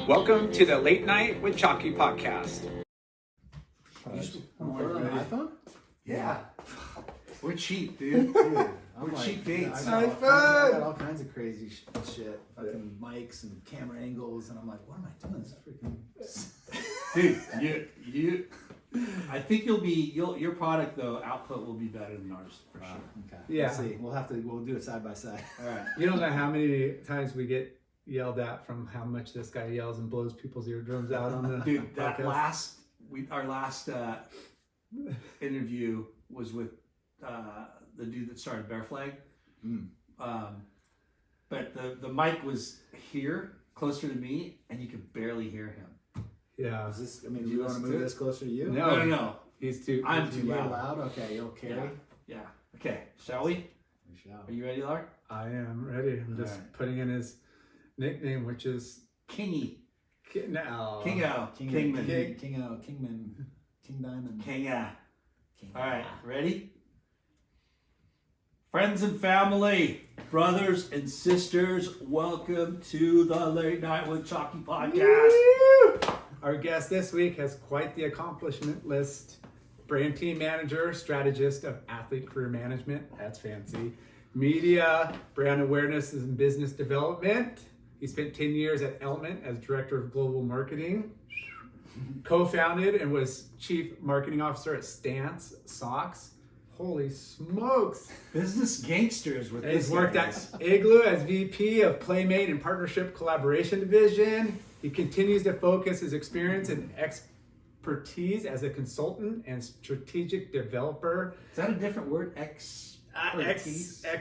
Welcome to the Late Night with Chalky podcast. On iPhone? Yeah. We're cheap, dude. We're cheap dates. I got all kinds of crazy shit. Fucking mics and camera angles, and I'm like, what am I doing? This is freaking. Dude, you. I think your product though output will be better than ours for sure. Okay. Yeah. We'll see. We'll do it side by side. All right. You don't know how many times we get yelled at from how much this guy yells and blows people's eardrums out on the Dude, that podcast. our last interview was with the dude that started Bear Flag. But the mic was here, closer to me, and you could barely hear him. Yeah. Do you want to move this closer to you? No. He's too. I'm too You're loud. loud? Okay, you'll carry. Yeah. Okay, shall we? We shall. Are you ready, Lark? I am ready. I'm just putting in his nickname, which is Kingy. No. Kingman. Kingman. King Diamond. Kinga. All right, ready? Friends and family, brothers and sisters, welcome to the Late Night with Chalky podcast. Woo! Our guest this week has quite the accomplishment list. Brand team manager, strategist of athlete career management. That's fancy. Media, brand awareness and business development. He spent 10 years at Element as director of global marketing. Co-founded and was chief marketing officer at Stance Socks. Holy smokes. Business gangsters with this. He's worked at Igloo as VP of Playmate and Partnership Collaboration Division. He continues to focus his experience and expertise as a consultant and strategic developer. Is that a different word? Expertise And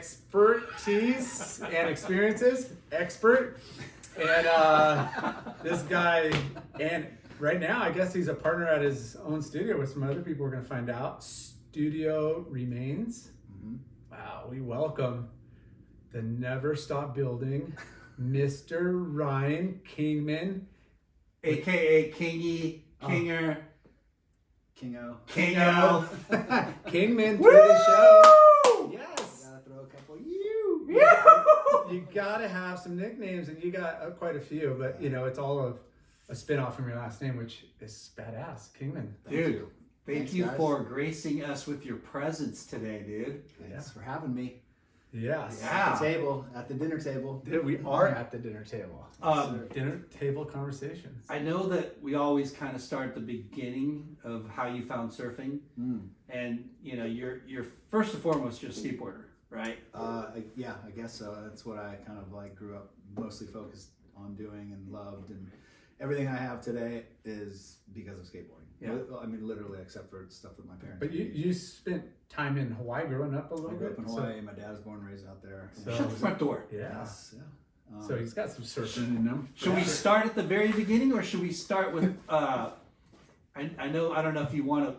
experiences. Expert. And this guy, and right now, I guess he's a partner at his own studio with some other people we're going to find out. Studio Remains. Mm-hmm. Wow, we welcome the Never Stop Building, Mr. Ryan Kingman, aka Kingy, Kinger, Kingo. Kingman to the show. Yes. Gotta throw a couple. You gotta have some nicknames, and you got quite a few, but it's all a spin-off from your last name, which is badass, Kingman. Dude. Thank you guys. for gracing us with your presence today, dude. Thanks for having me. Yes. Yeah. At the dinner table. Dude, we are at the dinner table. Dinner table conversations. I know that we always kind of start at the beginning of how you found surfing, and you're first and foremost just a skateboarder, right? I guess so. That's what I kind of grew up mostly focused on doing and loved, and everything I have today is because of skateboarding. Yeah. I mean, literally, except for stuff that my parents. But you spent time in Hawaii growing up a little I grew bit. up in Hawaii. My dad was born and raised out there. Shut the front door. Yeah. Yes, yeah. So he's got some surfing in him. Should we start at the very beginning, or should we start with? I don't know if you want to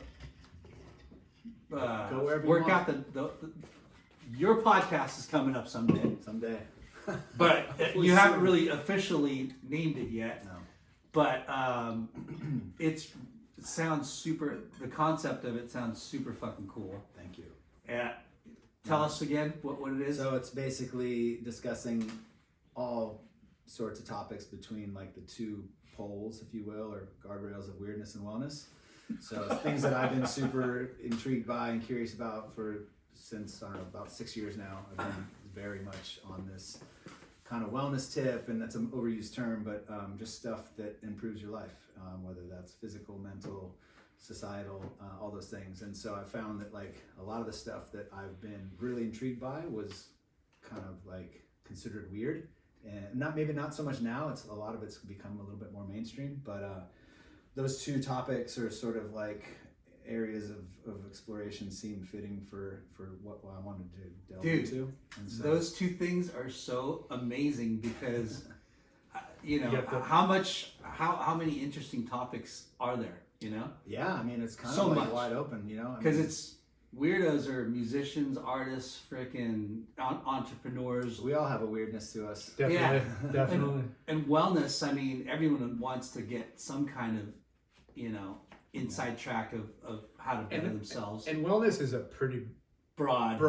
Go wherever you work want. out the your podcast is coming up someday, but you haven't really officially named it yet. No. But it sounds super. The concept of it sounds super fucking cool. Thank you. Tell us again what it is. So it's basically discussing all sorts of topics between the two poles, if you will, or guardrails of weirdness and wellness. So it's things that I've been super intrigued by and curious about since about 6 years now. I've been very much on this kind of wellness tip, and that's an overused term, but just stuff that improves your life, whether that's physical, mental, societal, all those things. And so I found that a lot of the stuff that I've been really intrigued by was kind of considered weird, and maybe not so much now. A lot of it's become a little bit more mainstream, but those two topics are sort of areas of exploration seemed fitting for what I wanted to delve into. And so, those two things are so amazing because how many interesting topics are there? Yeah, I mean it's kind so of much. wide open, Because it's weirdos are musicians, artists, freaking entrepreneurs. We all have a weirdness to us. Definitely. And wellness. I mean, everyone wants to get some kind of inside track of how to better themselves. And wellness is a pretty broad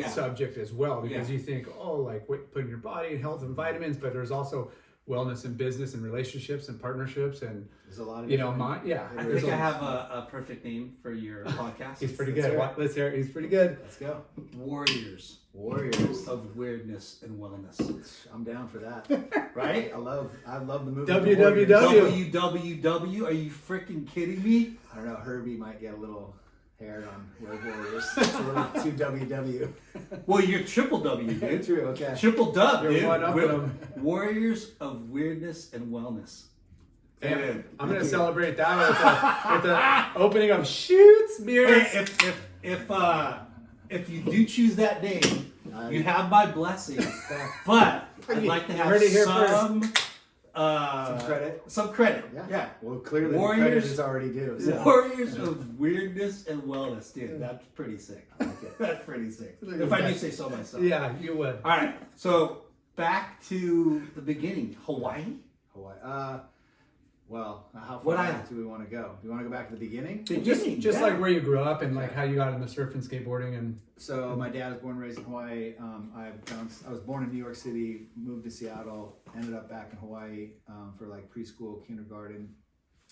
subject as well, because you think, putting your body in health and vitamins, but there's also wellness in business and relationships and partnerships and There's a lot of you know, different- I think I have a perfect name for your podcast. he's pretty Let's good. hear it. Let's hear it. He's pretty good. Let's go. Warriors Warriors. of Weirdness and Wellness. I'm down for that. Right? I love the movie. WWW. WWW? Are you freaking kidding me? I don't know. Herbie might get a little hair on Word Warriors. It's a little too WW. Well, you're triple W, dude. True. Okay. Triple dub, You're dude. one up with 'em. Warriors of Weirdness and Wellness. And I'm gonna celebrate that with the opening of Shoots Beers. Hey, if you do choose that name, you have my blessing. Okay. But I'd like to You heard it here have first. Some credit. Some credit. Yeah. Yeah. Well, clearly the Warriors- credit is already due. So. Warriors of Weirdness and Wellness, dude. That's pretty sick. I like it. That's pretty sick. If I do say so myself. Yeah, you would. All right. So back to the beginning. Hawaii. Hawaii. Well, how What far I- back do we want to go? Do you want to go back to the beginning? Beginning. Just yeah. like where you grew up and like how you got into surfing, skateboarding, and So my dad was born and raised in Hawaii. I was born in New York City, moved to Seattle, ended up back in Hawaii for like preschool, kindergarten.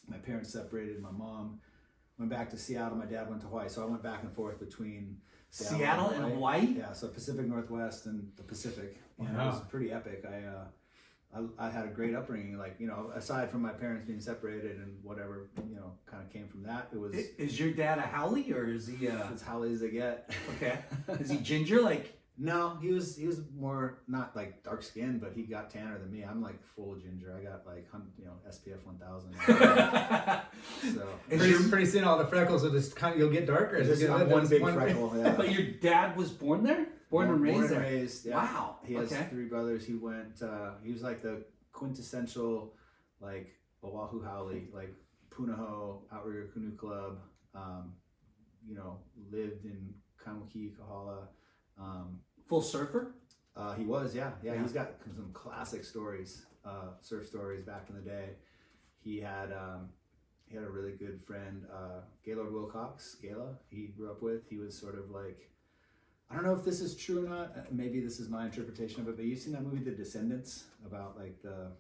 My parents separated. My mom went back to Seattle. My dad went to Hawaii. So I went back and forth between Seattle and Hawaii. Yeah, so Pacific Northwest and the Pacific. And it Wow. was pretty epic. I had a great upbringing. Like, you know, aside from my parents being separated and whatever, you know, kind of came from that. It was Is your dad a Howley or is he as Howley as they get. okay? Is he ginger? Like No, he was more not like dark skinned, but he got tanner than me. I'm like full ginger. I got like SPF 1000. So pretty soon all the freckles will just kind of you'll get darker. as you just get older. one big One- freckle. Yeah. But your dad was born there? Born and raised there? Yeah. Wow. He has Okay. 3 brothers. He went. He was like the quintessential like Oahu Howley, like Punahou Outrigger Canoe Club. Lived in Kaimuki, Kahala. Full surfer? He was, yeah. Yeah. He's got some classic stories, surf stories back in the day. He had a really good friend, Gaylord Wilcox, Gala. He grew up with. He was sort of like, I don't know if this is true or not. Maybe this is my interpretation of it. But you've seen that movie, The Descendants, about like the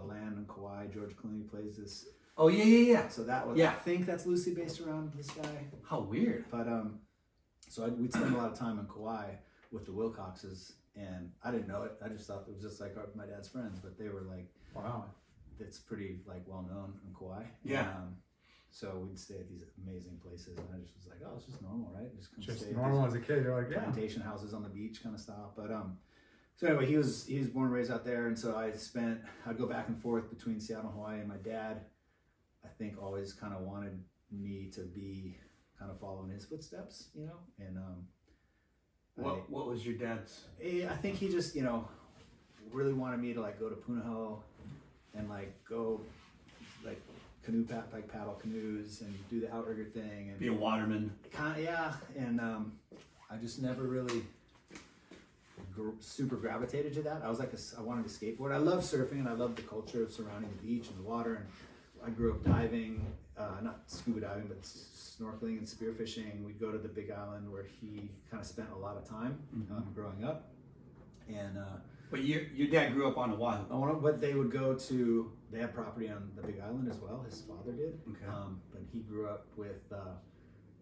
land in Kauai. George Clooney plays this. Oh yeah. So that was. Yeah. I think that's loosely based around this guy. How weird. But we'd spend a lot of time in Kauai with the Wilcoxes, and I didn't know it. I just thought it was just like my dad's friends, but they were like, Wow. it's pretty like well known in Kauai. Yeah. So we'd stay at these amazing places, and I just was like, oh, it's just normal, right? Just Just stay at normal these as a kid. You're like, yeah. plantation houses on the beach kind of stuff. But so anyway, he was born and raised out there, and so I'd go back and forth between Seattle and Hawaii, and my dad, I think, always kind of wanted me to be kind of following his footsteps, you know, and What was your dad's? I think he just, really wanted me to like go to Punahou and like go like paddle canoes and do the outrigger thing and Be a waterman. yeah. And I just never really super gravitated to that. I was like, I wanted to skateboard. I love surfing and I love the culture surrounding the beach and the water. And I grew up diving, not scuba diving, but snorkeling and spearfishing. We'd go to the Big Island where he kind of spent a lot of time growing up. And But your dad grew up on Oahu. but they would go to, they had property on the Big Island as well. His father did. Okay. But he grew up with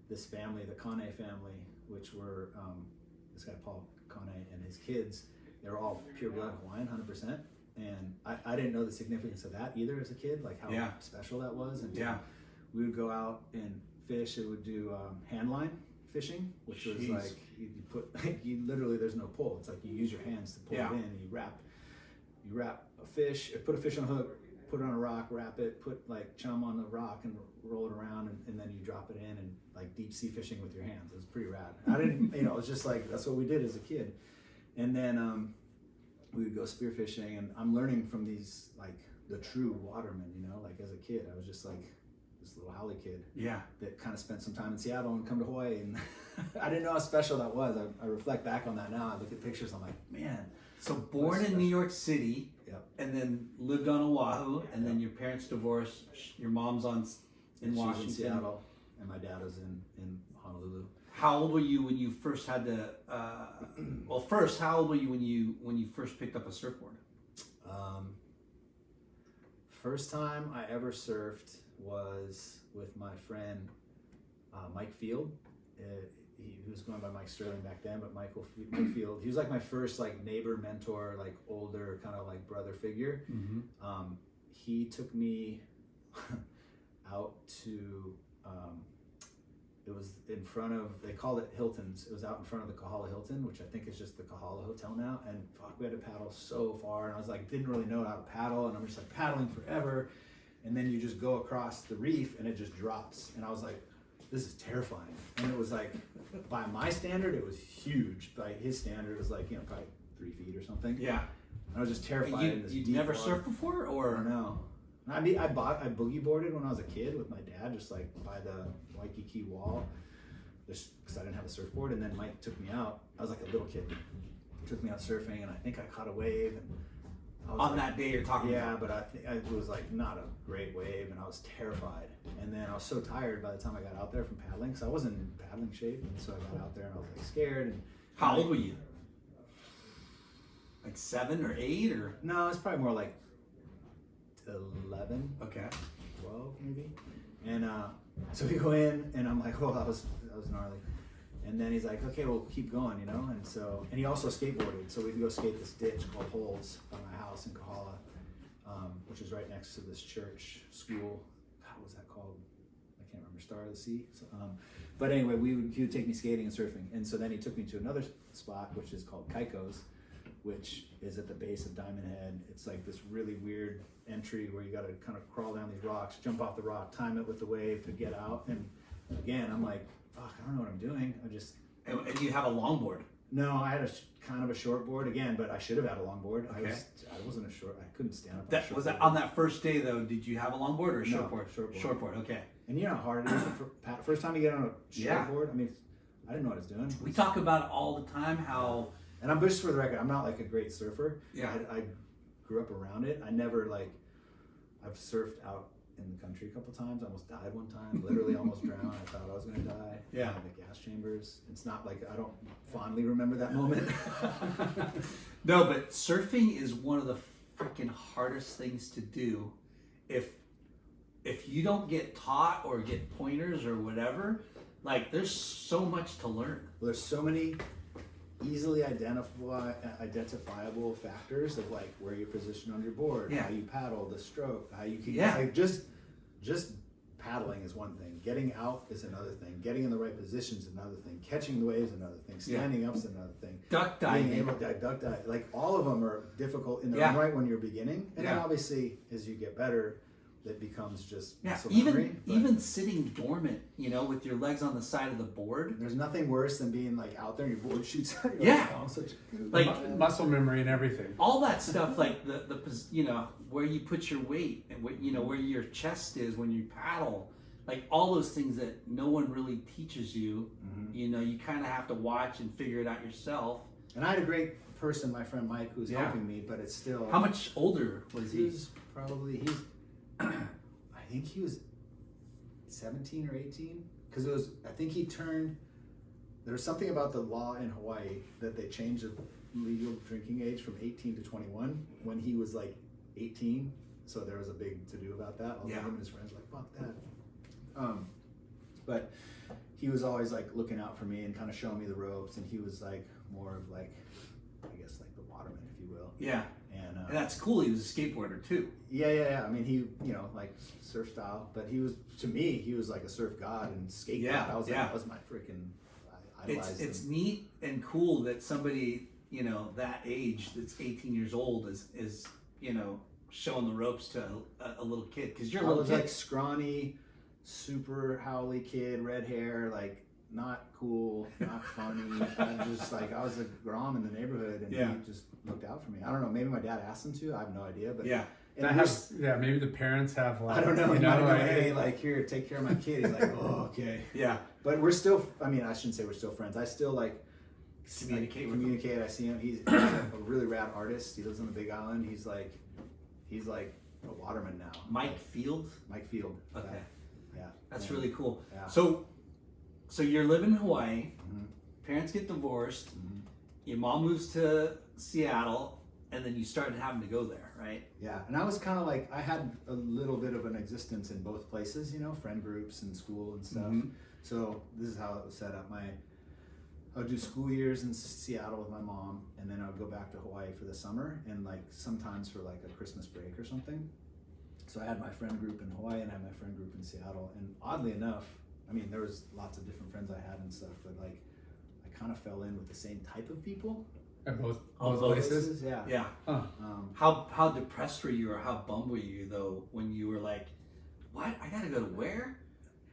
this family, the Kane family, which were this guy Paul Kane and his kids. They were all pure blood Hawaiian, 100%. And I didn't know the significance of that either as a kid, like how special that was. And we would go out and fish. It would do hand line fishing, which was like you literally, there's no pole. It's like you use your hands to pull it in, and you wrap a fish, put a fish on a hook, put it on a rock, wrap it, put like chum on the rock and roll it around, and then you drop it in, and like deep sea fishing with your hands. It was pretty rad. I didn't, it was just like, that's what we did as a kid. And then we would go spearfishing, and I'm learning from these, like the true watermen, like as a kid, I was just like this little Howley kid that kind of spent some time in Seattle and come to Hawaii, and I didn't know how special that was. I reflect back on that now. I look at pictures, I'm like, man. So born in New York City, and then lived on Oahu, and then your parents divorced. Your mom's in Washington, in Seattle, and my dad was in Honolulu. How old were you when you first had to? How old were you when you first picked up a surfboard? First time I ever surfed was with my friend Mike Field. He was going by Mike Sterling back then, but Mike Field. He was like my first like neighbor, mentor, like older kind of like brother figure. He took me out to. It was in front of, they called it Hilton's. It was out in front of the Kahala Hilton, which I think is just the Kahala Hotel now. And fuck, we had to paddle so far. And I was like, didn't really know how to paddle. And I'm just like paddling forever. And then you just go across the reef and it just drops. And I was like, this is terrifying. And it was like, by my standard, it was huge. By his standard, it was like, you know, probably 3 feet or something. Yeah. And I was just terrified. in this You'd deep never water. surfed before, or? No. I mean, I boogie boarded when I was a kid with my dad, just like by the Waikiki wall, just because I didn't have a surfboard. And then Mike took me out. I was like a little kid. Took me out surfing, and I think I caught a wave. And I was On that day you're talking about? Yeah, but I think it was like not a great wave, and I was terrified. And then I was so tired by the time I got out there from paddling, because I wasn't in paddling shape. And so I got out there and I was like scared. And How old were you? Like 7 or 8 or? No, it's probably more like 11. Okay. 12 maybe. And so we go in and I'm like, oh, that was gnarly. And then he's like, okay, we'll keep going, you know? And so, and he also skateboarded. So we'd go skate this ditch called Holes by my house in Kahala, which is right next to this church school. What was that called? I can't remember, Star of the Sea. So, but anyway, he would take me skating and surfing. And so then he took me to another spot, which is called Kaiko's, which is at the base of Diamond Head. It's like this really weird entry where you got to kind of crawl down these rocks, jump off the rock, time it with the wave to get out. And again, I'm like, fuck, I don't know what I'm doing. And you have a longboard? No, I had kind of a short board again, but I should have had a longboard. Okay. I wasn't a short. I couldn't stand up. Was that on that first day though? Did you have a longboard or a No, shortboard? shortboard. Shortboard. Okay. And you know how hard it is first time you get on a Yeah. shortboard. I mean, I didn't know what I was doing. We talk about it all the time how. And I'm just for the record, I'm not like a great surfer. Yeah. I grew up around it. I never like. I've surfed out in the country a couple times. I almost died one time. Literally almost drowned. I thought I was going to die. Yeah. The gas chambers. It's not like I don't fondly remember that moment. No, but surfing is one of the freaking hardest things to do. If you don't get taught or get pointers or whatever, like there's so much to learn. Well, there's so many easily identifiable factors of like where you're positioned on your board, Yeah. how you paddle, the stroke, how you keep Yeah. like just paddling is one thing. Getting out is another thing. Getting in the right position is another thing. Catching the waves is another thing. Standing up is another thing. Duck Being diving. able to duck dive, like all of them are difficult in their Yeah. own right when you're beginning, and then Yeah. obviously as you get better, it becomes just Yeah, muscle memory. But even sitting dormant, with your legs on the side of the board. there's nothing worse than being like out there and your board shoots out. You're Yeah. like, oh, I'm such a goof. Like Muscle memory and everything. all that stuff, like the where you put your weight and where your chest is when you paddle, like all those things that no one really teaches you. You kind of have to watch and figure it out yourself. And I had a great person, my friend Mike, who's Yeah. helping me, but it's still. How much older was he? He's I think he was 17 or 18, because I think he turned. There was something about the law in Hawaii that they changed the legal drinking age from 18 to 21 when he was like 18. So there was a big to do about that. All Yeah. him and his friends were like, fuck that. But he was always like looking out for me and kind of showing me the ropes, and he was like more of like, I guess like the waterman, if you will. Yeah, And and that's cool. He was a skateboarder too. yeah. I mean, he, like surf style, but to me, he was like a surf god and skate Yeah, god. yeah. that was my freaking, I idolized It's him. neat and cool that somebody that age, that's 18 years old, is showing the ropes to a little kid, because you're a I little was kid. like scrawny, super howly kid, red hair, like not cool, not funny. I was a grom in the neighborhood, and Yeah. he just looked out for me. I don't know, maybe my dad asked him to. I have no idea, but Yeah. and That there's- maybe the parents have like, I don't know. you He might know, have like, been, hey, like here, take care of my kid. He's like, oh, okay. Yeah. But we're still, I mean, I shouldn't say we're still friends. I still like Communicate with him. communicate. I see him. He's a really rad artist. He lives on the Big Island. He's like a waterman now. Mike Field. Mike Field. Okay. Yeah. That's Yeah. really cool. Yeah. So you're living in Hawaii. Mhm. Parents get divorced. Mhm. Your mom moves to Seattle, and then you started having to go there, right? Yeah, and I was kind of like, I had a little bit of an existence in both places, you know, friend groups and school and stuff. Mhm. So this is how it was set up. I would do school years in Seattle with my mom, and then I would go back to Hawaii for the summer, and like sometimes for like a Christmas break or something. So I had my friend group in Hawaii and I had my friend group in Seattle, and oddly enough, I mean, there was lots of different friends I had and stuff, but like I kind of fell in with the same type of people. At both Oh, places. Yeah. Yeah. Huh. How depressed were you, or how bummed were you though when you were like, what? I gotta go to where?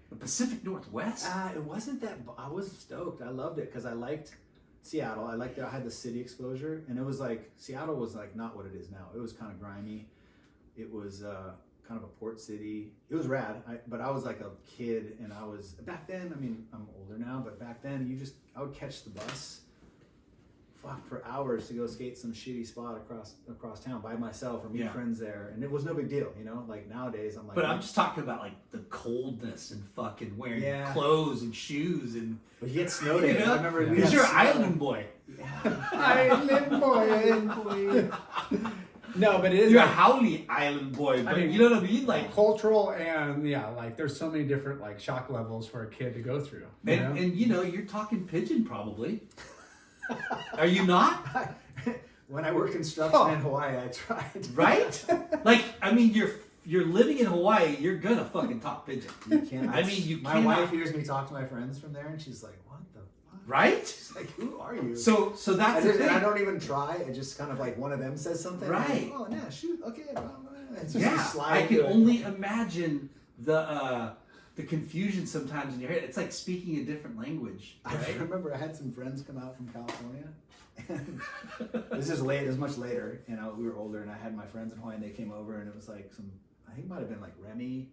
The Pacific Northwest? It wasn't that. I was stoked. I loved it because I liked Seattle. I liked that I had the city exposure, and it was like Seattle was like not what it is now. It was kind of grimy. It was kind of a port city. It was rad. But I was like a kid, and I was back then. I mean, I'm older now, but back then, I would catch the bus, for hours to go skate some shitty spot across town by myself or meet friends there, and it was no big deal, you know. Like nowadays, I'm like. But I'm just talking about like the coldness and fucking wearing Yeah. clothes and shoes and. But you get snow days. You know? I remember. we Because had you're an snow. island boy. Yeah. Island boy. No, but it is You're a like Howley island boy. But mean, you know what I mean? Like. cultural and like there's so many different like shock levels for a kid to go through. You know? And you know, you're talking pigeon probably. Are you not? When I worked construction in Hawaii, I tried. Right? Like, I mean, you're living in Hawaii. You're gonna fucking talk pigeon. You can't. I mean, you My cannot- wife hears me talk to my friends from there, and she's like, "What the fuck?" Right? She's like, "Who are you?" So that's the thing. I don't even try. It just kind of like one of them says something. I'm Right. like, oh yeah, shoot. Okay. Well, it's just Yeah, slide I can to it. only imagine the confusion sometimes in your head. It's like speaking a different language, I right? remember I had some friends come out from California. And this is late. It was much later. You know, we were older, and I had my friends in Hawaii, and they came over, and it was like I think it might have been like Remy.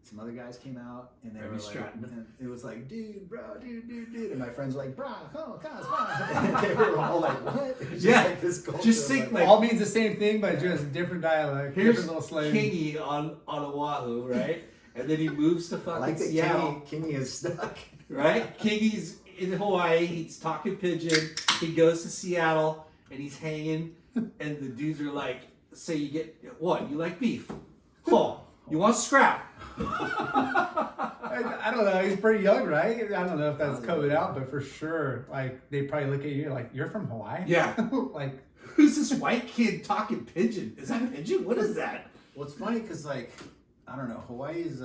Some other guys came out, and they Remy were like, Stratton. and it was like, dude, bro, dude, and my friends were like, bro, oh, cuz, and they were all like, what? It was just Yeah. like this culture. Just think like all means the same thing, but just different dialect, here's different little slang. Kingy on Oahu, right? And then he moves to I fucking like that Seattle, Kingy is stuck. right? Kingy's in Hawaii. He's talking pigeon. He goes to Seattle and he's hanging. And the dudes are like, "Say you get what? You like beef? Oh, you want scrap?" I don't know. He's pretty young, right? I don't know if that's covered out, but for sure, like they probably look at you like you're from Hawaii. Yeah. Like Who's this white kid talking pigeon? Is that pigeon? What is that? Well, it's funny because like I don't know, Hawaii is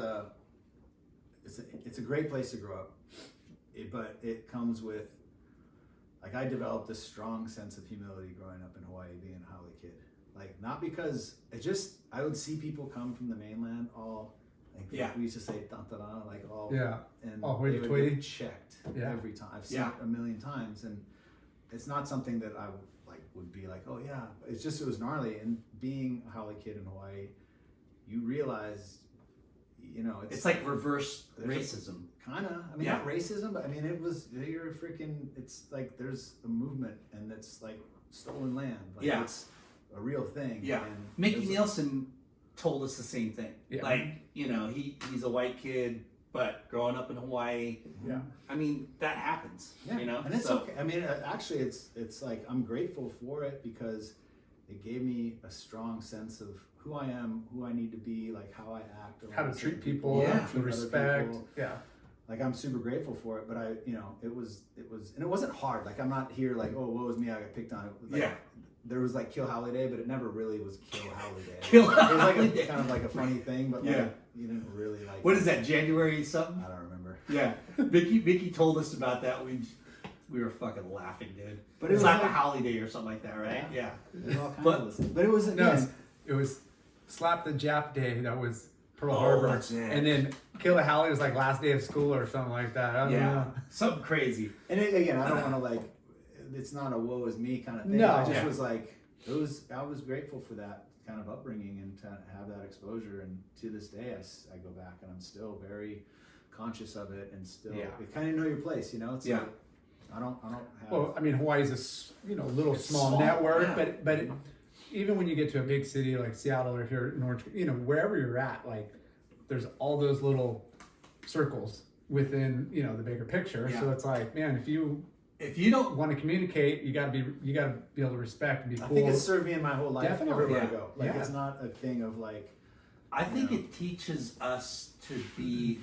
it's a great place to grow up, but it comes with like I developed a strong sense of humility growing up in Hawaii, being a Howley kid. Like not because I would see people come from the mainland all like we used to say tantara, like all and all they would hoity-toity. get checked Yeah. every time. I've seen it a million times, and it's not something that I would be like, oh yeah. It's just it was gnarly. And being a Howley kid in Hawaii, you realize, you know, It's like reverse racism. Kind of. I mean, not racism, but I mean, you're a freaking. It's like there's a movement, and it's like stolen land. Like, it's a real thing. Yeah. And Mickey Nielsen told us the same thing. Yeah. Like, you know, he's a white kid, but growing up in Hawaii. Yeah. I mean, that happens. Yeah, You know, and it's okay. I mean, actually, it's like I'm grateful for it because it gave me a strong sense of who I am, who I need to be, like how I act, how to around treat certain people, Yeah. the treat other respect. people. Yeah. Like I'm super grateful for it, but it was, and it wasn't hard. Like I'm not here like, oh, woe is me, I got picked on. Like, there was like Kill Howley Day, but it never really was Kill Howley Day. Kill It was like Howley Day. kind of like a funny thing, but like you didn't really like. What is that, January something? I don't remember. Yeah. Vicky told us about that. We were fucking laughing, dude. But But it it's was like a like- holiday or something like that, right? Yeah. It was all kinds But- of listening. But it was No, again, it was Slap the Jap Day. That was Pearl Oh, Harbor, that's it. and then Kill a Howley was like last day of school or something like that. I don't know. Something crazy. and again, I don't want to like. It's not a woe is me kind of thing. No. I just Yeah. was like, I was grateful for that kind of upbringing and to have that exposure. And to this day, I go back and I'm still very conscious of it and still you kind of know your place. You know, it's like I don't have. Well, I mean, Hawaii's little It's small small, network, yeah. but even when you get to a big city like Seattle or here in Orange, wherever you're at, like there's all those little circles within the bigger picture. Yeah. So it's like, man, if you if you don't, want to communicate, you gotta be able to respect and be cool. I think it's served me in my whole life Definitely. everywhere I Yeah. go. Like Yeah. it's not a thing of like, I think know. it teaches us to be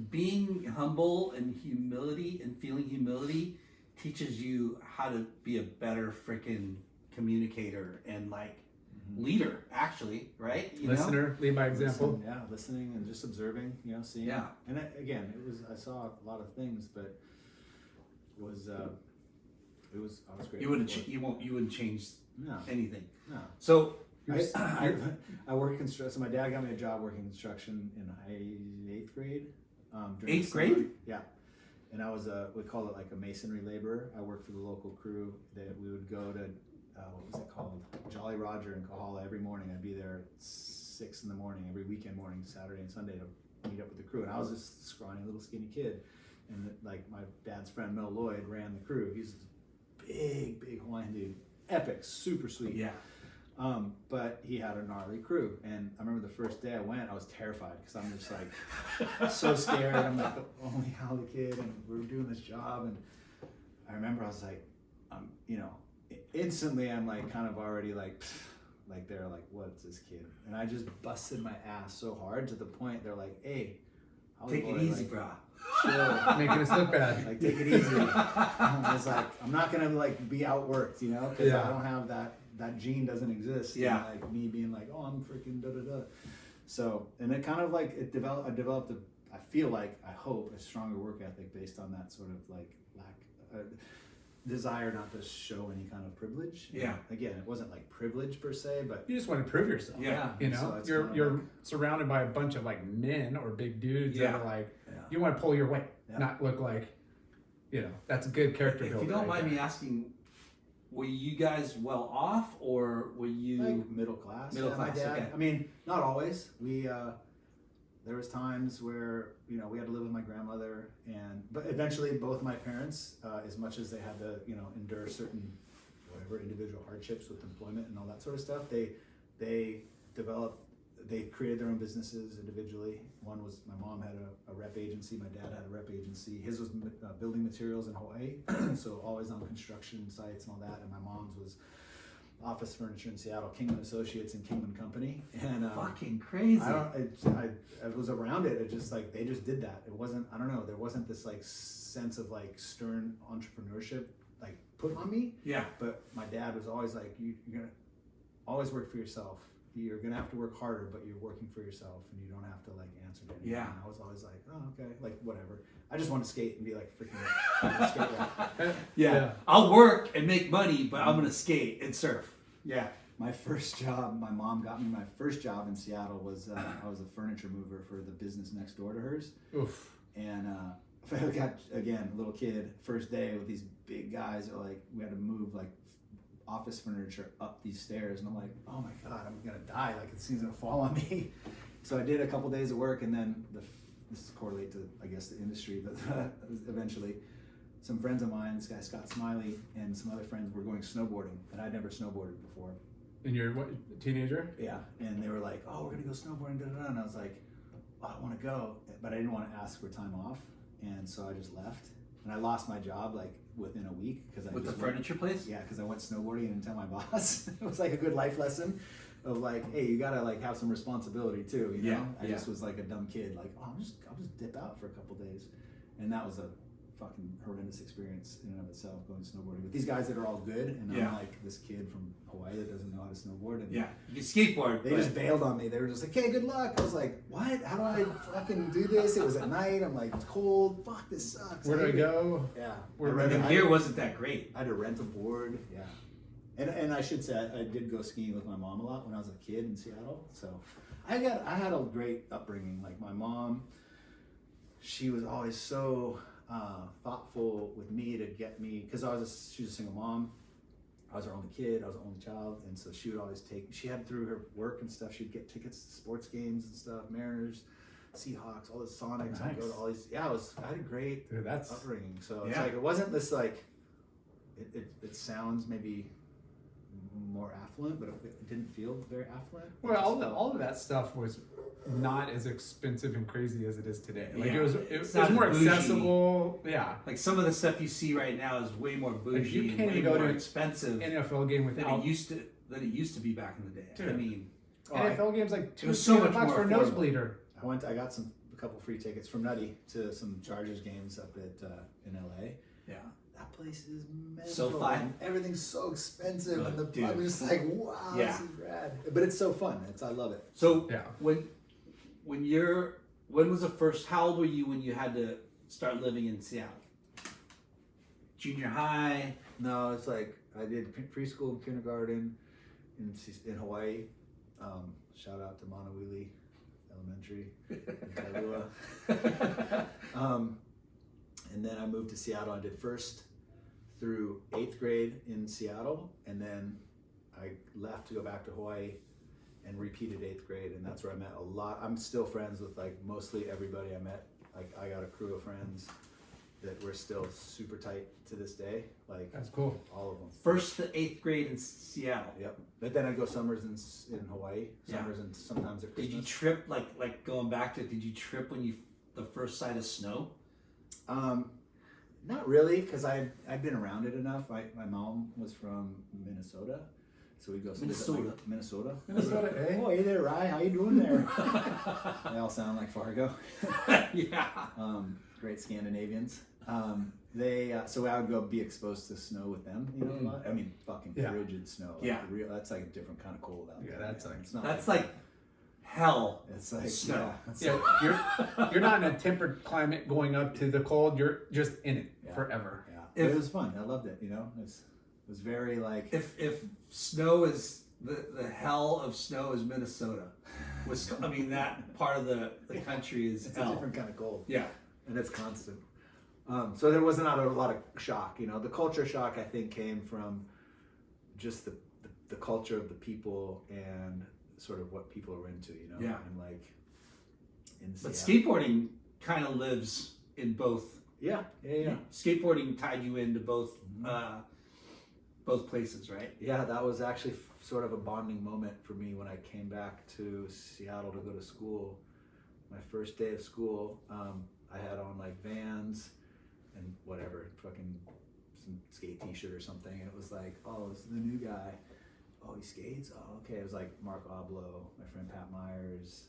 being humble and humility and feeling humility teaches you how to be a better freaking communicator and like leader, actually, right? You know? Listener, lead by example. listening and just observing, seeing. Yeah. And again, I saw a lot of things, but it was I was great. You wouldn't change No, anything. no. So I work construction. So my dad got me a job working construction in 8th grade. During the 8th grade? summer. Yeah. And I was we call it like a masonry laborer. I worked for the local crew that we would go to, what was it called? Jolly Roger in Kahala every morning. I'd be there at 6 in the morning, every weekend morning, Saturday and Sunday to meet up with the crew. And I was this scrawny little skinny kid. And like my dad's friend Mel Lloyd ran the crew. He's this big Hawaiian dude. Epic, super sweet. yeah, But he had a gnarly crew, and I remember the first day I went, I was terrified because I'm just like so scared. I'm like the only Howley kid, and we were doing this job, and I remember I was like, instantly I'm like kind of already like they're like, what's this kid? And I just busted my ass so hard to the point they're like, hey, Howley take boy, it easy, like, bro. chill. Making us look bad. Like take it easy. I was like, I'm not gonna like be outworked, because Yeah. I don't have that gene doesn't exist. Yeah. And, like me being like, oh, I'm freaking da da da. So, and it kind of like I developed I feel like, I hope, a stronger work ethic based on that sort of like lack, desire not to show any kind of privilege. Yeah. And again, it wasn't like privilege per se, but You just want to prove yourself. Yeah. You know, So it's you're kind of you're like- surrounded by a bunch of like men or big dudes Yeah. that are like, Yeah. you want to pull your weight, Yeah. not look like, that's a good character If builder. you don't right mind me there. asking, were you guys well off, or were you? like middle class. Middle Yeah, my class, dad. okay. I mean, not always. We there was times where we had to live with my grandmother, but eventually both my parents, as much as they had to endure certain whatever individual hardships with employment and all that sort of stuff, they created their own businesses individually. One was, my mom had a rep agency, my dad had a rep agency. His was building materials in Hawaii, so always on construction sites and all that. And my mom's was office furniture in Seattle, Kingman Associates and Kingman Company. And Fucking crazy. I was around it. It just like they just did that. It wasn't. I don't know. There wasn't this like sense of like stern entrepreneurship like put on me. Yeah. But my dad was always like, you're gonna always work for yourself. You're gonna have to work harder, but you're working for yourself, and you don't have to like answer to anyone. Yeah. And I was always like, oh, okay, like whatever. I just want to skate and be like freaking skate rack. Yeah. I'll work and make money, but I'm gonna skate and surf. Yeah. My first job, my mom got me my first job in Seattle was I was a furniture mover for the business next door to hers. Oof. And I got, again, a little kid, first day with these big guys that like, we had to move like office furniture up these stairs. And I'm like, oh my God, I'm going to die. Like it's going to fall on me. So I did a couple days of work, and then this is correlate to, I guess, the industry, but eventually some friends of mine, this guy Scott Smiley and some other friends were going snowboarding, and I'd never snowboarded before. And you're what, teenager? Yeah, and they were like, "Oh, we're gonna go snowboarding," and I was like, "Oh, I want to go," but I didn't want to ask for time off, and so I just left, and I lost my job like within a week because I With the just went- furniture place? Yeah, because I went snowboarding and didn't tell my boss. It was like a good life lesson of like, hey, you gotta like have some responsibility too, you know? Yeah, I just was like a dumb kid, like, oh, I'll just dip out for a couple days, and that was a fucking horrendous experience in and of itself, going snowboarding with these guys that are all good, and Yeah. I'm like this kid from Hawaii that doesn't know how to snowboard, and Yeah. You can skateboard. they but- just bailed on me. They were just like, "Hey, good luck." I was like, "What? How do I fucking do this?" It was at night. I'm like, "It's cold. Fuck, this sucks." Where do I hate it." go? Yeah. Where I do I rented- The go? gear wasn't that great. I had to rent a board. Yeah. And I should say I did go skiing with my mom a lot when I was a kid in Seattle. So I had a great upbringing. Like my mom, she was always so thoughtful with me to get me, because she was a single mom. I was her only kid. I was the only child, and so she would always she had, through her work and stuff, she'd get tickets to sports games and stuff, Mariners, Seahawks, all the Sonics. I'd go to Nice. all these. Yeah, I had a great Dude, that's upbringing. So it's Yeah. like, it wasn't this like, it sounds maybe more affluent, but it didn't feel very affluent. Well, all of that stuff was not as expensive and crazy as it is today. Like Yeah. it was not more bougie. accessible. Yeah. Like some of the stuff you see right now is way more bougie, you and can't way even go more to expensive NFL game than without it used to be back in the day. I Dude. mean, NFL games like was so much $200 more for a affordable. nosebleeder. I got a couple free tickets from Nutty to some Chargers games up at in LA. yeah. That place is mental. So fun. And everything's so expensive, Oh, and dude. I'm just like, wow, Yeah. this is rad. But it's so fun. I love it. So Yeah. when was the first? How old were you when you had to start living in Seattle? Junior high. No, it's like I did preschool and kindergarten in Hawaii. Shout out to Manawili Elementary in Kailua. And then I moved to Seattle. I did first through 8th grade in Seattle, and then I left to go back to Hawaii and repeated 8th grade, and that's where I met a lot. I'm still friends with like mostly everybody I met. Like I got a crew of friends that we're still super tight to this day. Like That's cool. all of them. First to 8th grade in Seattle. Yep. But then I go summers in Hawaii. Yeah. Summers and sometimes at Did Christmas. you trip like going back to it? Did you trip when the first sight of snow? Not really, because I've been around it enough. My mom was from Minnesota, so we go Minnesota. Minnesota. Minnesota, eh? Oh, hey there, Rye. How you doing there? They all sound like Fargo. Yeah. Great Scandinavians. So I would go be exposed to snow with them. You know, a lot. I mean, fucking Yeah. frigid snow. Like Yeah. that's like a different kind of cold out Yeah, there. that's man. like- It's not That's like hell. it's like snow. Yeah, it's Yeah, you're not in a temperate climate going up to the cold. You're just in it Yeah. forever. Yeah, If- it was fun. I loved it. You know, it was very like. If snow is the hell of snow is Minnesota, that part of the country is It's hell. a different kind of cold, Yeah. and it's constant. So there was not a lot of shock. You know, the culture shock I think came from just the culture of the people and sort of what people are into. You know, Yeah. and like in But Seattle. skateboarding kind of lives in both. Yeah. Skateboarding tied you into both places, right? Yeah, that was actually sort of a bonding moment for me when I came back to Seattle to go to school. My first day of school, I had on like Vans and whatever, fucking some skate t-shirt or something, and it was like, oh, this is the new guy. Oh, he skates? Oh, okay. It was like Mark Oblo, my friend Pat Myers,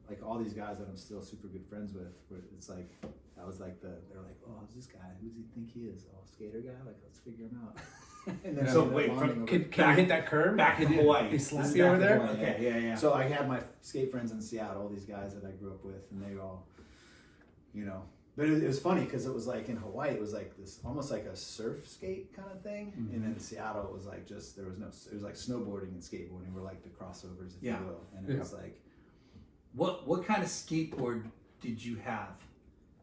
like all these guys that I'm still super good friends with. Where it's like, that was like they're like, oh, who's this guy? Who does he think he is? Oh, skater guy? Like, let's figure him out. And then So I ended up wait, bonding from- over- Can you hit that curve? Back in Did Hawaii. He slapped This you is over back there? in Hawaii. Okay, yeah. So I had my skate friends in Seattle, all these guys that I grew up with, and they all, you know. But it was funny because it was like in Hawaii, it was like this almost like a surf skate kind of thing, and then in Seattle, it was like just it was like snowboarding and skateboarding were like the crossovers, if Yeah. you will, and it was like What kind of skateboard did you have?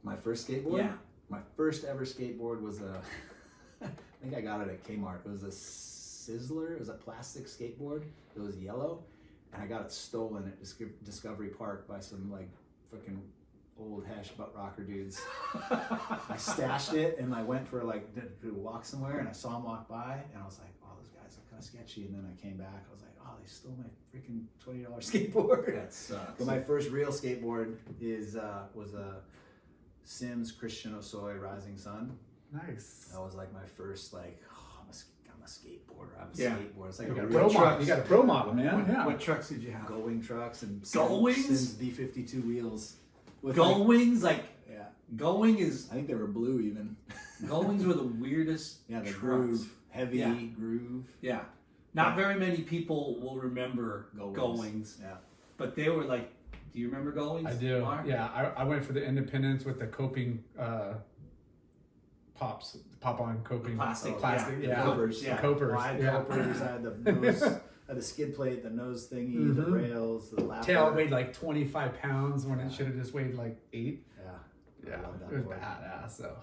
my first skateboard. Yeah. My first ever skateboard was a, I think I got it at Kmart. It was a Sizzler. It was a plastic skateboard. It was yellow, and I got it stolen at Discovery Park by some like freaking old hash butt rocker dudes. I stashed it and I went for like to walk somewhere, and I saw them walk by, and I was like, oh, those guys look kind of sketchy. And then I came back. I was like, oh, they stole my freaking $20 skateboard. That sucks. But my first real skateboard was a Sims Christian Osoy Rising Sun. Nice. That was like my first like, oh, I'm a skateboarder. I'm a Yeah. skateboarder. It's like You got, a a real pro model. trucks. You got a pro model, man. Yeah. What trucks did you have? Gullwing trucks and Gullwings? Sims V52 wheels. With Gullwings, like yeah, Gullwing is I think they were blue even. Gullwings were the weirdest. Yeah, the trucks. groove, heavy Yeah. groove. Yeah, not very many people will remember Gullwings. Gullwings, Yeah. but they were like. Do you remember Gullwings? I do. Mark? Yeah, I went for the Independence with the coping pops, pop-on coping. Plastic, plastic. yeah. Yeah. Copers. Yeah. The copers. Well, I had yeah. copers. I had the nose, I had the skid plate, the nose thingy, the Mhm. rails, the lapper. Tail weighed like 25 pounds when it should have just weighed like 8. Yeah. Yeah, love that it was board. badass. So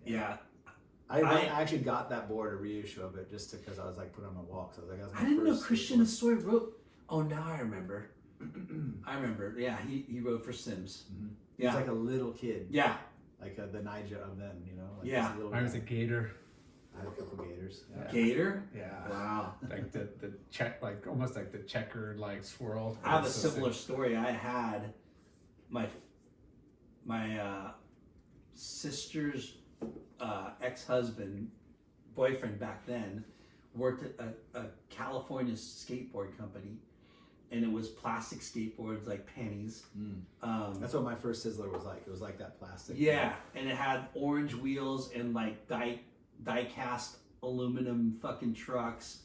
Yeah, I I- actually got that board, a reissue of it, just because I was like put on my wall. So I was like, that was my I didn't know first Christian skateboard. Astoy wrote. Oh, now I remember. I remember. Yeah, he wrote for Sims. He was like a little kid, Yeah, like the Nigel of then, you know. Like Yeah. this little I was guy. a gator. I had a couple gators. Yeah. Gator? Yeah. Wow. Like the check, like almost like the checkered like swirl. I have a It's so similar sick. story. I had my sister's ex-husband, boyfriend back then, worked at a California skateboard company, and it was plastic skateboards like pennies. That's what my first Sizzler was like. It was like that plastic. Yeah, and it had orange wheels and like die cast aluminum fucking trucks.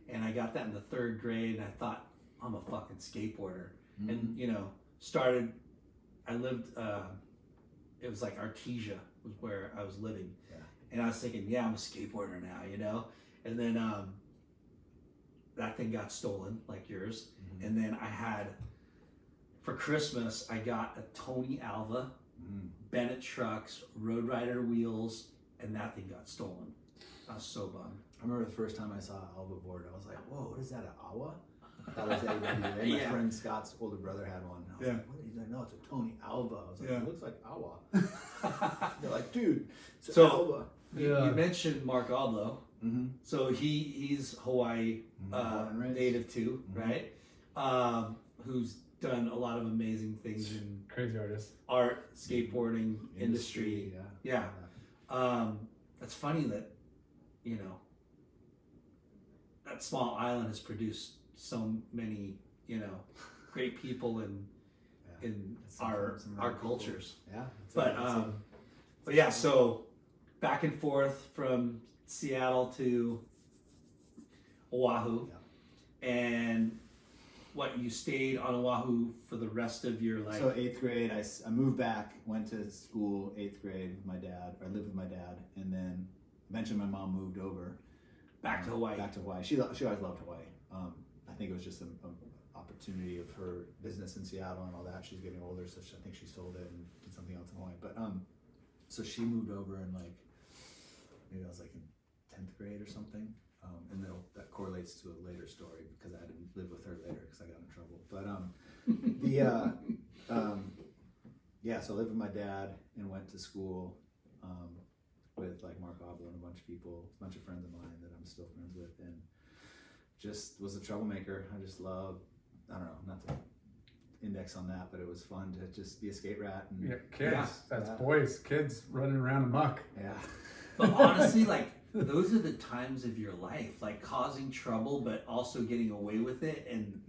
And I got that in the 3rd grade, and I thought, I'm a fucking skateboarder. And I lived, it was like Artesia was where I was living. Yeah. And I was thinking, yeah, I'm a skateboarder now, And then that thing got stolen, like yours. And then I had, for Christmas, I got a Tony Alva, Bennett trucks, Road Rider wheels, and that thing got stolen. I was so bummed. I remember the first time I saw an Alva board, I was like, whoa, what is that, an Awa? I thought it was AWA. My Yeah. friend Scott's older brother had one. I was like, what? He's like, no, it's a Tony Alva. I was like, it looks like Awa. They're like, dude, it's an Alva. You mentioned Mark Odlow. So he's Hawaii Born and raised. native too, right? Who's done a lot of amazing things in Crazy artist. art, skateboarding industry. Yeah. That's funny that, that small island has produced so many, great people in our cultures. Yeah. But yeah, so back and forth from Seattle to Oahu, and you stayed on Oahu for the rest of your life. So 8th grade, I moved back, went to school 8th grade with my dad. I lived with my dad, and then eventually my mom moved over. Back to Hawaii. Back to Hawaii. She always loved Hawaii. I think it was just an opportunity of her business in Seattle and all that. She's getting older, so I think she sold it and did something else in Hawaii. But so she moved over and maybe I was in 10th grade or something. And that correlates to a later story because I had to live with her later because I got in trouble. But so I lived with my dad and went to school with Mark Oblo and a bunch of people, a bunch of friends of mine that I'm still friends with, and just was a troublemaker. I just loved, I don't know, not to index on that, but it was fun to just be a skate rat. And Kids. That's boys. Kids running around amok. Yeah. But honestly, those are the times of your life, causing trouble, but also getting away with it. And,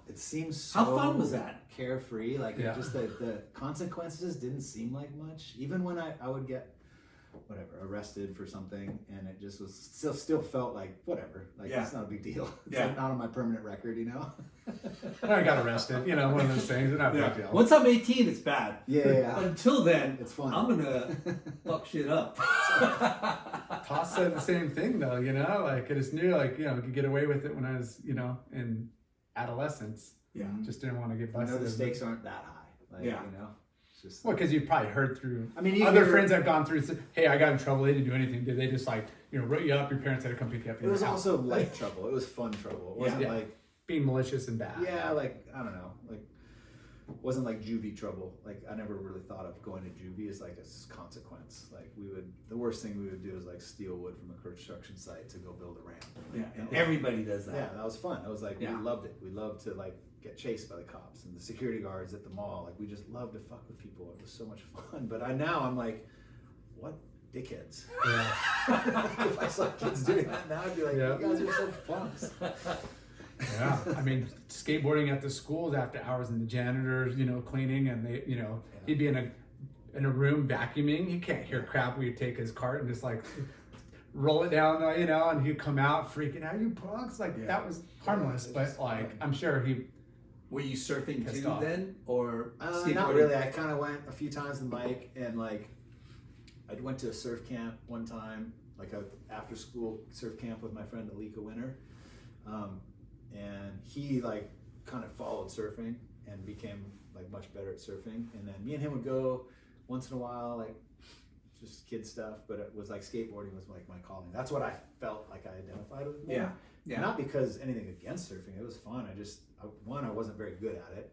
it seems so how fun was that? Carefree. Just the consequences didn't seem like much. Even when I would get arrested for something, and it just was still felt like whatever. It's not a big deal. It's not on my permanent record, I got arrested, one of those things. It's not a big deal. Once I'm 18, it's bad. Yeah. But until then, it's fun. I'm gonna fuck shit up. Toss said the same thing though, I just knew I could get away with it when I was, in adolescence. Yeah. Just didn't want to get I busted. know the stakes aren't that high. It's just well, because you probably heard through. I mean, other friends that have gone through. Hey, I got in trouble. They didn't do anything. Did they just wrote you up? Your parents had to come pick you up. It was also light trouble. It was fun trouble. It wasn't being malicious and bad. Yeah, I don't know, it wasn't like juvie trouble. I never really thought of going to juvie as a consequence. The worst thing we would do is steal wood from a construction site to go build a ramp. And everybody does that. Yeah, that was fun. It was we loved it. We loved to get chased by the cops and the security guards at the mall. We just loved to fuck with people. It was so much fun. But now I'm what dickheads? Yeah. If I saw kids doing that now, I'd be like, you guys are so punks. Yeah, I mean, skateboarding at the schools after hours, and the janitors, cleaning, and they, he'd be in a room vacuuming. He can't hear crap. We'd take his cart and just roll it down, and he'd come out freaking out. You punks! That was harmless, but I'm sure he. Were you surfing too off. then, or skateboarding? Not really. I kind of went a few times with Mike, and I went to a surf camp one time, a after school surf camp with my friend Alika Winter. And he kind of followed surfing and became much better at surfing. And then me and him would go once in a while, just kid stuff. But it was skateboarding was my calling. That's what I felt I identified with more. Yeah. Not because anything against surfing. It was fun. I wasn't very good at it.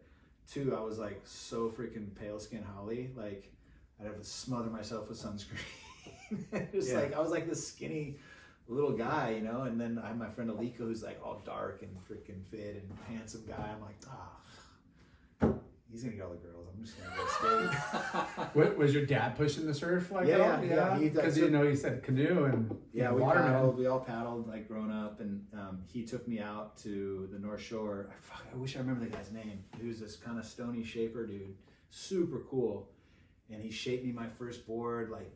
2, I was so freaking pale skin Holly. I'd have to smother myself with sunscreen. I was this skinny little guy, you know. And then I have my friend Alika, who's like all dark and freaking fit and handsome guy. I'm like, he's gonna get all the girls. I'm just gonna go skate. What, was your dad pushing the surf like Yeah, that? yeah. Because you know, you said canoe and Yeah, we waterman. paddled. We all paddled like growing up, and he took me out to the North Shore. I wish I remember the guy's name. He was this kind of stony shaper dude, super cool, and he shaped me my first board. Like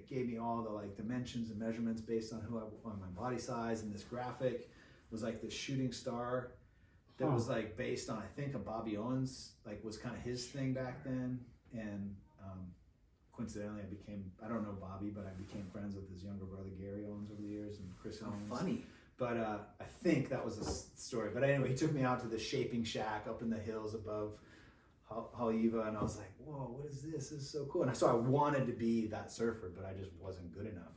gave me all the like dimensions and measurements based on on my body size, and this graphic was like this shooting star that was like based on, I think, a Bobby Owens, like was kind of his thing back then, and coincidentally I don't know Bobby, but I became friends with his younger brother Gary Owens over the years, and Chris Owens. Funny. But I think that was the story. But anyway, he took me out to the shaping shack up in the hills above Haleiwa, and I was like, whoa, what is this? This is so cool. And so I wanted to be that surfer, but I just wasn't good enough.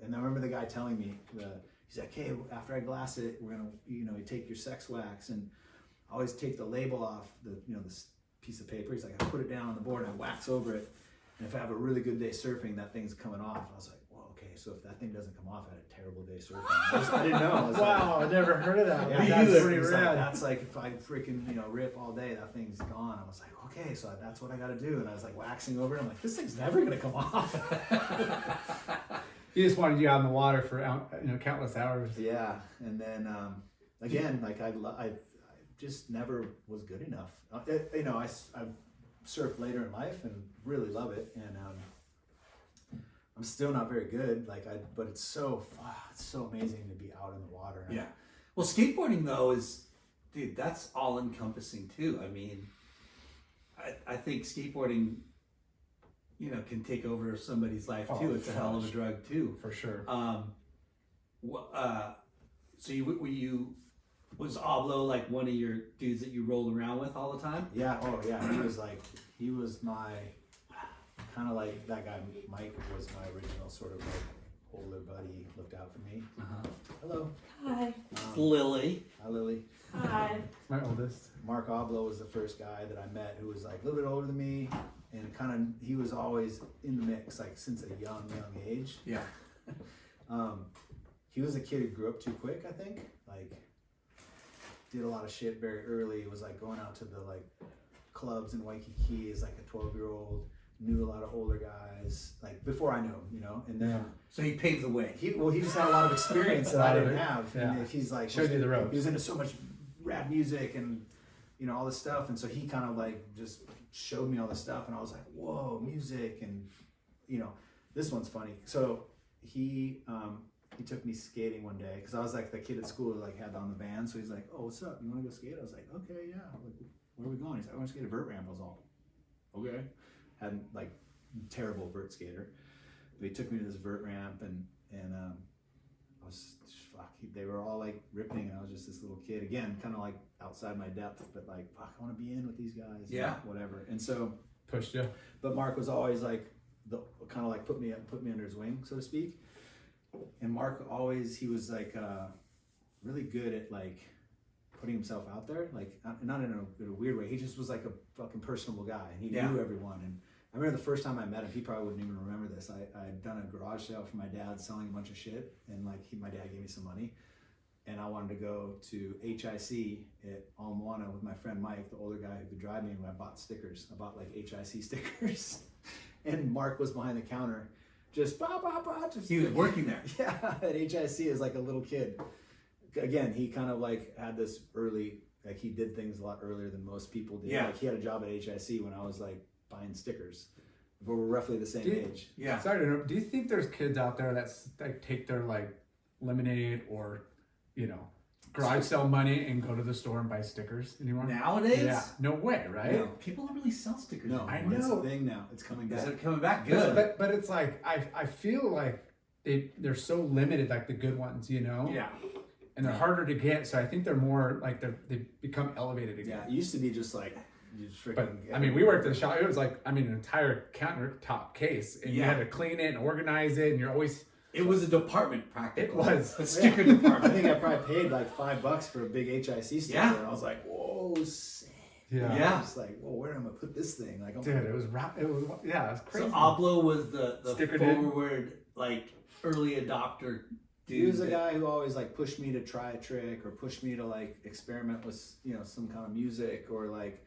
And I remember the guy telling me, he's like, hey, after I glass it, we're gonna, you take your sex wax, and I always take the label off this piece of paper. He's like, I put it down on the board and I wax over it. And if I have a really good day surfing, that thing's coming off. I was like, well, okay, so if that thing doesn't come off, I had a terrible day surfing. I didn't know. I was Wow, I never heard of that. yeah, That's pretty like, rad. that's like if I freaking rip all day, that thing's gone. I was like, okay, so that's what I got to do. And I was like waxing over it. I'm like, this thing's never gonna come off. He just wanted you out in the water for countless hours. Yeah, and then again, like I just never was good enough. I surfed later in life and really love it, and I'm still not very good. But it's so amazing to be out in the water. Yeah. Well, skateboarding though dude, that's all encompassing too. I mean, I think skateboarding, can take over somebody's life too. It's a hell of a drug too. For sure. So was Igloo like one of your dudes that you rolled around with all the time? Yeah. Oh yeah. He was my kind of like that guy. Mike was my original sort of like older buddy. Looked out for me. Hello. Hi. Lily. Hi, Lily. Hi. My oldest. Mark Igloo was the first guy that I met who was like a little bit older than me, and he was always in the mix, like since a young age. Yeah. He was a kid who grew up too quick, I think. Like, did a lot of shit very early. It was like going out to the like clubs in Waikiki as like a 12-year-old. Knew a lot of older guys, like before I knew him, and then So he paved the way. he just had a lot of experience that I didn't have. Yeah. And he's like Showed you the ropes. He was into so much rap music and all this stuff, and so he kind of like just showed me all this stuff, and I was like, whoa, music, and this one's funny. So he took me skating one day because I was like the kid at school who like had on the van. So he's like, oh, what's up? You want to go skate? I was like, okay, yeah. I'm like, where are we going? He's like, I want to skate a vert ramp. I was all, okay. Hadn't like terrible vert skater, but he took me to this vert ramp and I was they were all like ripping, and I was just this little kid again, kind of like outside my depth, but like fuck, I want to be in with these guys. Yeah. Whatever. And so Pushed you. but Mark was always like the kind of like put me under his wing, so to speak. And Mark he was like really good at like putting himself out there, like not in a weird way. He just was like a fucking personable guy, and he knew everyone. And I remember the first time I met him, he probably wouldn't even remember this. I had done a garage sale for my dad, selling a bunch of shit, and like my dad gave me some money, and I wanted to go to HIC at Ala Moana with my friend Mike, the older guy who could drive me, and I bought stickers. I bought like HIC stickers, and Mark was behind the counter, just bah, bah, bah, just He was working there. yeah, at HIC as like a little kid. Again, he kind of like had this early, like he did things a lot earlier than most people did. Yeah. Like he had a job at HIC when I was like buying stickers. But we're roughly the same age. Yeah. Sorry to interrupt. Do you think there's kids out there that's like take their like lemonade or garage sale money and go to the store and buy stickers anymore? Nowadays? Yeah. No way, right? No. People don't really sell stickers No, anymore. it's know. a thing now. It's coming Is back. it coming back? Good. But it's like I feel like they're so limited, like the good ones, Yeah. and they're harder to get. So I think they're more like they become elevated again. Yeah, it used to be just like you just freaking. But I mean, we worked in the shop. It was like an entire countertop case, and you Yeah. had to clean it and organize it, and you're always. It was a department practically. It was. A sticker I department. think I probably paid like $5 for a big HIC sticker, Yeah. and I was like, "Whoa, sick!" Yeah. Yeah. I was like, "Whoa, where am I gonna put this thing?" Like, Dude, it was it was yeah, it was So crazy. Igloo was the Sticker dude. forward, like early adopter He was the guy who always like pushed me to try a trick or pushed me to like experiment with, you know, some kind of music or like,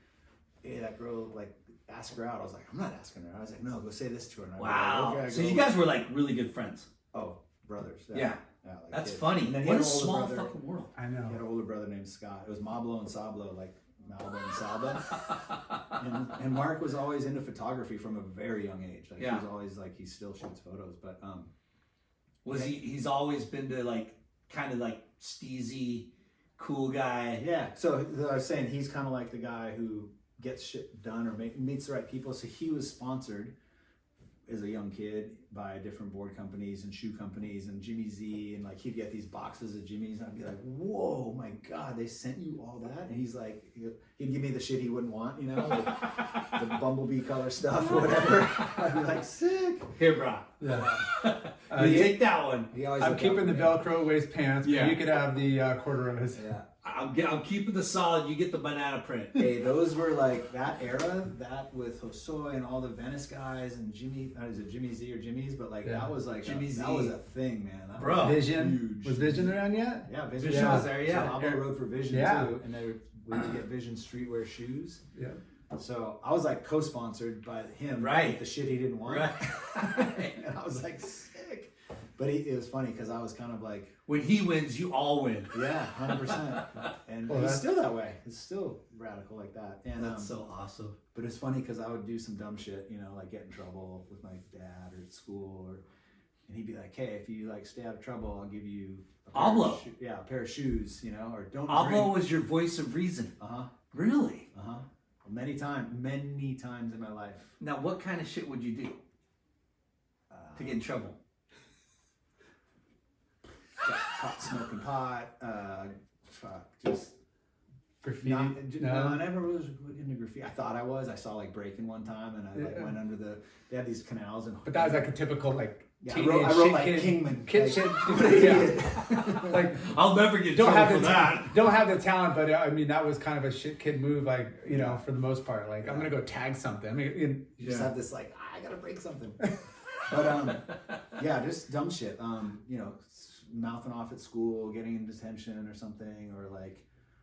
hey, that girl, like ask her out. I was like, I'm not asking her. I was like, no, go say this to her. And I'd be Wow. like, okay, So go. you guys were like really good friends. Oh, brothers. Yeah. Yeah, like That's kids. funny. And then he What had a an older small brother. fucking world. I He had know. an older brother named Scott. It was Mablo and Sablo, like Malibu and Salba. and Mark was always into photography from a very young age. Like he was always like, he still shoots photos, but Was he's always been to like kind of like steezy, cool guy. yeah. So I was saying he's kind of like the guy who gets shit done or meets the right people. So he was sponsored as a young kid by different board companies and shoe companies and Jimmy Z, and like he'd get these boxes of Jimmy's and I'd be like, whoa, my God, they sent you all that? And he's like, he'd give me the shit he wouldn't want, you know, like the bumblebee color stuff or whatever. I'd be like, sick. Here, bro. Yeah. You take that one. He always I'm looked keeping out the for me. Velcro waist pants, but Yeah. you could have the corduroys. Yeah. I'm keeping the solid. You get the banana print. Hey, those were like that era, that with Hosoi and all the Venice guys and Jimmy, is it Jimmy Z or Jimmy's? But like that was like Jimmy Z. that was a thing, man. That Bro. was Vision. huge. Was Vision around yet? Yeah, Vision Vision was was there, yeah. So Abba rode for Vision Yeah. too, and we would get Vision streetwear shoes. Yeah. So I was like co-sponsored by him, Right. with the shit he didn't want. Right. And I was like, sick. But it was funny because I was kind of like, When he wins, you all win. yeah, 100%. And Well, he's that's- still that way. It's still radical like that. And That's so awesome. but it's funny because I would do some dumb shit, you know, like get in trouble with my dad or at school, and he'd be like, "Hey, if you like stay out of trouble, I'll give you a pair Ablo. of a pair of shoes, you know, or don't Ablo drink." was your voice of reason. Uh-huh. Really? Uh-huh. Many times in my life. Now, what kind of shit would you do to get in trouble? Got caught smoking pot. Just Graffiti. no, I never was into graffiti. I thought I was. I saw like breaking one time, and I like Yeah. went under they had these canals and. But that was like a typical like Yeah, I teenage wrote shit like kid. Kingman. Kid like, shit. what an Yeah. idiot. Like I'll never get in don't have trouble the for that. don't have the talent, but I mean that was kind of a shit kid move, like you know, for the most part. Like I'm gonna go tag something. I mean, You just have this like, I gotta break something. But yeah, just dumb shit. You know, mouthing off at school, getting in detention or something, or like.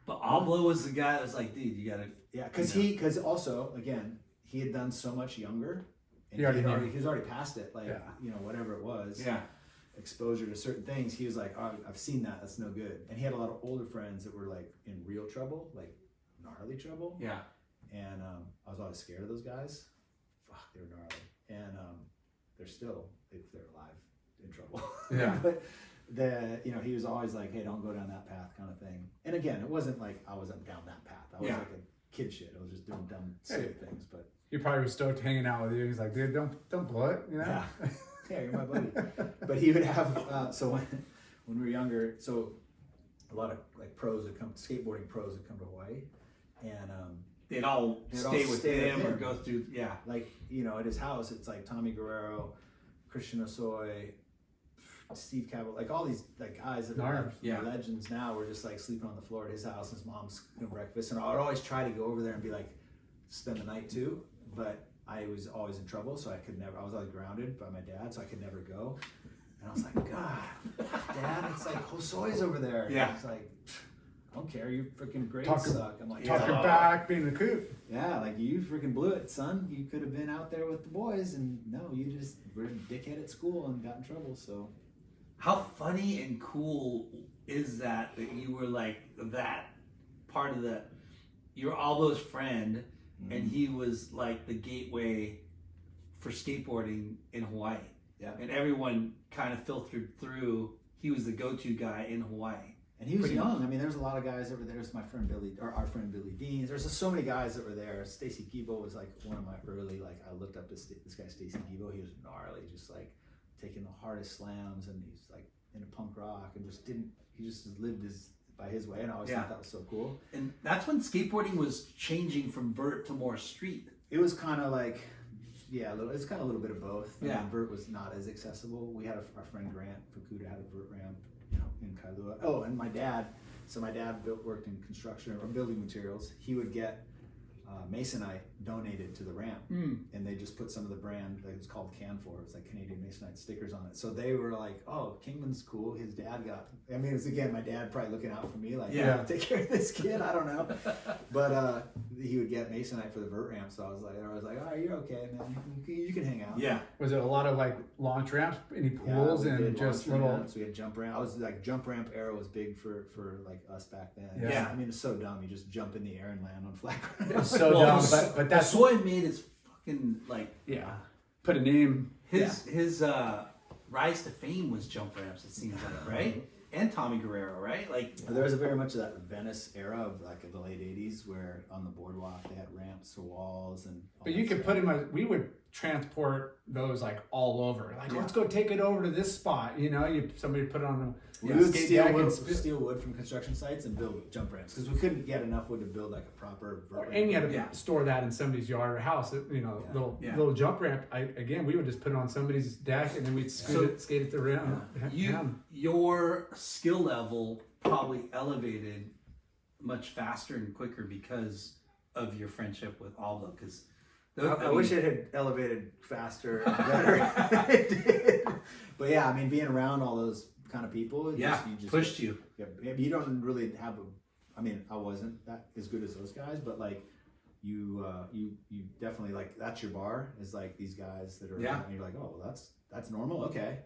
But Ablo was the guy that was like, dude, you gotta. Yeah, because also again he had done so much younger, and He already knew. he was already past it. Like Yeah. you know whatever it was. Yeah. Exposure to certain things. He was like, oh, I've seen that. That's no good. And he had a lot of older friends that were like in real trouble, like gnarly trouble. Yeah. And I was always scared of those guys. Fuck, they were gnarly. And they're still, if they're alive, in trouble. Yeah. But he was always like, hey, don't go down that path kind of thing. And again, it wasn't like I wasn't down that path. I was Yeah. like a kid shit. I was just doing dumb, silly things. But he probably was stoked hanging out with you. He's like, dude, don't blow it, you know. yeah, yeah, you're my buddy. But he would have, so when we were younger, so a lot of like skateboarding pros would come to Hawaii. And They'd all They'd stay all with stay him with or him. go through. Yeah. like, you know, at his house, it's like Tommy Guerrero, Christian Osoy, Steve Cabell, like all these like guys that are like, Yeah. legends now were just like sleeping on the floor at his house. His mom's cooking breakfast, and I would always try to go over there and be like, spend the night too. But I was always in trouble, so I could never. I was always grounded by my dad, so I could never go. And I was like, God, Dad, it's like Hosoy's over there. Yeah. It's like, I don't care. You freaking grades Talking- suck. I'm like, Talking "Oh." back, being the coop. Yeah, like you freaking blew it, son. You could have been out there with the boys, and no, you just were a dickhead at school and got in trouble. So How funny and cool is that you were like that part of you were Aldo's friend, and he was like the gateway for skateboarding in Hawaii. Yeah. And everyone kind of filtered through. He was the go-to guy in Hawaii. and he was Pretty young. I mean, there's a lot of guys over there. There's my friend Billy, or our friend Billy Deans. There's just so many guys that were there. Stacy Gibo was like one of my early, like I looked up this guy Stacy Gibo. He was gnarly, just like taking the hardest slams, and he's like into punk rock and he just lived by his way, and I always thought that was so cool. And that's when skateboarding was changing from vert to more street. It was kind of like, yeah, it's kind of a little bit of both. I Yeah. mean, vert was not as accessible. We had our friend Grant Fukuda had a vert ramp, you know, in Kailua. Oh, and my dad worked in construction or building materials. He would get masonite donated to the ramp, and they just put some of the brand, like it's called Canfor, it's like Canadian Masonite stickers on it. So they were like, "Oh, Kingman's cool. His dad got." I mean, it was again my dad probably looking out for me, like, Yeah. take care of this kid. I don't know, but he would get Masonite for the vert ramp. So I was like, "Oh, you're okay, man. You can hang out." Yeah. Was it a lot of like launch ramps, any pools, we and did just launch little? ramps, we had jump ramp. I was like jump ramp era was big for like us back then. Yeah. I mean, it's so dumb. You just jump in the air and land on flat ground. It's so dumb, but that's Soy made his fucking like yeah. Put a name. his rise to fame was jump ramps. It seems like, right? And Tommy Guerrero, right? Like There was a very much of that Venice era of like the late '80s, where on the boardwalk they had ramps to walls and. all But that you could stuff. put him. We would transport those like all over. Like, let's go take it over to this spot. You know, somebody put it on We a would skate steal deck wood, and steal wood from construction sites and build jump ramps because we couldn't get enough wood to build like a proper. vert and you had ramp. to Yeah. store that in somebody's yard or house. You know, little jump ramp. We would just put it on somebody's deck and then we'd skate it around. your skill level probably elevated much faster and quicker because of your friendship with Aldo. Because I wish it had elevated faster and better. It did. But yeah, I mean, being around all those kind of people, you just pushed you. Yeah, maybe you don't really have I mean, I wasn't that as good as those guys, but like you definitely like that's your bar is like these guys that are Yeah. and you're like, oh, well, that's normal, okay.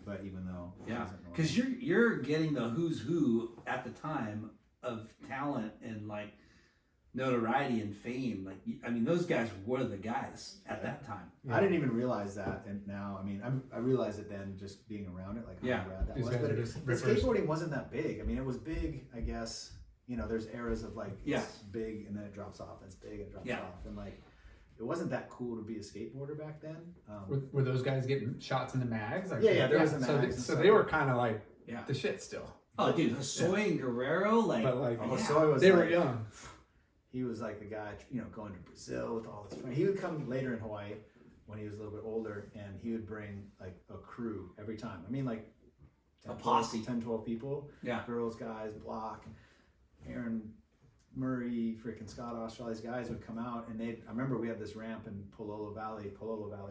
But even though it Yeah, wasn't normal. because you're getting the who's who at the time of talent and like notoriety and fame. Like, I mean, those guys were the guys at that time. I didn't even realize that, and now I mean I realized it then just being around it, like how rad that These was. guys But are just the rippers. skateboarding wasn't that big. I mean, it was big, I guess. You know, there's eras of like it's big and then it drops off, and it's big and it drops off, and like it wasn't that cool to be a skateboarder back then. Were those guys getting shots in the mags? Like, Yeah, there was the so mags and so stuff. they were kind of like Yeah. the shit still. Oh, dude, Soy and Guerrero, like, But like Soy was they were like- young. He was like the guy, you know, going to Brazil with all his friends. He would come later in Hawaii when he was a little bit older, and he would bring like a crew every time. I mean, like A posse. 10, 12 people. Yeah. Girls, guys, Block, Aaron Murray, freaking Scott Oster, all these guys would come out, and I remember we had this ramp in Pololo Valley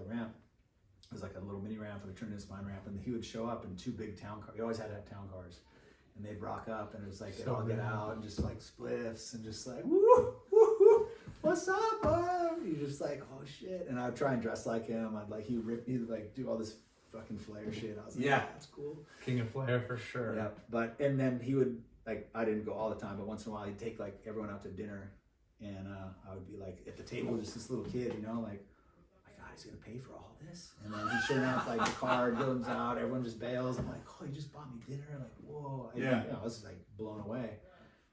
ramp. It was like a little mini ramp with a turn-in spine ramp, and he would show up in two big town cars. He always had to have town cars. And they'd rock up, and it was like they'd So all get rad. out and just like spliffs and just like woo, woo, woo, what's up, bro? You're just like, oh shit. And I'd try and dress like him. He'd like do all this fucking flare shit. I was like, Yeah. that's cool. King of Flair for sure. Yeah, and then he would like I didn't go all the time, but once in a while he'd take like everyone out to dinner, and I would be like at the table, just this little kid, you know, like, my God, he's gonna pay for all this. And then sure enough, like the card goes out, everyone just bails. I'm like, oh, he just bought me dinner. Like, whoa. I was like blown away.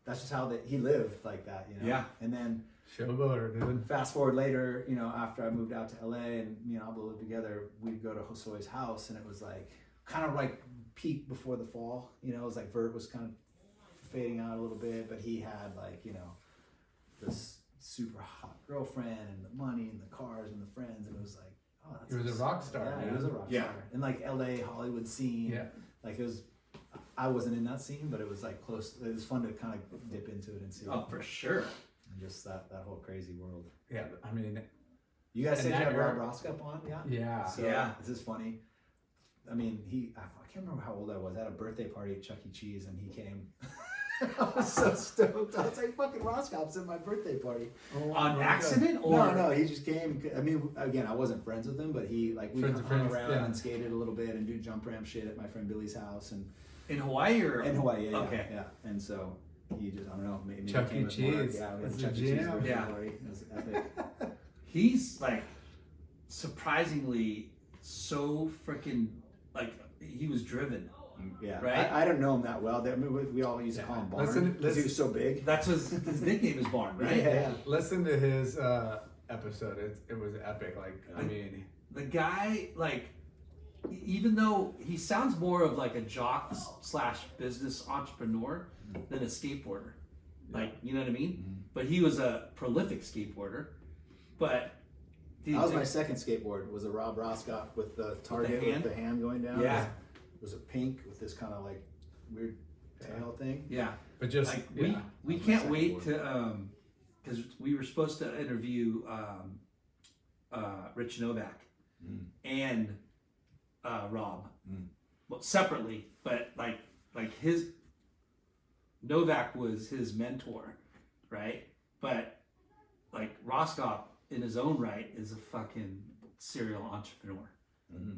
That's just how he lived like that, you know. Yeah. And then Showboater, dude. fast forward later, you know, after I moved out to LA and me and Ablo lived together, we'd go to Josue's house, and it was like kind of like peak before the fall. You know, it was like Vert was kind of fading out a little bit, but he had like, you know, this super hot girlfriend and the money and the cars and the friends, and it was like, oh, that's He was a rock star, Yeah, man. he was a rock Yeah. star. And like LA Hollywood scene. Yeah. Like it was, I wasn't in that scene, but it was like close. It was fun to kind of dip into it and see. oh, for sure. And just that whole crazy world. Yeah, I mean, You guys And said you that had Rob era- Roskup on, yeah? yeah. So, Yeah. This is funny. I mean, I can't remember how old I was. I had a birthday party at Chuck E. Cheese, and he came. I was so stoked. I was like, fucking Roscop's at my birthday party. On accident or No, he just came. I mean, again, I wasn't friends with him, but he, like, we Friends of hung friends, around yeah. and skated a little bit and do jump ramp shit at my friend Billy's house. And in Hawaii or in Hawaii, yeah. Okay. Yeah. And so he just, I don't know, maybe Chuck came E. with Mark. Cheese. Yeah, we had That's Chuck a E. Cheese jam. birthday Yeah. party. It was epic. He's like surprisingly so freaking like he was driven. Yeah, Right? I don't know him that well. I mean, we all used to call him Barn Listen- because he was so big. That's his nickname is Barn, right? Yeah. Listen to his episode. It was epic. Like, I mean, The guy, like, even though he sounds more of like a jock / business entrepreneur than a skateboarder, like, you know what I mean? But he was a prolific skateboarder. But dude, That was my second skateboard. Was a Rob Roscott with the target hand? with the hand going down. Yeah. It was a pink with this kind of like weird tail thing. yeah. but just Like yeah. we That's my can't second wait board. to because we were supposed to interview Rich Novak and Rob, well, separately, but like his Novak was his mentor, right? But like Roscoff in his own right is a fucking serial entrepreneur.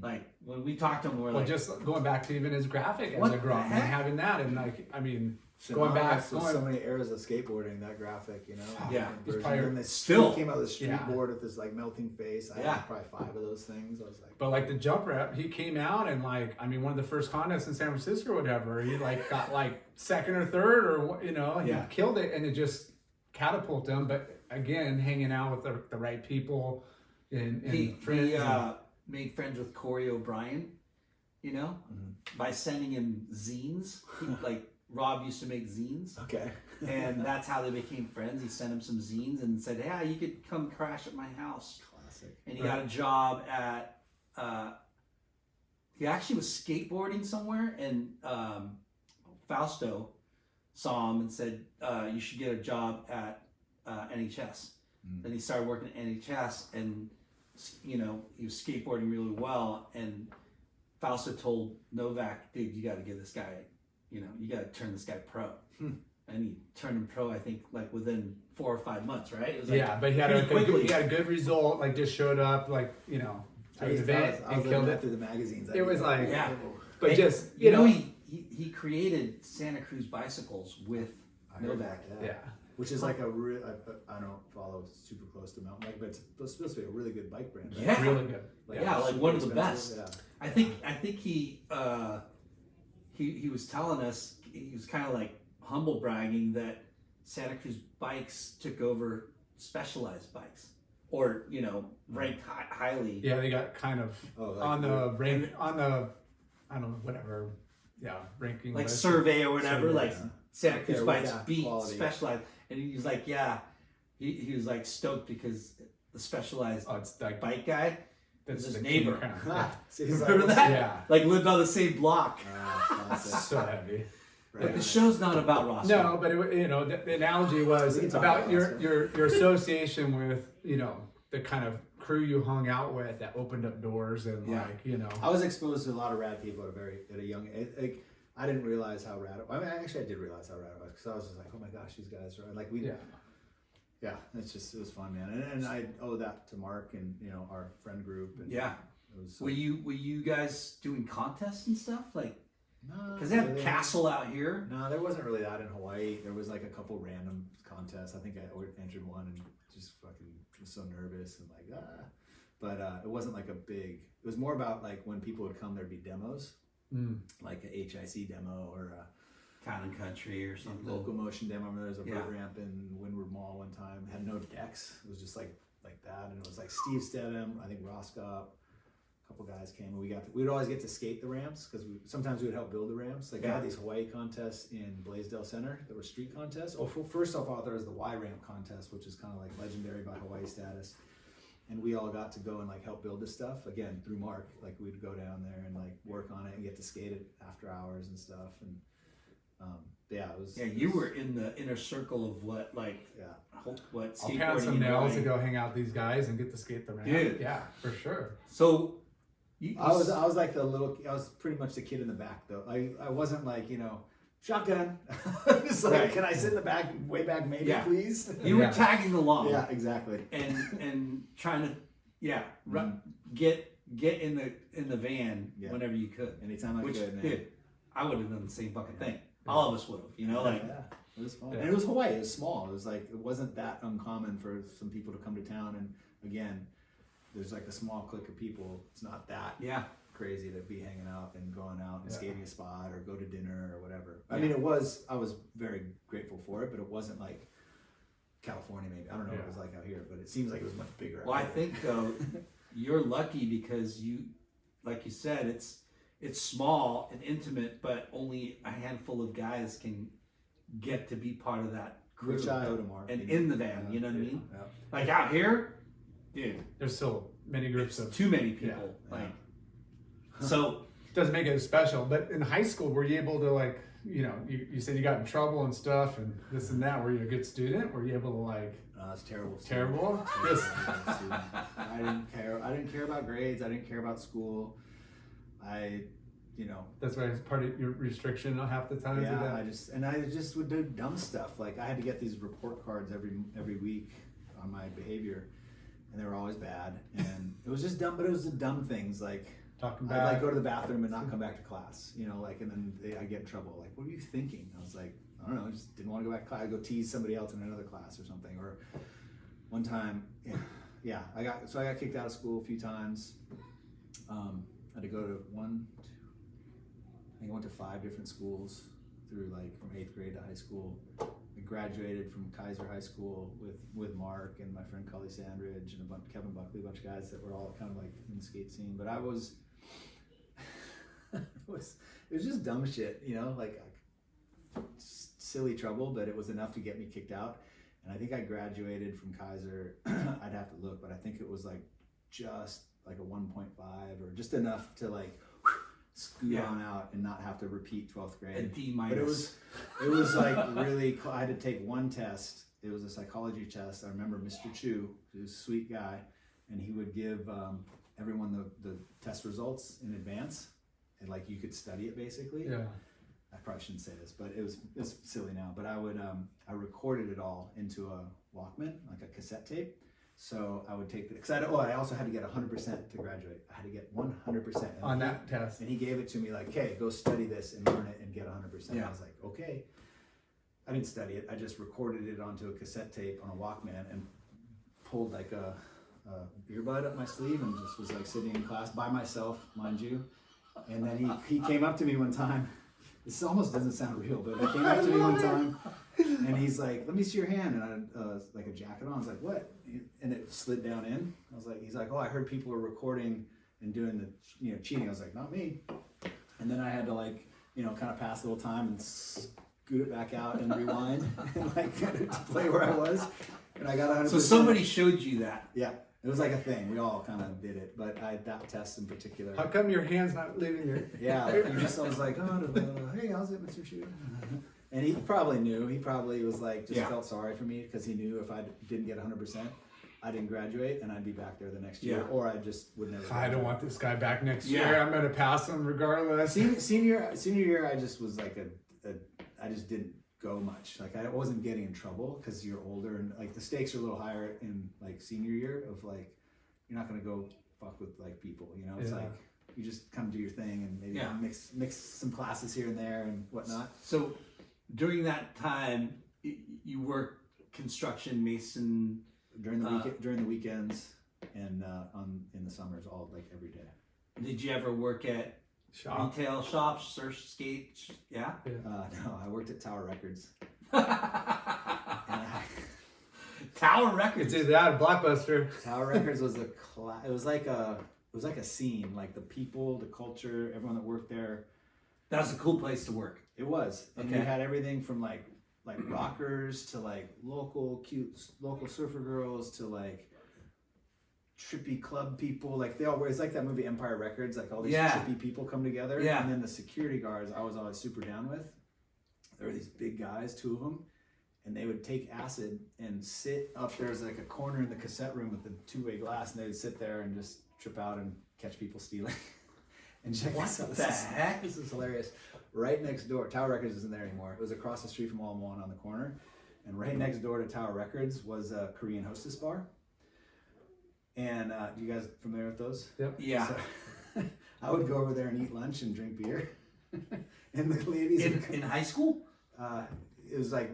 Like when we talked to him, we're Well, like, just going back to even his graphic as What a the grunt and heck? having that, and like, I mean, Synonymous with so many eras of skateboarding, that graphic, you know. Yeah. It's Version. probably And the still- came out of the street Yeah. board with this like melting face. I Yeah. had probably 5 of those things. I was like, but like the jump rep, he came out and like, I mean, one of the first contests in San Francisco or whatever, he like got like second or third or he Yeah. killed it, and it just catapulted him. But again, hanging out with the right people and he friends. made friends with Corey O'Brien, you know, by sending him zines. Like Rob used to make zines, okay. and that's how they became friends. He sent him some zines and said, "Yeah, you could come crash at my house." Classic. And he got a job at. He actually was skateboarding somewhere, and Fausto saw him and said, "You should get a job at NHS." Then he started working at NHS, and you know he was skateboarding really well. And Fausto told Novak, "Dude, you got to give this guy, you know, you got to turn this guy pro." And he turned him pro, I think, like within 4 or 5 months, right? It was like Yeah, but he had pretty he had a good result. Like just showed up, like you know, at the event I and was killed looking it. through the magazines. It was like, Yeah. but And, just you know, he created Santa Cruz bicycles with I heard Novak. that, yeah. Which is like a real, I don't follow super close to mountain bike, but it's supposed to be a really good bike brand. Right? Yeah. Really good. Yeah, like super one of the expensive, best. I think he was telling us, he was kind of like humble bragging that Santa Cruz bikes took over Specialized bikes, or you know, ranked highly. Yeah, they got kind of Oh, like on the rank and- on the I don't know whatever. Yeah, ranking Like list. survey or whatever, Survey, like yeah. Santa Cruz There with bikes that beat quality. Specialized, and he was like, yeah, he was like stoked because the Specialized Oh, it's like bike guy that's his the neighbor. king crown. Yeah. See, he's Remember like, that? Yeah. like lived on the same block. classic. So heavy. But the show's not about Roscoe. No, but it, you know, the analogy was We can it's talk about about your, Oscar. your association with, you know, the kind of crew you hung out with that opened up doors and Yeah. like, you know. I was exposed to a lot of rad people at a young age. Like, I didn't realize how rad. I mean, actually, I did realize how rad it was because I was just like, oh my gosh, these guys are like we. Yeah. Yeah, it was fun, man, and I owe that to Mark and you know our friend group. And Yeah. it was. Were you guys doing contests and stuff like? No, Because they have really. Castle out here. No, there wasn't really that in Hawaii. There was like a couple random contests. I think I entered one and just fucking was so nervous and like but it wasn't like a big. It was more about like when people would come, there'd be demos, like a HIC demo or a Town and Country or something. local motion demo. I remember there was a Yeah. vert ramp in Windward Mall one time. It had no decks. It was just like that, and it was like Steve Stedham, I think Roscoff. A couple guys came, and we'd always get to skate the ramps because sometimes we would help build the ramps. Like I had these Hawaii contests in Blaisdell Center that were street contests. Oh, first off, there was the Y ramp contest, which is kind of like legendary by Hawaii status. And we all got to go and like help build this stuff again through Mark. Like we'd go down there and like work on it and get to skate it after hours and stuff. And yeah, it was. Yeah, you were in the inner circle of what I'll pound skateboarding some and nails to riding. go hang out with these guys and get to skate the ramp. Dude. Yeah, for sure. So I was like I was pretty much the kid in the back though. I wasn't like, you know, shotgun. It's like, Right. can I sit in the back, way back maybe, Yeah. please? you were Yeah. tagging along. Yeah, exactly. and trying to Mhm. get in the van Yeah. whenever you could. Anytime I Which could, man. dude, I would have done the same fucking thing. All of us would have, you know, like Yeah, it was fun. Yeah. And it was Hawaii. It was small. It was like, it wasn't that uncommon for some people to come to town. And again, there's like a small clique of people. It's not that yeah. crazy to be hanging out and going out and Yeah. skating a spot or go to dinner or whatever. I Yeah. mean, I was very grateful for it, but it wasn't like California maybe. I don't know what it was like out here, but it seems like it was much bigger. Well, out I here. think though you're lucky because you, like you said, it's small and intimate, but only a handful of guys can get to be part of that crew. Which I owe to Mark. And you know. in the van, you know what I mean? Yeah. Like out here, dude, There's so many groups it's of too many people. Yeah. Like, so doesn't make it special. But in high school, were you able to like, you know, you said you got in trouble and stuff and this and that. Were you a good student? Were you able to like? It's terrible. Terrible. I didn't care. I didn't care about grades. I didn't care about school. That's why it's part of your restriction half the time. Yeah, I just would do dumb stuff. Like I had to get these report cards every week on my behavior, and they were always bad. And it was just dumb, but it was the dumb things like Talking I'd back. like go to the bathroom and not come back to class, you know, like, and then I get in trouble. Like, what were you thinking? I was like, I don't know, I just didn't want to go back to class. I'd go tease somebody else in another class or something. Or one time, I got kicked out of school a few times. I had to go to I went to 5 different schools through like from 8th grade to high school. I graduated from Kaiser High School with Mark and my friend Cully Sandridge and Kevin Buckley, a bunch of guys that were all kind of like in the skate scene. But I was, it was just dumb shit, you know, like silly trouble, but it was enough to get me kicked out. And I think I graduated from Kaiser, I'd have to look, but I think it was like just like a 1.5 or just enough to like scoot on out and not have to repeat 12th grade. A D-. But it was like really cool. I had to take one test. It was a psychology test. I remember Mr. Chu, he was a sweet guy, and he would give everyone the test results in advance, and like you could study it basically. Yeah. I probably shouldn't say this, but it's silly now. But I recorded it all into a Walkman, like a cassette tape. So I would take because I also had to get 100% to graduate. I had to get 100% On that test. And he gave it to me like, "Okay, go study this and learn it and get 100%." Yeah. I was like, "Okay." I didn't study it. I just recorded it onto a cassette tape on a Walkman and pulled like a earbud up my sleeve and just was like sitting in class by myself, mind you. And then he came up to me one time. This almost doesn't sound real, but he came up to me one time and he's like, "Let me see your hand." And I had like a jacket on. I was like, "What?" And it slid down in. He's like, "Oh, I heard people are recording and doing the, cheating." I was like, "Not me." And then I had to like, kind of pass a little time and scoot it back out and rewind and like kind of play where I was. And I got 100%. So somebody showed you that. Yeah. It was like a thing. We all kind of did it, but that test in particular. How come your hand's not leaving your? Yeah, like I was like, "Hey, how's it, Mr. Chu?" And he probably knew. He probably was like, felt sorry for me because he knew if I didn't get 100%, I didn't graduate and I'd be back there the next year, or I just would never. I don't want this guy back next year. I'm gonna pass him regardless. Senior year, I just was like I just didn't go much. Like I wasn't getting in trouble because you're older and like the stakes are a little higher in like senior year of like you're not gonna go fuck with like people. It's like you just come do your thing and maybe mix some classes here and there and whatnot. So during that time, you worked construction, mason during the weekends and in the summers, all like every day. Did you ever work at retail shops, surf, skate? Yeah. No, I worked at Tower Records. Tower Records. It's that a Blockbuster. Tower Records was it was like a scene, like the people, the culture, everyone that worked there. That was a cool place to work. It was, and you had everything from like rockers to like local surfer girls to like trippy club people. Like it's like that movie Empire Records. Like all these trippy people come together. Yeah. And then the security guards, I was always super down with. There were these big guys, 2 of them, and they would take acid and sit up. There's like a corner in the cassette room with the 2-way glass, and they would sit there and just trip out and catch people stealing. And check this out. Heck? This is hilarious. Right next door, Tower Records isn't there anymore. It was across the street from All in One on the corner. And right next door to Tower Records was a Korean Hostess bar. And you guys familiar with those? Yep. Yeah. So, I would go over there and eat lunch and drink beer. And the ladies in high school? It was like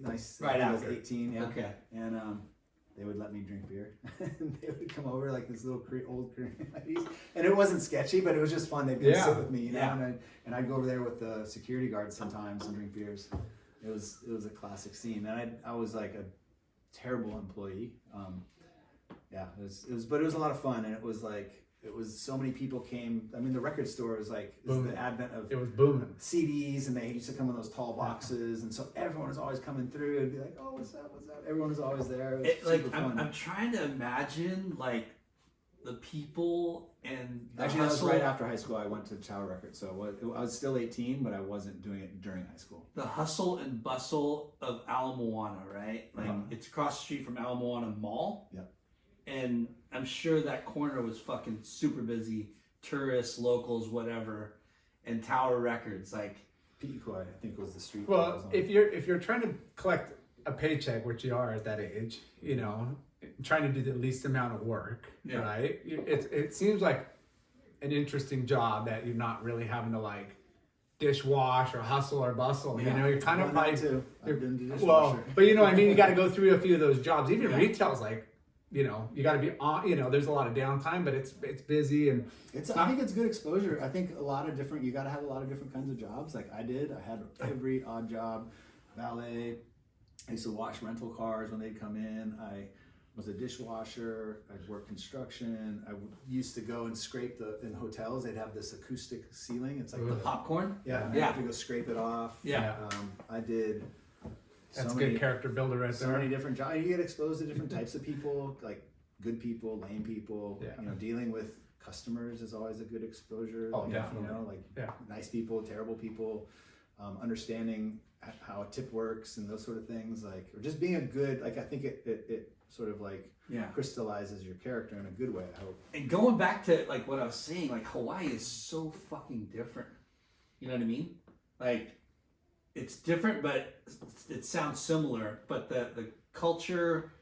nice. Right I was after. 18, yeah. Okay. And they would let me drink beer. And they would come over like this little old Korean ladies. And it wasn't sketchy, but it was just fun. They'd come sit with me, you know. Yeah. And I'd go over there with the security guards sometimes and drink beers. It was a classic scene. And I was like a terrible employee. But it was a lot of fun, and it was so many people came. I mean, the record store was like the advent of it was booming CDs, and they used to come in those tall boxes, and so everyone was always coming through and be like, "Oh, what's up? What's up?" Everyone was always there. It was super fun. I'm trying to imagine like the people and the Actually, that was hustle. right after high school. I went to Tower Records, so I was still 18, but I wasn't doing it during high school. The hustle and bustle of Ala Moana, right? Like it's across the street from Ala Moana Mall. Yep. And I'm sure that corner was fucking super busy, tourists, locals, whatever, and Tower Records. Like, Piqui, I think was the street. Well, if you're trying to collect a paycheck, which you are at that age, you know, trying to do the least amount of work, Yeah. right? It seems like an interesting job that you're not really having to like dishwash or hustle or bustle. Yeah. You know, you're kind of like, too. I've been to dishwasher. well, but you know what I mean? You got to go through a few of those jobs. Even Yeah. retail's like, you know, you got to be on, you know, there's a lot of downtime, but it's busy and I think it's good exposure. I think you got to have a lot of different kinds of jobs. Like I did. I had every odd job, valet. I used to wash rental cars when they'd come in. I was a dishwasher. I'd work construction. Used to go and scrape in hotels. They'd have this acoustic ceiling. It's like Ugh. popcorn. yeah. Yeah. You have to go scrape it off. Yeah. I did. that's so good many, character builder right so there. many different jobs. You get exposed to different types of people, like good people, lame people. Yeah. You know, dealing with customers is always a good exposure. Oh, Like, definitely. You know, like Yeah. nice people, terrible people, understanding how a tip works and those sort of things. Like, or just being a good. Like, I think it sort of like Yeah. crystallizes your character in a good way. I hope. And going back to like what I was saying, like Hawaii is so fucking different. You know what I mean? Like it's different, but it sounds similar. But the culture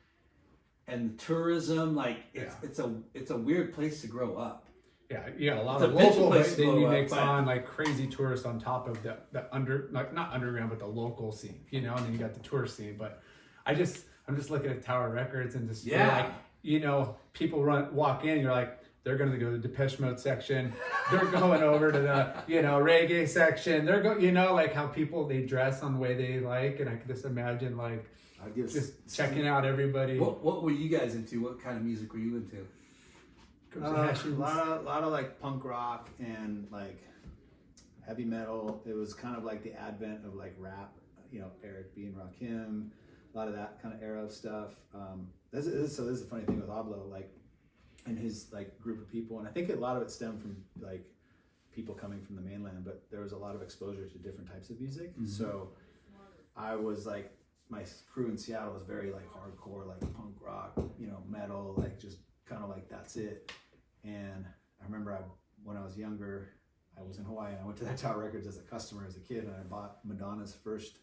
and the tourism, like it's a weird place to grow up. Yeah, you got a lot It's of a bitchy local, place but to then grow you up, mix but- on like crazy tourists on top of the like not underground, but the local scene, you know, and then you got the tourist scene. But I'm just looking at Tower Records and just feel like, you know, people walk in, you're like, they're going to go to the Depeche Mode section. They're going over to the, you know, reggae section. They're you know, like how they dress on the way they like. And I can just imagine like I'd give just checking out everybody. What were you guys into? What kind of music were you into? a lot of like punk rock and like heavy metal. It was kind of like the advent of like rap, you know, Eric B. and Rakim, a lot of that kind of era of stuff. This is a funny thing with Oblo, like, and his like group of people, and I think a lot of it stemmed from like people coming from the mainland, but there was a lot of exposure to different types of music. Mm-hmm. So I was like, my crew in Seattle was very like hardcore, like punk rock, you know, metal, like just kind of like that's it. And I remember when I was younger, I was in Hawaii and I went to that Tower Records as a customer as a kid, and I bought Madonna's first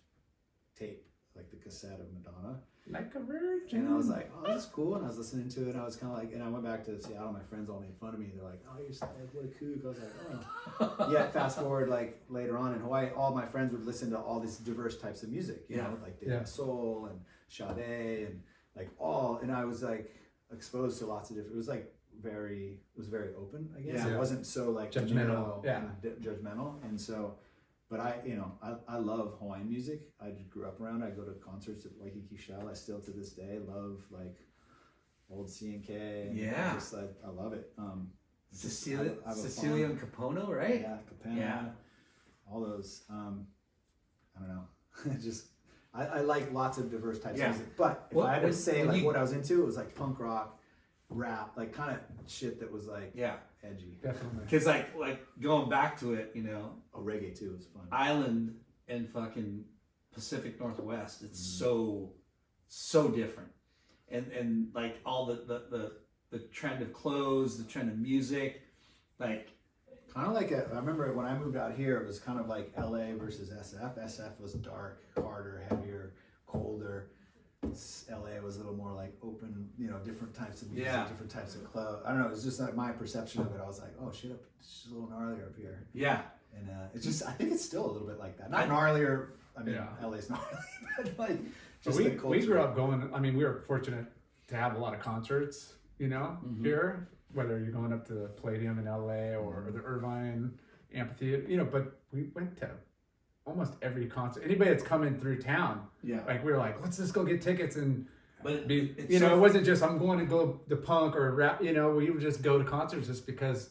tape, like the cassette of Madonna. Like a virgin. And I was like, oh, that's cool. And I was listening to it, and I was kind of like, and I went back to Seattle. My friends all made fun of me. They're like, oh, you're like, what a kook. I was like, oh. Yeah, fast forward, like later on in Hawaii, all my friends would listen to all these diverse types of music, you know, like De La Soul and Sade and like and I was like exposed to lots of different, it was very open, I guess. Yeah. It wasn't so like Judgmental, judgmental. And so, but I love Hawaiian music. I just grew up around it. I go to concerts at Waikiki Shell. I still to this day love like old C&K. Yeah. I love it. Cecilia I have a Cecilia fond- and Capono, right? Yeah, Capena. Yeah. All those. I don't know. Just I like lots of diverse types of music. But if I had to say like what I was into, it was like punk rock, rap, like kind of shit that was like edgy. Definitely. Because like going back to it, you know, Oh, reggae too was fun. Island and fucking Pacific Northwest, it's so different, and like all the trend of clothes, the trend of music, like Kind of like I remember when I moved out here, it was kind of like LA versus SF. SF was dark, harder, heavier, colder. LA was a little more like open, you know, different types of music, different types of clothes. I don't know. It was just like my perception of it. I was like, oh shit, it's just a little gnarlier up here. yeah. And it's just, I think it's still a little bit like that. Not gnarlier. I mean, LA's gnarly, but like just the culture. We grew up going. I mean, we were fortunate to have a lot of concerts. You know, here, whether you're going up to the Palladium in LA or the Irvine Amphitheater, you know. But we went to almost every concert. Anybody that's coming through town, like we were like, let's just go get tickets and. But You know, it wasn't just I'm going to go to punk or rap. You know, we would just go to concerts just because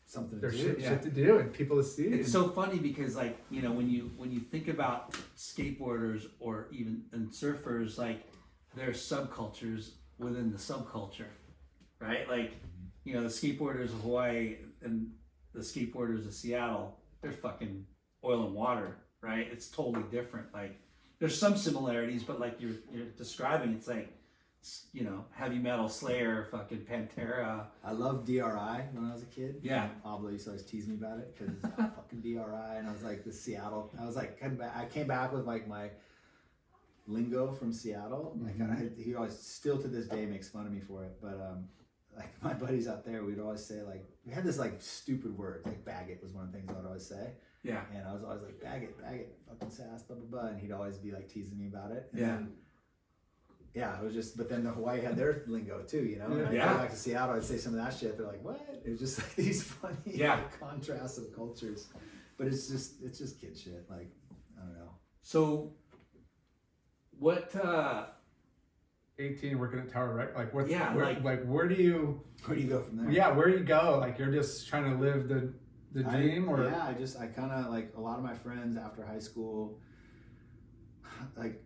something there's to do. shit to do and people to see. It's so funny because like, you know, when you think about skateboarders or even surfers, like there's subcultures within the subculture, right? Like you know, the skateboarders of Hawaii and the skateboarders of Seattle, they're fucking oil and water, right? It's totally different. Like, there's some similarities, but like you're describing, it's like, you know, heavy metal, Slayer, fucking Pantera. I loved DRI when I was a kid. Yeah. Pablo used to always tease me about it because fucking DRI, and I was like, the Seattle. I was like, I came back with like my lingo from Seattle. Like he always, still to this day, makes fun of me for it. But like my buddies out there, we'd always say like, we had this like stupid word, like baggett was one of the things I would always say. Yeah. And I was always like, baggett, fucking sass, blah blah blah, and he'd always be like teasing me about it. And Yeah. then, yeah, it was just, but then the Hawaii had their lingo too, you know? And I'd Yeah. go back to Seattle, I'd say some of that shit, they're like, what? It was just like these funny like, contrasts of cultures. But it's just kid shit, like, I don't know. So, what, 18 working at Tower Rec, like what's Yeah, where, like- like where do you Where do you go from there? yeah, where do you go? Like you're just trying to live the dream, or Yeah, I kind of, like, a lot of my friends after high school, like,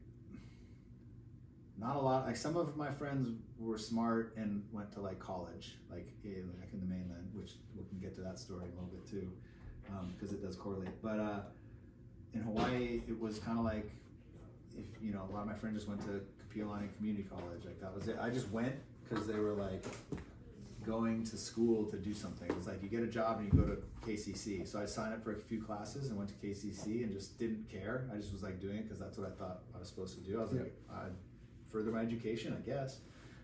not a lot, like, some of my friends were smart and went to, like, college, like in the mainland, which we can get to that story a little bit too, because it does correlate. But in Hawaii, it was kind of like, if you know, a lot of my friends just went to Kapiolani Community College, like that was it. I just went because they were like going to school to do something. It was like you get a job and you go to KCC. So I signed up for a few classes and went to KCC and just didn't care. I just was like doing it because that's what I thought I was supposed to do. I was like, I'd further my education, I guess.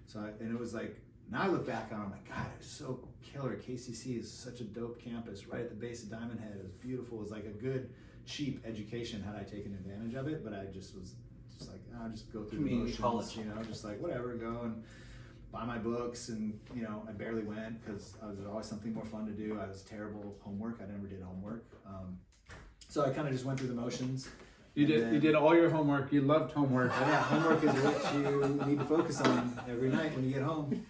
So and it was like, now I look back on it, I'm like, God, it was so killer. KCC is such a dope campus right at the base of Diamond Head. It was beautiful. It was like a good, cheap education had I taken advantage of it, but I just was just like, I'll just go through Community the motions, college. you know, just like whatever, go and buy my books. And you know, I barely went because there was always something more fun to do. I was terrible at homework. I never did homework. So I kind of just went through the motions. you did all your homework, you loved homework. Yeah, homework is what you need to focus on every night when you get home.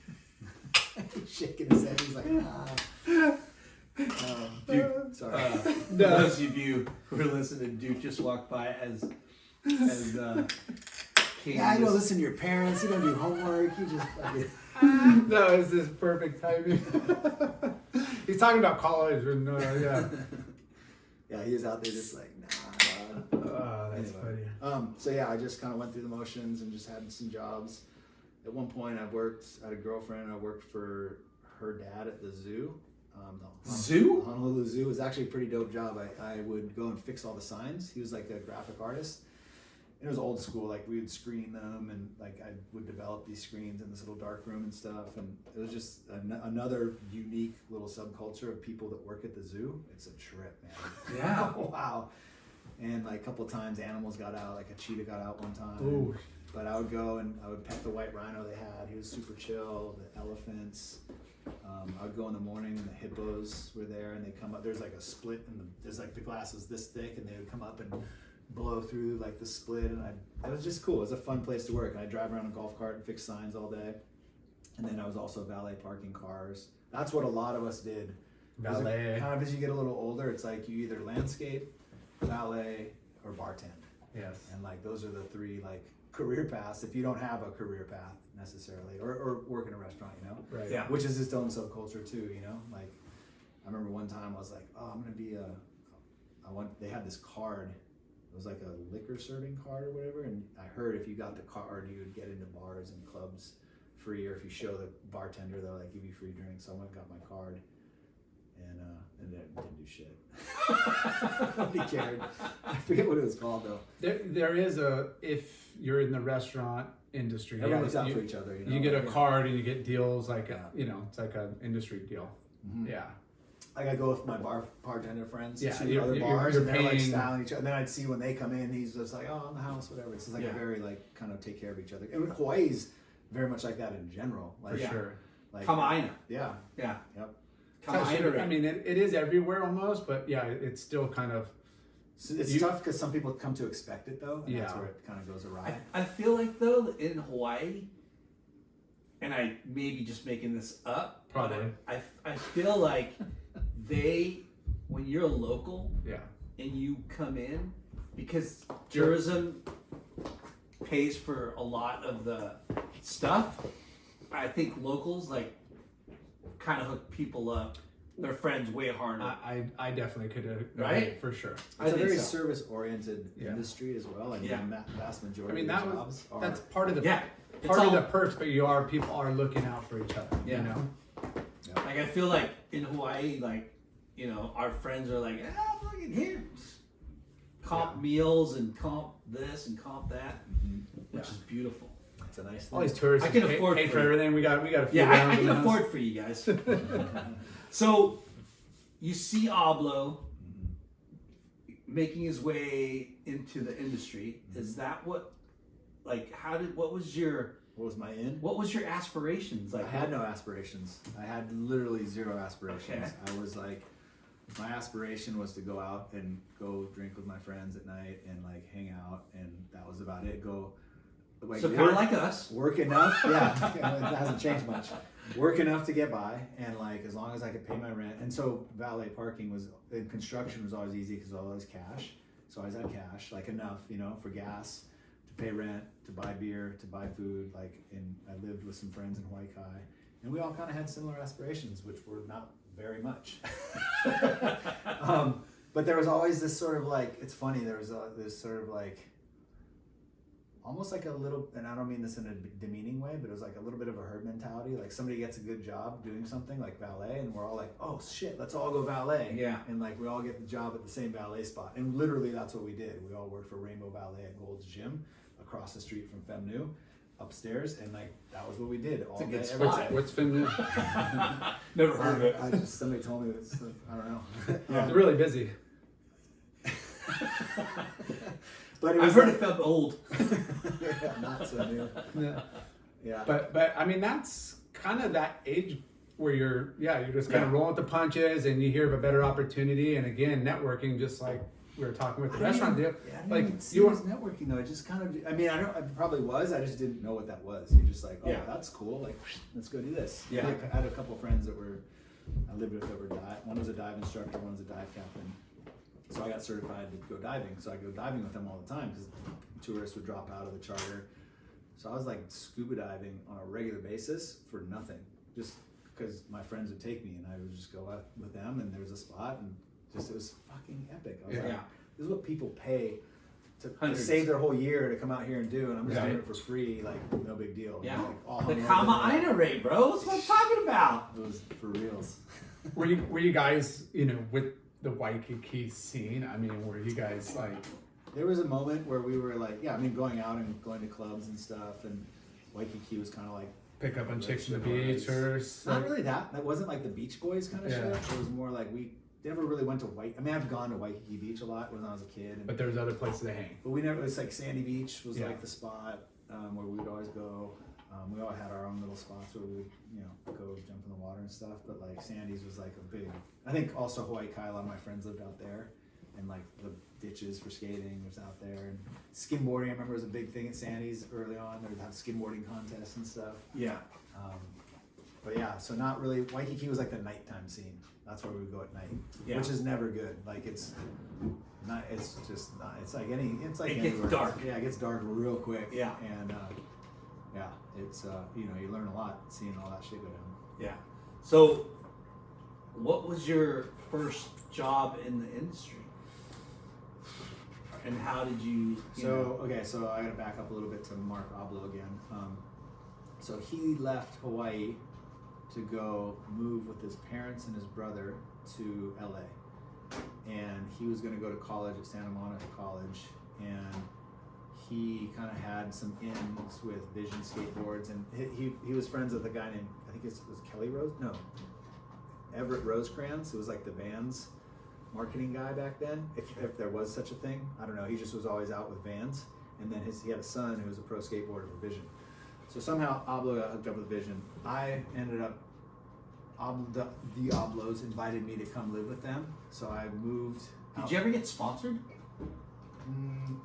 He's shaking his head. He's like, ah. Dude, sorry. for those of you who are listening, Duke just walked by as King. Yeah, you don't listen to your parents. You don't do homework. You just fucking... No, it's this perfect timing. He's talking about college and yeah. Yeah, he was out there just like, nah. Oh, that's Anyway. funny. So yeah, I just kind of went through the motions and just had some jobs. At one point, I had a girlfriend. I worked for her dad at the zoo. The Zoo? Honolulu Zoo was actually a pretty dope job. I would go and fix all the signs. He was like a graphic artist. And it was old school. Like we would screen them, and like I would develop these screens in this little dark room and stuff. And it was just another unique little subculture of people that work at the zoo. It's a trip, man. Yeah. Wow. And like a couple of times animals got out, like a cheetah got out one time. Ooh. But I would go and I would pet the white rhino they had. He was super chill. The elephants. I would go in the morning and the hippos were there, and they come up. There's like a split, and there's like the glass is this thick, and they would come up and blow through like the split. And it was just cool. It was a fun place to work. And I'd drive around a golf cart and fix signs all day. And then I was also valet parking cars. That's what a lot of us did. Valet. Kind of as you get a little older, it's like you either landscape, valet, or bartend. Yes. And like those are the three like career paths if you don't have a career path necessarily, or work in a restaurant, you know. Right. Yeah. Which is its own subculture too, you know. Like I remember one time I was like, oh, I'm gonna be they had this card. It was like a liquor serving card or whatever, and I heard if you got the card, you would get into bars and clubs free, or if you show the bartender, they'll like give you free drinks. So I went and got my card, and it didn't do shit. Nobody cared. I forget what it was called though. There is if you're in the restaurant industry, Everyone looks out for each other. You know? You get a card and you get deals like Yeah. it's like an industry deal. Mhm. Yeah. Like I go with my bartender friends Yeah, to you're- other you're- bars, you're and they're like paying- styling each other. And then I'd see when they come in, he's just like, "Oh, in the house, whatever." It's just like Yeah. a very like kind of take care of each other. And Hawaii's very much like that in general. Like, For Yeah. sure. Like, Kamaina. yeah, Yeah. yep. Kamaina. I mean, it is everywhere almost, but yeah, it's still kind of. So it's tough because some people come to expect it though, and that's Yeah. where it kind of goes awry. I feel like though that in Hawaii, and I may be just making this up, Probably. but I feel like when you're a local Yeah. and you come in, because tourism pays for a lot of the stuff, I think locals like kind of hook people up, their friends way harder. I definitely could have, Right? for sure. It's I a think very so. service-oriented Yeah. industry as well. I mean, Yeah. the vast majority I mean, of the jobs are. that's part of the Yeah. part It's of the all- perks, but people are looking out for each other. Yeah. You know. Like I feel like in Hawaii, like, you know, our friends are like, fucking here. Comp meals and comp this and comp that, which is beautiful. It's a nice thing. All these tourists I can pay, afford pay for for it. everything. We got a few Yeah, rounds I can in the house. afford for you guys. So you see Igloo making his way into the industry. Is that what, like, what was your What was my in? aspirations? Like, I had no aspirations. I had literally zero aspirations. Okay. I was like, my aspiration was to go out and go drink with my friends at night and like hang out, and that was about it. Go, like, so kind of like us. work enough. Yeah, it hasn't changed much. Work enough to get by, and like as long as I could pay my rent. And so valet parking was, and construction was always easy because I always cash. So I always had cash, like enough, you know, for gas, to pay rent, to buy beer, to buy food. Like, and I lived with some friends in Hawaii, and we all kind of had similar aspirations, which were not very much. But there was always this sort of like, it's funny, there was this sort of like, almost like a little, and I don't mean this in a demeaning way, but it was like a little bit of a herd mentality. Like somebody gets a good job doing something like valet, and we're all like, oh shit, let's all go valet. Yeah. And like we all get the job at the same valet spot. And literally that's what we did. We all worked for Rainbow Valet at Gold's Gym across the street from FemNew upstairs. And like that was what we did all a good day, spot. every day. What's Finland? Never heard of it. I just, somebody told me this, I don't know. They're really busy. But it I've was heard like- it felt old. yeah, not so new. Yeah. Yeah. But I mean that's kind of that age where you're just kind of rolling with the punches and you hear of a better opportunity, and again networking, just like we were talking with the restaurant deal. Yeah, I didn't Like even see you it as networking though. It just kind of, I mean, I probably was. I just didn't know what that was. You're just like, oh, Yeah. that's cool. Like, let's go do this. Yeah. Like, I had a couple friends that I lived with that were one was a dive instructor, one was a dive captain. So I got certified to go diving. So I go diving with them all the time because tourists would drop out of the charter. So I was like scuba diving on a regular basis for nothing, just because my friends would take me and I would just go out with them, and there was a spot, and just it was fucking epic. I was like, Yeah. this is what people pay to Hundreds. save their whole year to come out here and do, and I'm just Right. doing it for free, like no big deal. Yeah. Like, all The hungover. Kama rate, bro. That's what I'm talking about. It was for reals. were you guys with the Waikiki scene? I mean, were you guys like? There was a moment where we were like, yeah, I mean, going out and going to clubs and stuff, and Waikiki was kind of like, Pick up on chicks on the Boys. beach or not really that. That wasn't like the Beach Boys kind of Yeah. shit. It was more like we never really went to I mean, I've gone to Waikiki Beach a lot when I was a kid, but there's other places to hang. but we never. It's like Sandy Beach was Yeah. like the spot where we would always go. We all had our own little spots where we would, go jump in the water and stuff. But like Sandy's was like a big. I think also Hawaii Kai. A lot of my friends lived out there, and like the ditches for skating was out there, and skimboarding. I remember was a big thing at Sandy's early on. They would have skimboarding contests and stuff. Yeah. But yeah, so not really. Waikiki was like the nighttime scene. That's where we would go at night, Yeah. which is never good. Like it's not. It's just not. It's like any. It's like It gets anywhere. dark. Yeah, it gets dark real quick. Yeah. And yeah, it's you learn a lot seeing all that shit go down. Yeah. So, what was your first job in the industry? And how did you So okay, so I gotta back up a little bit to Mark Oblo again. So he left Hawaii to go move with his parents and his brother to LA, and he was gonna go to college at Santa Monica College, and he kind of had some ins with Vision skateboards, and he was friends with a guy named, I think it was Kelly Rose, no, Everett Rosecrans. It was like the Vans marketing guy back then, if there was such a thing. I don't know. He just was always out with Vans, and then he had a son who was a pro skateboarder for Vision. So somehow Oblo got hooked up with Vision. I ended up, the Oblos invited me to come live with them, so I moved. Did you ever get sponsored?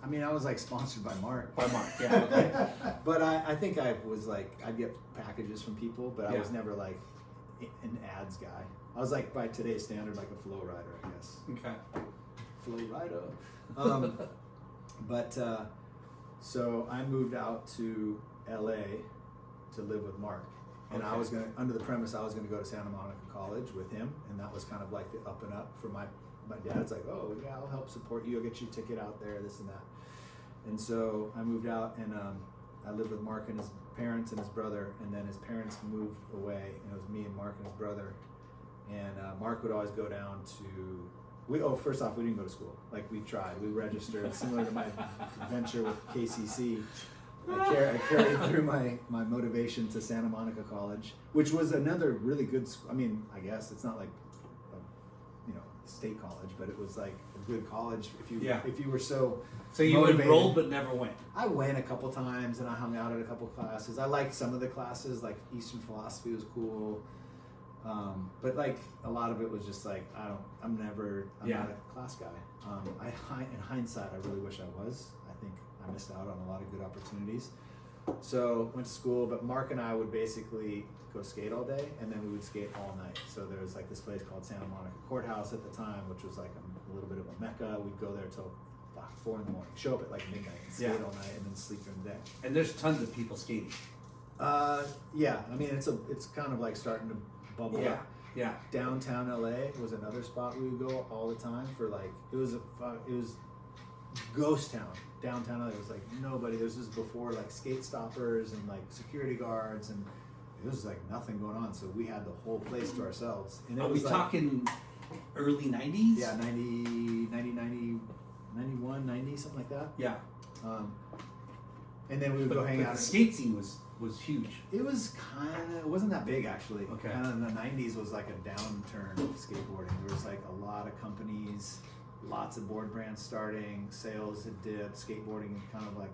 I mean, I was like sponsored by Mark. By Mark, yeah. Okay. But I think I was like, I'd get packages from people, but I Yeah. was never like an ads guy. I was like, by today's standard, like a flow rider, I guess. Okay. Flow rider. So I moved out to LA to live with Mark, And I Okay. was gonna, under the premise, I was gonna go to Santa Monica College with him, and that was kind of like the up and up for my dad's like, oh yeah, I'll help support you, I'll get you a ticket out there, this and that. And so I moved out, and I lived with Mark and his parents and his brother, and then his parents moved away, and it was me and Mark and his brother. And Mark would always go down to, first off, we didn't go to school. Like, we tried, we registered, similar to my venture with KCC. I carried through my motivation to Santa Monica College, which was another really good school. I mean, I guess it's not like a state college, but it was like a good college if you were so you motivated. enrolled but never went. I went a couple times and I hung out at a couple classes. I liked some of the classes, like Eastern philosophy was cool, but like a lot of it was just like I'm not a class guy. In hindsight, I really wish I was. I think I missed out on a lot of good opportunities. So went to school, but Mark and I would basically go skate all day, and then we would skate all night. So there was like this place called Santa Monica Courthouse at the time, which was like a little bit of a mecca. We'd go there till 4 in the morning, show up at like midnight and skate all night, and then sleep during the day. And there's tons of people skating. Yeah, I mean it's kind of like starting to bubble up. Yeah. Downtown LA was another spot we would go all the time for. Like it was ghost town. Downtown LA was like nobody. This was before like skate stoppers and like security guards, and it was like nothing going on. So we had the whole place to ourselves. And it Are was we like, talking early 90s? Yeah, 90, 91, 90, something like that. Yeah. And then we would go hang out. The skate scene was huge. It wasn't that big actually. Okay. Kind of in the 90s was like a downturn of skateboarding. There was like a lot of companies, lots of board brands starting, sales had dipped, skateboarding had kind of like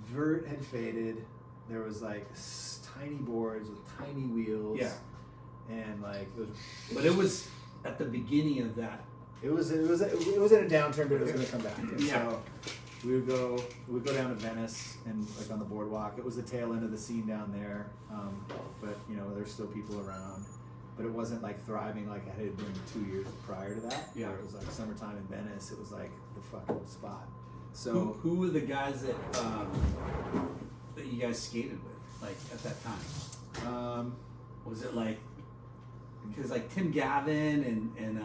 vert had faded. There was like tiny boards with tiny wheels. Yeah. And like But it was at the beginning of that. It was in a downturn, but it was going to come back. Yeah. So we'd go down to Venice and like on the boardwalk. It was the tail end of the scene down there, but there's still people around. But it wasn't like thriving like it had been 2 years prior to that. Yeah. Where it was like summertime in Venice. It was like the fucking spot. So Who were the guys that you guys skated with, like at that time? Was it like, because like Tim Gavin and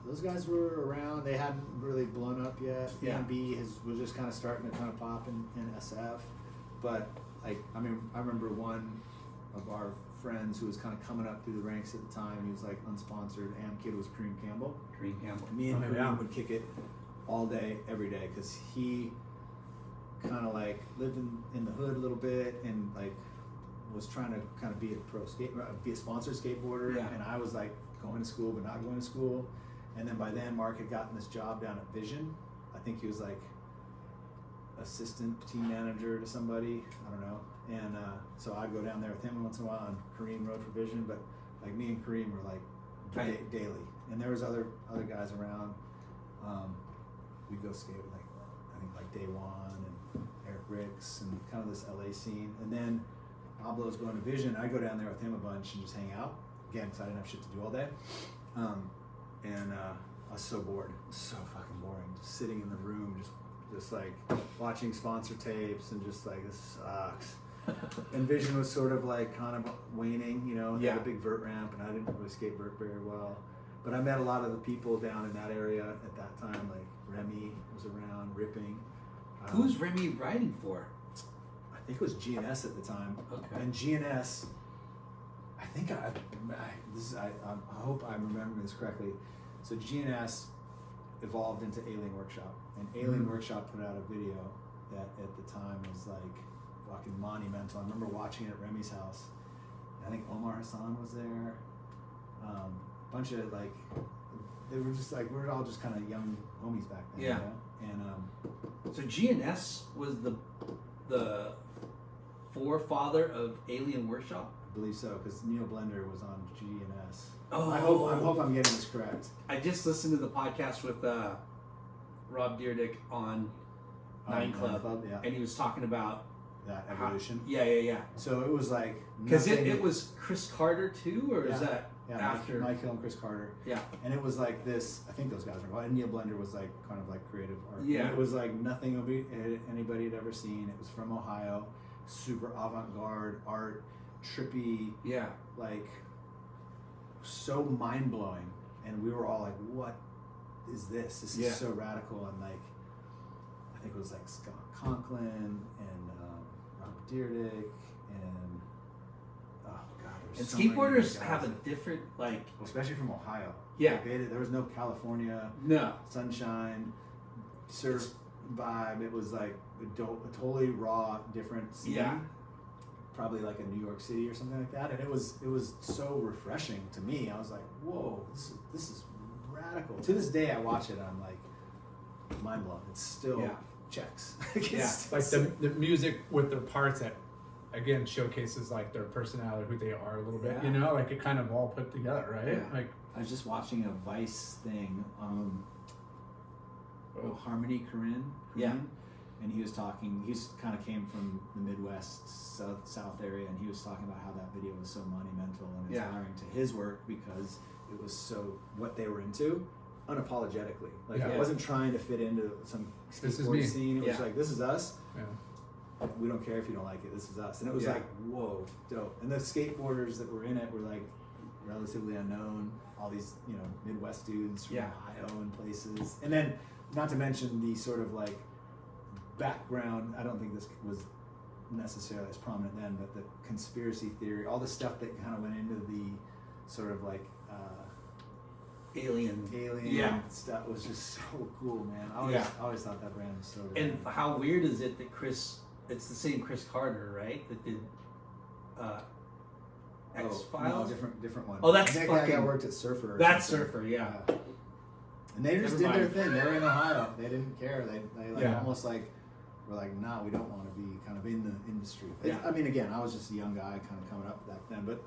those guys were around. They hadn't really blown up yet. Yeah. B was just kind of starting to kind of pop in SF. But like, I mean, I remember one of our friends who was kind of coming up through the ranks at the time. He was like unsponsored. Am kid was Kareem Campbell. Kareem Campbell. Me and Kareem yeah. would kick it all day, every day, because he kind of like lived in the hood a little bit and like was trying to kind of be a sponsored skateboarder. Yeah. And I was like going to school but not going to school. And then by then Mark had gotten this job down at Vision. I think he was like assistant team manager to somebody, I don't know. And so I'd go down there with him once in a while, and Kareem rode for Vision, but like me and Kareem were like daily. And there was other guys around. We'd go skate with like Day One and Eric Ricks and kind of this LA scene. And then Pablo's going to Vision. I'd go down there with him a bunch and just hang out. Again, because I didn't have shit to do all day. I was so bored. So fucking boring. Just sitting in the room, just like watching sponsor tapes and just like, this sucks. And Vision was sort of like kind of waning, They had a big vert ramp, and I didn't really skate vert very well. But I met a lot of the people down in that area at that time, like Remy was around, Ripping. Who's Remy riding for? I think it was GNS at the time. Okay. And GNS, I think I hope I'm remembering this correctly. So GNS evolved into Alien Workshop, and Alien Workshop put out a video that at the time was like fucking monumental. I remember watching it at Remy's house. I think Omar Hassan was there. Bunch of like, they were just like, we were all just kind of young homies back then. Yeah. And so GNS was the forefather of Alien Workshop? I believe so, because Neil Blender was on GNS. Oh. I hope I'm getting this correct. I just listened to the podcast with Rob Deerdick on Nine Club, yeah. and he was talking about That evolution. Yeah. So it was like, Because it was Chris Carter too, or is that after? Mike Hill and Chris Carter. Yeah. And it was like this, I think those guys were, and Neil Blender was like kind of like creative art. Yeah. And it was like nothing anybody had ever seen. It was from Ohio, super avant-garde art. trippy, Yeah. like so mind blowing, and we were all like, "What is this? This is so radical." And like, I think it was like Scott Conklin and Robert Dyrdek and oh god, And there's so many skateboarders guys. have a different like. Well, especially from Ohio. Yeah. Like there was no California No. sunshine surf vibe. It was like a totally raw, different scene. Yeah. Probably like a New York City or something like that, and it was so refreshing to me. I was like, "Whoa, this is radical." To this day, I watch it, and I'm like, mind blown. It's still checks. It's Like the music with their parts that again showcases like their personality, who they are a little bit. Yeah. You know, like it kind of all put together, right? Yeah. Like I was just watching a Vice thing. Harmony Korine. Yeah. And he was talking. He's kind of came from the Midwest, South area, and he was talking about how that video was so monumental and inspiring to his work because it was so what they were into, unapologetically. Like it wasn't trying to fit into some This is skateboard me. scene. It was like, this is us. yeah. We don't care if you don't like it. This is us. And it was Yeah. like, whoa, dope. And the skateboarders that were in it were like relatively unknown. All these, Midwest dudes from Ohio and places. And then, not to mention the sort of like background. I don't think this was necessarily as prominent then, but the conspiracy theory, all the stuff that kind of went into the sort of like Alien stuff was just so cool, man. I always thought that brand was so good. And how weird is it that it's the same Chris Carter, right? That did X-Files? No, different one. Oh, that's that fucking... guy worked at Surfer. That's Surfer, yeah. And they just Never did their mind. thing. They were in Ohio. They didn't care. They like Yeah. almost like were like, nah, we don't want to be kind of in the industry. Yeah. I mean, again, I was just a young guy kind of coming up back then. But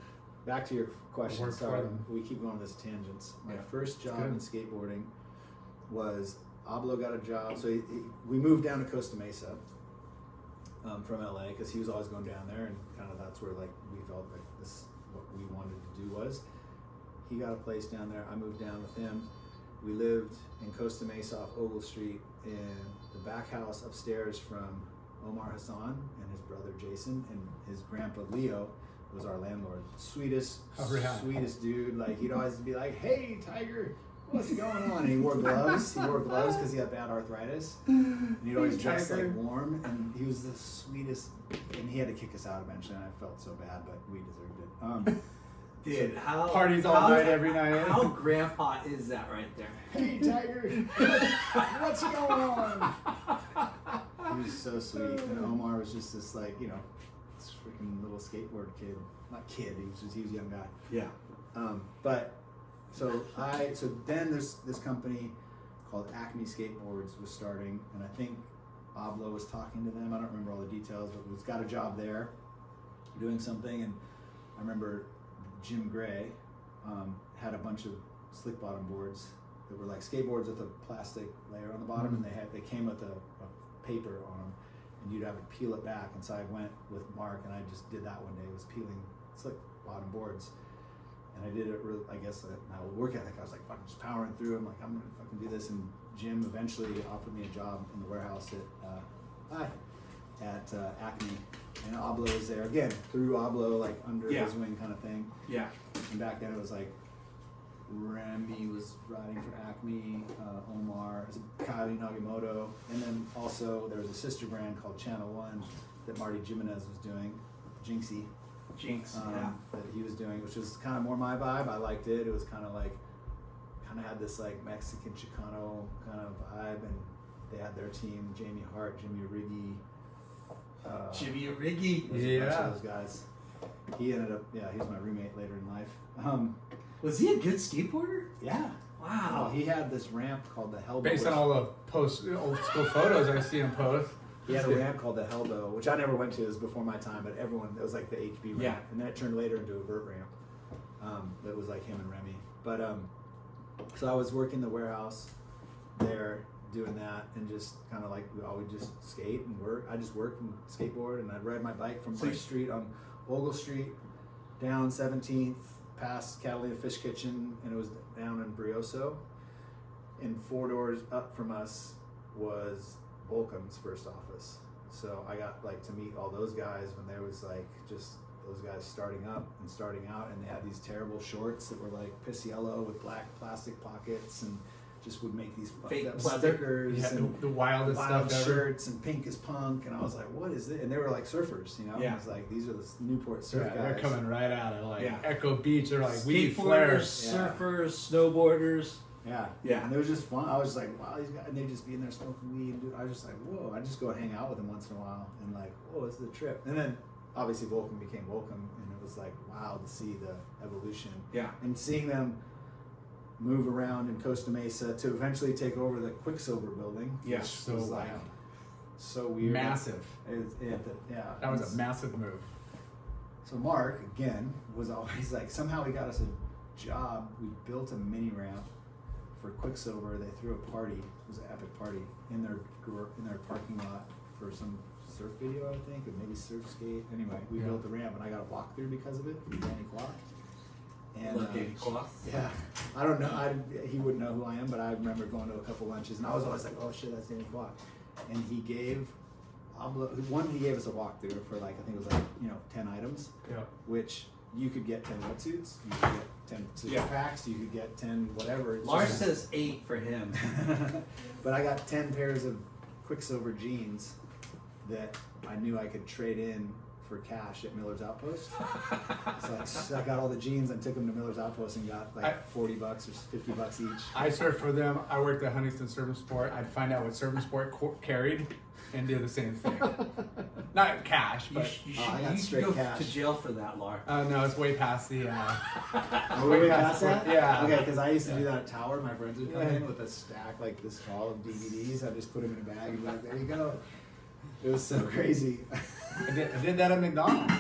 back to your question. Worked Sorry, for them. we keep going on this tangents. My Yeah. first job good. in skateboarding was Igloo got a job. So we moved down to Costa Mesa from LA because he was always going down there, and kind of that's where like we felt like this what we wanted to do was. He got a place down there. I moved down with him. We lived in Costa Mesa off Ogle Street in the back house upstairs from Omar Hassan and his brother Jason, and his grandpa Leo was our landlord. Sweetest dude. Like he'd always be like, "Hey, Tiger, what's going on?" And he wore gloves. Because he had bad arthritis. And he'd always dress like warm. And he was the sweetest. And he had to kick us out eventually. And I felt so bad, but we deserved it. Dude, how Parties all night, every night. How grandpa is that right there? Hey, Tiger, what's going on? He was so sweet, and Omar was just this like this freaking little skateboard kid. Not kid, he was a young guy. Yeah. But so then there's this company called Acme Skateboards was starting, and I think Pablo was talking to them. I don't remember all the details, but was got a job there, doing something, and I remember Jim Gray had a bunch of slick bottom boards that were like skateboards with a plastic layer on the bottom, and they came with a paper on them, and you'd have to peel it back. And so I went with Mark, and I just did that one day. It was peeling slick bottom boards, and I did it really, I guess my work ethic, I was like fucking just powering through. I'm like, I'm gonna fucking do this. And Jim eventually offered me a job in the warehouse at Acme. And Ablo was there again through Ablo, like under his wing kind of thing. Yeah. And back then it was like Remy was riding for Acme, Omar, Kylie Nagimoto, and then also there was a sister brand called Channel One that Marty Jimenez was doing, Jinx, that he was doing, which was kind of more my vibe. I liked it. It was kind of had this like Mexican Chicano kind of vibe, and they had their team, Jamie Hart, Jimmy Origi. Jimmy Origi. A bunch of those guys. He ended up, he was my roommate later in life. Was he a good skateboarder? Yeah. Wow. He had this ramp called the Hellbow. Based on all the old school photos I see him post. He had a ramp called the Hellbow, which I never went to. It was before my time, but everyone, it was like the HB ramp. Yeah. And then it turned later into a vert ramp. That was like him and Remy. But, so I was working the warehouse there, doing that, and just kind of like, I would just skate and work. I just work and skateboard, and I'd ride my bike from Bright Street on Ogle Street, down 17th, past Catalina Fish Kitchen, and it was down in Brioso. And 4 doors up from us was Volcom's first office. So I got like to meet all those guys when there was like just those guys starting up and starting out, and they had these terrible shorts that were like piss yellow with black plastic pockets, and just would make these Fake fucked up pleather. stickers Yeah, and the wildest wild stuff ever. shirts and pink as punk, and I was like, what is this? And they were like surfers, you know. Yeah. I was like, these are the Newport surf Yeah, they're guys. coming right out of like Yeah. Echo Beach or like weed Skateboarders, flares. Yeah. surfers, snowboarders. Yeah, Yeah. and it was just fun. I was just like, wow, these guys, and they'd just be in there smoking weed. And I was just like, whoa. I just go hang out with them once in a while, and like, whoa, this is a trip. And then obviously Volcom became Volcom, and it was like, wow, to see the evolution. Yeah. And seeing them move around in Costa Mesa to eventually take over the Quicksilver building. Yeah, which so was like wild. so weird. Massive. Yeah. That was a massive move. So Mark, again, was always like, somehow he got us a job. We built a mini ramp for Quicksilver. They threw a party. It was an epic party in their parking lot for some surf video, I think, or maybe surf skate. Anyway, we Yeah. built the ramp, and I got a walkthrough because of it from Danny Clark. And Love Danny Clark. yeah, I don't know. He wouldn't know who I am, but I remember going to a couple lunches, and I was always like, "Oh shit, that's Danny Clark." And he gave he gave us a walkthrough for like, I think it was like 10 items, Yeah. which you could get 10 wetsuits, you could get 10 position packs, you could get 10 whatever. It's Lars just- says 8 for him. but I got 10 pairs of Quicksilver jeans that I knew I could trade in for cash at Miller's Outpost. So I got all the jeans and took them to Miller's Outpost and got like $40 or $50 each. I surfed for them. I worked at Huntington Surf and Sport. I'd find out what Surf and Sport carried and do the same thing. Not cash, You, but I got you should straight go cash. to jail for that, Lars. no, it's way past the. Oh, way past that? Yeah. Okay, because I used to do that at Tower. My friends would come in with a stack like this tall of DVDs. I just put them in a bag and be like, there you go. It was so crazy. I did that at McDonald's.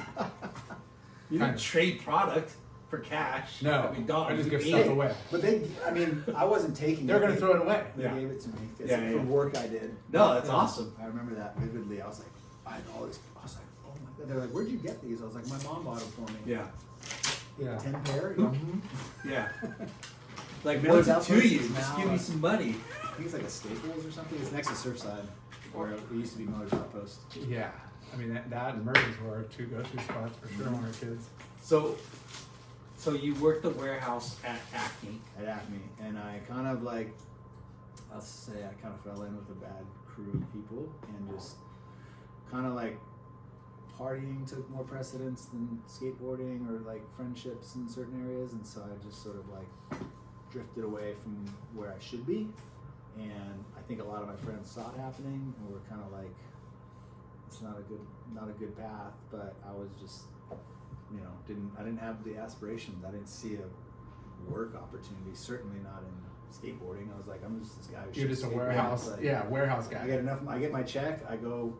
You didn't trade product for cash. No, at McDonald's. I just You give ate stuff it. away. But I wasn't taking They're it. gonna They- throw it away. They Yeah. gave it to me. It's Yeah, for yeah. work I did. No, that's Yeah. awesome. I remember that vividly. I was like, I had all this. I was like, oh my god. They're like, where'd you get these? I was like, my mom bought them for me. Yeah, Yeah. 10 pair? Yeah. yeah. Like, Miller's what's it to Outpost you? is Just now give me a- some money. I think it's like a Staples or something. It's next to Surfside, where it used to be Miller's Outpost. Yeah. I mean, that and Merton's were our two go-to spots for sure when we were kids. So you worked the warehouse at Acme. At Acme, and I kind of like, I'll say I kind of fell in with a bad crew of people, and just kind of like partying took more precedence than skateboarding or like friendships in certain areas, and so I just sort of like drifted away from where I should be, and I think a lot of my friends saw it happening, and were kind of like, it's not a good path, but I was just, I didn't have the aspirations. I didn't see a work opportunity, certainly not in skateboarding. I was like, I'm just this guy who You're shoots just a skateboards. warehouse. Like, Yeah, warehouse guy. I get my check, I go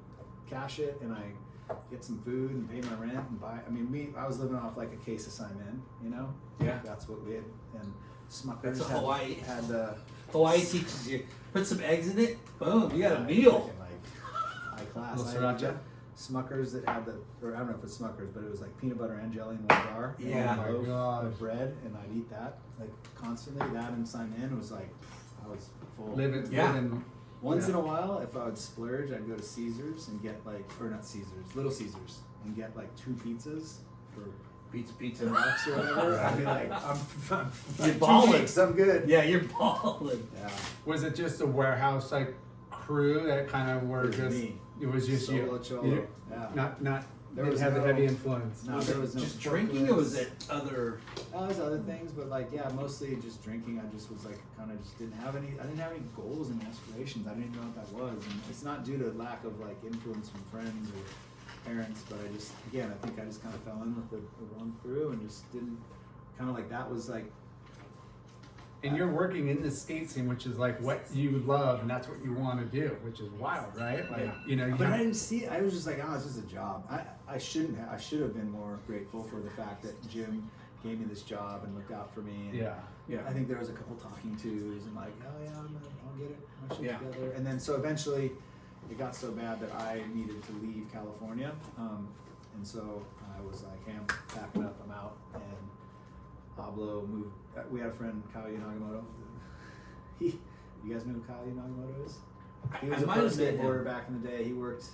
cash it, and I get some food and pay my rent and buy. I mean, I was living off like a case of Simon, Yeah. That's what we had. And Smuckers That's a Hawaii. had the Hawaii teaches you, put some eggs in it, boom, you got a meal. Like high class. Little I had sriracha. Smuckers that had or I don't know if it's Smuckers, but it was like peanut butter and jelly in one jar. and Yeah. a Oh my loaf gosh. of bread, and I'd eat that like constantly. That and Simon was like, I was full. Living. Once Yeah. in a while, if I would splurge, I'd go to Caesars and get or not Caesars, Little Caesars, and get like 2 pizzas for Pizza. $10 or whatever. I'd be like, You're 2 balling. weeks, I'm good. Yeah, you're balling. Yeah. Was it just a warehouse like crew that kind of were It was just? me. It was just Solo you. cholo. You- Yeah. Not. There Didn't was have the no- heavy influence. No, Was there it was no just drinking, or was forklifts. it other? There's other things, but like, yeah, mostly just drinking. I just was like, kind of just didn't have any goals and aspirations. I didn't know what that was. And it's not due to lack of like influence from friends or parents, but I just, again, I think I just kind of fell in with the wrong crew and just didn't, kind of like, that was like, And you're working in the skate scene, which is like what you love, and that's what you want to do, which is wild, right? Like, Yeah. but I didn't see it. I was just like, oh, it's just a job. I should have been more grateful for the fact that Jim gave me this job and looked out for me. And Yeah. I think there was a couple talking tos and like, oh yeah, I'll get it, my shit Yeah. together. And then so eventually, it got so bad that I needed to leave California, and so I was like, hey, I'm packing up, I'm out. And Pablo moved. We had a friend, Kyle Nagamoto. You guys know who Kyle Nagamoto is? He was I a might pro have met him. skateboarder back in the day. He was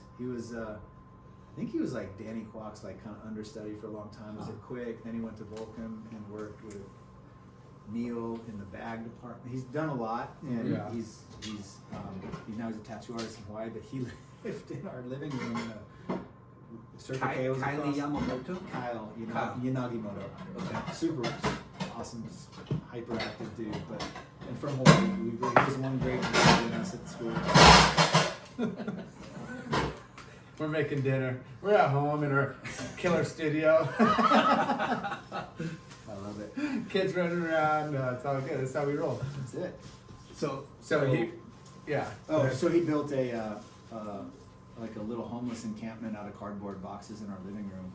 I think he was like Danny Kwok's like kind of understudy for a long time. Was at Quick, then he went to Vulcan and worked with Neil in the bag department. He's done a lot, and he's now he's a tattoo artist in Hawaii. But he lived in our living room in a Circle K was Kylie Yamamoto? Kyle Kyle. Yanagimoto. Okay. Super awesome, hyperactive dude. But and from Hawaii, he was one great guy in us at school. We're making dinner. We're at home in our killer studio. I love it. Kids running around. It's all good. That's how we roll. That's it. So he, yeah. Oh, so he built a like a little homeless encampment out of cardboard boxes in our living room,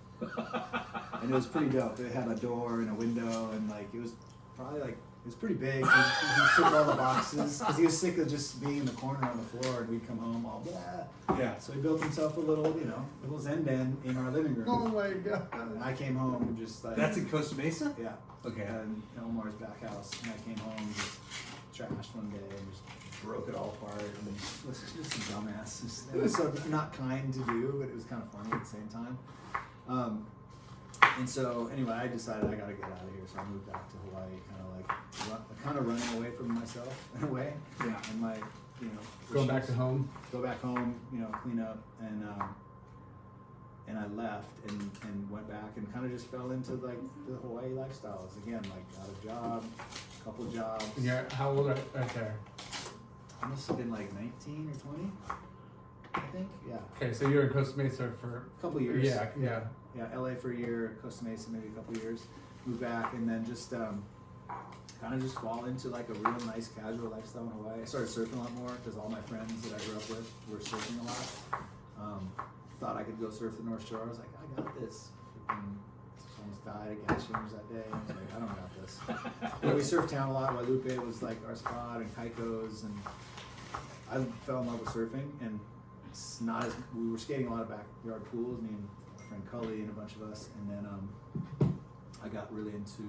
and it was pretty dope. It had a door and a window, and like it was probably like it was pretty big. He took all the boxes because he was sick of just being in the corner on the floor, and we'd come home all blah. Yeah. So he built himself a little, little zen den in our living room. Oh my god. And I came home just like That's in Costa Mesa? yeah. Okay. And Omar's back house, and I came home just trashed one day and just broke it all apart, and it was just a dumbass. It was so not kind to do, but it was kind of funny at the same time. And so anyway, I decided I got to get out of here, so I moved back to Hawaii, kind of running away from myself in a way. Yeah. And my, Going back to home. go back home, clean up, and I left and went back and kind of just fell into like the Hawaii lifestyles again, like got a job, couple jobs. And you're how old right there? I must have been like 19 or 20, I think. Yeah, Okay, so you were in Costa Mesa for a couple years. Yeah. Yeah, LA for a year, Costa Mesa maybe a couple years. Moved back and then just kind of just fall into like a real nice casual lifestyle in Hawaii. I started surfing a lot more because all my friends that I grew up with were surfing a lot. Thought I could go surf the North Shore. I was like, I got this. Freaking almost died of gas chambers that day. I was like, I don't got this. But we surfed town a lot. Wailupe was like our spot, and Kaiko's, and I fell in love with surfing. And it's not as we were skating a lot of backyard pools. Me and my friend Cully and a bunch of us. And then I got really into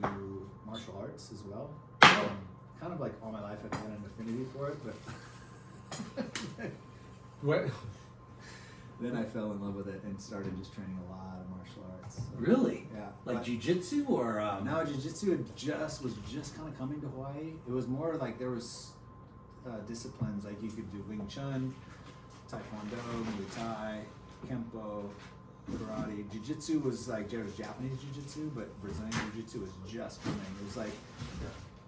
martial arts as well. Kind of like all my life I've had an affinity for it, but What? then I fell in love with it and started just training a lot of martial arts. So, Really? yeah. Like But jiu-jitsu or? no, jiu-jitsu was just kind of coming to Hawaii. It was more like there was disciplines like you could do Wing Chun, Taekwondo, Muay Thai, Kempo, karate. Jiu-jitsu was like there was Japanese jiu-jitsu, but Brazilian jiu-jitsu was just coming. It was like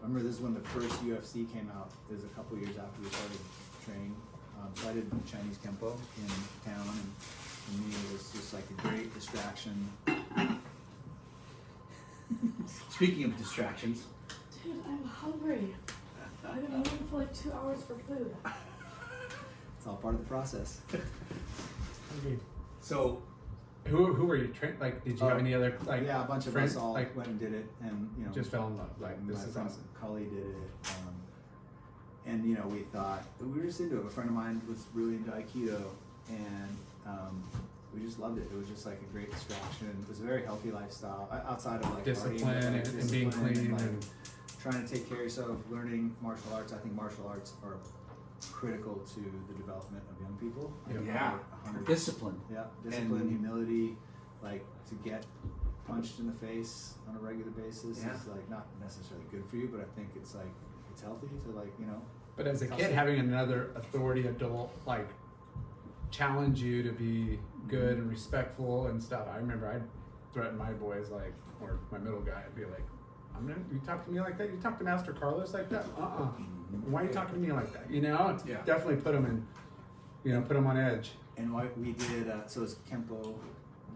I remember this is when the first UFC came out. It was a couple years after we started training. So I did Chinese Kempo in town, and for me it was just like a great distraction. Speaking of distractions. Dude, I'm hungry. I've been waiting for like 2 hours for food. It's all part of the process. So, Who were you trained? Like, did you have any other like? Yeah, a bunch of friends, us all like, went and did it, and just fell in love. Like, my this is friend awesome. Cully did it, and we thought we were just into it. A friend of mine was really into Aikido, and we just loved it. It was just like a great distraction. It was a very healthy lifestyle outside of like Discipline partying, but, like, and being discipline clean like, and trying to take care of yourself, learning martial arts. I think martial arts are critical to the development of young people. I think Yeah. they're 100%. discipline. Yeah, discipline, And- humility, like to get punched in the face on a regular basis Yeah. is like not necessarily good for you, but I think it's like it's healthy to like But as a Tough. kid, having another authority adult like challenge you to be good and respectful and stuff. I remember I'd threaten my boys like, or my middle guy, I'd be like, you talk to me like that? You talk to Master Carlos like that? Why are you talking to me like that? Yeah. Definitely put them in, put them on edge. And what we did, so it was Kempo,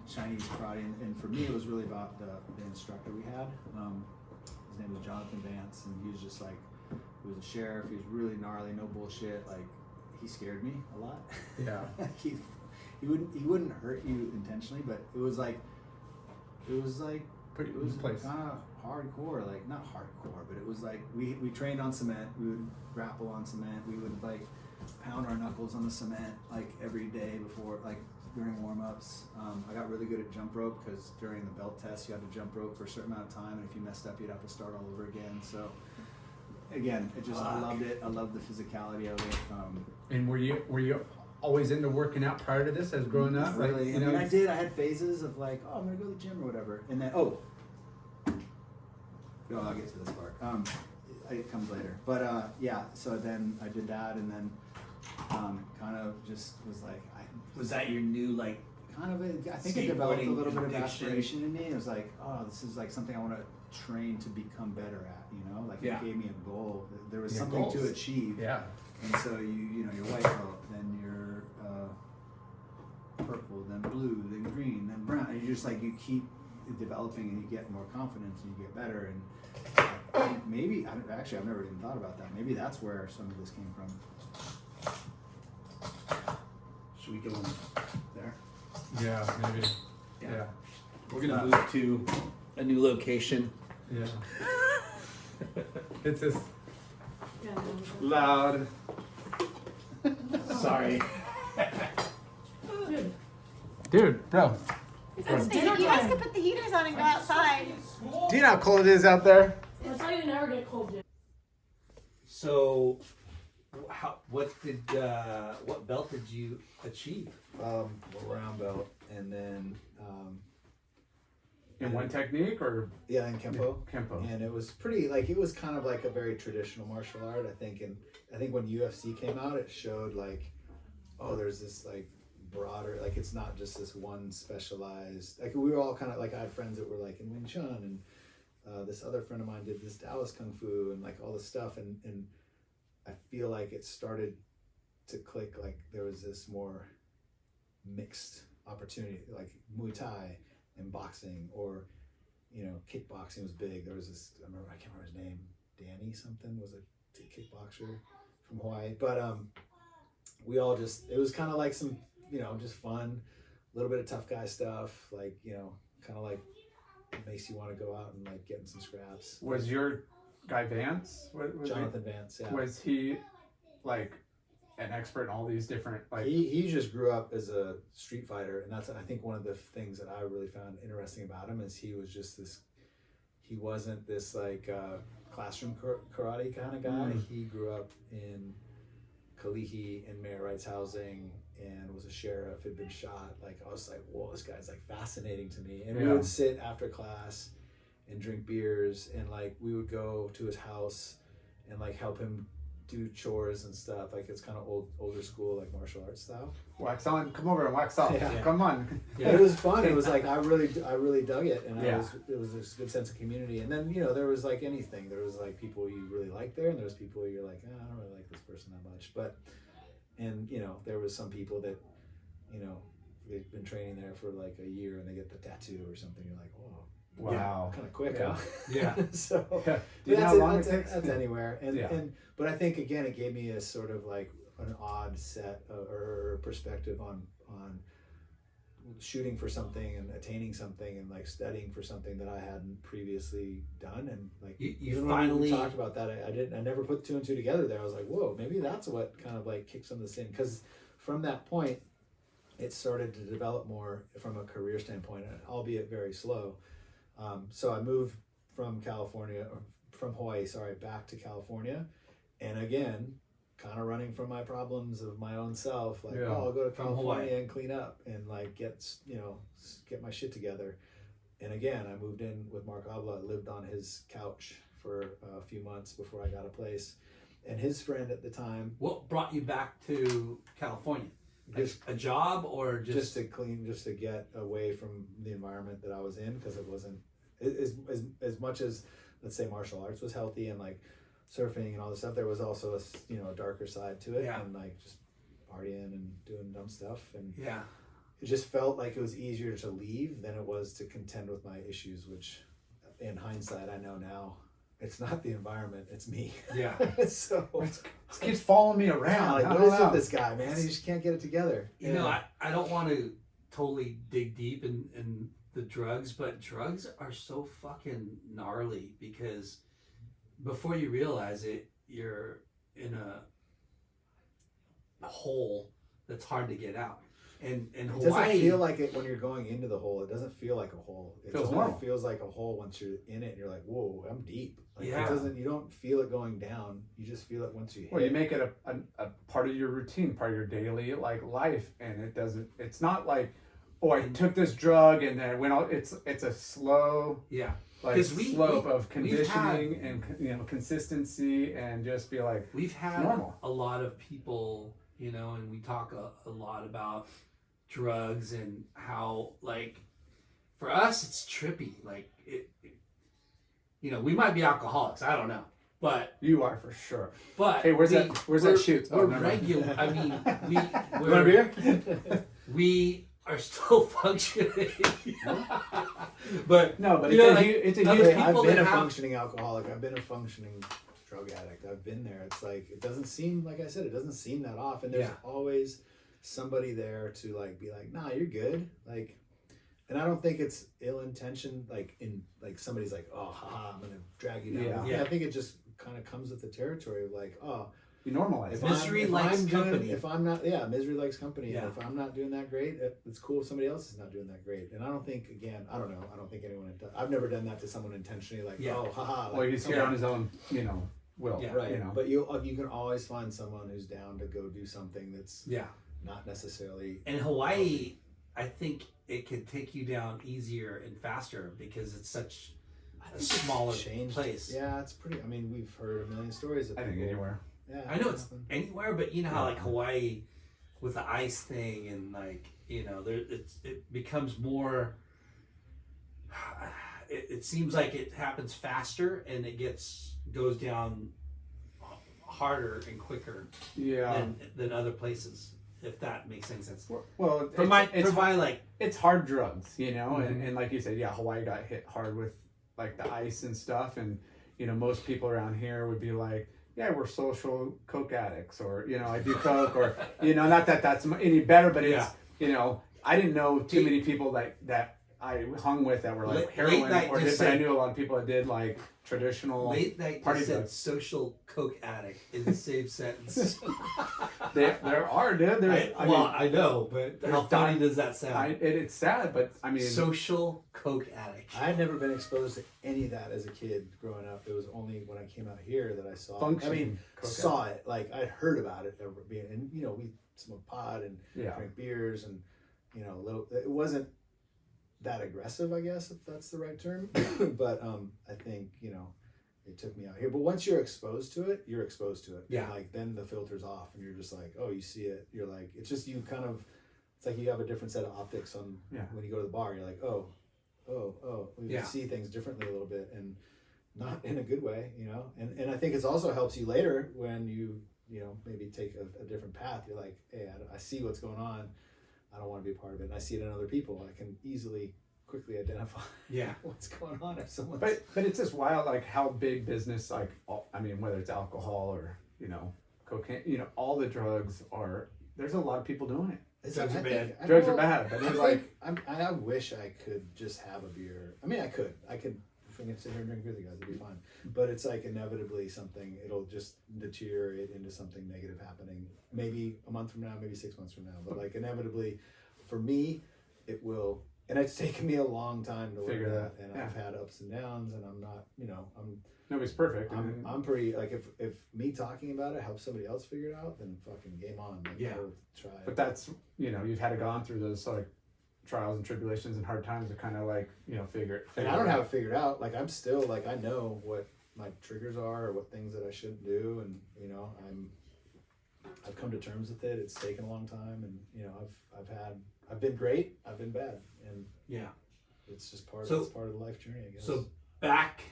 Chinese karate, and for me it was really about the instructor we had. His name was Jonathan Vance, and he was just like, he was a sheriff. He was really gnarly, no bullshit. Like he scared me a lot. Yeah. he wouldn't hurt you intentionally, but it was like Put it you in was place. kind of hardcore, like not hardcore, but it was like we trained on cement. We would grapple on cement. We would like pound our knuckles on the cement like every day before, like during warm-ups. I got really good at jump rope because during the belt test you had to jump rope for a certain amount of time, and if you messed up, you'd have to start all over again. So again, I loved it. I loved the physicality of it. And were you always into working out prior to this as growing up? Like, Really, you I know, mean, I did. I had phases of like, oh, I'm gonna go to the gym or whatever, and then no, I'll get to this part. It comes later, but yeah. So then I did that, and then kind of just was like, Was that your new like? I think it developed a little bit of addiction. aspiration in me. It was like, oh, this is like something I want to train to become better at. You know, like Yeah. it gave me a goal. There was Your something goals. to achieve. yeah. And so you know, you're white belt, then you're purple, then blue, then green, then brown. And you just like, you keep developing and you get more confidence and you get better. And I think maybe, I've never even thought about that. Maybe that's where some of this came from. Should we go in there? Yeah, maybe. Yeah. We're gonna move to a new location. Yeah. It's just Yeah, no, loud. Sorry. dude. Dude, bro. It's You dinner guys time. can put the heaters on and go outside. Do you know how cold it is out there? That's how you never get cold, dude. So, what belt did you achieve? Round belt, and then In one technique or yeah, in Kempo. Kempo? And it was pretty like, it was kind of like a very traditional martial art, I think. And I think when UFC came out, it showed like, oh, there's this like broader, like it's not just this one specialized, like we were all kind of like, I had friends that were like in Wing Chun, and this other friend of mine did this Taoist Kung Fu and like all this stuff. And I feel like it started to click, like there was this more mixed opportunity, like Muay Thai and boxing, or you know, kickboxing was big. There was this, I can't remember his name, Danny something was a kickboxer from Hawaii. But we all just, it was kind of like some, you know, just fun, a little bit of tough guy stuff, like, you know, kind of like makes you want to go out and like get in some scraps. Was your guy Vance? Jonathan Vance, yeah. Was he like an expert in all these different like? He just grew up as a street fighter, and that's, I think, one of the things that I really found interesting about him is he was just this. He wasn't this like classroom karate kind of guy. He grew up in Kalihi in Mayor Wright's housing and was a sheriff. Had been shot. Like I was like, whoa, this guy's like fascinating to me. And we would sit after class and drink beers, and like we would go to his house and like help him do chores and stuff. Like it's kind of older school, like martial arts style. Wax on, come over and wax off. Yeah. Come on. Yeah. It was fun. It was like I really dug it, and Yeah. it was this good sense of community. And then, you know, there was like anything. There was like people you really liked there, and there was people you're like, I don't really like this person that much. But and you know, there was some people that, you know, they've been training there for like a year and they get the tattoo or something. You're like, whoa. Wow. Kind of quick, Yeah. huh? Yeah. So Yeah. Do you know how long it takes? that's anywhere. And Yeah. but I think again, it gave me a sort of like an odd set or perspective on shooting for something and attaining something and like studying for something that I hadn't previously done. And like You even finally when we talked about that, I never put two and two together there. I was like, whoa, maybe that's what kind of like kicked some of this in, because from that point it started to develop more from a career standpoint, albeit very slow. So I moved from Hawaii, back to California. And again, kind of running from my problems of my own self, like, Yeah. oh, I'll go to From California Hawaii. and clean up and like get my shit together. And again, I moved in with Mark Abla, lived on his couch for a few months before I got a place. And his friend at the time, What brought you back to California? Just- A job or just to get away from the environment that I was in, because it wasn't as much as, let's say, martial arts was healthy and like surfing and all this stuff, there was also a darker side to it. Yeah. And like just partying and doing dumb stuff, and Yeah. it just felt like it was easier to leave than it was to contend with my issues, which in hindsight I know now it's not the environment, it's me. Yeah. So This keeps following me around. like, I what don't is know. with this guy, man? He just can't get it together. You know, I don't want to totally dig deep in the drugs, but drugs are so fucking gnarly, because before you realize it, you're in a hole that's hard to get out. And It Hawaii doesn't feel like it when you're going into the hole. It doesn't feel like a hole. It Feels only normal. feels like a hole once you're in it and you're like, whoa, I'm deep. Like Yeah. it doesn't, you don't feel it going down. You just feel it once you hit. Well, you make it a part of your routine, part of your daily like life, and it's not like, oh, I took this drug and then it went out. It's a slow yeah. like 'Cause slope of we've had- conditioning and consistency and just be like, We've had normal. a lot of people, and we talk a lot about drugs and how, like, for us, it's trippy. Like, we might be alcoholics. I don't know. But you are for sure. But Hey, where's that shoot? We're never mind. regular. I mean, You want a beer? we are still functioning. But No, but You know, it's a like, huge. other I've people been that a have- functioning alcoholic. I've been a functioning drug addict. I've been there. It's like, it doesn't seem, like I said, it doesn't seem that often. There's Yeah. always somebody there to like be like, nah, you're good. Like, and I don't think it's ill intentioned. Like somebody's like, oh, haha, I'm gonna drag you down. Yeah. I think it just kind of comes with the territory of like, oh, You normalize if it. Misery likes I'm doing- company. if I'm not, misery likes company. Yeah. And if I'm not doing that great, it's cool if somebody else is not doing that great. And I don't think, again, I don't know. I don't think anyone, I've never done that to someone intentionally. Like, Yeah. oh, haha. Well, like, he's come here on. on his own, will. Yeah. Right, You know. but you can always find someone who's down to go do something that's yeah. not necessarily. In Hawaii, I think it could take you down easier and faster because it's such a smaller changed. place. Yeah, it's pretty. I mean, we've heard a million stories of I think people- anywhere. Yeah, I know it's nothing. anywhere, but you know how like Hawaii with the ice thing and like it becomes more. It seems like it happens faster and it goes down harder and quicker Yeah. than other places. If that makes any sense. Well, For my like it's hard drugs, Mm-hmm. and like you said, yeah, Hawaii got hit hard with like the ice and stuff, and most people around here would be like, yeah, we're social coke addicts, or I do coke, or not that that's any better, but it's I didn't know too many people that I hung with that were like Late heroin night or just did, but I said- knew a lot of people that did like traditional. late night party just said drugs. social coke addict in the same sentence. There are, dude. There's, I know, but how there's funny di- does that sound? it's sad, but I mean, Social coke addict. I had never been exposed to any of that as a kid growing up. It was only when I came out here that I saw. Functioning I mean, coke saw it. Like I'd heard about it ever being, and we smoked pot and yeah. drank beers and little. It wasn't that aggressive, I guess, if that's the right term. But I think it took me out here. But once you're exposed to it, you're exposed to it. Yeah. And like then the filter's off, and you're just like, oh, you see it. You're like, it's just you kind of. It's like you have a different set of optics on when you go to the bar. You're like, oh. You Yeah. see things differently a little bit, and not in a good way, And I think it also helps you later when you maybe take a different path. You're like, hey, I see what's going on. I don't want to be a part of it. And I see it in other people. I can quickly identify what's going on if someone's. But it's just wild, like how big business, like I mean, whether it's alcohol or cocaine, all the drugs are. There's a lot of people doing it. Drugs are bad. Drugs are bad, but it's like I wish I could just have a beer. I mean, I could. If I could sit here and drink with you guys, it'd be fine. But it's like inevitably it'll just deteriorate into something negative happening. Maybe a month from now, maybe 6 months from now. But like inevitably, for me, it will. And it's taken me a long time to Figure learn that, that. And yeah. I've had ups and downs, and I'm not. nobody's perfect. and I'm pretty like if me talking about it helps somebody else figure it out, then fucking game on. Like, Yeah. go try. but that's you've had to gone through those like trials and tribulations and hard times to kind of like figure. And I don't have it figured out. Like I'm still like I know what my triggers are or what things that I shouldn't do, and I've come to terms with it. It's taken a long time, and I've been great, I've been bad, and Yeah. it's just part So- of the life journey, I guess. So back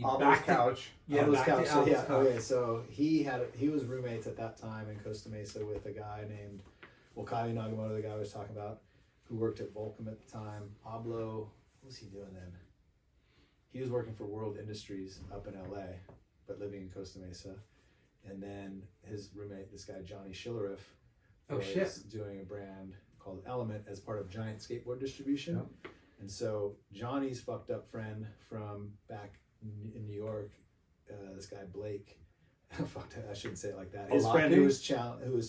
Almost couch. Aldo's back to couch. So Aldo's yeah, couch. okay. So he was roommates at that time in Costa Mesa with a guy named Wakayo Nagamoto, the guy I was talking about, who worked at Volcom at the time. Pablo, what was he doing then? He was working for World Industries up in LA, but living in Costa Mesa. And then his roommate, this guy Johnny Schilleroff, Oh, was shit. doing a brand called Element as part of Giant Skateboard Distribution. Yep. And so Johnny's fucked up friend from back in New York, this guy Blake, fucked. I shouldn't say it like that. His friend who was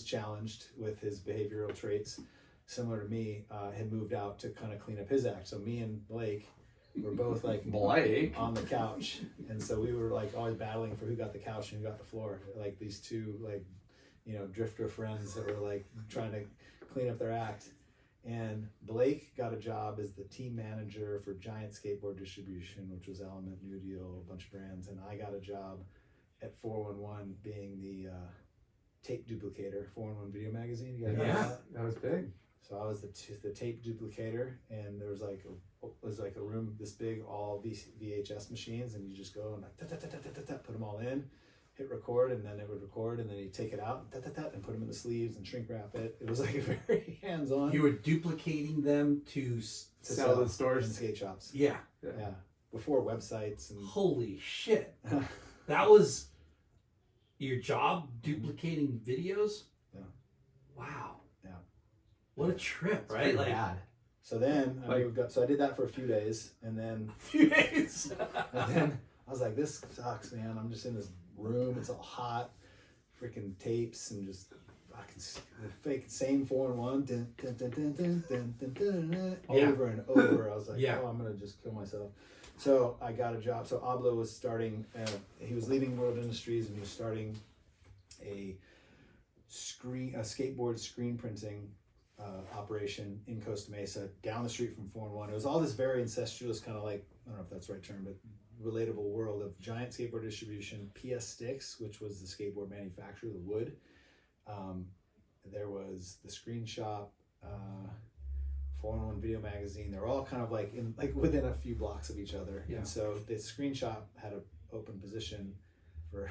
challenged with his behavioral traits, similar to me, had moved out to kind of clean up his act. So me and Blake were both like Blake on the couch, and so we were like always battling for who got the couch and who got the floor. Like these two like, you know, drifter friends that were like trying to clean up their act. And Blake got a job as the team manager for Giant Skateboard Distribution, which was Element, New Deal, a bunch of brands. And I got a job at 411 being the tape duplicator, 411 Video Magazine. You guys know yeah, that? that was big. So I was the tape duplicator, and there was like a room this big, all VHS machines, and you just go and like put them all in, hit record, and then it would record, and then you take it out and put them in the sleeves and shrink wrap it. It was like very hands-on. You were duplicating them to Sell the in stores. skate shops. yeah. Yeah, before websites and Holy shit. That was your job, duplicating videos? Yeah. Wow. Yeah. What a trip, right? Like So then I Like- moved up. So I did that for a few days, and then few days. and then I was like, this sucks, man. I'm just in this room. It's all hot, freaking tapes, and just fucking the fake same 4-in-1, Yeah. over and over. I was like, Yeah. oh, I'm gonna just kill myself. So I got a job. So Igloo was starting. He was leaving World Industries, and he was starting a skateboard screen printing operation in Costa Mesa, down the street from 4-in-1. It was all this very incestuous kind of like, I don't know if that's the right term, but relatable world of Giant Skateboard Distribution, PS Sticks, which was the skateboard manufacturer, the wood. There was the Screen Shop, 4-in-1 Video Magazine. They're all kind of like within a few blocks of each other. Yeah. And so the Screen Shop had an open position for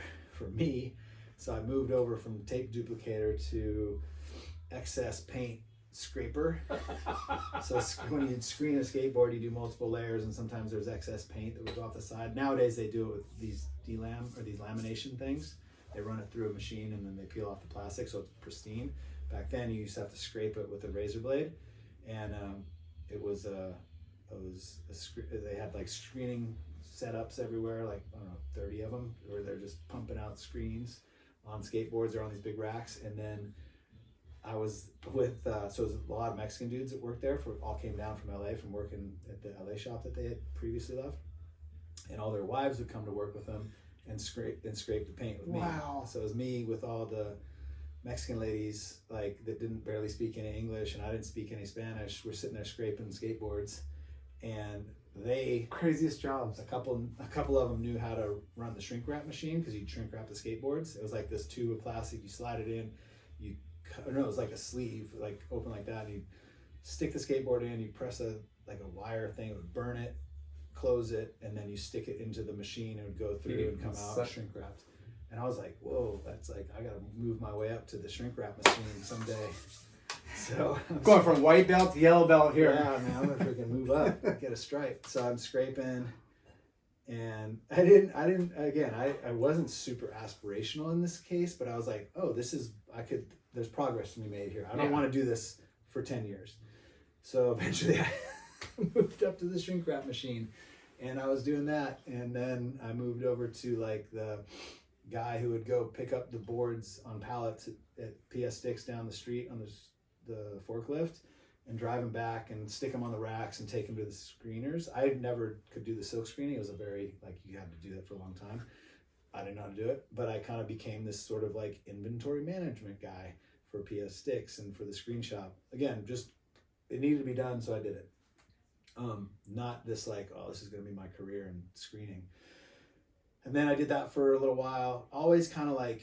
me. So I moved over from tape duplicator to excess paint scraper. So when you screen a skateboard, you do multiple layers, and sometimes there's excess paint that would go off the side. Nowadays they do it with these these lamination things. They run it through a machine and then they peel off the plastic so it's pristine. Back then you used to have to scrape it with a razor blade, and they had like screening setups everywhere, like I don't know, 30 of them, where they're just pumping out screens on skateboards or on these big racks. And then I was with so it was a lot of Mexican dudes that worked there. All came down from LA from working at the LA shop that they had previously left, and all their wives would come to work with them and scrape the paint with me. Wow. So it was me with all the Mexican ladies like that didn't barely speak any English, and I didn't speak any Spanish. We're sitting there scraping skateboards, and they Craziest jobs. a couple of them knew how to run the shrink wrap machine, because you'd shrink wrap the skateboards. It was like this tube of plastic, you slide it in, it was like a sleeve, like open like that, and you stick the skateboard in, you press a wire thing, it would burn it, close it, and then you stick it into the machine, and it would go through and come out shrink wrapped. And I was like, whoa, that's like, I gotta move my way up to the shrink wrap machine someday. So Going from white belt to yellow belt here. yeah, man, I'm gonna freaking move up, get a stripe. So I'm scraping, and I wasn't super aspirational in this case, but I was like, oh, there's progress to be made here. I don't want to do this for 10 years. So eventually I moved up to the shrink wrap machine, and I was doing that. And then I moved over to like the guy who would go pick up the boards on pallets at PS Sticks down the street on the forklift, and drive them back and stick them on the racks and take them to the screeners. I never could do the silk screening. It was you had to do that for a long time. I didn't know how to do it, but I kind of became this sort of like inventory management guy for PS Sticks and for the Screen Shop. Again, just it needed to be done, so I did it. Not this like, oh, this is going to be my career in screening. And then I did that for a little while. Always kind of like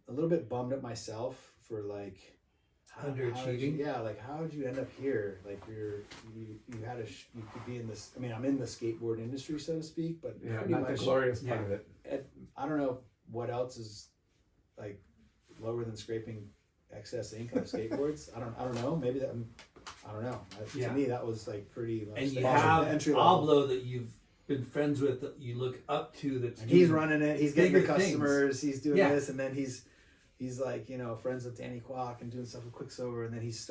a little bit bummed at myself for like Underachieving? how did you end up here? Like you could be in this. I mean, I'm in the skateboard industry, so to speak, but Yeah, pretty not much. the glorious part of it. I don't know what else is like lower than scraping excess ink on skateboards. I don't know. Maybe that. I don't know. Yeah. To me, that was like pretty. And you the have entry level. Igloo that you've been friends with, that you look up to. That's And he's running it. He's getting the bigger things. customers. He's doing Yeah. this, and then he's like, friends with Danny Kwok and doing stuff with Quicksilver. And then he's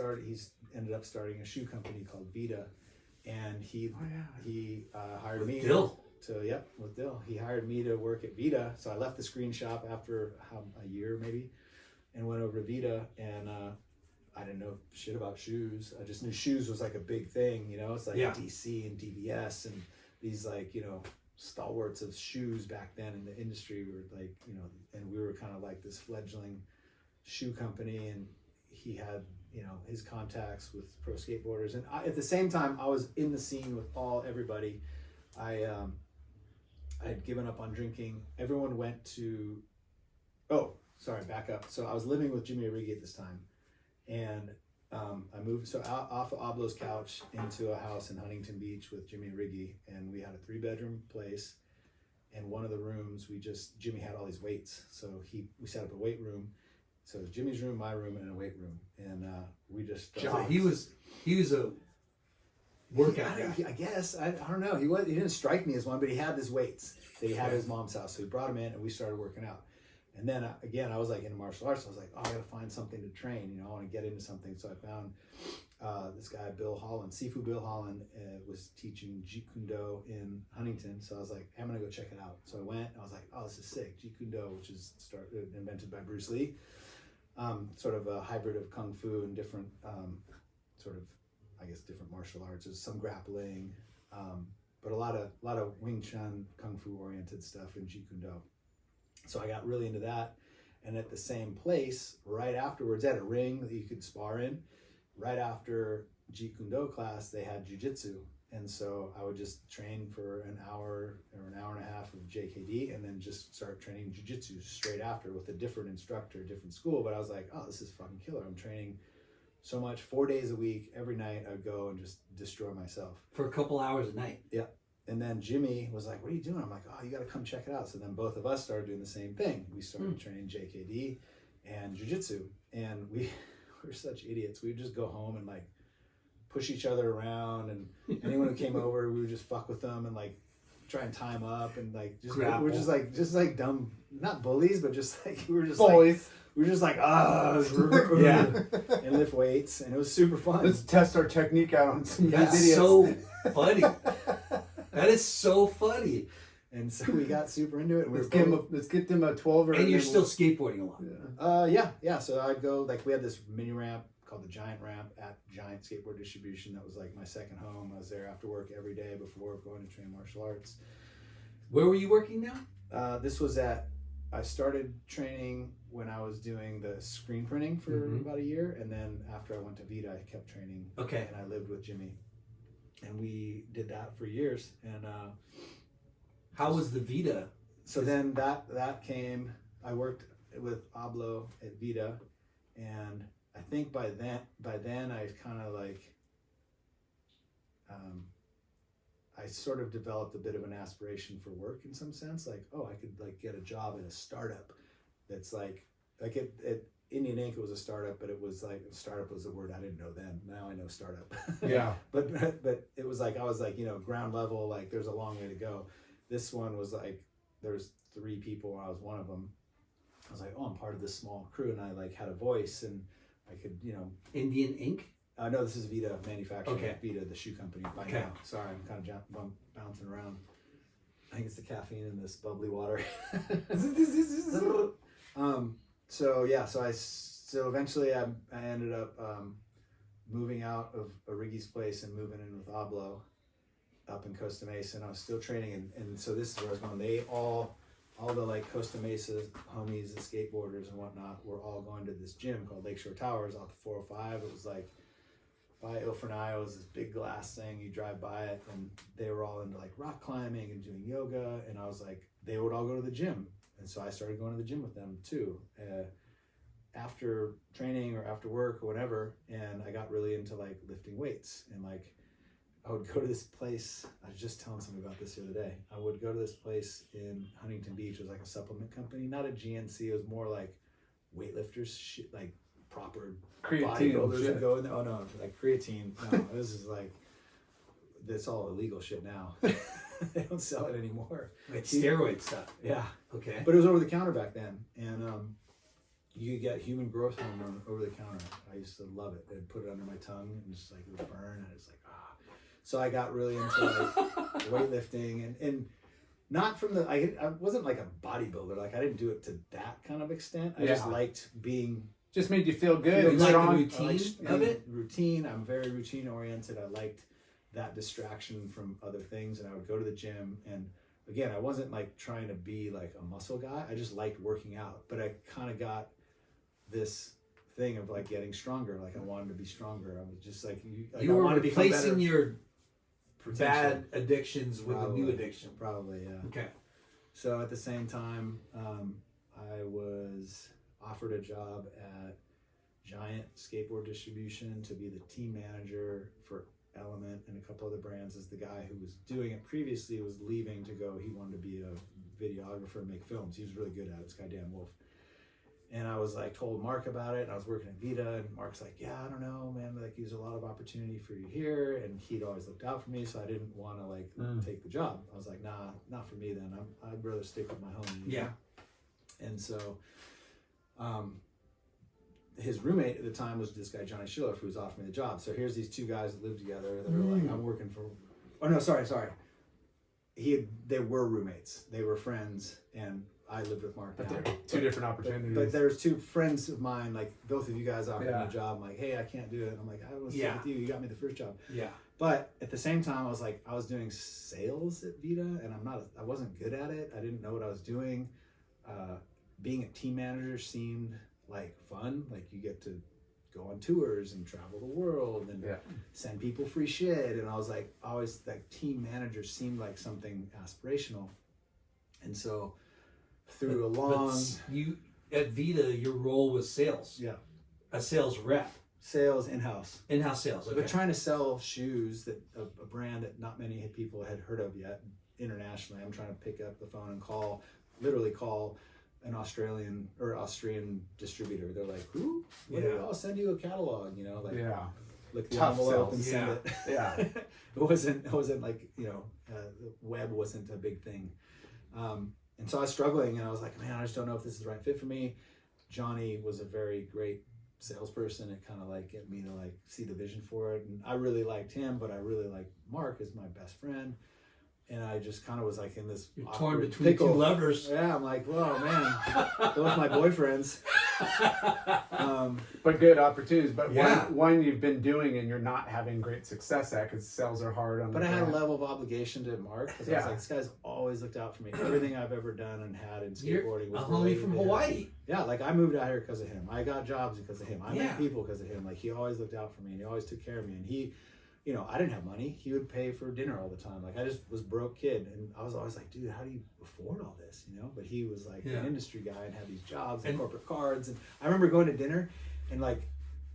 ended up starting a shoe company called Vita, and he hired with me Dill. with Dill. He hired me to work at Vita. So I left the Screen Shop after a year maybe, and went over to Vita, and I didn't know shit about shoes. I just knew shoes was like a big thing, you know. It's like DC and DVS and these like, you know, stalwarts of shoes back then in the industry were like, you know, and we were kind of like this fledgling shoe company, and he had, you know, his contacts with pro skateboarders, and at the same time I was in the scene with everybody. I had given up on drinking. Everyone went to, back up. So I was living with Jimmy Origi at this time, and I moved off of Ablo's couch into a house in Huntington Beach with Jimmy Origi, and we had a 3-bedroom place. And one of the rooms, Jimmy had all these weights, so we set up a weight room. So it was Jimmy's room, my room, and a weight room, and we just. So he was a workout guy. I guess I don't know. He didn't strike me as one, but he had these weights that he had at his mom's house. So he brought him in, and we started working out. And then again, I was like into martial arts. So I was like, I gotta find something to train. You know, I want to get into something. So I found this guy, Bill Holland. Sifu Bill Holland was teaching Jeet Kune Do in Huntington. So I was like, I'm gonna go check it out. So I went. And I was like, oh, this is sick. Jeet Kune Do, which is invented by Bruce Lee. Sort of a hybrid of kung fu and different different martial arts. There's some grappling, but a lot of Wing Chun, kung fu oriented stuff in Jeet Kune Do. So I got really into that, and at the same place, right afterwards, they had a ring that you could spar in. Right after Jeet Kune Do class, they had jiu-jitsu, and so I would just train for an hour or an hour and a half of JKD, and then just start training jiu-jitsu straight after with a different instructor, different school. But I was like, oh, this is fucking killer. I'm training so much, 4 days a week, every night I would go and just destroy myself. For a couple hours a night. Yeah. And then Jimmy was like, what are you doing? I'm like, oh, you got to come check it out. So then both of us started doing the same thing. We started training JKD and jiu-jitsu. And we were such idiots. We would just go home and like push each other around. And anyone who came over, we would just fuck with them and like try and tie them up. And like, we're just like dumb, not bullies, but just like, we were just bullies. We were just like, and lift weights, and it was super fun. Let's test our technique out on some That's idiots. so funny. That is so funny. And so we got super into it. Let's get them a 12er. And you're still skateboarding a lot. Yeah. So I'd go, like, we had this mini ramp called the Giant Ramp at Giant Skateboard Distribution. That was like my second home. I was there after work every day before going to train martial arts. Where were you working now? This was I started training when I was doing the screen printing for about a year, and then after I went to Vita, I kept training. Okay. And I lived with Jimmy, and we did that for years. And how was the Vita? So then that came. I worked with Ablo at Vita, and I think by then I kind of like I sort of developed a bit of an aspiration for work in some sense. Like, oh, I could like get a job at a startup that's like at Indian Ink, it was a startup, but it was like, startup was a word I didn't know then. Now I know startup. Yeah. but it was like, I was like, you know, ground level, like there's a long way to go. This one was like, there's 3 people, I was one of them. I was like, oh, I'm part of this small crew, and I like had a voice, and I could, you know. Indian Ink? No, this is Vita Manufacturing. Okay. Vita, the shoe company by now. Sorry, I'm kind of bouncing around. I think it's the caffeine in this bubbly water. So eventually I ended up moving out of Origi's place and moving in with Ablo up in Costa Mesa, and I was still training, and so this is where I was going. They all the like Costa Mesa homies, the skateboarders and whatnot, were all going to this gym called Lakeshore Towers off the 405. It was like by Ilfrenial. It was this big glass thing. You drive by it, and they were all into like rock climbing and doing yoga, and I was like, they would all go to the gym, and so I started going to the gym with them too. After training or after work or whatever, and I got really into like lifting weights, and like I would go to this place. I was just telling somebody about this the other day. I would go to this place in Huntington Beach. It was like a supplement company, not a GNC. It was more like weightlifters, shit, like proper Creatine bodybuilders shit. would go in there. Oh no, like creatine. No, this is like, that's all illegal shit now. They don't sell it anymore. Like steroid stuff. Yeah. Okay. But it was over the counter back then, and you could get human growth hormone over the counter. I used to love it. I'd put it under my tongue and just like it would burn, and it's like So I got really into like weightlifting, and not from I wasn't like a bodybuilder. Like I didn't do it to that kind of extent. I just liked being just made you feel good You and like the strong. routine of it? Routine. I'm very routine oriented. I liked that distraction from other things, and I would go to the gym. And again, I wasn't like trying to be like a muscle guy. I just liked working out, but I kind of got this thing of like getting stronger. Like I wanted to be stronger. I was just like I You were wanted to become replacing better. your Potentially. bad addictions with a new addiction. Probably, yeah. Okay. So at the same time, I was offered a job at Giant Skateboard Distribution to be the team manager for Element and a couple other brands, as the guy who was doing it previously was leaving to go. He wanted to be a videographer and make films. He was really good at it, this guy Dan Wolf. And I was like told Mark about it, and I was working at Vita, and Mark's like, yeah, I don't know, man, like there's a lot of opportunity for you here, and he'd always looked out for me, so I didn't want to like take the job. I was like, nah, not for me then. I'd rather stick with my home. Yeah. And so his roommate at the time was this guy Johnny Schiller, who was offering me the job. So here's these two guys that live together that are like, I'm working for, oh no, sorry. They were roommates. They were friends, and I lived with Mark. But now. they're two different opportunities. But there's two friends of mine, like both of you guys offered me Yeah. a job. I'm like, hey, I can't do it. I'm like, I will stick Yeah. with you. You got me the first job. Yeah. But at the same time, I was like, I was doing sales at Vita, and I wasn't good at it. I didn't know what I was doing. Being a team manager seemed like fun. Like you get to go on tours and travel the world and send people free shit. And I was like, always like team manager seemed like something aspirational. And so through a long you at Vita, your role was sales. Yeah. A sales rep. Sales in-house. In-house sales. Okay. But trying to sell shoes that a brand that not many people had heard of yet internationally. I'm trying to pick up the phone and literally call an Austrian distributor. They're like, who? I'll send you a catalog, lick the Tough envelope sales. and send it. Yeah. It wasn't like, the web wasn't a big thing. And so I was struggling, and I was like, man, I just don't know if this is the right fit for me. Johnny was a very great salesperson. It kind of like get me to like see the vision for it. And I really liked him, but I really liked Mark as my best friend. And I just kind of was like in this torn between two lovers. Yeah, I'm like, whoa, man, those my boyfriends. But good opportunities. But Yeah. one you've been doing and you're not having great success at because sales are hard on. But I had a level of obligation to Mark because I was Yeah. like, this guy's always looked out for me. Everything I've ever done and had in skateboarding was a homie related from to him. Hawaii. Yeah, like I moved out here because of him. I got jobs because of him. I Yeah. met people because of him. Like he always looked out for me and he always took care of me. And he, I didn't have money. He would pay for dinner all the time. Like I just was broke kid, and I was always like, dude, how do you afford all this? But he was like an industry guy and had these jobs and corporate cards. And I remember going to dinner, and like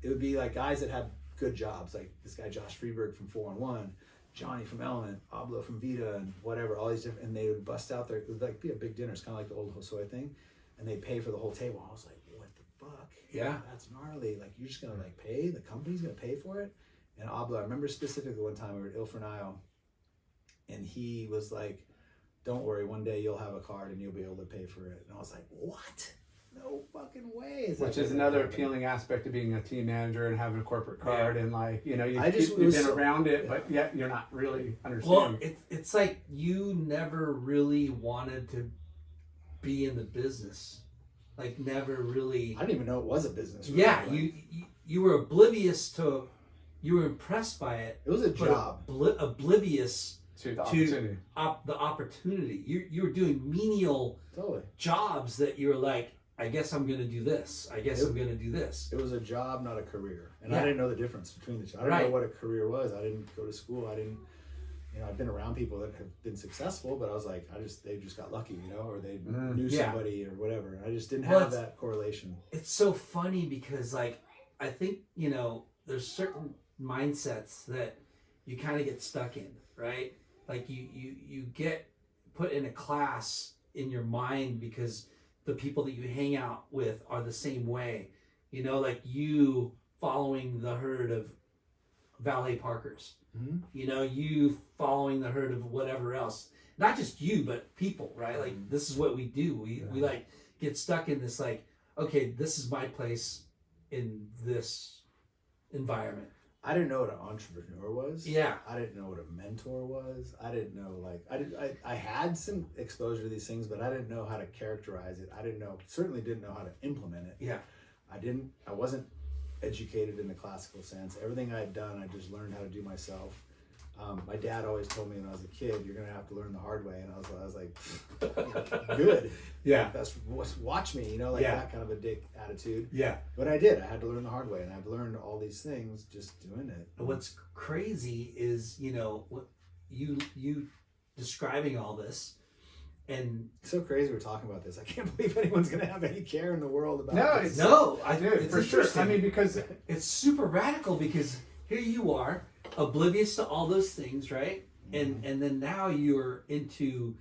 it would be like guys that had good jobs, like this guy Josh Freeberg from 411, Johnny from Element, Igloo from Vita, and whatever, all these different, and they would bust out there. It would like be a big dinner. It's kind of like the old Hosoi thing, and they'd pay for the whole table. I was like, what the fuck? Yeah. That's gnarly. Like you're just gonna like pay, the company's gonna pay for it. And Igloo, I remember specifically one time we were at Ilfrenial, and he was like, don't worry, one day you'll have a card and you'll be able to pay for it. And I was like, what? No fucking way. Which is another appealing aspect of being a team manager and having a corporate card and like, you've was been so- around it, yeah. but yet you're not really Well, understanding. it's like you never really wanted to be in the business. Like never really. I didn't even know it was a business. Really. Yeah, Like, you were oblivious to. You were impressed by it. it was a but job. Oblivious To the opportunity. to the opportunity. You were doing menial Totally. jobs that you were like, I guess I'm going to do this. I guess I'm going to do this. It was a job, not a career. And Yeah. I didn't know the difference between the two. I didn't know what a career was. I didn't go to school. I didn't, I've been around people that have been successful, but I was like, they just got lucky, or they knew somebody or whatever. I just didn't have that correlation. It's so funny because like, I think, there's certain mindsets that you kind of get stuck in, right? Like you get put in a class in your mind because the people that you hang out with are the same way, like you following the herd of valet parkers, you following the herd of whatever else, not just you, but people, right? Like this is what we do. We like get stuck in this, like, okay, this is my place in this environment. I didn't know what an entrepreneur was. Yeah. I didn't know what a mentor was. I didn't know, I had some exposure to these things, but I didn't know how to characterize it. Certainly didn't know how to implement it. Yeah. I wasn't educated in the classical sense. Everything I had done, I just learned how to do myself. My dad always told me when I was a kid, you're gonna have to learn the hard way, and I was like, good. Yeah. That's watch me, you know, like that kind of a dick attitude. Yeah. But I did. I had to learn the hard way, and I've learned all these things just doing it. What's crazy is, you know, what you describing all this, and It's so crazy we're talking about this. I can't believe anyone's gonna have any care in the world about No, this. it's for sure. interesting. I mean, because It's super radical because here you are, oblivious to all those things, right? And then now you're into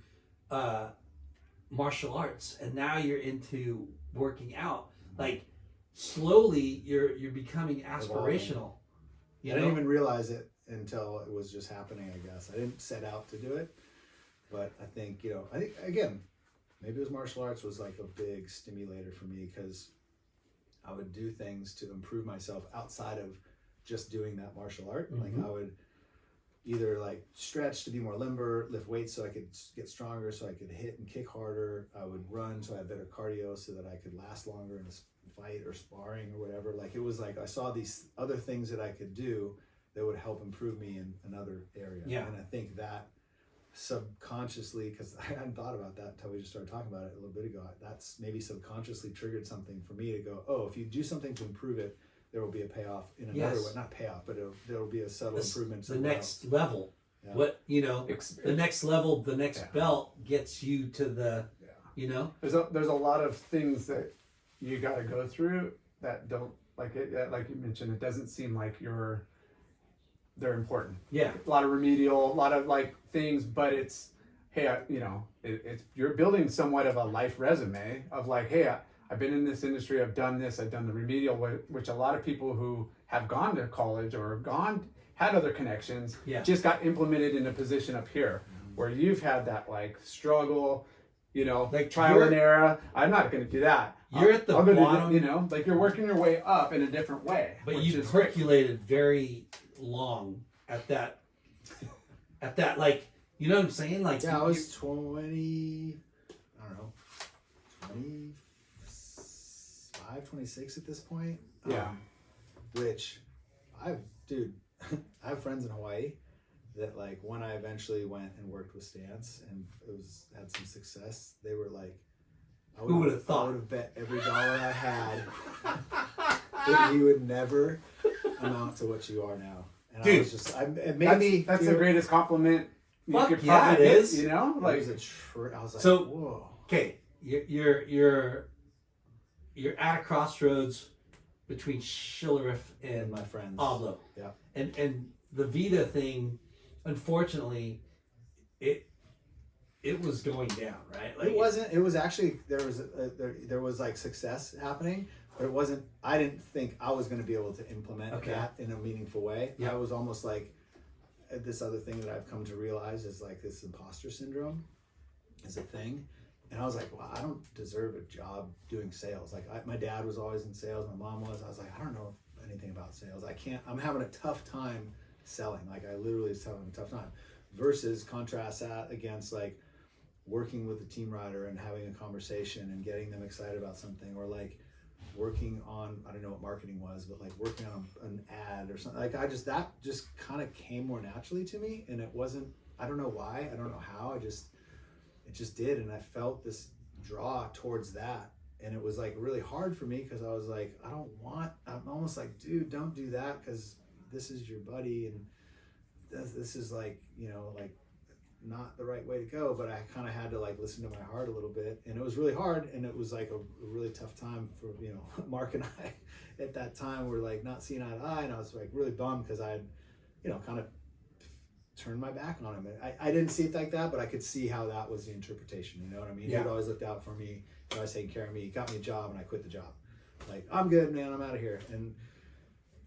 martial arts, and now you're into working out. Like slowly, you're becoming aspirational. I didn't even realize it until it was just happening. I guess I didn't set out to do it, but I think again, maybe it was martial arts was like a big stimulator for me because I would do things to improve myself outside of just doing that martial art. Like I would either like stretch to be more limber, lift weights so I could get stronger, so I could hit and kick harder. I would run so I had better cardio so that I could last longer in a fight or sparring or whatever. Like it was like I saw these other things that I could do that would help improve me in another area. Yeah. And I think that subconsciously, because I hadn't thought about that until we just started talking about it a little bit ago, that's maybe subconsciously triggered something for me to go, oh, if you do something to improve it, there will be a payoff in another way. Not payoff, but there will be a subtle improvement. The next level. Yeah. What, you know, the next level, the next belt gets you to the, you know. there's a lot of things that you got to go through that don't like you mentioned. It doesn't seem like they're important. Yeah. A lot of remedial, a lot of like things, but it's hey, it's you're building somewhat of a life resume of like, hey, I've been in this industry, I've done this, I've done the remedial, which a lot of people who have gone to college or had other connections, just got implemented in a position up here where you've had that like struggle, like trial and error. I'm not going to do that. You're at the bottom, like you're working your way up in a different way. But you percolated very long at that, like, you know what I'm saying? Like, I was 20, I don't know, 25, 26 at this point. Yeah. Which I have friends in Hawaii that like when I eventually went and worked with Stance and had some success, they were like, who would have thought? I would have bet every dollar I had that you would never amount to what you are now. And dude, I was just, that's the greatest compliment you could yeah, probably it get, is. Like it was I was like, so, whoa. Okay, you're at a crossroads between Schillerith and my friends. Igloo. Yeah. And the Vita thing, unfortunately, it was going down, right? Like, It wasn't. It was actually there was like success happening, but it wasn't. I didn't think I was going to be able to implement that in a meaningful way. Yeah. I was almost like this other thing that I've come to realize is like this imposter syndrome is a thing, and I was like, well, I don't deserve a job doing sales. Like my dad was always in sales, my mom was. I was like, I don't know anything about sales. I can't. I'm having a tough time selling. Like I literally was having a tough time. Versus contrast that against like working with a team rider and having a conversation and getting them excited about something, or like working on, I don't know what marketing was, but like working on an ad or something. Like that just kind of came more naturally to me, and it wasn't, I don't know why, I don't know how, it just did, and I felt this draw towards that, and it was like really hard for me because I was like, I'm almost like, dude, don't do that because this is your buddy, and this is like, like not the right way to go. But I kind of had to like listen to my heart a little bit, and it was really hard, and it was like a really tough time for Mark and I at that time. We're like not seeing eye to eye, and I was like really bummed because I had kind of turned my back on him. I didn't see it like that, but I could see how that was the interpretation. You know what I mean? Yeah. He'd always looked out for me, he always taking care of me. He got me a job, and I quit the job. Like, I'm good, man, I'm out of here. And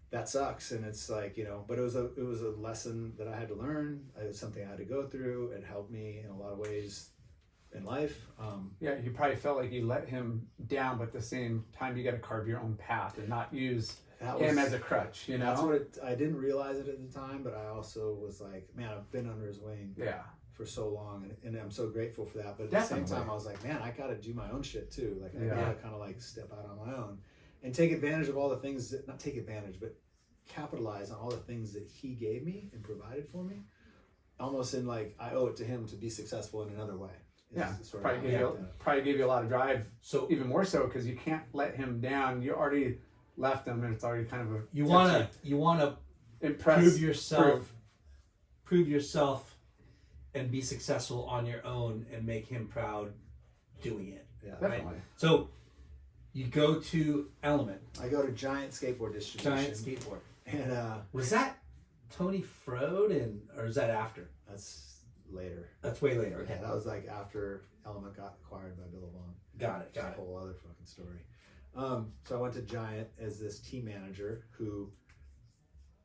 that sucks. And it's like, but it was a lesson that I had to learn. It was something I had to go through. It helped me in a lot of ways in life. You probably felt like you let him down, but at the same time you got to carve your own path and not use him as a crutch, That's what I didn't realize it at the time, but I also was like, man, I've been under his wing for so long, and I'm so grateful for that. But at the same time, I was like, man, I got to do my own shit too. Like I got to kind of like step out on my own. and take advantage of all the things that, not take advantage, but capitalize on all the things that he gave me and provided for me. Almost in like, I owe it to him to be successful in another way. Yeah, Sort of probably how I gave looked you at it. probably gave you a lot of drive. So Even more so because you can't let him down. You already left him, and it's already kind of a you wanna impress prove yourself and be successful on your own and make him proud doing it. Yeah, Definitely. So you go to Element, I go to Giant Skateboard Distribution. Giant Skateboard. And Was that Tony Frode or is that after? that's later. That's way later. Okay. Yeah, that was like after Element got acquired by Billabong. Got it. It's a whole other fucking story. So I went to Giant as this team manager who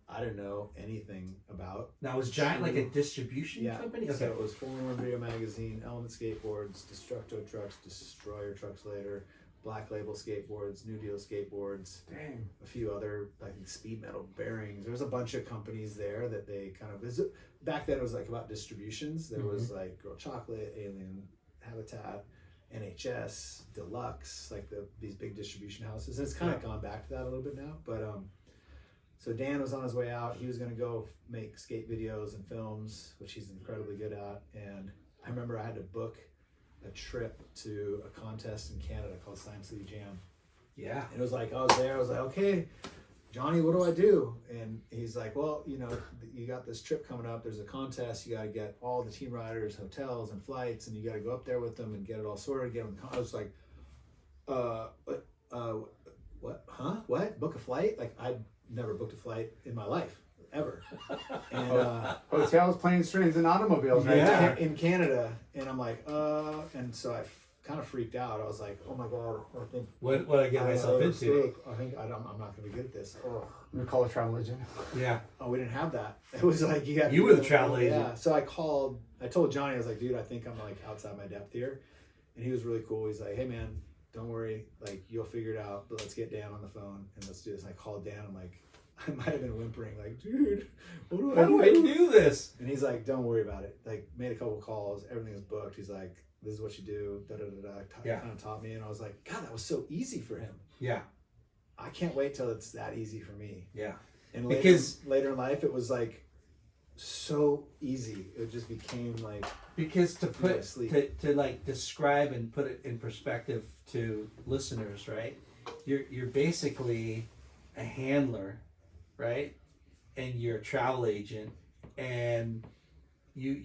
I didn't know anything about. Now was Giant like a distribution company? So it was Formula One Video Magazine, Element Skateboards, Destructo Trucks, Destroyer Trucks later, Black Label Skateboards, New Deal Skateboards, Dang. a few other, I think, Speed Metal Bearings. There was a bunch of companies there that they kind of, back then it was like about distributions. There was like Girl Chocolate, Alien Habitat, NHS, Deluxe, like these big distribution houses. And it's kind of gone back to that a little bit now. But so Dan was on his way out. He was going to go make skate videos and films, which he's incredibly good at. And I remember I had to book a trip to a contest in Canada called Science City Jam. Yeah. And it was like, I was there, I was like, okay, Johnny, what do I do? And he's like, well, you know, you got this trip coming up, there's a contest, you got to get all the team riders, hotels and flights, and you got to go up there with them and get it all sorted, get them. I was like, what, huh? What? Book a flight? Like, I'd never booked a flight in my life, ever. And Hotels, planes, trains, and automobiles right there. in Canada, and I'm like, and so I kind of freaked out. I was like, oh my god, I think What I get myself into? I think I'm not going to be good at this. Oh. We call it travel agent. Yeah. Oh, we didn't have that. It was like You were the travel agent. Yeah. So I told Johnny, I was like, dude, I think I'm like outside my depth here, and he was really cool. He's like, hey man, don't worry, like you'll figure it out. But let's get Dan on the phone and let's do this. And I called Dan. I'm like, I might have been whimpering, like, dude, what do I How do I do this? And he's like, don't worry about it. Like, made a couple calls, everything is booked. He's like, this is what you do. Da da da da. Kind of taught me, and I was like, God, that was so easy for him. Yeah. I can't wait till it's that easy for me. Yeah. And later in life, it was like so easy. It just became like to like describe and put it in perspective to listeners, right? You're basically a handler, right? And you're a travel agent, and you're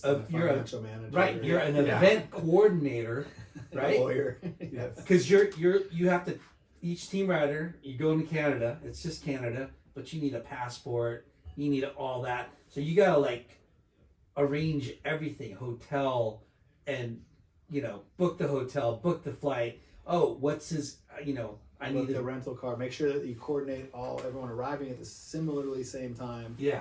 a financial manager, right? You're an event coordinator, right? A lawyer, Yes. Because you have to, each team rider, you go into Canada, it's just Canada, but you need a passport, you need all that. So you gotta like arrange everything, hotel, and book the hotel, book the flight. Oh, what's his, I need the rental car. Make sure that you coordinate everyone arriving at the similarly same time. Yeah.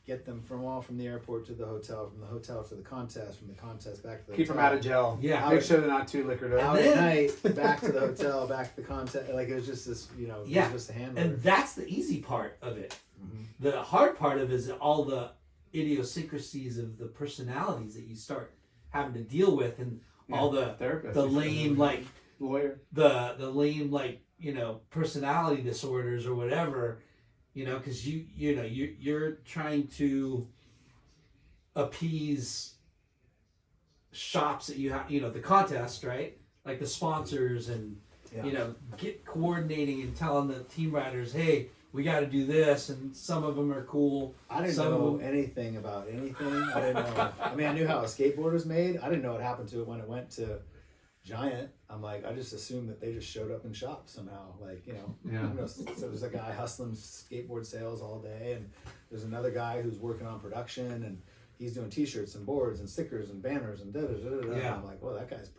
Get them from the airport to the hotel, from the hotel to the contest, from the contest back to the Keep hotel. them out of jail. Yeah. Make sure they're not too liquored up. Out at night, back to the hotel, back to the contest. Like it was just this, it was just a handler. And that's the easy part of it. Mm-hmm. The hard part of it is all the idiosyncrasies of the personalities that you start having to deal with, and all the therapist, the lame like lawyer, the lame like personality disorders or whatever, because you're trying to appease shops that you have, the contest, right? Like the sponsors and get coordinating and telling the team riders, hey, we got to do this, and some of them are cool. I didn't know anything about anything. I didn't know. I mean, I knew how a skateboard was made. I didn't know what happened to it when it went to Giant. I'm like, I just assumed that they just showed up in shops somehow. Like, so there's a guy hustling skateboard sales all day, and there's another guy who's working on production, and he's doing T-shirts and boards and stickers and banners and da da da da. Yeah. I'm like, well, that guy's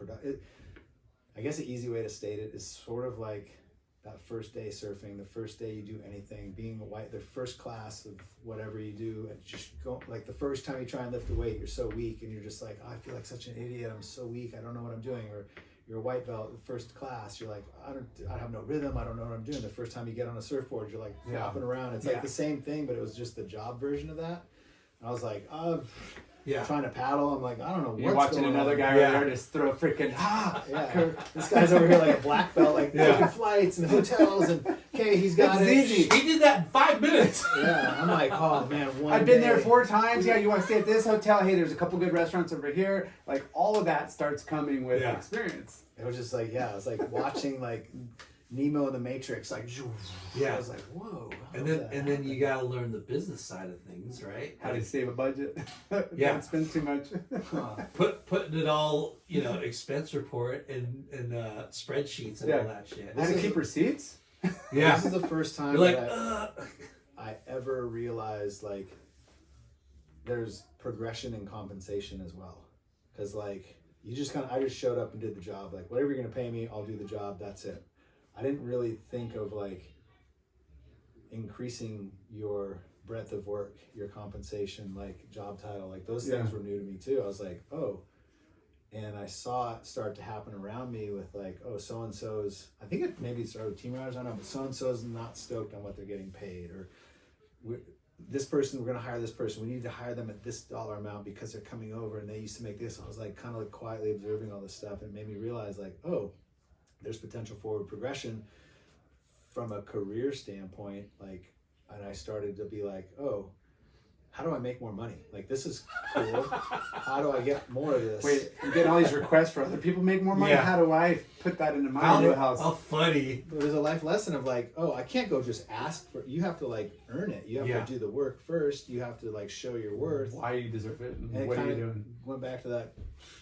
I guess an easy way to state it is sort of like that first day surfing, the first day you do anything, being the first class of whatever you do, and just go, like the first time you try and lift a weight, you're so weak, and you're just like, oh, I feel like such an idiot, I'm so weak, I don't know what I'm doing. Or you're a white belt, first class, you're like, I have no rhythm, I don't know what I'm doing. The first time you get on a surfboard, you're like flopping around. It's like the same thing, but it was just the job version of that. And I was like, trying to paddle. I'm like, I don't know what's You're watching going another on. guy over there just throw a freaking Yeah. This guy's over here like a black belt, like taking flights and hotels, and okay, he's got it. It's easy. He did that in 5 minutes. Yeah, I'm like, oh man, I've been there 4 times. Yeah, you want to stay at this hotel? Hey, there's a couple good restaurants over here. Like all of that starts coming with experience. It was just like, it was like watching like Nemo in the Matrix, like, I was like, whoa. And then you got to learn the business side of things, right? How to save a budget? Yeah. Don't spend too much. Putting it all, expense report and spreadsheets and all that shit. How to keep receipts? Yeah. This is the first time You're like, that I ever realized like there's progression in compensation as well. Because like I just showed up and did the job. Like whatever you're gonna pay me, I'll do the job. That's it. I didn't really think of like increasing your breadth of work, your compensation, like job title, like those things were new to me too. I was like, oh, and I saw it start to happen around me with like, oh, so-and-so's, I think it maybe started with team riders, I don't know, but so-and-so's not stoked on what they're getting paid, or this person, we're going to hire this person, we need to hire them at this dollar amount because they're coming over and they used to make this. I was like kind of like quietly observing all this stuff, and it made me realize like, oh, there's potential forward progression from a career standpoint. Like, and I started to be like, oh, how do I make more money? Like, this is cool. How do I get more of this? Wait, you get all these requests for other people to make more money? Yeah. How do I put that into my new house? How funny. There's a life lesson of like, oh, I can't go just ask for, you have to like earn it. You have to do the work first. You have to like show your worth. Why you deserve it, and And what it are you kind of doing? went back to that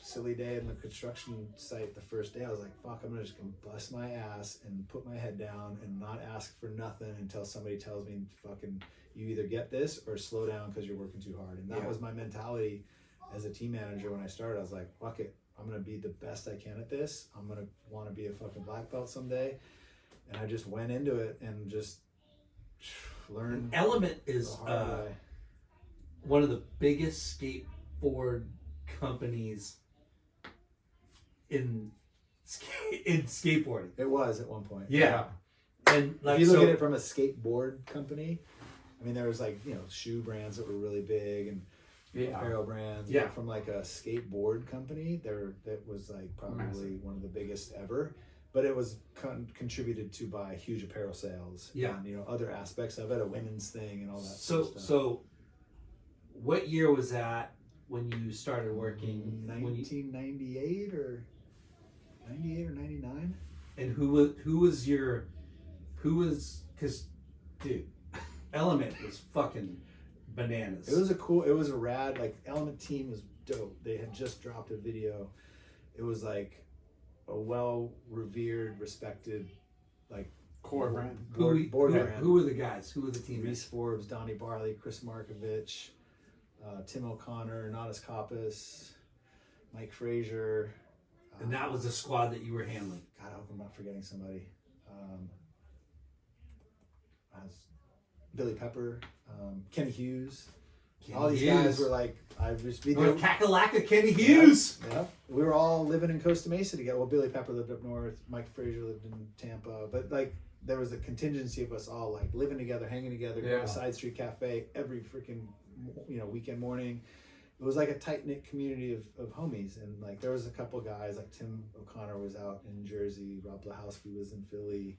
silly day in the construction site the first day. I was like, fuck, I'm just gonna bust my ass and put my head down and not ask for nothing until somebody tells me fucking, you either get this or slow down because you're working too hard. And that was my mentality as a team manager when I started. I was like, fuck it, I'm gonna be the best I can at this. I'm gonna want to be a fucking black belt someday. And I just went into it and just learned. Element is the hard way. one of the biggest skateboard companies in skateboarding. It was at one point. Yeah. And like, if you look at it from a skateboard company, I mean, there was like, shoe brands that were really big and apparel brands. Yeah. But from like a skateboard company, that was like probably one of the biggest ever. But it was contributed to by huge apparel sales. Yeah. And, other aspects of it, a women's thing and all that so sort of stuff. so what year was that when you started working? 1998 or 98 or 99? And who was because dude, Element was fucking bananas. It was a rad, like, Element team was dope. They had just dropped a video. It was like a well-revered, respected, like, Core brand. board brand. Who were the guys? Who were the teammates? Reese Forbes, Donnie Barley, Chris Markovich, Tim O'Connor, Nadas Koppas, Mike Frazier. And that was the squad that you were handling. God, I hope I'm not forgetting somebody. Billy Pepper, Kenny Hughes. All these guys were like, I just be there. Kakalaka Kenny Hughes. Yeah, we were all living in Costa Mesa together. Well, Billy Pepper lived up north. Mike Frazier lived in Tampa. But like, there was a contingency of us all like living together, hanging together, going to Side Street Cafe every freaking weekend morning. It was like a tight knit community of homies, and like there was a couple guys like Tim O'Connor was out in Jersey, Rob Blahowski was in Philly,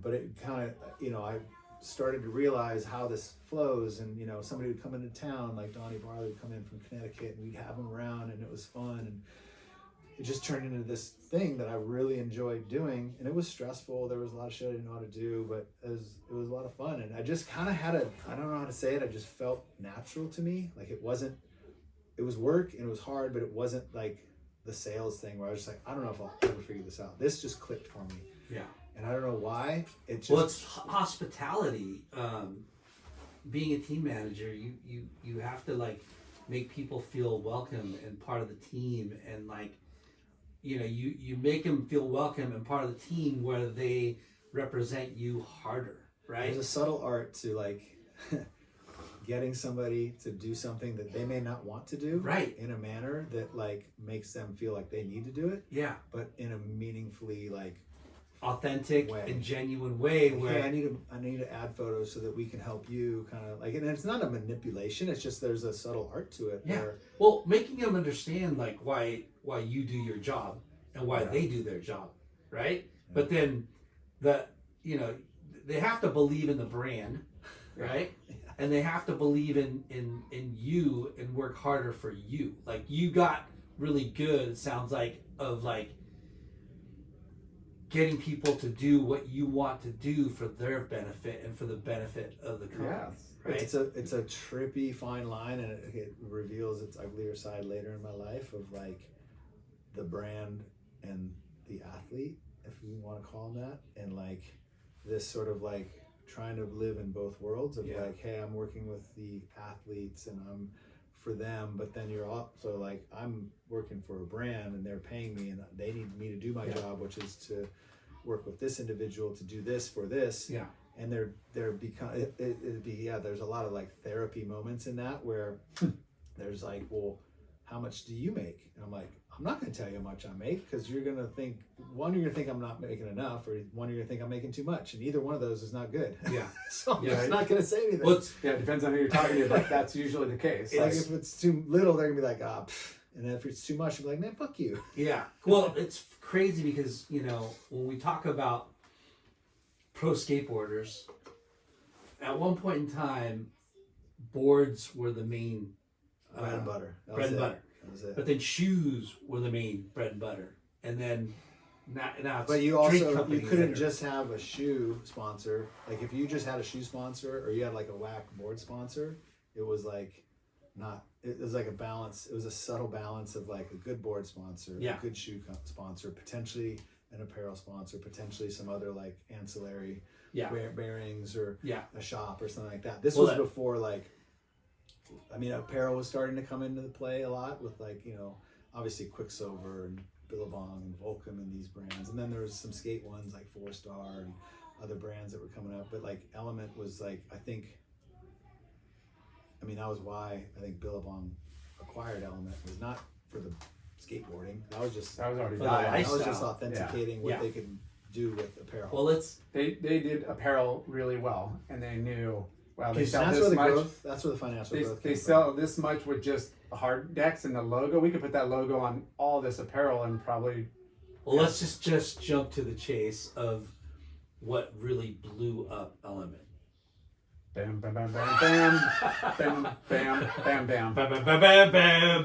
but it kind of I started to realize how this flows, and somebody would come into town like Donnie Barley would come in from Connecticut, and we'd have him around, and it was fun, and it just turned into this thing that I really enjoyed doing, and it was stressful. There was a lot of shit I didn't know how to do, but it was a lot of fun, and I just kind of had I don't know how to say it, I just felt natural to me. Like it was work and it was hard, but it wasn't like the sales thing where I was just like, I don't know if I'll ever figure this out. This just clicked for me. Yeah. And I don't know why. It's hospitality. Being a team manager, you have to like make people feel welcome and part of the team, and like you make them feel welcome and part of the team where they represent you harder, right? There's a subtle art to like getting somebody to do something that they may not want to do, right, in a manner that like makes them feel like they need to do it, yeah, but in a meaningfully like authentic Way. and genuine way Like, where hey, I need to add photos so that we can help you kind of like, and it's not a manipulation. It's just there's a subtle art to it. Yeah. Where, well, making them understand like why you do your job and why they do their job, right? But then they have to believe in the brand, right? And they have to believe in you and work harder for you. Like you got really good, it sounds like, of like getting people to do what you want to do for their benefit and for the benefit of the company. Yeah. Right? it's a trippy fine line, and it reveals its uglier side later in my life of like the brand and the athlete, if you want to call them that, and like this sort of like trying to live in both worlds of like, hey, I'm working with the athletes and I'm for them, but then you're also like, I'm working for a brand and they're paying me and they need me to do my job, which is to work with this individual to do this for this. Yeah. And there's a lot of like therapy moments in that where there's like, well, how much do you make? And I'm like, I'm not going to tell you how much I make, because you're going to think, one, you're going to think I'm not making enough, or one, you're going to think I'm making too much, and either one of those is not good. Yeah. So I'm just not going to say anything. Well, It depends on who you're talking to, but that's usually the case. like if it's too little, they're going to be like, and then if it's too much, you're like, man, fuck you. yeah. Well, it's crazy because, when we talk about pro skateboarders, at one point in time, boards were the main Bread and butter. That bread was and it. butter. That was it. But then shoes were the main bread and butter. And then now it's But you drink also, you companies couldn't that are- just have a shoe sponsor. Like if you just had a shoe sponsor, or you had like a whack board sponsor, it was like it was like a balance. It was a subtle balance of like a good board sponsor, a good shoe sponsor, potentially an apparel sponsor, potentially some other like ancillary bearings or a shop or something like that. This was before like, I mean, apparel was starting to come into the play a lot with like, obviously Quicksilver and Billabong and Volcom and these brands. And then there was some skate ones like 4-Star and other brands that were coming up. But like Element was like, that was why I think Billabong acquired Element, was not for the skateboarding. That was already for the died. that was lifestyle. just authenticating what they could do with apparel. Well, They did apparel really well, and they knew, wow, they Because sell that's this where the much. growth. That's where the financial growth. They came sell this much with just a hard decks and the logo. We could put that logo on all this apparel and probably. well, let's just jump to the chase of what really blew up Element. Bam, bam, bam, bam, bam, bam, bam, bam, bam. Bam, bam, bam, bam,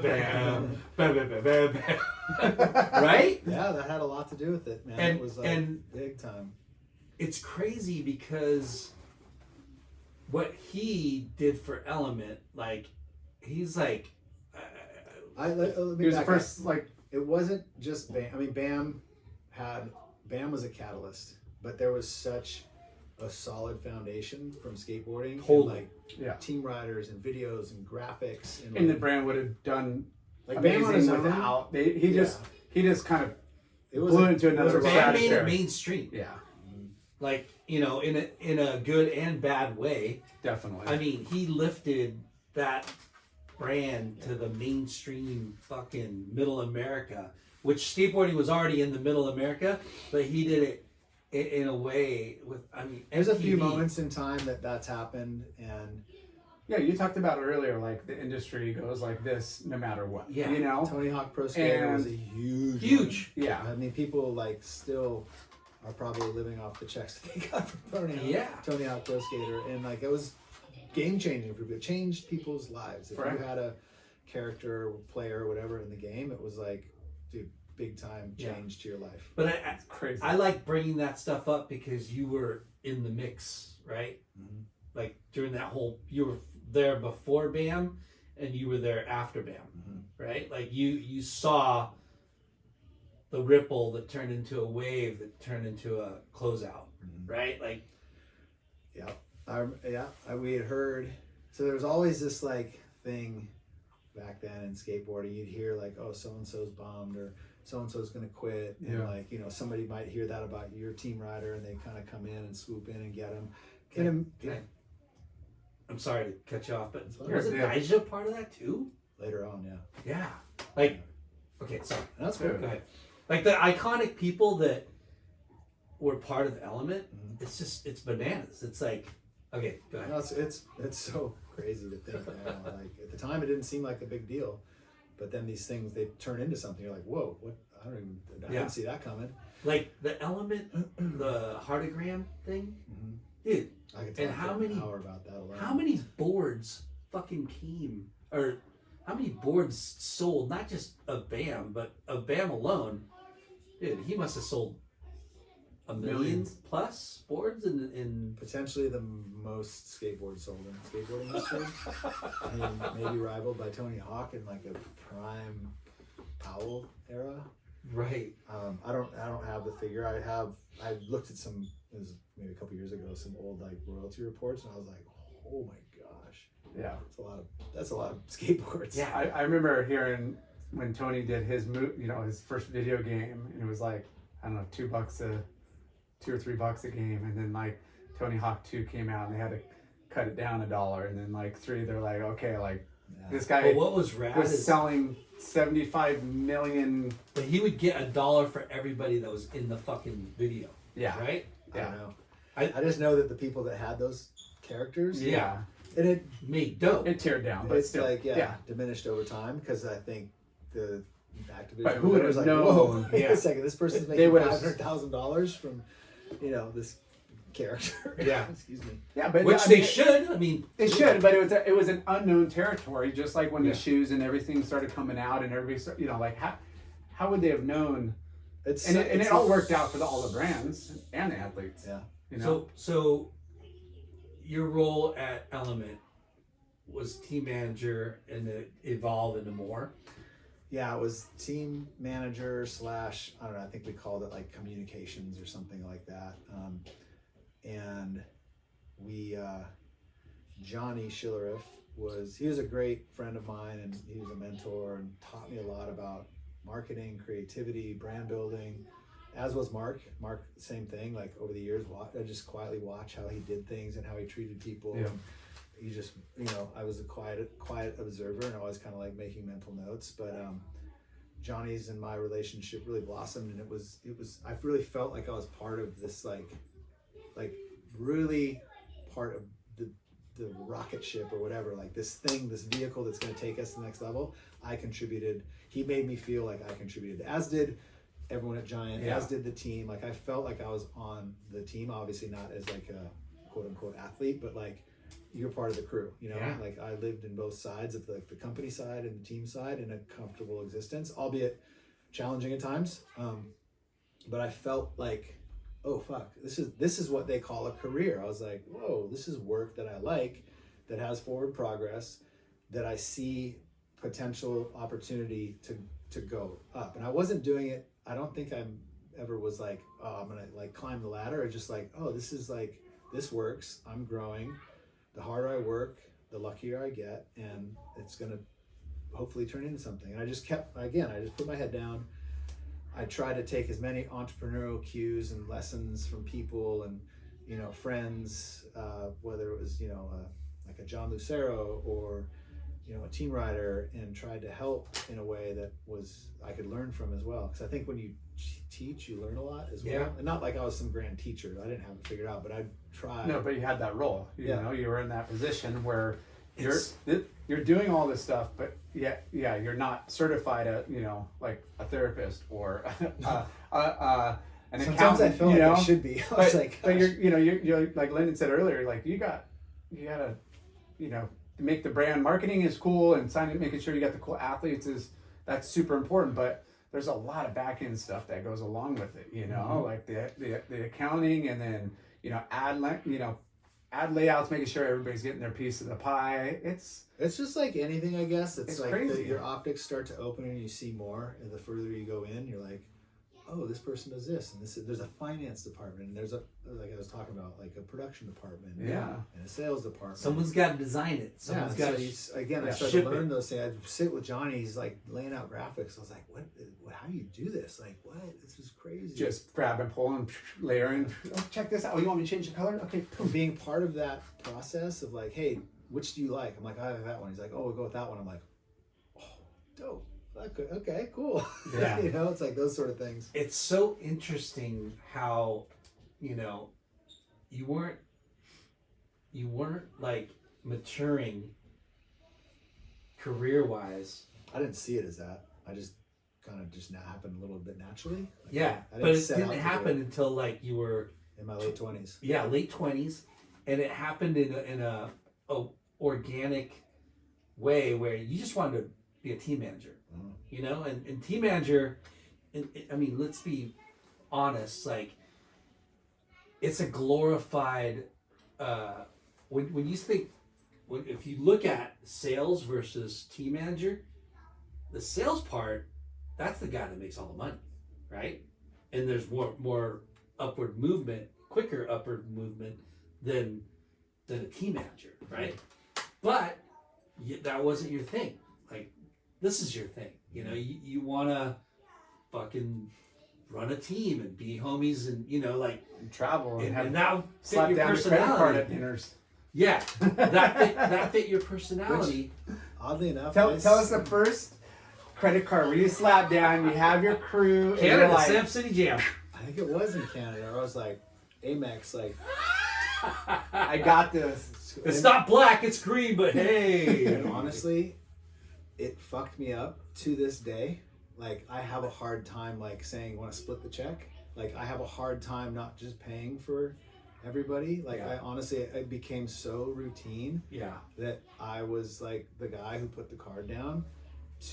bam, bam, bam, bam, bam, bam. Right? from. Yeah, that had a lot to do with it, man. And- It was like and- big time. It's crazy because what he did for Element, like, he's like, Let He me was the back up. first, like, It wasn't just Bam. I mean, Bam was a catalyst, but there was such a solid foundation from skateboarding, Totally. and like team riders and videos and graphics, and, and the like, brand would have done like Bam on his amazing own. without. He just kind of It was blew into it was another a Bam Bam made sure. it mainstream. Yeah, Like, in a good and bad way. definitely. I mean, he lifted that brand to the mainstream fucking middle America, which skateboarding was already in the middle America, but he did it in a way with, There's a few MTV. moments in time that's happened, and Yeah, you talked about earlier, like the industry goes like this no matter what. Yeah. You know? Tony Hawk Pro Skater was a And- Huge. Yeah. one. I mean, people like still are probably living off the checks that they got from Yeah. Tony Hawk Pro Skater, and like it was game changing for people. It changed people's lives. If Right. you had a character, or player, or whatever in the game, it was like, dude, big time change to your life. But It's crazy. I like bringing that stuff up because you were in the mix, right? Mhm. Like during that whole, you were there before BAM and you were there after BAM, Mhm. right? Like you saw the ripple that turned into a wave that turned into a closeout, Mhm. right? Like, We had heard, so there was always this like thing back then in skateboarding. You'd hear like, oh, so and so's bummed, or so and so's gonna quit, and Yeah. like, somebody might hear that about your team rider, and they kind of come in and swoop in and get them. Okay. I'm sorry to cut you off, but fine. was it Yeah. Daija part of that too? Later on, yeah, Yeah. Like, okay, sorry. and that's Go cool. ahead. Like the iconic people that were part of Element, it's bananas. It's like, okay, go ahead. No, it's so crazy to think. Like at the time, it didn't seem like a big deal, but then these things they turn into something. You're like, whoa, what? I didn't see that coming. Like the Element, the heartogram thing, dude. I could talk And how for many an hour about that alone. How many boards fucking came, or how many boards sold? Not just of BAM, but of BAM alone. Dude, he must have sold a million plus boards in Potentially the most skateboards sold in the skateboarding industry. I mean, maybe rivaled by Tony Hawk in like a prime Powell era. right. I don't have the figure. I looked at some. It was maybe a couple years ago. Some old like royalty reports, and I was like, oh my gosh. Yeah. That's a lot of skateboards. Yeah. I remember hearing when Tony did his his first video game, and it was like, I don't know, $2 or $3 a game, and then like Tony Hawk 2 came out, and they had to cut it down $1, and then like 3, they're like, okay, like this guy But what was rad was is selling 75 million. that he would get $1 for everybody that was in the fucking video. Yeah. Right? I don't know. I- I just know that the people that had those characters, Yeah. and it Made dope. It teared down, but it's still, like diminished over time because I think the Activision But who would was have like, known? whoa, wait Yeah. a second, this person's They making would've- $500,000 from this character. Yeah. Excuse me. Yeah, but Which I they mean, should. I mean, They should, but it was an unknown territory, just like when Yeah. the shoes and everything started coming out, and everybody started, like how would they have known? And it all worked out for all the brands and the athletes. Yeah. You know? So your role at Element was team manager, and it evolved into more. Yeah, it was team manager / I don't know. I think we called it like communications or something like that. And we, Johnny Schillereff he was a great friend of mine, and he was a mentor and taught me a lot about marketing, creativity, brand building. As was Mark. Mark, same thing. Like over the years, I just quietly watch how he did things and how he treated people. Yeah. And he just, I was a quiet observer and always kind of like making mental notes. But Johnny's and my relationship really blossomed, and it was. I really felt like I was part of this, like really part of the rocket ship or whatever. Like this vehicle that's going to take us to the next level. I contributed. He made me feel like I contributed, as did everyone at Giant, as did the team. Like I felt like I was on the team, obviously not as like a quote unquote athlete, but like you're part of the crew, like I lived in both sides of the company side and the team side in a comfortable existence, albeit challenging at times. But I felt like, oh fuck, this is what they call a career. I was like, whoa, this is work that I like, that has forward progress, that I see potential opportunity to go up. And I wasn't doing it. I don't think I ever was like, oh, I'm gonna like climb the ladder. Or just like, oh, this works. I'm growing. The harder I work, the luckier I get, and it's gonna hopefully turn into something. And I just put my head down. I tried to take as many entrepreneurial cues and lessons from people and friends, whether it was like a John Lucero or a team rider, and tried to help in a way that I could learn from as well. Because I think when you teach, you learn a lot as well. Yeah. And not like I was some grand teacher. I didn't have it figured out, but I tried. No, but you had that role. You were in that position where It's- you're doing all this stuff, but you're not certified like a therapist or an Sometimes accountant. I felt like I should be. I was like, but gosh. you're like Lyndon said earlier, like you gotta make the brand marketing is cool, and making sure you got the cool athletes that's super important, but there's a lot of back end stuff that goes along with it, like the accounting, and then ad layouts, making sure everybody's getting their piece of the pie. It's just like anything, I guess. It's like crazy. your optics start to open and you see more, and the further you go in, you're like, oh, this person does this, and there's a finance department, and there's like I was talking about, like a production department, and a sales department. Someone's got to design it. Someone's got to. I started ship to learn it. those things. I'd sit with Johnny. He's like laying out graphics. I was like, what? How do you do this? Like, what? This is crazy. just grab and pull and layering. Oh, check this out. Oh, you want me to change the color? Okay. Being part of that process of like, hey, which do you like? I'm like, I have that one. He's like, oh, we'll go with that one. I'm like, oh, dope. Okay, cool. Yeah. It's like those sort of things. It's so interesting how you know, you weren't like maturing career wise. I didn't see it as that. I just kind of just happened a little bit naturally. Like, Yeah, I but it set out didn't to do happen it until like you were in my late 20s. yeah, late 20s, and it happened in a organic way where you just wanted to be a team manager, you know, and team manager, I mean, let's be honest, like it's a glorified when you think if you look at sales versus team manager, the sales part, that's the guy that makes all the money, right? And there's more upward movement, quicker upward movement than a team manager, right? But that wasn't your thing. Like, this is your thing. You know, you want to fucking run a team and be homies and, you know, like... And travel and have now slap fit your down the credit card personality. at dinners. Yeah, that fit your personality. Oddly enough, Tell us the first credit card where you slap down, you have your crew, and you're Canada, like, Sam City Jam. I think it was in Canada. I was like, Amex, like, I got this. It's not black, it's green, but hey. and honestly, it fucked me up to this day. Like, I have a hard time, like, saying, want to split the check. Like, I have a hard time not just paying for everybody. Like, Yeah. I honestly, it became so routine Yeah. that I was, like, the guy who put the card down.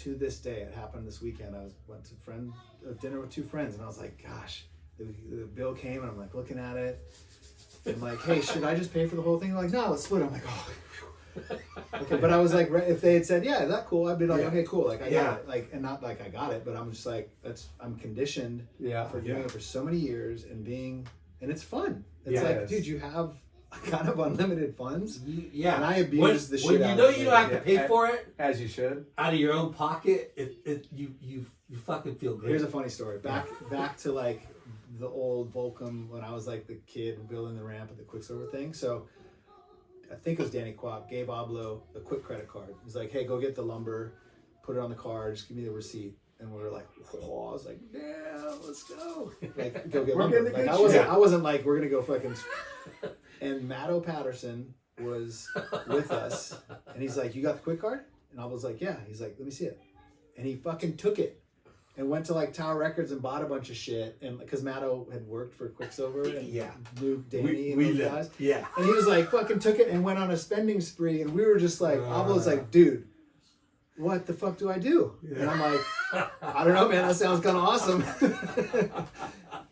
To this day, it happened this weekend. Went to dinner with two friends, and I was like, gosh, the bill came, and I'm, like, looking at it. I'm like, hey, should I just pay for the whole thing? They're like, no, let's split. I'm like, oh, okay. But I was like, if they had said, yeah, that cool, I'd be like, okay, cool, like I got it, like, and not like I got it, but I'm just like, I'm conditioned for doing it for so many years and it's fun. It's like, dude, you have kind of unlimited funds. Yeah, and I abuse the shit when out you know of it. you don't have to pay for it As you should. out of your own pocket. You fucking feel great. Here's a funny story. Back to like the old Volcom when I was like the kid building the ramp at the Quicksilver thing. So I think it was Danny Quap gave Igloo a quick credit card. He's like, hey, go get the lumber, put it on the card, just give me the receipt. And we were like, whoa. I was like, yeah, let's go. Like, go get lumber. Like, I wasn't like, we're gonna go fucking. And Matto Patterson was with us, and he's like, you got the quick card? And I was like, yeah. He's like, let me see it. And he fucking took it and went to like Tower Records and bought a bunch of shit. And because Matto had worked for Quicksilver and Luke, Danny, and those guys. Yeah. And he was like, fucking took it and went on a spending spree. And we were just like, Ablo's like, dude, what the fuck do I do? Yeah. And I'm like, I don't know, man. That sounds kind of awesome.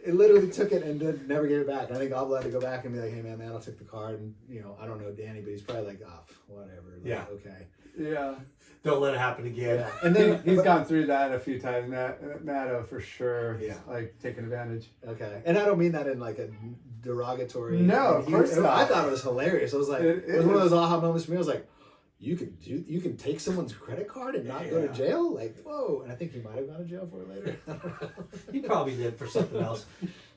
It literally took it and never gave it back. I think Ablo had to go back and be like, hey, man, I'll take the card. And, you know, I don't know Danny, but he's probably like, whatever. Like, okay. Yeah. Don't let it happen again. Yeah. And then he's gone through that a few times. Matto for sure. Yeah. Like taking advantage. Okay. And I don't mean that in like a derogatory. No, of course not. I thought it was hilarious. I was like, it was one of those aha moments for me. I was like, you can take someone's credit card and not go to jail? Like, whoa. And I think he might have gone to jail for it later. He probably did for something else.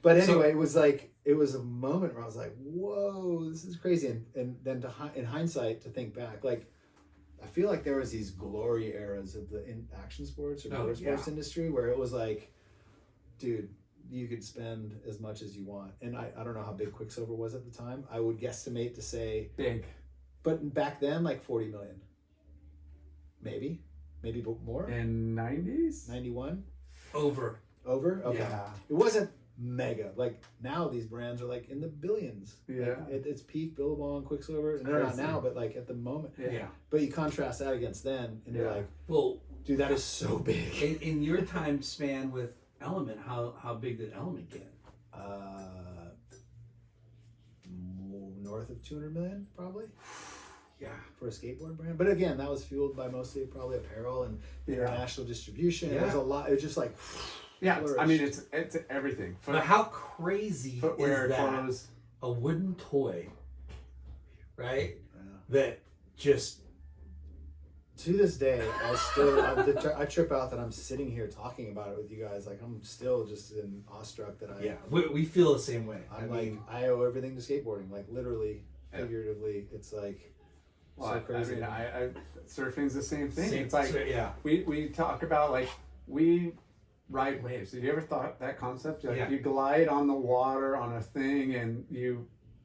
But anyway, it was a moment where I was like, whoa, this is crazy. And then in hindsight, to think back, like, I feel like there was these glory eras of the action sports or motorsports industry where it was like, dude, you could spend as much as you want. And I don't know how big Quicksilver was at the time. I would guesstimate to say... Big. But back then, like 40 million. Maybe more. In 90s? 91? Over? Okay. Yeah. It wasn't mega. Like now these brands are like in the billions. Yeah. Like, it's peak Billabong, Quicksilver. And they're not now, but like at the moment. Yeah. But you contrast that against then and you're like, well, dude, that is so big. In your time span with Element, how big did Element get? North of 200 million, probably. Yeah. For a skateboard brand. But again, that was fueled by mostly probably apparel and international distribution. Yeah. There's a lot. It's just like, I mean, it's everything. But how crazy footwear, is that? clothes. A wooden toy, right? Yeah. That just... To this day, I trip out that I'm sitting here talking about it with you guys. Like, I'm still just awestruck that we feel the same way. I owe everything to skateboarding. Like, literally, figuratively, it's like so crazy. I mean, surfing's the same thing. It's like, we talk about, like, we ride waves. Have you ever thought that concept? Like Yeah. you glide on the water on a thing, and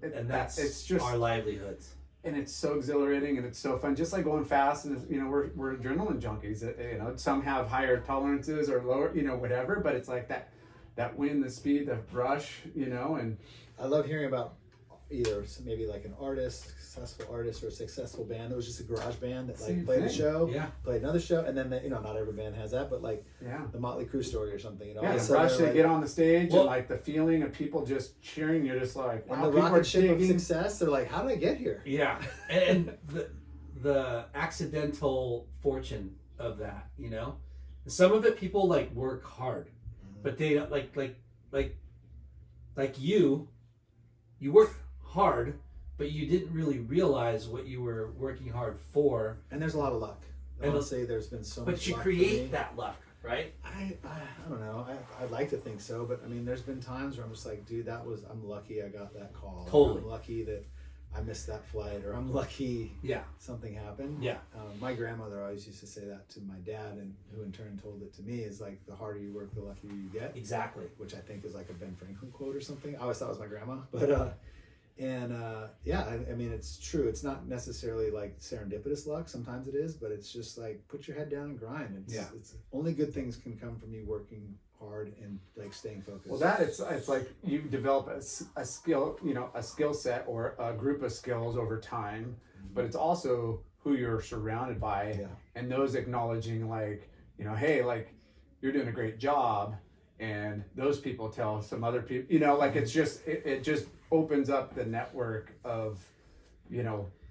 it's just our livelihoods. and it's so exhilarating and it's so fun. Just like going fast, and we're adrenaline junkies. Some have higher tolerances or lower, whatever. But it's like that wind, the speed, the rush, and I love hearing about either maybe like an successful artist or a successful band that was just a garage band that like Same played a thing. show, Yeah. played another show, and then not every band has that, but like yeah. the Motley Crue story or something, Yeah, all of a the sudden rush they're to like- get on the stage Well- and like the feeling of people just cheering. You're just like, and wow, the people are rocket ship of digging. success. They're like, how did I get here? Yeah, and the accidental fortune of that, some of it people like work hard, but they don't like you work hard, but you didn't really realize what you were working hard for. And there's a lot of luck. And Honestly, there's been so much. But you luck for me. create that luck, right? I don't know. I'd like to think so, but I mean, there's been times where I'm just like, dude, I'm lucky I got that call. Totally. I'm lucky that I missed that flight, or I'm lucky Yeah. something happened. Yeah. My grandmother always used to say that to my dad, and who in turn told it to me, is like, the harder you work, the luckier you get. Exactly. Which I think is like a Ben Franklin quote or something. I always thought it was my grandma, but I mean, it's true. It's not necessarily like serendipitous luck. Sometimes it is, but it's just like, put your head down and grind. It's only good things can come from you working hard and like staying focused. Well, it's like you develop a skill, a skill set or a group of skills over time, but it's also who you're surrounded by, and those acknowledging like, hey, like you're doing a great job, and those people tell some other people, like it's just it just opens up the network of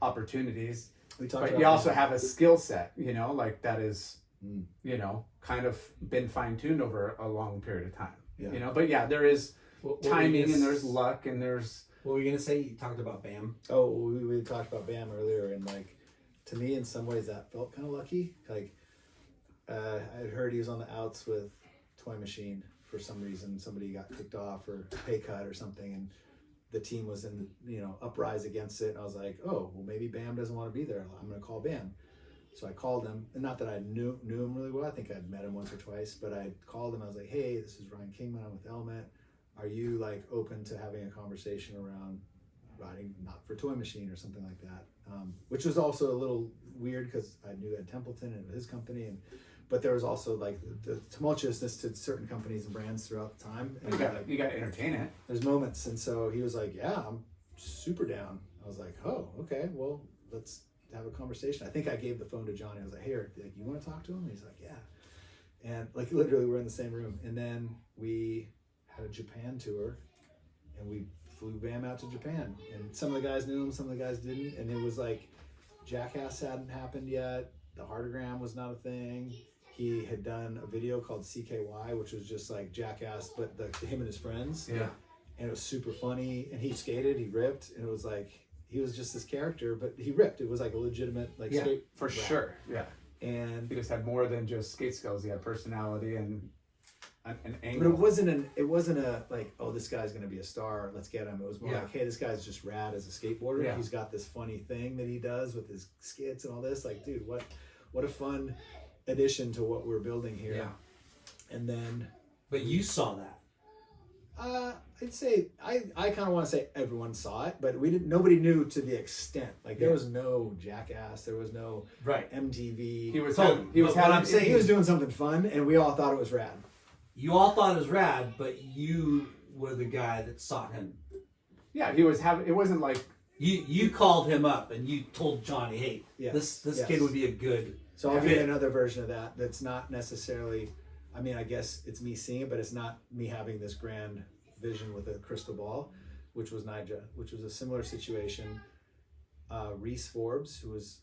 opportunities. But you also have a skill set, like that is kind of been fine-tuned over a long period of time. But yeah, there is timing and there's luck and there's What were you gonna say? You talked about BAM. Oh, we talked about BAM earlier, and like, to me, in some ways, that felt kind of lucky. Like, I had heard he was on the outs with Toy Machine for some reason. Somebody got kicked off or pay cut or something, and the team was in uprise against it. And I was like, oh, well, maybe BAM doesn't want to be there. I'm gonna call BAM. So I called him, and not that I knew him really well. I think I'd met him once or twice, but I called him. I was like, hey, this is Ryan Kingman. I'm with Element. Are you like open to having a conversation around writing not for Toy Machine or something like that? Which was also a little weird because I knew Ed Templeton and his company, but there was also like the tumultuousness to certain companies and brands throughout the time. And you got to entertain it. There's moments, and so he was like, yeah, I'm super down. I was like, oh, okay, well, let's have a conversation. I think I gave the phone to Johnny. I was like, hey, like, you want to talk to him? He's like, yeah. And like literally we're in the same room. And then we had a Japan tour, and we flew BAM out to Japan. And some of the guys knew him, some of the guys didn't. And it was like, Jackass hadn't happened yet. The Heartogram was not a thing. He had done a video called CKY, which was just like Jackass, but him and his friends. Yeah. And it was super funny. And he skated, he ripped, and it was like, he was just this character, but he ripped. It was like a legitimate skate for rap. sure. Yeah. And He just had more than just skate skills. He had personality and an but angle. it wasn't a like, oh, this guy's gonna be a star, let's get him. It was more like, hey, this guy's just rad as a skateboarder. Yeah. He's got this funny thing that he does with his skits and all this. Like, dude, what a fun addition to what we're building here. Yeah. And then But you saw that. I'd say I kind of want to say everyone saw it, but nobody knew to the extent. Like, there was no Jackass, there was no Right. MTV. He was Totally. he was But what having, I'm saying He was doing something fun, and we all thought it was rad. You all thought it was rad, but you were the guy that sought him. yeah, he was having. It wasn't like You called him up and you told Johnny, hey, Yes. this Yes. kid would be a good. So I'll give fit. you another version of that. That's not necessarily, I mean, I guess it's me seeing it, but it's not me having this grand vision with a crystal ball, which was Nija, which was a similar situation. Reese Forbes, who was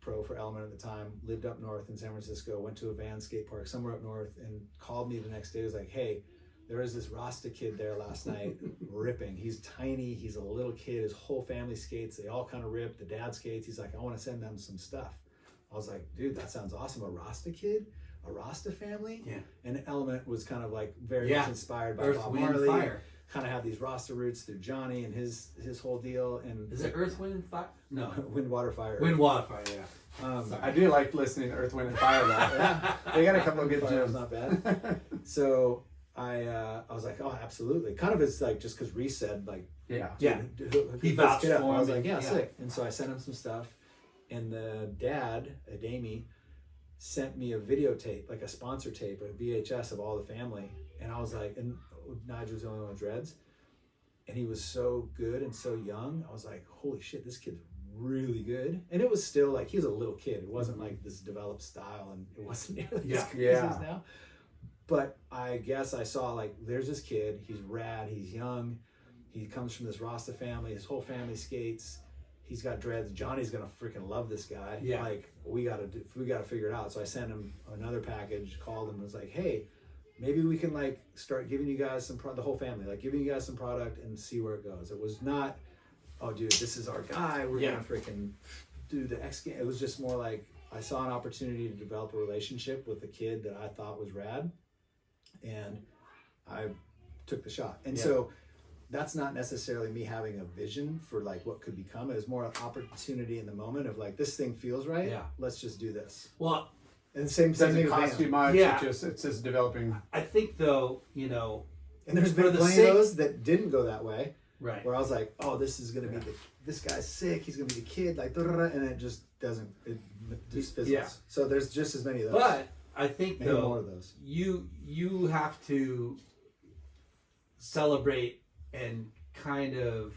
pro for Element at the time, lived up north in San Francisco, went to a Van skate park somewhere up north, and called me the next day. He was like, hey, there was this Rasta kid there last night ripping. He's tiny, he's a little kid, his whole family skates, they all kind of rip, the dad skates. He's like, I want to send them some stuff. I was like, dude, that sounds awesome. A Rasta kid? A Rasta family? Yeah. And Element was kind of like very Yeah. much inspired by Earth, Bob Wind, Marley. Fire. kind of have these Rasta roots through Johnny and his whole deal. And Is it Earth, Wind, and Fire? No. Wind, Water, Fire. Wind, Water, Fire, yeah. I do like listening to Earth, Wind, and Fire though. Yeah. They got a couple of good Fire was gems. not bad. So I was like, oh, absolutely. Kind of it's like just because Reese said like, Yeah. Yeah. He let's vouched get up. for I was him, like, yeah, yeah. sick. And so I sent him some stuff, and the dad, Adami, sent me a videotape, like a sponsor tape, a VHS of all the family. And I was like, and Nigel was the only one with dreads, and he was so good and so young. I was like, holy shit, this kid's really good. And it was still like, he was a little kid. It wasn't like this developed style, and it wasn't nearly as crazy as now. But I guess I saw like, there's this kid, he's rad, he's young, he comes from this Rasta family, his whole family skates, he's got dreads, Johnny's gonna freaking love this guy. Yeah. Like, we gotta figure it out. So I sent him another package, called him, and was like, hey, maybe we can like start giving you guys the whole family, like giving you guys some product and see where it goes. It was not, oh dude, this is our guy, we're gonna freaking do the X game. It was just more like, I saw an opportunity to develop a relationship with a kid that I thought was rad, and I took the shot. And so that's not necessarily me having a vision for like what could become. It was more an opportunity in the moment of like, this thing feels right. Yeah. Let's just do this. Well, And the same Doesn't thing with cost Van. you much. Yeah. It's just developing. I think though, you know, And there's For been the plenty sake- of those that didn't go that way, right. where I was like, oh, this is gonna be this guy's sick. He's gonna be the kid, like, and it just doesn't. It just fizzles. Yeah. So there's just as many of those. But I think Maybe though, more of those. you have to celebrate and kind of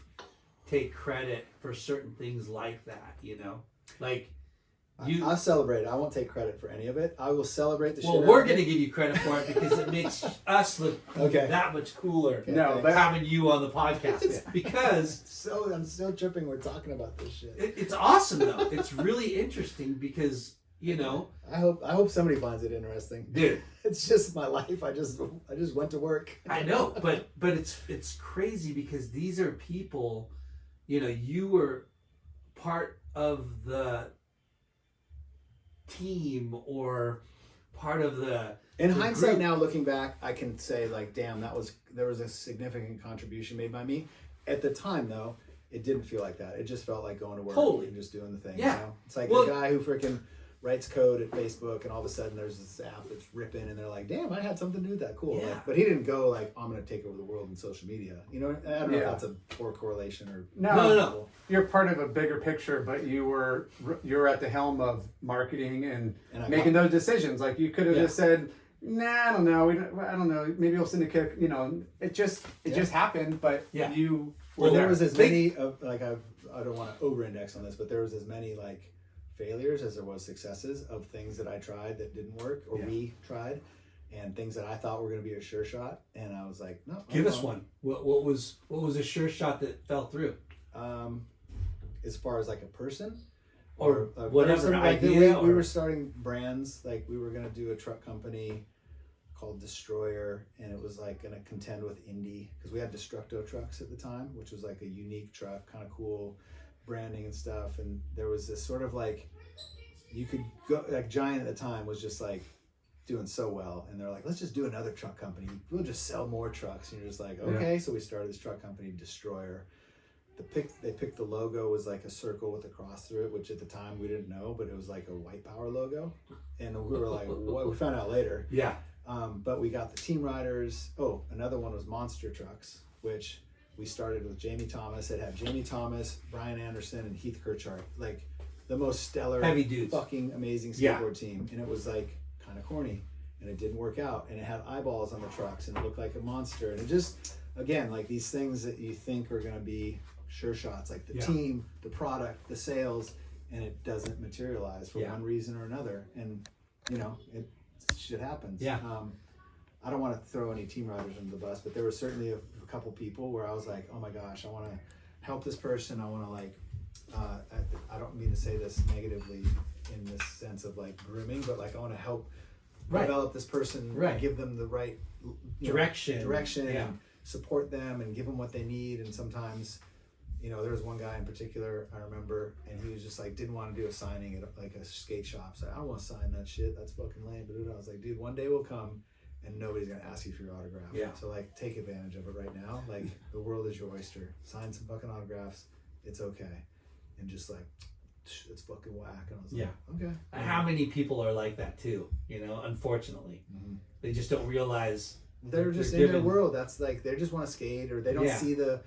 take credit for certain things like that, you know, like you. I'll celebrate it. I won't take credit for any of it. I will celebrate the shit. Well, out we're of going to it. give you credit for it because it makes us look Okay. that much cooler. Okay, No, thanks. but Having you on the podcast because So I'm still tripping. We're talking about this shit. it's awesome though. It's really interesting because you know, I hope somebody finds it interesting. dude. It's just my life. I just went to work. I know, but it's crazy because these are people, you know, you were part of the team or part of the In the hindsight, group. now looking back, I can say like, damn, there was a significant contribution made by me. At the time, though, it didn't feel like that. It just felt like going to work Totally. and just doing the thing. Yeah. You know? It's like Well- a guy who freaking writes code at Facebook, and all of a sudden there's this app that's ripping, and they're like, damn, I had something to do with that. Cool. Yeah. Like, but he didn't go like, I'm going to take over the world in social media. You know, I don't know Yeah. if that's a poor correlation or No. You're part of a bigger picture, but you're at the helm of marketing and And I making those decisions. Like you could have Yeah. just said, "Nah, I don't know. I don't know. Maybe we'll send a kick." You know, it just happened. But Yeah. you Well, were there was as Think- many of like I don't want to over-index on this, but there was as many like failures as there was successes of things that I tried that didn't work, or we tried, and things that I thought were going to be a sure shot, and I was like, no. Give us one. What was a sure shot that fell through? As far as like a person Or a whatever person, like, idea we or- were starting brands. Like we were going to do a truck company called Destroyer, and it was like going to contend with Indy because we had Destructo trucks at the time, which was like a unique truck, kind of cool branding and stuff. And there was this sort of like, you could go like Giant at the time was just like doing so well, and they're like, let's just do another truck company, we'll just sell more trucks. And you're just like, okay. So we started this truck company, Destroyer. They picked the logo was like a circle with a cross through it, which at the time we didn't know, but it was like a white power logo, and we were like, what? We found out later. Yeah. But we got the team riders. Oh, another one was Monster Trucks, which we started with Jamie Thomas. It had Jamie Thomas, Brian Anderson, and Heath Kirchart, like the most stellar, Heavy dudes. fucking amazing Yeah. skateboard team. And it was like kind of corny, and it didn't work out. And it had eyeballs on the trucks, and it looked like a monster. And it just, again, like these things that you think are going to be sure shots, like the team, the product, the sales, and it doesn't materialize for one reason or another. And you know, shit happens. Yeah. I don't want to throw any team riders under the bus, but there was certainly a couple people where I was like, oh my gosh, I want to help this person. I want to like, I don't mean to say this negatively in this sense of like grooming, but like I want to help develop this person, give them the right Direction. and support them and give them what they need. And sometimes, you know, there was one guy in particular I remember, and he was just like, didn't want to do a signing at like a skate shop. So I don't want to sign that shit. That's fucking lame. But I was like, dude, one day will come, and nobody's gonna ask you for your autograph. Yeah. So like, take advantage of it right now. Like, the world is your oyster. Sign some fucking autographs. It's okay. And just like, it's fucking whack. And I was like, okay. How many people are like that too? You know, unfortunately, they just don't realize they're just in their world. That's like, they just want to skate, or they don't see the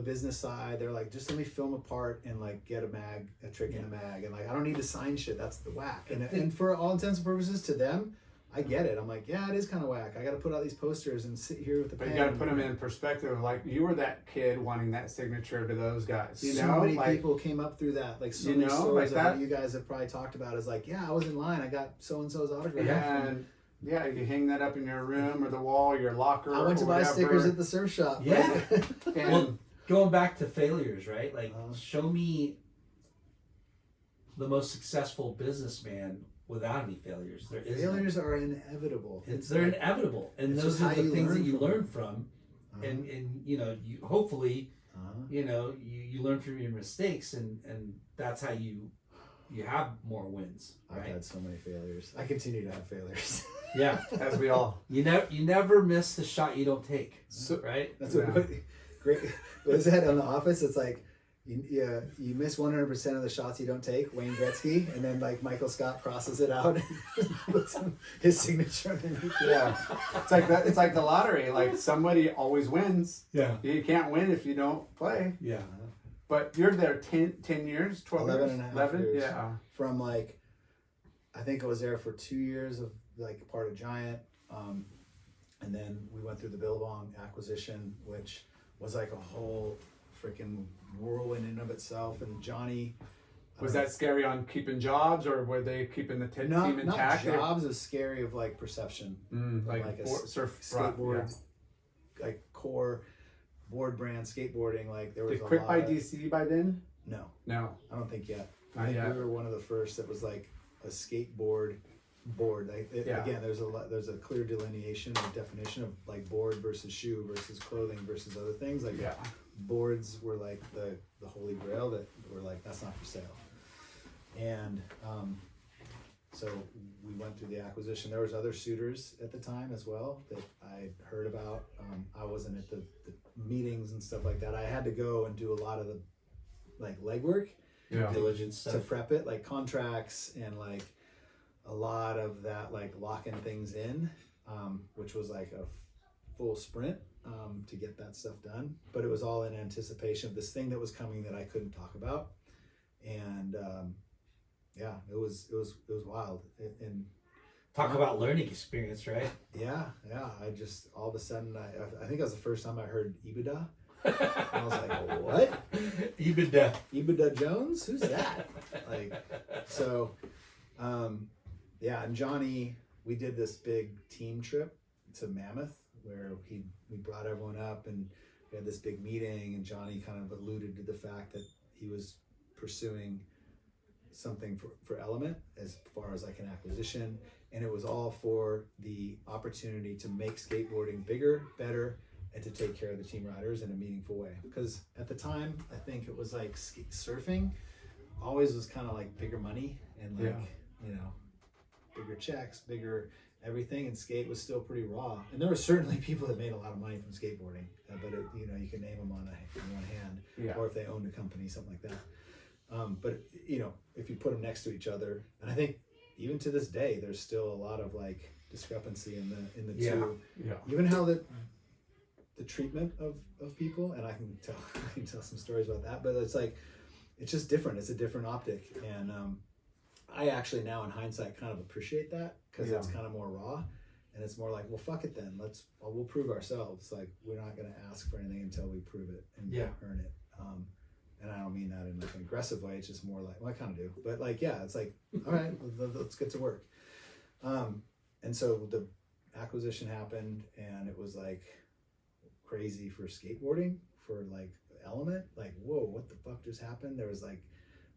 business side. They're like, just let me film a part and like get a trick in a mag, and like, I don't need to sign shit. That's the whack. And for all intents and purposes, to them, I get it. I'm like, yeah, it is kind of whack. I got to put out these posters and sit here with the But pen. you got to put them in perspective. Like, you were that kid wanting that signature to those guys. You So know, many like, people came up through that. Like, so you many know, stories like that that. you guys have probably talked about is like, yeah, I was in line. I got so and so's autograph. and yeah, you hang that up in your room or the wall, your locker. I went to or buy whatever. stickers at the surf shop. Yeah. And Well, going back to failures, right? Like, show me the most successful businessman without any failures. There is Failures are inevitable. they're inevitable, and it's those just are how the you things that learn you from learn from, and you know, you hopefully, you know, you learn from your mistakes, and that's how you have more wins, I've right? had so many failures. I continue to have failures. Yeah, as we all. you never miss the shot you don't take, So, right? That's what great. What is that on The Office? It's like, you miss 100% of the shots you don't take, Wayne Gretzky, and then like Michael Scott crosses it out and puts his signature underneath it. yeah, it's like that. It's like the lottery. Like, somebody always wins. Yeah, You can't win if you don't play. yeah. But you're there 10 years, 12 11 years? and a half 11? years. Yeah. From like, I think I was there for 2 years of like part of Giant, and then we went through the Billabong acquisition, which was like a whole freaking whirlwind in and of itself. And Johnny, Was that scary on keeping jobs, or were they keeping the team not intact? jobs is scary of like perception, Like, like a surf skateboard, like core board brand skateboarding. Like, there was Did a Quick lot by of, DC by then? no, No. I don't think yet. I Not think yet. we were one of the first that was like a skateboard board. Like, Yeah. Again, there's a clear delineation or definition of like board versus shoe versus clothing versus other things. Like, Yeah. boards were like the holy grail that were like, that's not for sale. And so we went through the acquisition. There was other suitors at the time as well that I heard about. I wasn't at the meetings and stuff like that. I had to go and do a lot of the like legwork Yeah. Diligence to stuff. prep it, like contracts and like a lot of that, like locking things in, which was like a full sprint to get that stuff done. But it was all in anticipation of this thing that was coming that I couldn't talk about. And yeah, it was wild. And Talk about learning experience, right? yeah, I just all of a sudden I think that was the first time I heard EBITDA. And I was like, what? EBITDA. EBITDA Jones? Who's that? Like, so, yeah, and Johnny, we did this big team trip to Mammoth where we brought everyone up and we had this big meeting, and Johnny kind of alluded to the fact that he was pursuing something for Element as far as like an acquisition, and it was all for the opportunity to make skateboarding bigger, better, and to take care of the team riders in a meaningful way. Because at the time, I think it was like surfing always was kind of like bigger money and like, you know, bigger checks, bigger everything, and skate was still pretty raw. And there were certainly people that made a lot of money from skateboarding, but it, you know, you can name them on one hand, or if they owned a company, something like that. But you know, if you put them next to each other, and I think even to this day, there's still a lot of like discrepancy in the two. Yeah. Even how the treatment of people, and I can tell some stories about that, but it's like, it's just different. It's a different optic. And I actually now in hindsight kind of appreciate that, because it's kind of more raw, and it's more like, well, fuck it then. We'll prove ourselves. Like, we're not going to ask for anything until we prove it and earn it. And I don't mean that in like an aggressive way. It's just more like, well, I kind of do, but like, yeah, it's like, all right, let's get to work. And so the acquisition happened, and it was like crazy for skateboarding, for like Element. Like, whoa, what the fuck just happened? There was like,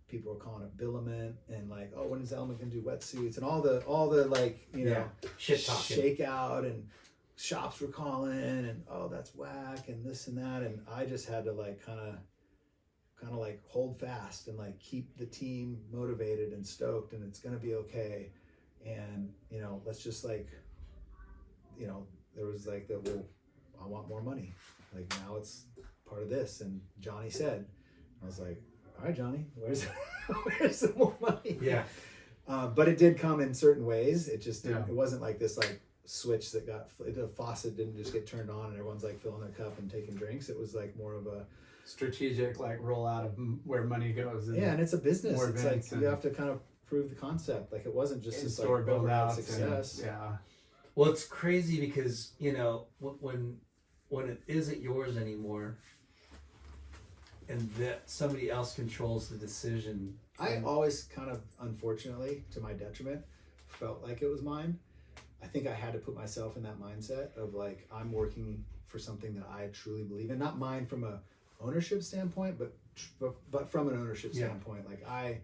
people were calling it Billament, and like, oh, when is Element gonna do wetsuits, and all the like, you know, shit talking, shakeout, and shops were calling, and oh, that's whack, and this and that, and I just had to like kind of like hold fast and like keep the team motivated and stoked, and it's gonna be okay, and you know, let's just like, you know, there was like that. Well, I want more money. Like now it's part of this. And Johnny said, I was like, all right, Johnny, where's some more money? Yeah. But it did come in certain ways. It just didn't, Yeah. it wasn't like this like switch that the faucet didn't just get turned on and everyone's like filling their cup and taking drinks. It was like more of a strategic like rollout of where money goes. and it's a business. more It's events like you have to kind of prove the concept. Like it wasn't just this store like build overnight out success. Yeah. Well, it's crazy because, you know, when it isn't yours anymore and that somebody else controls the decision. I always kind of, unfortunately, to my detriment, felt like it was mine. I think I had to put myself in that mindset of like, I'm working for something that I truly believe in. Not mine from a ownership standpoint, but from an ownership Yeah. standpoint. Like I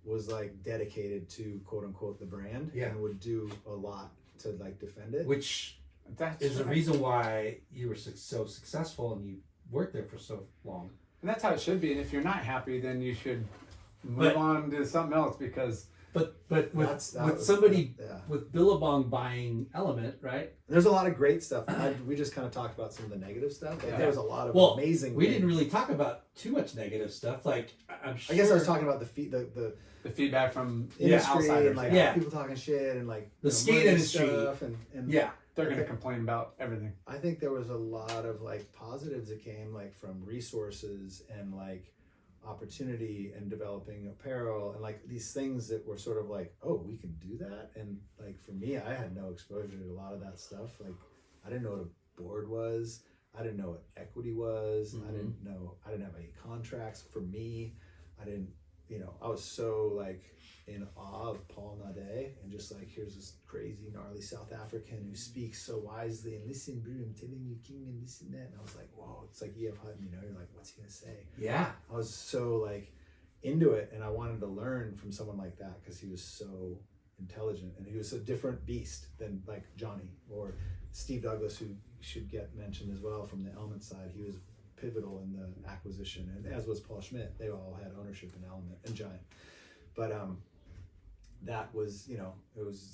was like dedicated to quote unquote the brand and would do a lot to like defend it. Which That's is the reason why you were so successful and you worked there for so long. And that's how it should be. And if you're not happy, then you should move But- on to something else because But That with was- somebody yeah. with Billabong buying Element, right? There's a lot of great stuff. We just kind of talked about some of the negative stuff. Like, Yeah. there was a lot of Well, amazing. We things. didn't really talk about too much negative stuff. Like I'm sure. I guess I was talking about the the feedback from industry outsiders, and like yeah. people talking shit and like The skate money industry. stuff and Yeah. they're going to complain about everything. I think there was a lot of like positives that came like from resources and like opportunity and developing apparel and like these things that were sort of like, oh, we can do that. And like for me, I had no exposure to a lot of that stuff. Like I didn't know what a board was. I didn't know what equity was. I didn't have any contracts for me. I didn't, I was so like in awe of Paul Nade and just like, here's this crazy gnarly South African who speaks so wisely and listen, bro, I'm telling you, Kingman, this and that. And I was like, whoa, it's like E.F. Hutton, you're like, what's he gonna say? Yeah. I was so like into it and I wanted to learn from someone like that because he was so intelligent and he was a different beast than like Johnny or Steve Douglas, who should get mentioned as well from the Element side. He was pivotal in the acquisition, and as was Paul Schmidt. They all had ownership in Element and Giant. But that was,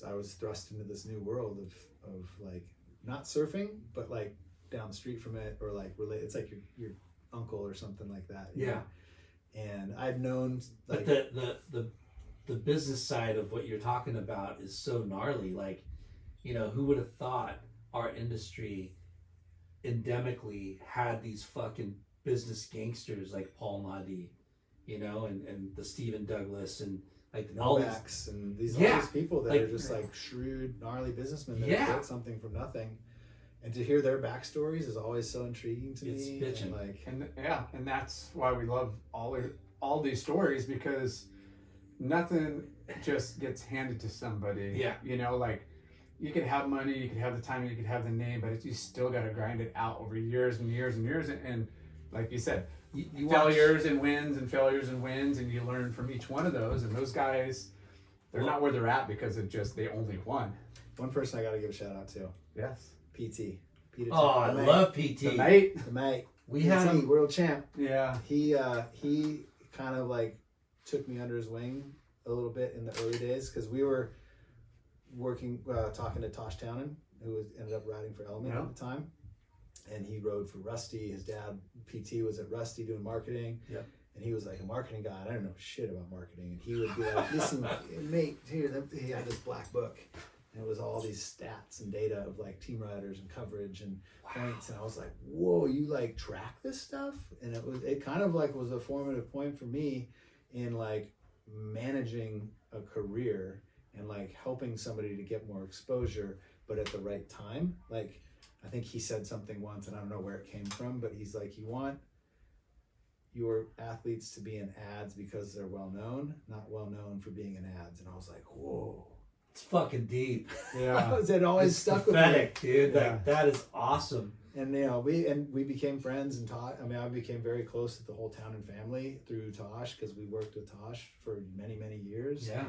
I was thrust into this new world of like not surfing, but like down the street from it or like related. It's like your uncle or something like that. Yeah. And I'd known like But the business side of what you're talking about is so gnarly. Like, who would have thought our industry endemically had these fucking business gangsters like Paul Nadi, and the Stephen Douglas and like all these. Novaks and all Yeah. these people that Like- are just like shrewd, gnarly businessmen that Yeah. built something from nothing. And to hear their backstories is always so intriguing to It's me. bitchin'. And like, And that's why we love all these stories because nothing just gets handed to somebody. Yeah. Like you could have money, you could have the time, you could have the name, but you still got to grind it out over years and years and years. And like you said, You failures and wins and failures and wins, and you learn from each one of those. And those guys, they're not where they're at because of just they only won. one person I got to give a shout out to, Yes. PT. Peter Oh, I the mate. love PT. The mate. The mate. We PT, had him. world champ. Yeah. He kind of like took me under his wing a little bit in the early days because we were working, talking to Tosh Townend, who ended up riding for Element at the time. And he rode for Rusty. His dad, PT, was at Rusty doing marketing. Yep. And he was like a marketing guy. I don't know shit about marketing. And he would be like, listen, mate, here, he had this black book. And it was all these stats and data of like team riders and coverage and points. And I was like, whoa, you like track this stuff? And it kind of like was a formative point for me in like managing a career and like helping somebody to get more exposure, but at the right time. Like, I think he said something once, and I don't know where it came from, but he's like, you want your athletes to be in ads because they're well known, not well known for being in ads. And I was like, whoa. It's fucking deep. Yeah. It always It's stuck pathetic, with me. dude. Yeah. Like that is awesome. And we became friends and Tosh. I mean, I became very close with the whole Townend family through Tosh because we worked with Tosh for many, many years. Yeah.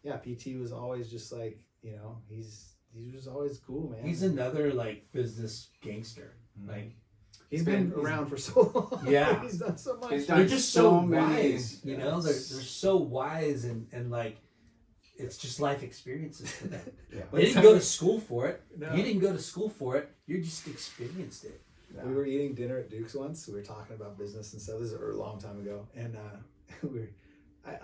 And PT was always just like, he was always cool, man. He's another like business gangster. Like He's been around for so long. Yeah. He's done so much. He's done they're just so so many- wise, they're so wise and like it's just life experiences for them. Yeah. They didn't go to school for it. No. You didn't go to school for it. You just experienced it. We were eating dinner at Duke's once. We were talking about business and stuff. This is a long time ago, and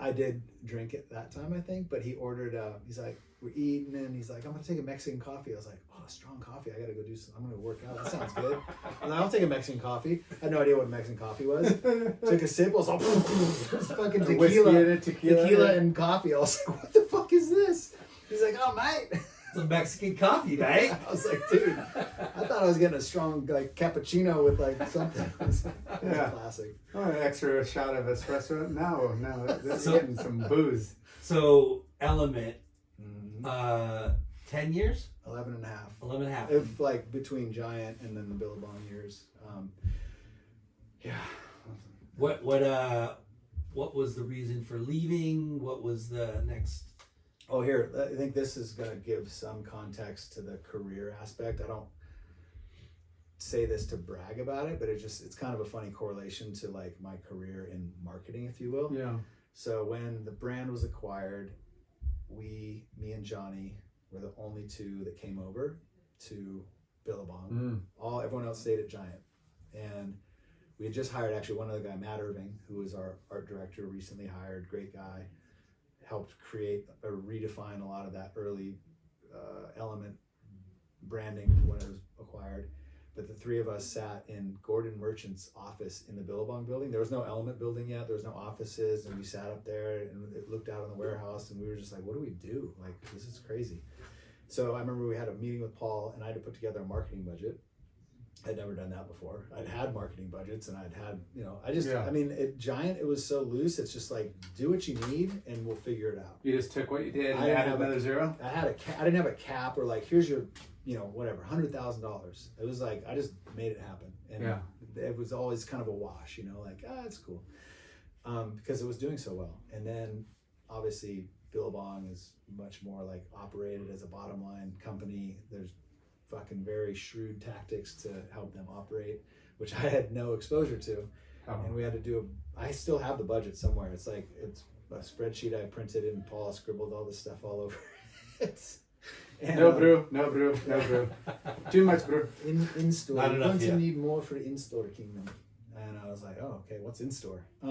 I did drink at that time, I think. But he ordered. He's like, we're eating, and he's like, I'm gonna take a Mexican coffee. I was like, oh, strong coffee. I gotta go do some. I'm gonna work out. That sounds good. And I'll take a Mexican coffee. I had no idea what Mexican coffee was. Took a sip. I was like, it's fucking tequila and coffee. I was like, what the fuck is this? He's like, oh, mate. It's a Mexican coffee, right? I was like, dude, I thought I was getting a strong like cappuccino with like something. It was classic. Oh, an extra shot of espresso? No, this is getting some booze. So, Element, 10 years? 11 and a half. 11 and a half. If like between Giant and then the Billabong years. Yeah. What was the reason for leaving? What was the next? Oh, here, I think this is going to give some context to the career aspect. I don't say this to brag about it, but it's kind of a funny correlation to like my career in marketing, if you will. Yeah. So when the brand was acquired, me and Johnny were the only two that came over to Billabong. Everyone else stayed at Giant. And we had just hired actually one other guy, Matt Irving, who was our art director, recently hired, great guy. Helped create or redefine a lot of that early Element branding when it was acquired. But the three of us sat in Gordon Merchant's office in the Billabong building. There was no Element building yet. There was no offices. And we sat up there and it looked out on the warehouse and we were just like, what do we do? Like, this is crazy. So I remember we had a meeting with Paul and I had to put together a marketing budget. I'd never done that before. I'd had marketing budgets and I'd had, at Giant, it was so loose. It's just like, do what you need and we'll figure it out. You just took what you did and added another zero? I didn't have a cap or like, here's your, whatever, $100,000. It was like, I just made it happen. And it was always kind of a wash, like, it's cool. Because it was doing so well. And then obviously Billabong is much more like operated as a bottom line company. There's fucking very shrewd tactics to help them operate, which I had no exposure to. And we had to do I still have the budget somewhere. It's like, it's a spreadsheet I printed and Paul scribbled all this stuff all over it. And, no brew. Too much brew. In store. Not You're enough going to yet. need more for in-store Kingman. And I was like, oh, okay, what's in store? They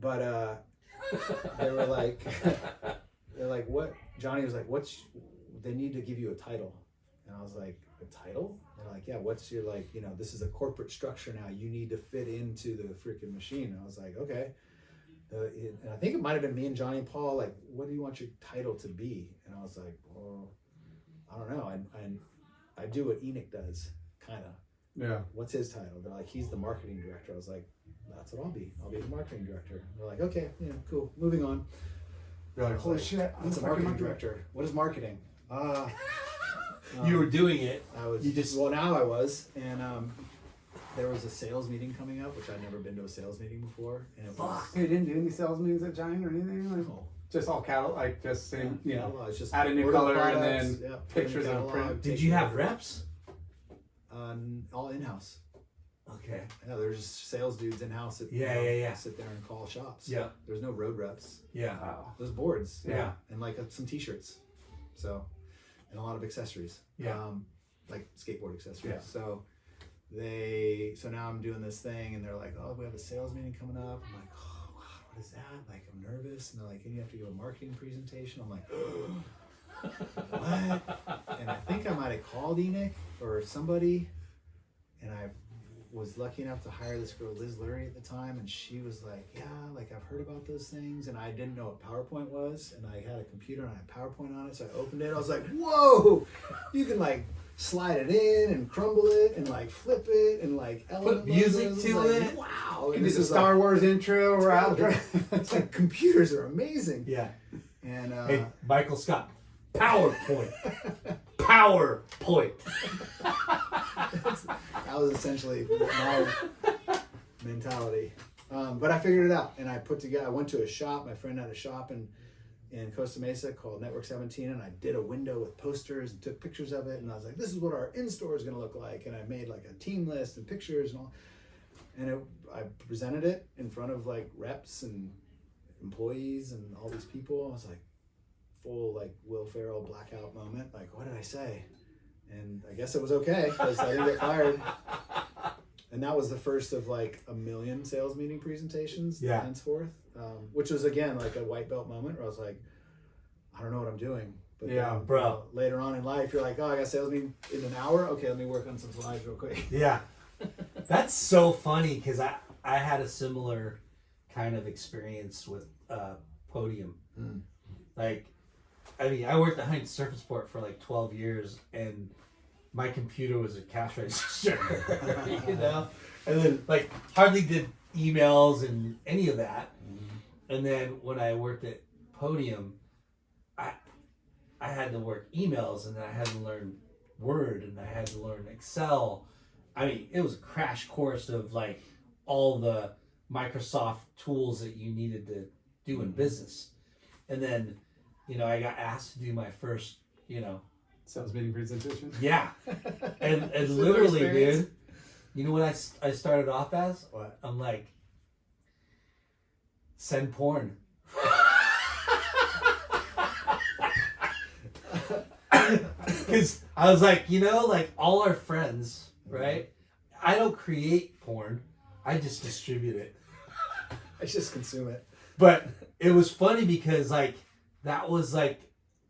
were like, what? Johnny was like, they need to give you a title. And I was like, a title? They're like, yeah, what's your this is a corporate structure now. You need to fit into the freaking machine. And I was like, okay. And I think it might have been me and Johnny and Paul, like, what do you want your title to be? And I was like, well, I don't know. I do what Enoch does, kind of. Yeah. What's his title? They're like, he's the marketing director. I was like, that's what I'll be. I'll be the marketing director. They're like, okay, cool. Moving on. You're like, holy shit. I'm the marketing director. What is marketing? You were doing it. I was. Now I was, and there was a sales meeting coming up, which I'd never been to a sales meeting before, and it was. You didn't do any sales meetings at Giant or anything? Like, just all cattle, like just same, it's just add a new order color products, and then put in pictures of a catalog, print. Did take you care have of it. reps? All in-house. Okay. Yeah, there's just sales dudes in-house that sit there and call shops. Yeah. There's no road reps. Yeah. There's boards. Yeah. And like some t-shirts. So, and a lot of accessories. Yeah. Like skateboard accessories. Yeah. So now I'm doing this thing and they're like, oh, we have a sales meeting coming up. I'm like, oh God, what is that? Like, I'm nervous. And they're like, and you have to give a marketing presentation. I'm like, what? And I think I might have called Enoch or somebody. And I was lucky enough to hire this girl, Liz Lurie, at the time. And she was like, yeah, like I've heard about those things. And I didn't know what PowerPoint was. And I had a computer and I had PowerPoint on it. So I opened it. I was like, whoa, you can like slide it in and crumble it and like flip it and like Put music logos. to Like, it. Wow. And this is Star Wars intro. We're out. It's like computers are amazing. Yeah. And Hey, Michael Scott. PowerPoint. PowerPoint. that was essentially my mentality. But I figured it out and I went to a shop. My friend had a shop in Costa Mesa called Network 17, and I did a window with posters and took pictures of it. And I was like, this is what our in-store is going to look like. And I made like a team list and pictures and all. And I presented it in front of like reps and employees and all these people. I was like, full like Will Ferrell blackout moment. Like, what did I say? And I guess it was okay because I didn't get fired. And that was the first of like a million sales meeting presentations henceforth, which was again like a white belt moment where I was like, I don't know what I'm doing. But then, bro. Later on in life, you're like, oh, I got a sales meeting in an hour. Okay, let me work on some slides real quick. Yeah, that's so funny because I had a similar kind of experience with Podium. Like, I mean, I worked at Heinz Surface Port for like 12 years, and my computer was a cash register, you know, and then like hardly did emails and any of that. And then when I worked at Podium, I had to work emails, and then I had to learn Word, and I had to learn Excel. I mean, it was a crash course of like all the Microsoft tools that you needed to do in business. And then, you know, I got asked to do my first, you know, Sales meeting presentation. yeah, and literally, dude, you know what I started off as? What? I'm like, send porn. Because I was like, you know, like all our friends, right? I don't create porn. I just distribute it. I just consume it. But it was funny because like that was like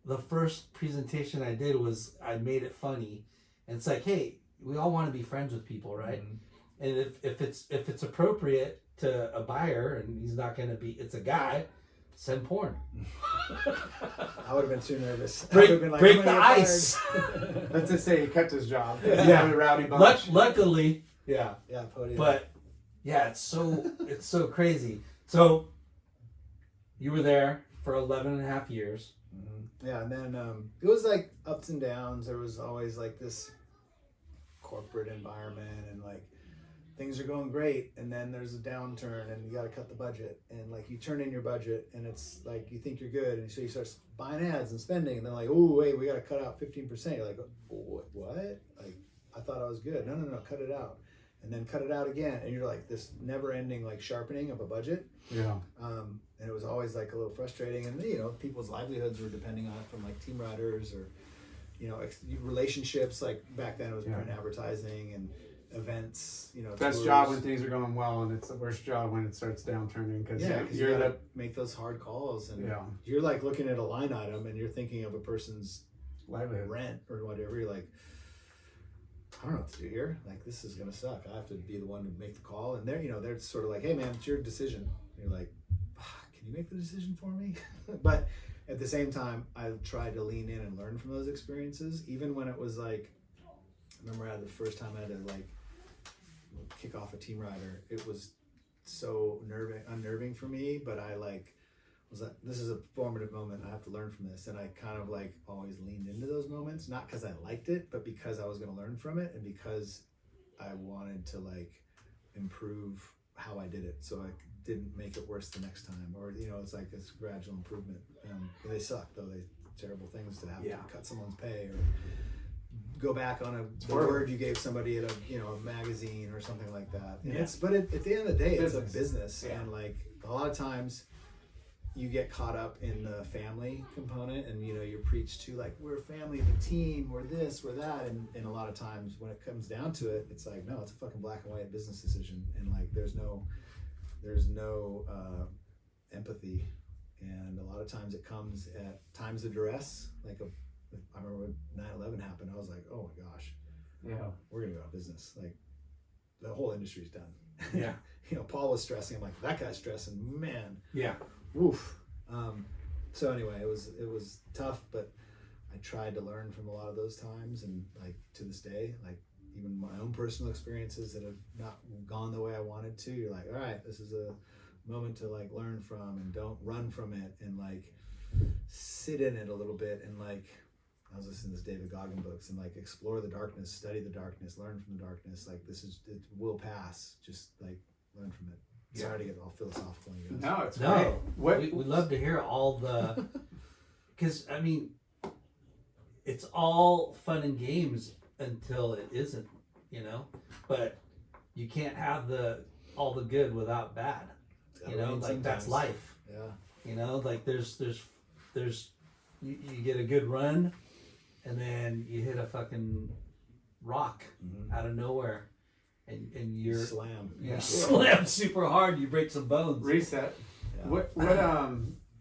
the first presentation I did was I made it funny. And it's like, hey, we all want to be friends with people, right? And if it's appropriate to a buyer and he's not gonna be, it's a guy, send porn. I would have been too nervous. Break "I'm the gonna get ice. Let's just say he kept his job. Yeah. A rowdy bunch. Luckily, yeah. Yeah, Podium. But yeah, it's so crazy. So you were there for 11 and a half years. Yeah, and then it was like ups and downs. There was always like this corporate environment, and like things are going great, and then there's a downturn, and you got to cut the budget, and like you turn in your budget, and it's like you think you're good, and so you start buying ads and spending, and then like, oh wait, we got to cut out 15%. You're like, what? Like I thought I was good. No, cut it out, and then cut it out again, and you're like this never-ending like sharpening of a budget. Yeah. And it was always like a little frustrating, and you know, people's livelihoods were depending on it, from like team riders or, you know, relationships. Like back then it was print advertising and events, you know. Best tours. job when things are going well, and it's the worst job when it starts downturning because you you're gotta make those hard calls, and you're like looking at a line item, and you're thinking of a person's livelihood, rent or whatever. You're like, I don't know what to do here. Like, this is gonna suck. I have to be the one to make the call, and they're sort of like, hey man, it's your decision. And you're like, can you make the decision for me? But at the same time, I tried to lean in and learn from those experiences, even when it was like, I remember I had the first time I had to like kick off a team rider. It was so unnerving for me, but I like was like, this is a formative moment. I have to learn from this, and I kind of like always leaned into those moments, not because I liked it, but because I was going to learn from it, and because I wanted to like improve how I did it, so I didn't make it worse the next time, or you know, it's like it's gradual improvement. They suck though; they terrible things to have to cut someone's pay or go back on a word you gave somebody at a magazine or something like that. And at the end of the day, it's a business, and like a lot of times you get caught up in the family component, and you know, you're preached to like, we're a family, the team, we're this, we're that, and a lot of times when it comes down to it, it's like, no, it's a fucking black and white business decision, and like there's no empathy, and a lot of times it comes at times of duress. Like I remember when 9/11 happened, I was like, oh my gosh, we're gonna go out of business. Like the whole industry's done. Yeah. You know, Paul was stressing. I'm like, that guy's stressing, man. Yeah. Woof. So anyway, it was tough, but I tried to learn from a lot of those times, and like to this day, like even my own personal experiences that have not gone the way I wanted to, you're like, all right, this is a moment to like learn from, and don't run from it, and like sit in it a little bit, and like I was listening to this David Goggin books, and like explore the darkness, study the darkness, learn from the darkness. Like it will pass. Just like learn from it. Sorry to get all philosophical on you guys. No, it's great. We love to hear all the, because I mean, it's all fun and games until it isn't, you know. But you can't have all the good without bad. You know, like that's life. Yeah. You know, like there's you get a good run, and then you hit a fucking rock out of nowhere, and you're Slam. you slam super hard. You break some bones. Reset. Yeah. What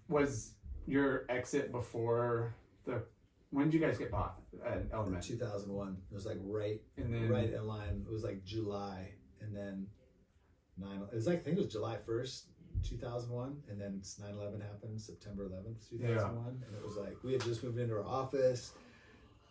was your exit before the? When did you guys get bought at Element? 2001. It was like right in line. It was like July, and then it was like, I think it was July 1st, 2001, and then 9/11 happened, September 11th, 2001, and it was like we had just moved into our office.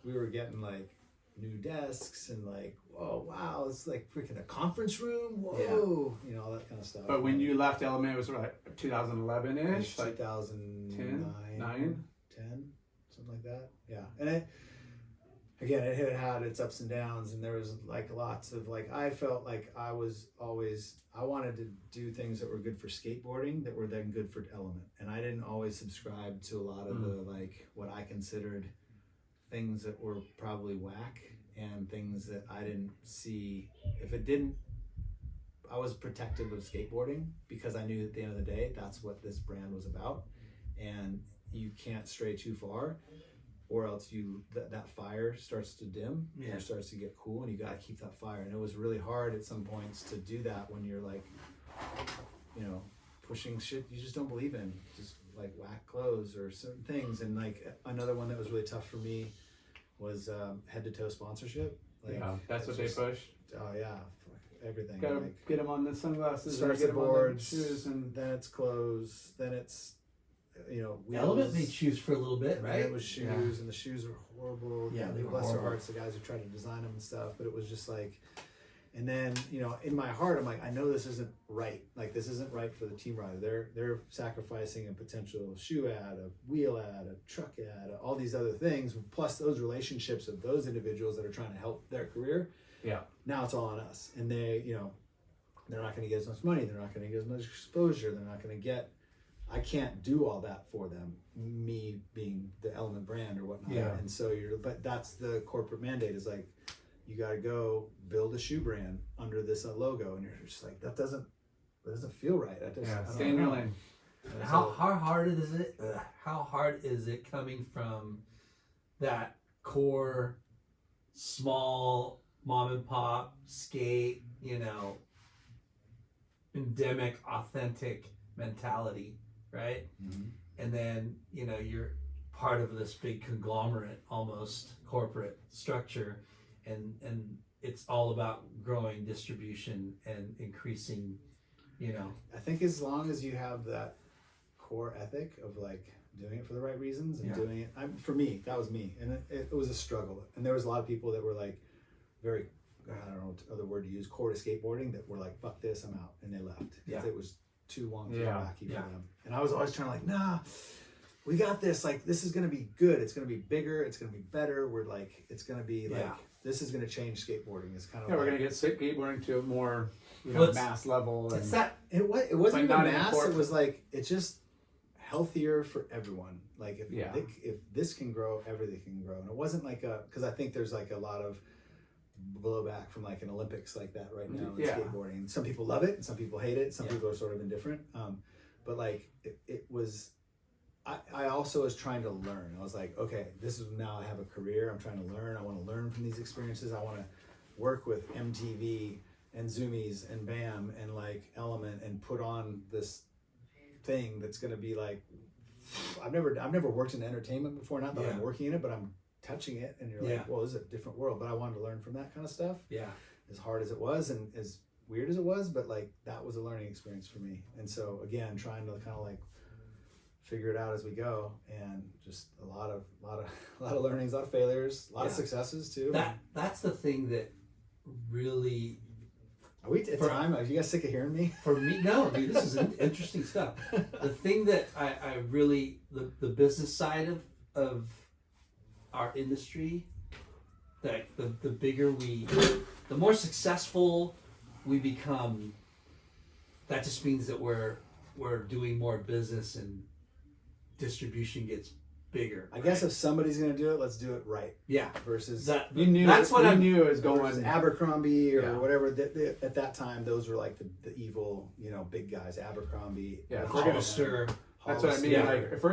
We were getting like new desks and like, oh wow, it's like freaking a conference room. Whoa, you know, all that kind of stuff. But when you left Element, it was like 2011-ish, like 2009, 9? 10, something like that. Yeah, and it had its ups and downs, and there was like lots of like, I felt like I wanted to do things that were good for skateboarding that were then good for Element, and I didn't always subscribe to a lot of the like what I considered things that were probably whack and things that I didn't see. I was protective of skateboarding because I knew at the end of the day that's what this brand was about, and you can't stray too far, or else that fire starts to dim and it starts to get cool, and you got to keep that fire. And it was really hard at some points to do that when you're like, you know, pushing shit you just don't believe in, just like whack clothes or certain things. And like another one that was really tough for me was head to toe sponsorship. Like, yeah, that's what they pushed. Oh yeah, everything. Gotta like, get them on the sunglasses, starts get the them on the boards, shoes, and then it's clothes, then it's, you know, wheels. Element made shoes for a little bit, And right? then it was shoes, and the shoes were horrible. Yeah, they were Bless their horrible. hearts, the guys who tried to design them and stuff. But it was just like, and then, you know, in my heart, I'm like, I know this isn't right. Like, this isn't right for the team rider. They're sacrificing a potential shoe ad, a wheel ad, a truck ad, all these other things, plus those relationships of those individuals that are trying to help their career. yeah, Now it's all on us, and they, you know, they're not going to get as much money. They're not going to get as much exposure. They're not going to get. I can't do all that for them, me being the Element brand or whatnot. Yeah. And so but that's the corporate mandate, is like, you got to go build a shoe brand under this logo, and you're just like, that doesn't feel right. I don't stay in your know. lane. And How so- hard is it? How hard is it coming from that core, small mom and pop skate, you know, endemic, authentic mentality, right? Mhm. And then, you know, you're part of this big conglomerate, almost corporate structure, and it's all about growing distribution and increasing, you know. I think as long as you have that core ethic of like doing it for the right reasons and doing it, for me, that was me, and it was a struggle. And there was a lot of people that were like very, I don't know what other word to use, core to skateboarding, that were like, fuck this, I'm out, and they left because it was too wonky and wacky for them. And I was always trying to like, nah, we got this. Like, this is gonna be good. It's gonna be bigger. It's gonna be better. We're like, it's gonna be like, this is gonna change skateboarding. It's kind of we're like, gonna get skateboarding to a more, you know, Well, mass level. It's and- that it wasn't But even not in mass. corporate. It was like, it's just healthier for everyone. Like, if Yeah. if this can grow, everything can grow. And it wasn't like because I think there's like a lot of blowback from like an Olympics like that right now in skateboarding. Some people love it and some people hate it. Some people are sort of indifferent. But like it was, I also was trying to learn. I was like, okay, this is now I have a career. I'm trying to learn. I want to learn from these experiences. I want to work with MTV and Zoomies and BAM and like Element and put on this thing that's going to be like, I've never worked in entertainment before. Not that I'm working in it, but I'm touching it, and you're like, well, this is a different world. But I wanted to learn from that kind of stuff. Yeah. As hard as it was and as weird as it was, but like that was a learning experience for me. And so again, trying to kind of like figure it out as we go, and just a lot of learnings, a lot of failures, a lot of successes too. That's the thing that really. Are we at time? Are you guys sick of hearing me? For me, no, dude, this is interesting stuff. The thing that I really, the business side of our industry, that the bigger the more successful we become, that just means that we're doing more business and distribution gets bigger. I guess if somebody's gonna do it, let's do it right. Yeah. Versus You knew that's what I knew it was versus going. Abercrombie or whatever. At that time, those were like the evil, you know, big guys. Abercrombie, Yeah, Hollister. That's what I mean. Yeah. Like if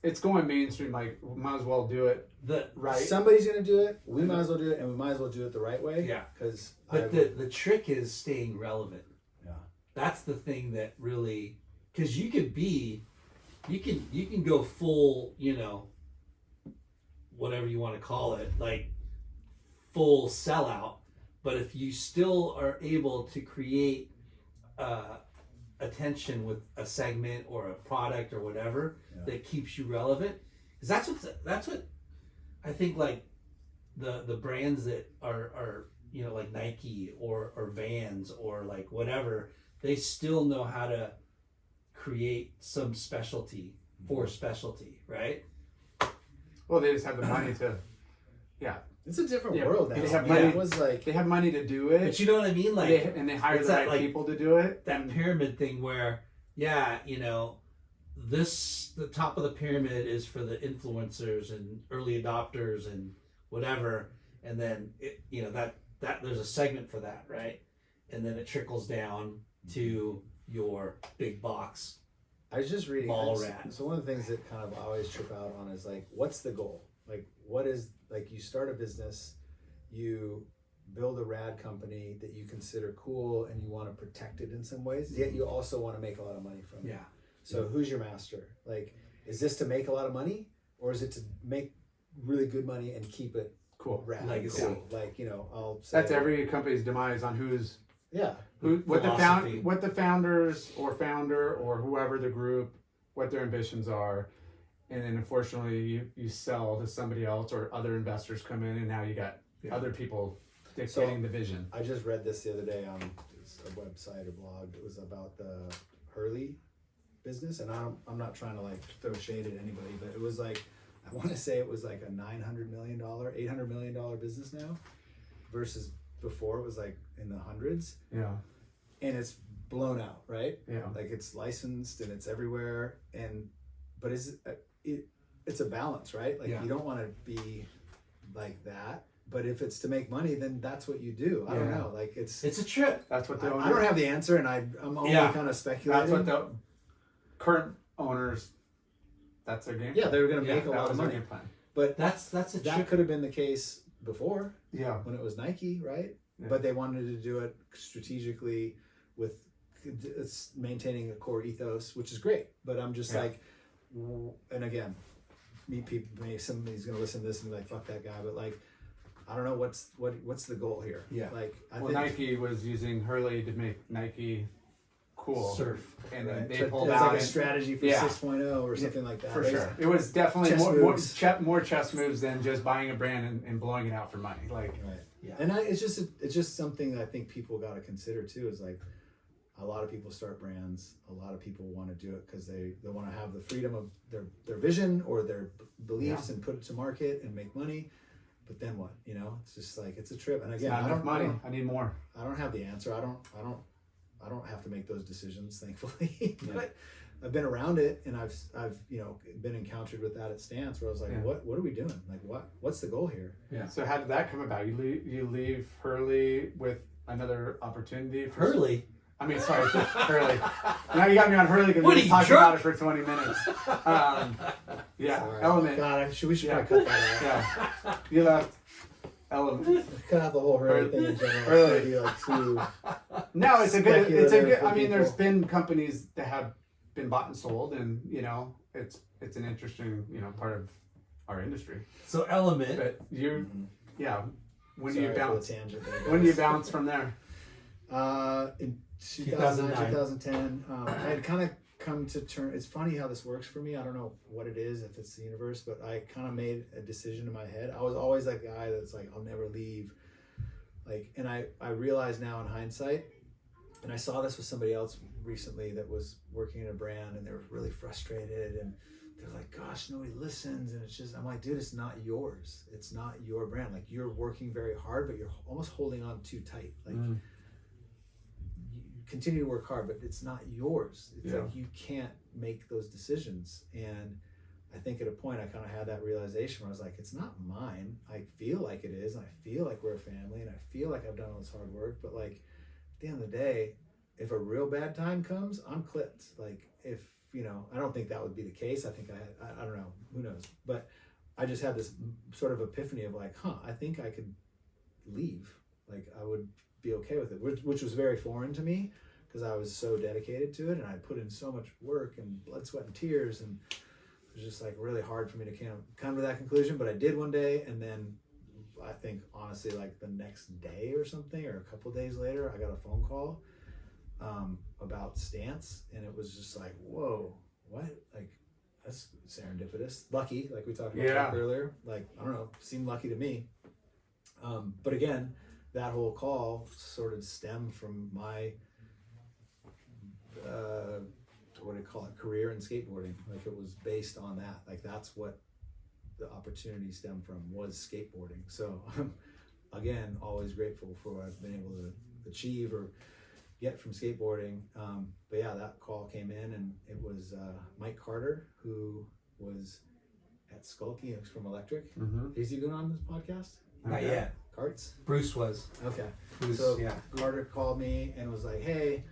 it's going mainstream, like we might as well do it right. Somebody's gonna do it. We might as well do it, and we might as well do it the right way. Yeah. Because But the trick is staying relevant. Yeah. That's the thing that really, because you can go full, whatever you want to call it, like full sellout. But if you still are able to create attention with a segment or a product or whatever that keeps you relevant, because that's what I think, like the brands that are like Nike or Vans or like whatever, they still know how to create some specialty for specialty, right? Well, they just have the money to, it's a different world now. They have money. money. It was like They have money to do it. But you know what I mean? Like, and they hire it's the that, right like, people to do it. that pyramid thing where, the top of the pyramid is for the influencers and early adopters and whatever, and then that there's a segment for that, right? And then it trickles down to your big box. I was just reading. Mall rat. So one of the things that kind of I always trip out on is like, what's the goal? Like, what is, like, you start a business, you build a rad company that you consider cool, and you want to protect it in some ways. Yet you also want to make a lot of money from it. Yeah. So who's your master? Like, is this to make a lot of money, or is it to make really good money and keep it Cool. rad? Legacy. Cool? Like, I'll say That's every company's demise on what Philosophy. what the founders or founder or whoever the group, what their ambitions are, and then unfortunately you sell to somebody else, or other investors come in, and now you got other people dictating the vision. I just read this the other day on a website or blog. It was about the Hurley business, and I'm not trying to like throw shade at anybody, but it was like, I want to say it was like a $900 million, $800 million business now, versus before it was like in the hundreds. Yeah. And it's blown out, right? Yeah. Like it's licensed and it's everywhere, but it's a balance, right? Like you don't want to be like that, but if it's to make money, then that's what you do. I don't know. Like it's a trip. That's what I don't have the answer, and I'm only kind of speculating. That's what the current owners. That's their game. Yeah, they were going to make a that lot was of their money. game plan. But That's a that trick. could have been the case before Yeah. when it was Nike, right? Yeah. But they wanted to do it strategically with maintaining a core ethos, which is great. But I'm just like, and again, maybe somebody's going to listen to this and be like, "Fuck that guy," but like, I don't know what's the goal here. Yeah. Like I Well, think Nike was using Hurley to make Nike cool. Surf. And then right. they So pulled it's out like a and- strategy for 6.0 or something like that. For There's- sure. It was definitely Chess more moves. more chess moves than just buying a brand and blowing it out for money. Like, Right. Yeah. And it's just something that I think people got to consider too. Is like, a lot of people start brands. A lot of people want to do it because they want to have the freedom of their vision or their beliefs and put it to market and make money. But then what? It's just like, it's a trip. And it's again, not enough money. I need more. I don't have the answer. I don't have to make those decisions, thankfully. But I've been around it, and I've been encountered with that at Stance, where I was like, what are we doing? Like, what's the goal here? Yeah. So how did that come about? You leave Hurley with another opportunity for Hurley. I mean, sorry, Hurley. Now you got me on Hurley because What, we are you talked drunk? about it for 20 minutes. Sorry. Element. God, we should probably cut that out. Yeah, you left Element. Cut out the whole Hurley thing in general. Hurley. It's gonna be like too. No, it's a good. Speculative for I mean, there's people. been companies that have been bought and sold, and it's an interesting part of our industry. So Element. But when do you Sorry for the bounce? tangent there, When do you guys. bounce from there? In 2009, 2009. 2010, I had kind of come to term. It's funny how this works for me. I don't know what it is, if it's the universe, but I kind of made a decision in my head. I was always that guy that's like, I'll never leave. Like, and I realize now in hindsight, and I saw this with somebody else recently that was working in a brand, and they were really frustrated, and they're like, gosh, nobody listens. And it's just, I'm like, dude, it's not yours. It's not your brand. Like, you're working very hard, but you're almost holding on too tight. Like, you continue to work hard, but it's not yours. It's like, you can't make those decisions. And I think at a point I kind of had that realization where I was like, it's not mine. I feel like it is, and I feel like we're a family, and I feel like I've done all this hard work, but like, at the end of the day, if a real bad time comes, I'm clipped. Like, if I don't think that would be the case. I think I don't know, who knows, but I just had this sort of epiphany of like, I think I could leave. Like I would be okay with it, which was very foreign to me because I was so dedicated to it and I put in so much work and blood, sweat, and tears, and it was just like really hard for me to come to that conclusion. But I did one day, and then I think honestly, like the next day or something, or a couple of days later, I got a phone call about stance, and it was just like, whoa, what? Like that's serendipitous, lucky, like we talked about earlier. Like I don't know, seemed lucky to me. But again, that whole call sort of stemmed from my what do you call it, career in skateboarding. Like it was based on that. Like that's what the opportunity stemmed from, was skateboarding. So I'm again always grateful for what I've been able to achieve or get from skateboarding. But yeah, that call came in, and it was Mike Carter, who was at Skulky from Electric. Is he been on this podcast? Not yet. Carts? Bruce was. Okay. Bruce, So yeah. Carter called me and was like, hey,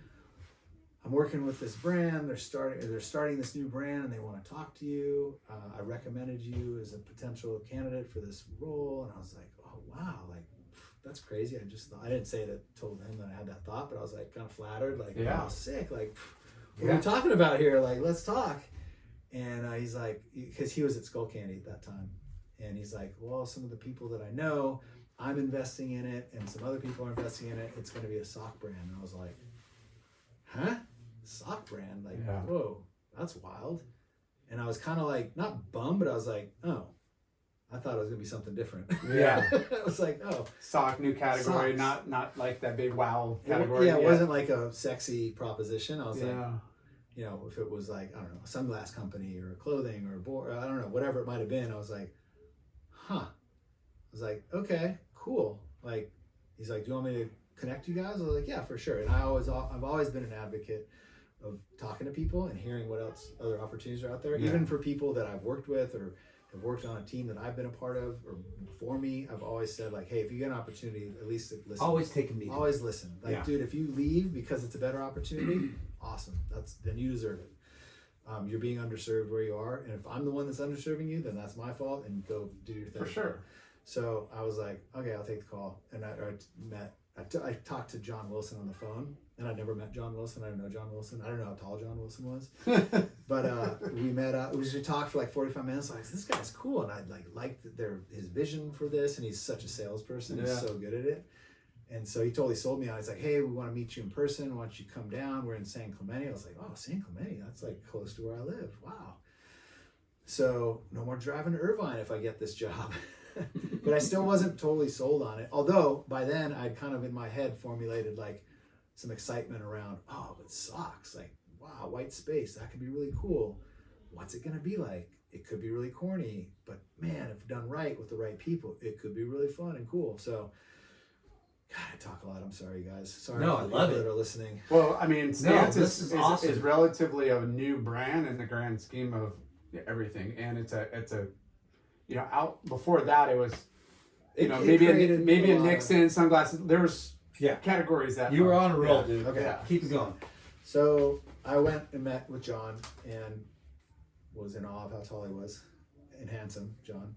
I'm working with this brand. They're starting this new brand, and they want to talk to you. I recommended you as a potential candidate for this role. And I was like, oh wow, like that's crazy. I didn't say that, told him that I had that thought, but I was like kind of flattered, like, wow, sick. Like, what are we talking about here? Like, let's talk. And he's like, because he was at Skull Candy at that time. And he's like, well, some of the people that I know, I'm investing in it, and some other people are investing in it. It's going to be a sock brand. And I was like, huh? Sock brand? Like, whoa, that's wild. And I was kind of like, not bummed, but I was like, oh, I thought it was going to be something different. Yeah. I was like, oh. Sock, new category, Socks. not like that big wow category. It wasn't like a sexy proposition. I was like, yeah. if it was like, I don't know, a sunglass company or clothing or I don't know, whatever it might have been, I was like, huh. I was like, okay, cool. Like, he's like, do you want me to connect you guys? I was like, yeah, for sure. And I've always been an advocate of talking to people and hearing what else other opportunities are out there, even for people that I've worked with or have worked on a team that I've been a part of or before me. I've always said like, hey, if you get an opportunity, at least listen. Always take a meeting. Always listen. Like, dude, if you leave because it's a better opportunity, awesome. Then you deserve it. You're being underserved where you are, and if I'm the one that's underserving you, then that's my fault, and go do your thing. For sure. So I was like, okay, I'll take the call. And I talked to John Wilson on the phone, and I'd never met John Wilson. I didn't know John Wilson. I don't know how tall John Wilson was, but we met. We talked for like 45 minutes. Like, this guy's cool, and I liked his vision for this, and he's such a salesperson. He's so good at it. And so he totally sold me out. He's like, hey, we want to meet you in person. Why don't you come down? We're in San Clemente. I was like, oh, San Clemente, that's like close to where I live. Wow. So no more driving to Irvine if I get this job. But I still wasn't totally sold on it. Although by then I'd kind of in my head formulated like some excitement around, oh, but socks, like, wow, white space, that could be really cool. What's it going to be like? It could be really corny, but man, if done right with the right people, it could be really fun and cool. So, God, I talk a lot. I'm sorry, guys. Sorry No, for I the love people it. that are listening. Well, I mean, Stance this is awesome. is relatively a new brand in the grand scheme of everything, and it's a out before that it was maybe a Nixon sunglasses. There was categories that You were on a roll, dude. Okay. Yeah. Keep it going. So I went and met with John and was in awe of how tall he was and handsome, John.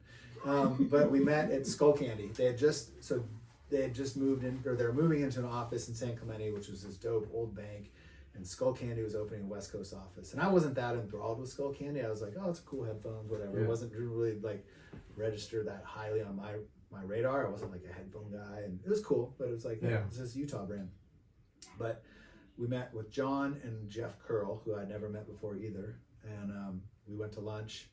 But we met at Skull Candy. They had just moved in, or they were moving into an office in San Clemente, which was this dope old bank. And Skull Candy was opening a West Coast office. And I wasn't that enthralled with Skull Candy. I was like, oh, it's cool headphones, whatever. It wasn't really like registered that highly on my radar. I wasn't like a headphone guy. And it was cool, but it was like, it's this Utah brand. But we met with John and Jeff Curl, who I'd never met before either. And we went to lunch,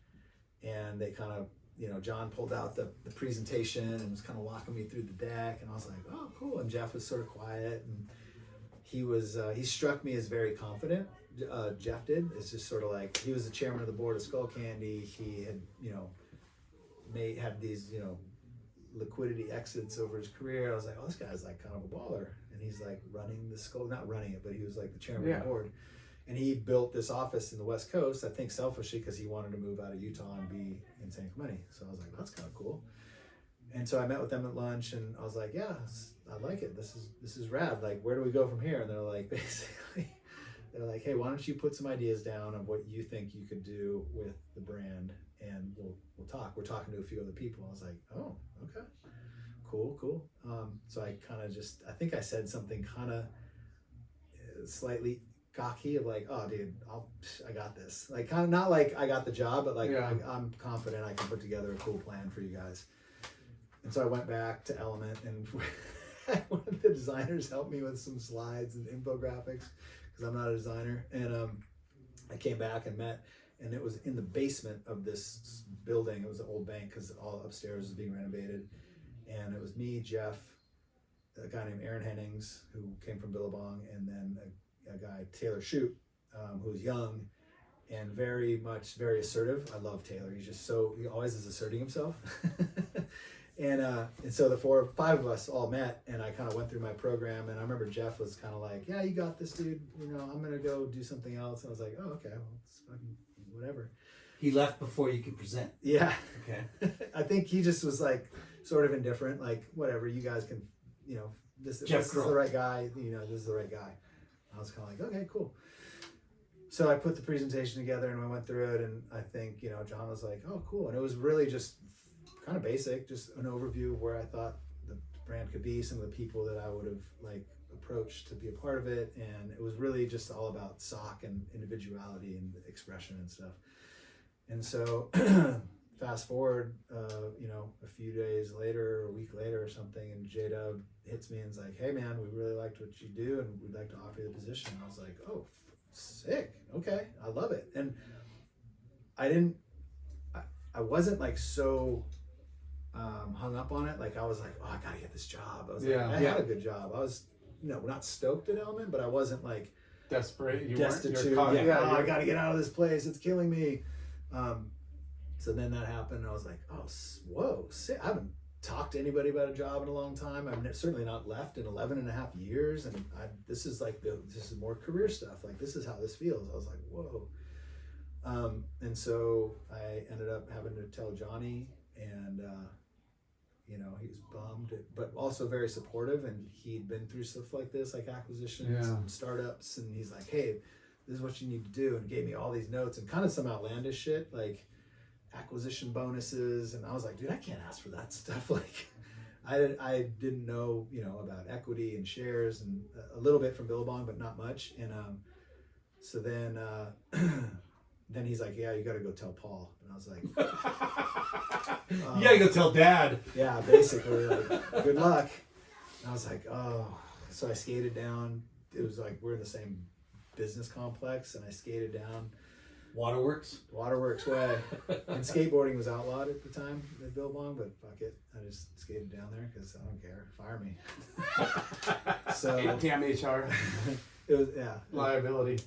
and they kind of, John pulled out the presentation and was kind of walking me through the deck. And I was like, oh, cool. And Jeff was sort of quiet. And he struck me as very confident. Jeff did. It's just sort of like, he was the chairman of the board of Skull Candy. He had, had these, liquidity exits over his career. I was like, oh, this guy's like kind of a baller. And he's like running the Skull, not running it, but he was like the chairman of the board. And he built this office in the West Coast, I think selfishly because he wanted to move out of Utah and be in San Clemente. So I was like, that's kind of cool. And so I met with them at lunch, and I was like, yeah, I like it. This is rad. Like, where do we go from here? And they're like, basically, they're like, hey, why don't you put some ideas down of what you think you could do with the brand, and we'll talk. We're talking to a few other people. I was like, oh, okay, cool. So I kind of I think I said something kind of slightly cocky of like, oh dude, I got this. Like kind of not like I got the job, but like I'm confident I can put together a cool plan for you guys. And so I went back to Element, and one of the designers helped me with some slides and infographics because I'm not a designer. And I came back and met, and it was in the basement of this building. It was an old bank because all upstairs was being renovated. And it was me, Jeff, a guy named Aaron Hennings, who came from Billabong, and then a guy, Taylor Shoup, who's young and very assertive. I love Taylor. He always is asserting himself. And so the 4 or 5 of us all met, and I kind of went through my program. And I remember Jeff was kind of like, yeah, you got this, dude. I'm going to go do something else. And I was like, oh, okay, well, it's fucking whatever. He left before you could present. Yeah. Okay. I think he just was like sort of indifferent, like, whatever, you guys can, this is the right guy, this is the right guy. I was kind of like, okay, cool. So I put the presentation together and we went through it, and I think, John was like, oh, cool. And it was really just kind of basic, just an overview of where I thought the brand could be, some of the people that I would have like approached to be a part of it. And it was really just all about sock and individuality and expression and stuff. And so fast forward, a few days later, a week later or something, and J-Dub hits me and is like, hey man, we really liked what you do and we'd like to offer you the position. And I was like, oh, sick. Okay. I love it. And I wasn't like so hung up on it. Like I was like, oh, I gotta get this job. I was like, I had a good job. I was, not stoked at Element, but I wasn't like desperate. Destitute. I gotta get out of this place. It's killing me. So then that happened, and I was like, oh, whoa, sick. I haven't talked to anybody about a job in a long time. I've certainly not left in 11 and a half years. And this is more career stuff. Like, this is how this feels. I was like, whoa. And so I ended up having to tell Johnny, and, he was bummed, but also very supportive. And he'd been through stuff like this, like acquisitions and startups. And he's like, hey, this is what you need to do. And gave me all these notes and kind of some outlandish shit, like acquisition bonuses. And I was like, dude, I can't ask for that stuff. Like I didn't know, about equity and shares, and a little bit from Billabong, but not much. And so then then he's like, yeah, you got to go tell Paul. And I was like, you got to go tell Dad. Yeah, basically, like, good luck. And I was like, oh. So I skated down. It was like, we're in the same business complex, and I skated down Waterworks way. And skateboarding was outlawed at the time at Billabong, but fuck it, I just skated down there because I don't care. Fire me. So damn HR. It was liability.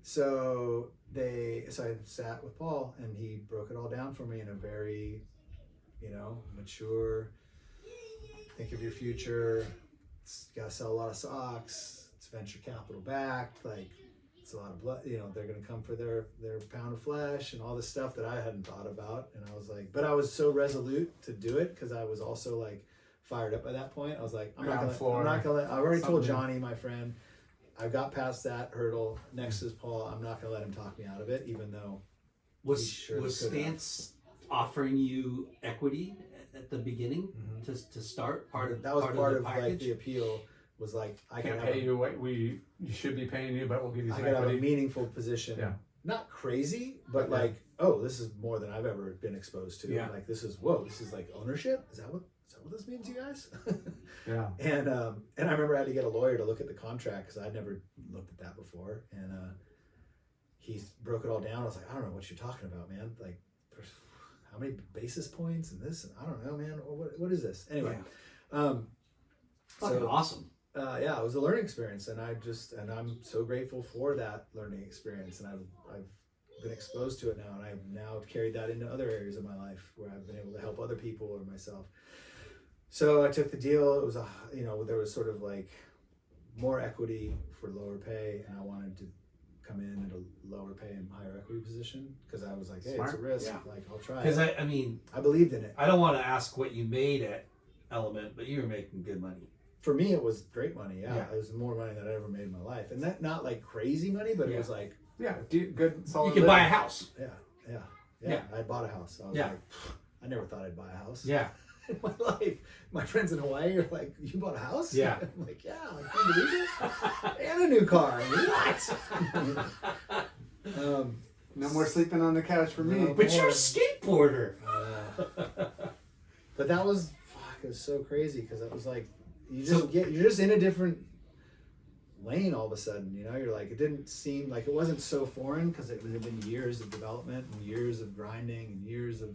So I sat with Paul, and he broke it all down for me in a very, mature, think of your future. It's got to sell a lot of socks. It's venture capital backed. Like, it's a lot of blood. They're going to come for their pound of flesh and all this stuff that I hadn't thought about. And I was like, but I was so resolute to do it because I was also like fired up by that point. I was like, I'm not going to I already told Johnny, my friend, I got past that hurdle. Next is Paul. I'm not going to let him talk me out of it, even though was Stance offering you equity at the beginning to start part of like the appeal was like, I can't pay you what you should be paying you, but we'll give you some equity. I equity. Have a meaningful position. Yeah. Not crazy, but like, oh, this is more than I've ever been exposed to. Yeah. Like, this is like ownership. Is that what this means, you guys? Yeah. And I remember I had to get a lawyer to look at the contract because I'd never looked at that before. And he broke it all down. I was like, I don't know what you're talking about, man. Like, how many basis points and this? And I don't know, man. What is this? Anyway. Fucking awesome. It was a learning experience, and I'm so grateful for that learning experience. And I've been exposed to it now, and I've now carried that into other areas of my life where I've been able to help other people or myself. So I took the deal. It was there was sort of like more equity for lower pay, and I wanted to come in at a lower pay and higher equity position because I was like, hey, it's a risk. Yeah. Like, I'll try. Because I believed in it. I don't want to ask what you made at Element, but you were making good money. for me, it was great money. Yeah, Yeah. it was more money than I ever made in my life, and that not like crazy money, but it was like, Yeah, good, solid. You can buy a house. yeah. I bought a house. I was like, I never thought I'd buy a house. Yeah. In my life, my friends in Hawaii are like, "You bought a house?" Yeah. I'm like, "Yeah, like, can you believe it? And a new car." What? No more sleeping on the couch for me. No. But you're a skateboarder. But that was it was so crazy because it was like you're just in a different lane all of a sudden. You know, you're like, it didn't seem like, it wasn't so foreign because it had been years of development and years of grinding and years of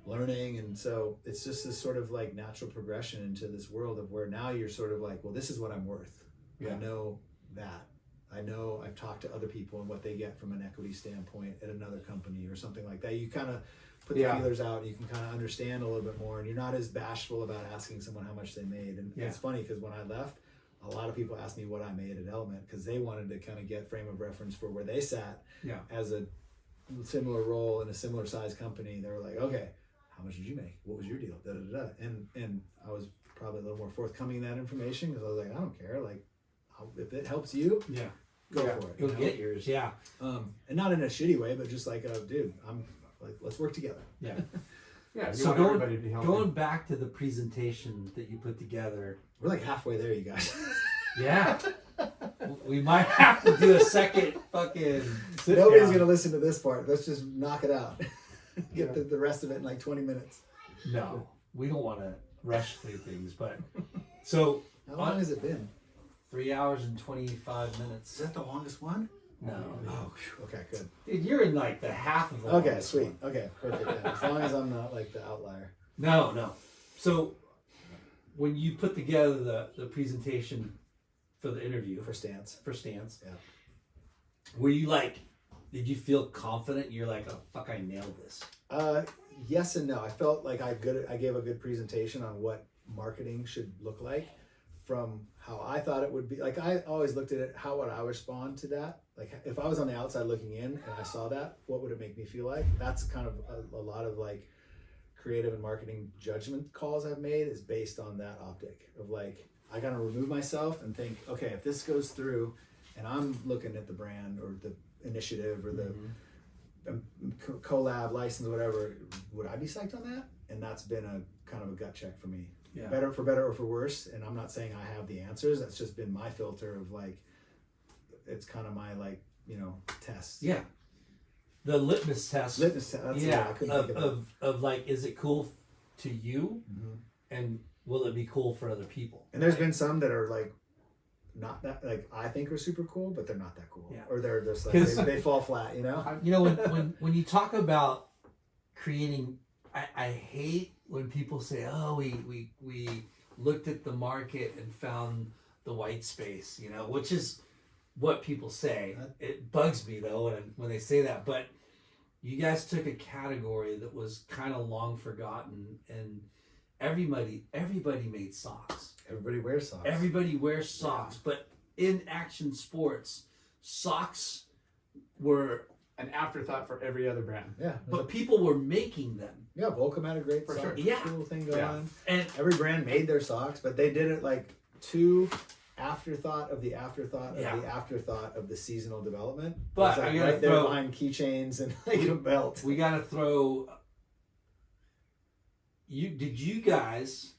learning, and so it's just this sort of like natural progression into this world of where now you're sort of like, well, this is what I'm worth. I know that. I know I've talked to other people and what they get from an equity standpoint at another company or something like that. You kind of put the feelers out and you can kind of understand a little bit more, and you're not as bashful about asking someone how much they made. And it's funny because when I left, a lot of people asked me what I made at Element because they wanted to kind of get frame of reference for where they sat as a similar role in a similar size company. They were like, okay, how much did you make? What was your deal? Da, da, da. And I was probably a little more forthcoming in that information because I was like, I don't care. Like, if it helps you, go for it. Go get yours. Yeah. And not in a shitty way, but just like, dude, I'm like, let's work together. Yeah. Yeah. So want everybody to be healthy. going back to the presentation that you put together. We're like halfway there, you guys. Yeah. We might have to do a second fucking Nobody's gonna listen to this part. Let's just knock it out. Get the rest of it in like 20 minutes. No, we don't want to rush through things, but so How long has it been? 3 hours and 25 minutes. Is that the longest one? No. Oh, okay, good. Dude, you're in like the half of the Okay, longest sweet. one. Okay, perfect. Yeah. As long as I'm not like the outlier. No. So when you put together the presentation for the interview For Stance. yeah, were you like, did you feel confident? You're like, oh fuck, I nailed this. Yes and no. I felt like I gave a good presentation on what marketing should look like from how I thought it would be. Like, I always looked at it, how would I respond to that? Like, if I was on the outside looking in and I saw that, what would it make me feel like? That's kind of a lot of like creative and marketing judgment calls I've made is based on that optic of like, I gotta remove myself and think, okay, if this goes through and I'm looking at the brand or the initiative or the collab, license, whatever, would I be psyched on that? And that's been a kind of a gut check for me. Yeah. Better for better or for worse. And I'm not saying I have the answers. That's just been my filter of like, it's kind of my like, test. Yeah. The litmus test. Litmus test. That's Yeah. I couldn't think of it. Of like, is it cool to you? Mm-hmm. And will it be cool for other people? And there's been some that are like, not that, like, I think are super cool, but they're not that cool. Yeah. Or they're just like, they fall flat, You know, when you talk about creating, I hate when people say, oh, we looked at the market and found the white space, which is what people say. It bugs me though when they say that, but you guys took a category that was kind of long forgotten, and everybody made socks. Everybody wears socks. Everybody wears socks, but in action sports, socks were an afterthought for every other brand. Yeah. but people were making them. Yeah, Volcom had a great For sock, sure. Yeah. cool thing going on. And Every brand made their socks, but they did it like to afterthought of the afterthought of the afterthought of the seasonal development. But it was like I gotta right there throw- behind keychains and like a belt. we gotta throw. Did you guys,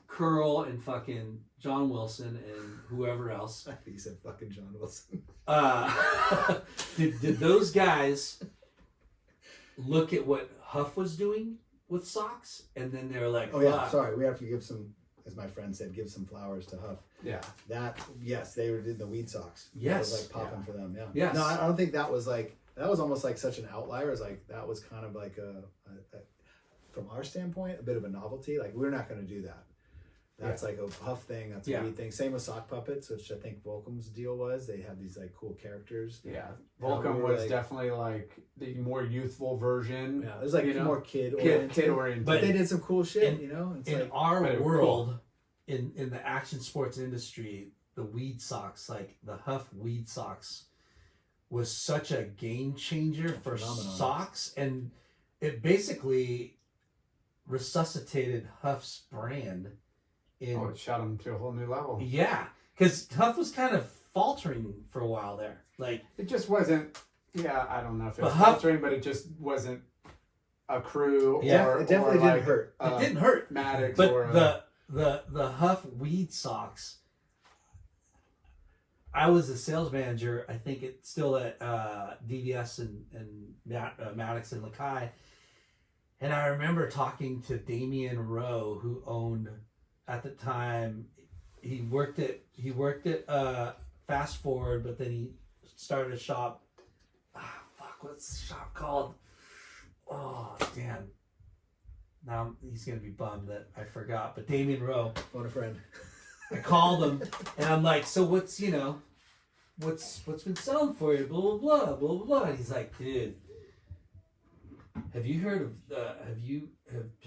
Curl and fucking John Wilson and whoever else? He said fucking John Wilson. Did those guys look at what Huff was doing with socks, and then they were like, Oh yeah, "Fuck." sorry. We have to give some, as my friend said, give some flowers to Huff. Yeah. That, yes, they did the weed socks. Yes. That was like popping for them. Yeah. Yes. No, I don't think that was like, that was almost like such an outlier. It's like, that was kind of like from our standpoint, a bit of a novelty. Like, we're not going to do that. That's like a Huff thing. That's a weed thing. Same with sock puppets, which I think Volcom's deal was. They had these like cool characters. Yeah. we Volcom were was like- definitely like the more youthful version. Yeah, it was like Kid more kid-oriented. oriented. But they did some cool shit, in- It's in like, our but it was world, in the action sports industry, the weed socks, like the Huff weed socks, was such a game changer for phenomenon. socks, and it basically resuscitated Huff's brand in it shot him to a whole new level. yeah, because Huff was kind of faltering for a while there. Like It just wasn't. Yeah, I don't know if it was But Huff- faltering, but it just wasn't a crew. Yeah, or, it definitely or didn't like, hurt. it didn't hurt. Maddox But or the Huff weed socks. I was a sales manager. I think it's still at DVS and Maddox and Lakai, and I remember talking to Damian Rowe, who owned at the time. He worked at Fast Forward, but then he started a shop. What's the shop called? Oh damn! Now he's gonna be bummed that I forgot. But Damian Rowe. Phone a friend. I called him and I'm like, so what's been selling for you? Blah blah blah blah blah. And he's like, dude, have you heard of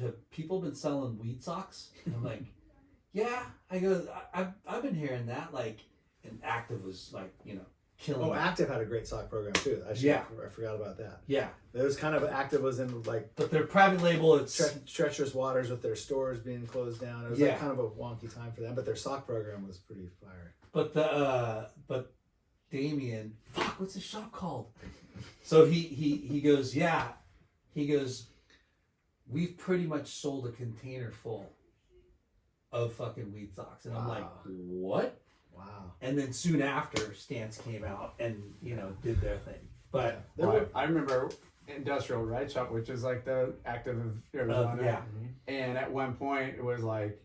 have people been selling weed socks? And I'm like, yeah. I go, I've been hearing that. Like, and Active was like, killing. Oh, it. Active had a great sock program too. I forgot about that. Yeah, It was kind of Active was in like but their private label, it's treacherous waters with their stores being closed down. It was like kind of a wonky time for them, but their sock program was pretty fire. But but Damien, what's the shop called? So he goes, yeah. He goes, we've pretty much sold a container full of fucking weed socks. And I'm like, what? Wow. And then soon after, Stance came out and, did their thing. But I remember Industrial Ride Shop, which is like the Active of Arizona. yeah. And at one point, it was like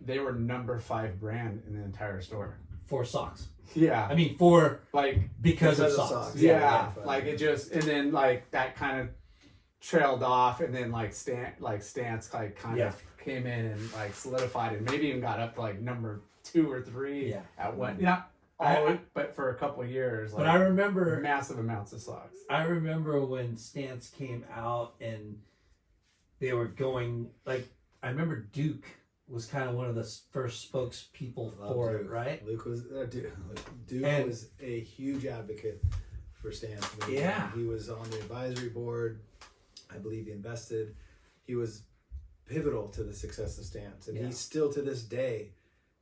they were number 5 brand in the entire store. for socks. Yeah. I mean, because of socks. Yeah. Like it just, and then like that kind of trailed off, and then Stance kind of came in and like solidified, and maybe even got up to like number 2 or 3 at one. Yeah. But for a couple of years. But I remember massive amounts of socks. I remember when Stance came out and they were going, like, I remember Duke was kind of one of the first spokespeople for it, right? Duke was a huge advocate for Stance. Yeah. He was on the advisory board. I believe he invested. He was pivotal to the success of Stance. And he still, to this day,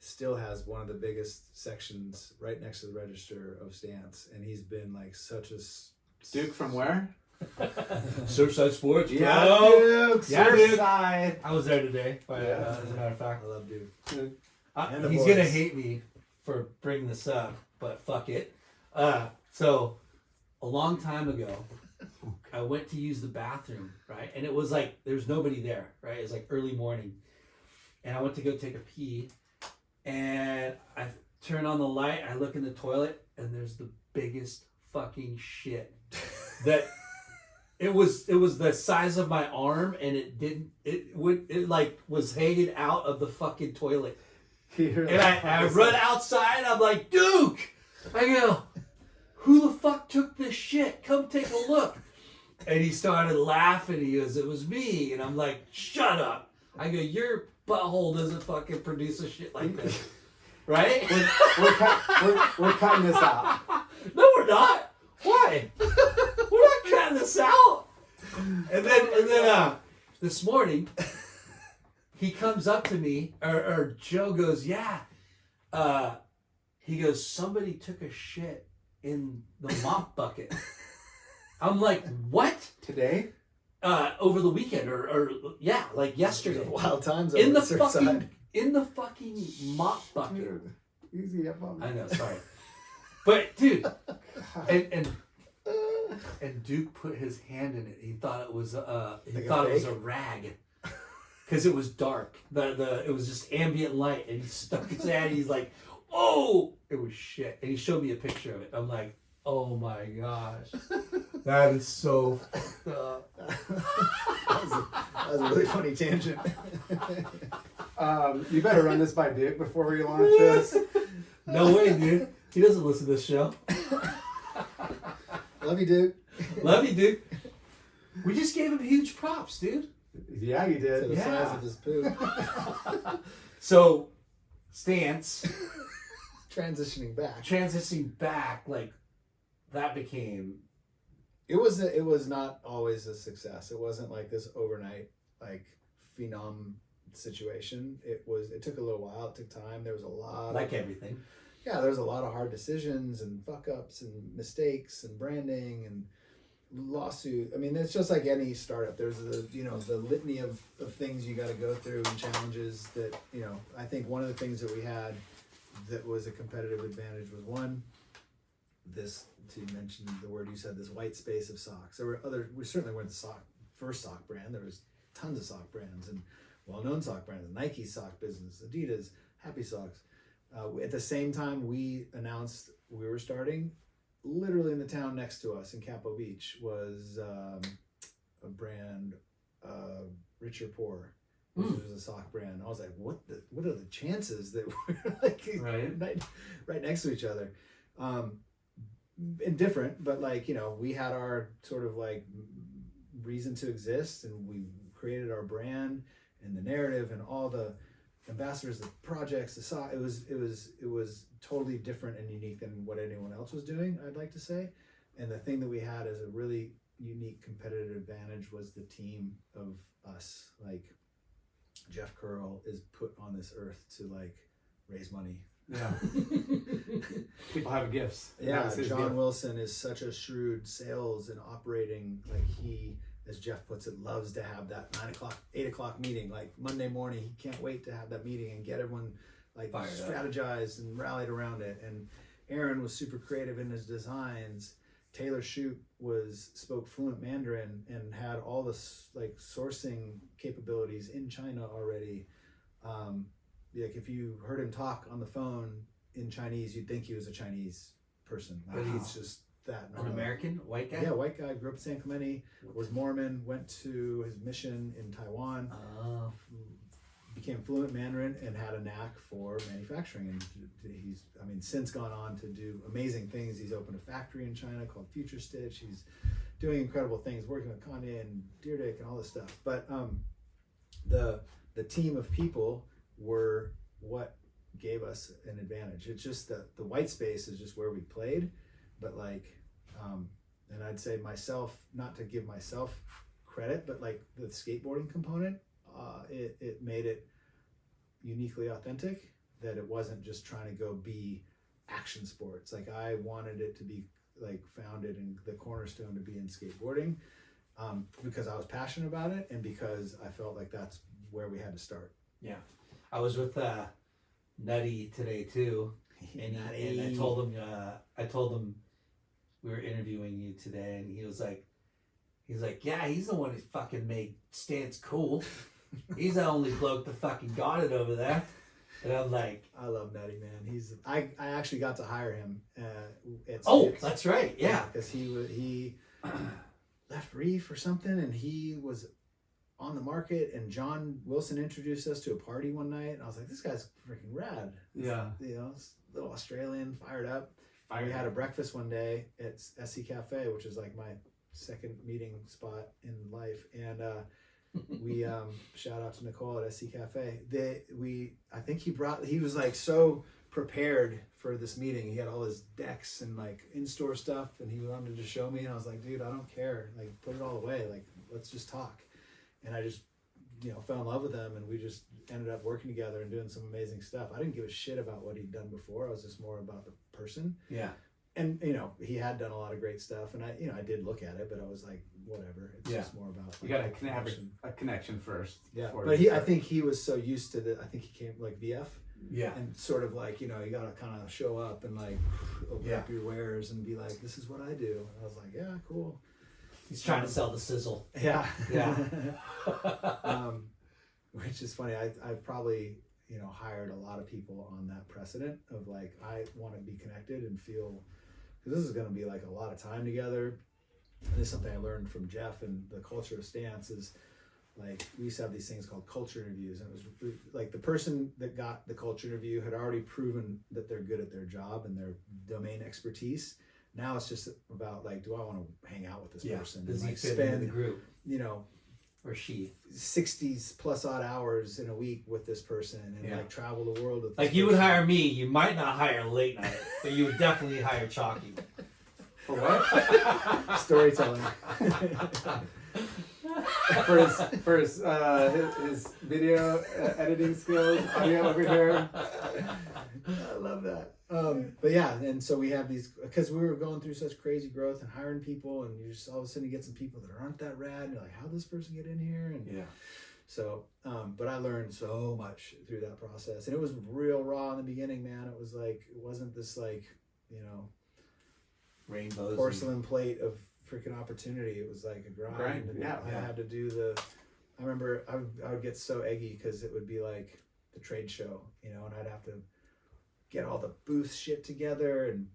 still has one of the biggest sections right next to the register of Stance. And he's been like such a... Duke from where? Surfside Sports, bro. Duke! Surfside. I was there today, as a matter of fact. I love Duke. He's the boys. gonna hate me for bringing this up, but fuck it. So a long time ago, I went to use the bathroom, right? And it was like there's nobody there, right? It was like early morning, and I went to go take a pee, and I turn on the light. I look in the toilet, and there's the biggest fucking shit that. It was the size of my arm, and it was hanging out of the fucking toilet. And I run outside. I'm like, Duke. I go, who the fuck took this shit? Come take a look. And he started laughing. He goes, it was me. And I'm like, shut up. I go, your butthole doesn't fucking produce a shit like this, right? We're cutting this out. No, we're not. Why? We're not cutting this out. And then this morning, he comes up to me, or Joe goes, yeah. He goes, somebody took a shit in the mop bucket. I'm like, what? Today? Over the weekend, or like yesterday. Wild times in over the the fucking Surfside. in the fucking mop bucket. Dude, easy up on me. I know, sorry, but dude, and Duke put his hand in it. He thought it was it was a rag because it was dark. It was just ambient light, and he stuck his hand. He's like, "Oh, it was shit." And he showed me a picture of it. I'm like, "Oh my gosh, that is so fucked up." That was a really funny tangent. You better run this by Duke before we launch this. No way, dude. He doesn't listen to this show. Love you, Duke. Love you, dude. We just gave him huge props, dude. Yeah, you To did. the size of his poop. So, Stance Transitioning back. transitioning back, like that became It was not always a success. It wasn't like this overnight like phenom situation. It took a little while. It took time. There was a lot Like everything. Yeah, there's a lot of hard decisions and fuck ups and mistakes and branding and lawsuit. I mean, it's just like any startup. There's the litany of things you got to go through and challenges that, I think one of the things that we had that was a competitive advantage was one, this, to mention the word you said, this white space of socks. We certainly weren't the first sock brand. There was tons of sock brands and well-known sock brands, Nike sock business, Adidas, Happy Socks. At the same time, we announced we were starting, literally in the town next to us in Capo Beach was a brand, Rich or Poor, which was a sock brand. I was like, what are the chances that we're like right next to each other? And different, but we had our sort of like reason to exist, and we created our brand and the narrative and all the ambassadors, the projects, it was totally different and unique than what anyone else was doing, I'd like to say. And the thing that we had as a really unique competitive advantage was the team of us. Like Jeff Curl is put on this earth to like raise money. Yeah. People have gifts. Yeah, John Wilson is such a shrewd sales and operating, like he, as Jeff puts it, loves to have that 8 o'clock meeting, like Monday morning. He can't wait to have that meeting and get everyone like strategized and rallied around it. And Aaron was super creative in his designs. Taylor Shoup spoke fluent Mandarin and had all this like sourcing capabilities in China already. Like if you heard him talk on the phone in Chinese, you'd think he was a Chinese person. Like he's just that. An American white guy? Yeah, white guy, grew up in San Clemente, was Mormon, went to his mission in Taiwan, became fluent Mandarin, and had a knack for manufacturing. And he's, since gone on to do amazing things. He's opened a factory in China called Future Stitch. He's doing incredible things, working with Kanye and Deerdick and all this stuff. But the team of people were what gave us an advantage. It's just the white space is just where we played, but and I'd say myself, not to give myself credit, but like the skateboarding component, it made it uniquely authentic, that it wasn't just trying to go be action sports. Like I wanted it to be like founded in the cornerstone to be in skateboarding, because I was passionate about it and because I felt like that's where we had to start. Yeah. I was with Nutty today too, and I told him we were interviewing you today, and he was like, yeah, he's the one who fucking made Stance cool. He's the only bloke that fucking got it over there. And I'm like, I love Nutty, man. I actually got to hire him at Stance. That's right, yeah, because he left Reef or something, and he was on the market, and John Wilson introduced us to a party one night, and I was like, this guy's freaking rad. Yeah. Little Australian, fired up. We had a breakfast one day at SC Cafe, which is like my second meeting spot in life, and we shout out to Nicole at SC Cafe. I think he was like so prepared for this meeting. He had all his decks and like in-store stuff, and he wanted to show me, and I was like, dude, I don't care. Like, put it all away. Like, let's just talk. And I just, fell in love with him, and we just ended up working together and doing some amazing stuff. I didn't give a shit about what he'd done before. I was just more about the person. Yeah. And, he had done a lot of great stuff, and I did look at it, but I was like, whatever. It's just more about. You got to have a connection first. Yeah. But I think he was so used to I think he came like VF. Yeah. And sort of like, you got to kind of show up and like open up your wares and be like, this is what I do. And I was like, yeah, cool. He's trying to sell the sizzle. Yeah. Yeah. Which is funny. I've probably, hired a lot of people on that precedent of like, I want to be connected and feel, because this is going to be like a lot of time together. And this is something I learned from Jeff and the culture of Stance is like, we used to have these things called culture interviews. And it was like the person that got the culture interview had already proven that they're good at their job and their domain expertise. Now it's just about like, do I want to hang out with this person? Does and he like fit into the group? Or she 60 plus odd hours in a week with this person and like travel the world with this like you would hire me. You might not hire Late Night, but you would definitely hire Chalky. For what? Storytelling. for his video editing skills, audio over here. I love that. But yeah, and so we have these, because we were going through such crazy growth and hiring people, and you just all of a sudden you get some people that aren't that rad, and you're like, how did this person get in here? And Yeah. so, but I learned so much through that process, and it was real raw in the beginning, man. It was like, it wasn't this like, Rainbows. porcelain plate of freaking opportunity. It was like a grind. And yeah. I had to do I remember I would get so eggy because it would be like the trade show, and I'd have to get all the booth shit together and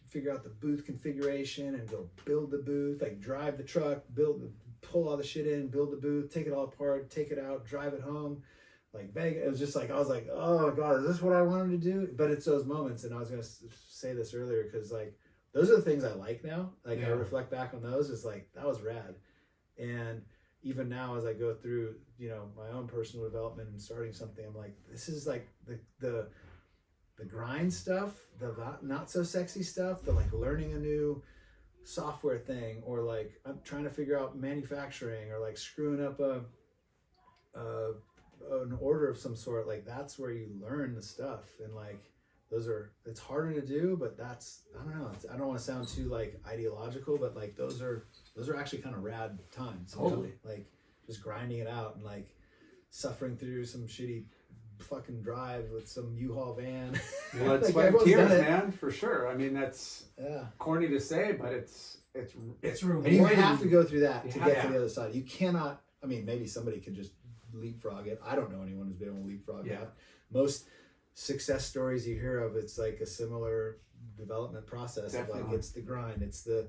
figure out the booth configuration and go build the booth, like drive the truck, pull all the shit in, build the booth, take it all apart, take it out, drive it home. Like Vegas, it was just like, I was like, oh God, is this what I wanted to do? But it's those moments, and I was going to say this earlier, because like, those are the things I like now. Like I reflect back on those, it's like, that was rad. And even now as I go through, my own personal development and starting something, I'm like, this is like the grind stuff, the not so sexy stuff, the like learning a new software thing, or like I'm trying to figure out manufacturing, or like screwing up an order of some sort. Like that's where you learn the stuff, and like it's harder to do, but I don't know, I don't want to sound too like ideological, but like those are actually kind of rad times. Totally. Like just grinding it out and like suffering through some shitty fucking drive with some U-Haul van. Blood, Like, sweat, and everyone's tears, done it. man, for sure. I mean, that's corny to say, but it's And you have to go through that to get Yeah. to the other side. You cannot, I mean, maybe somebody can just leapfrog it. I don't know anyone who's been able to leapfrog Yeah. that. Most success stories you hear of, it's like a similar development process of like, Definitely. it's the grind, it's the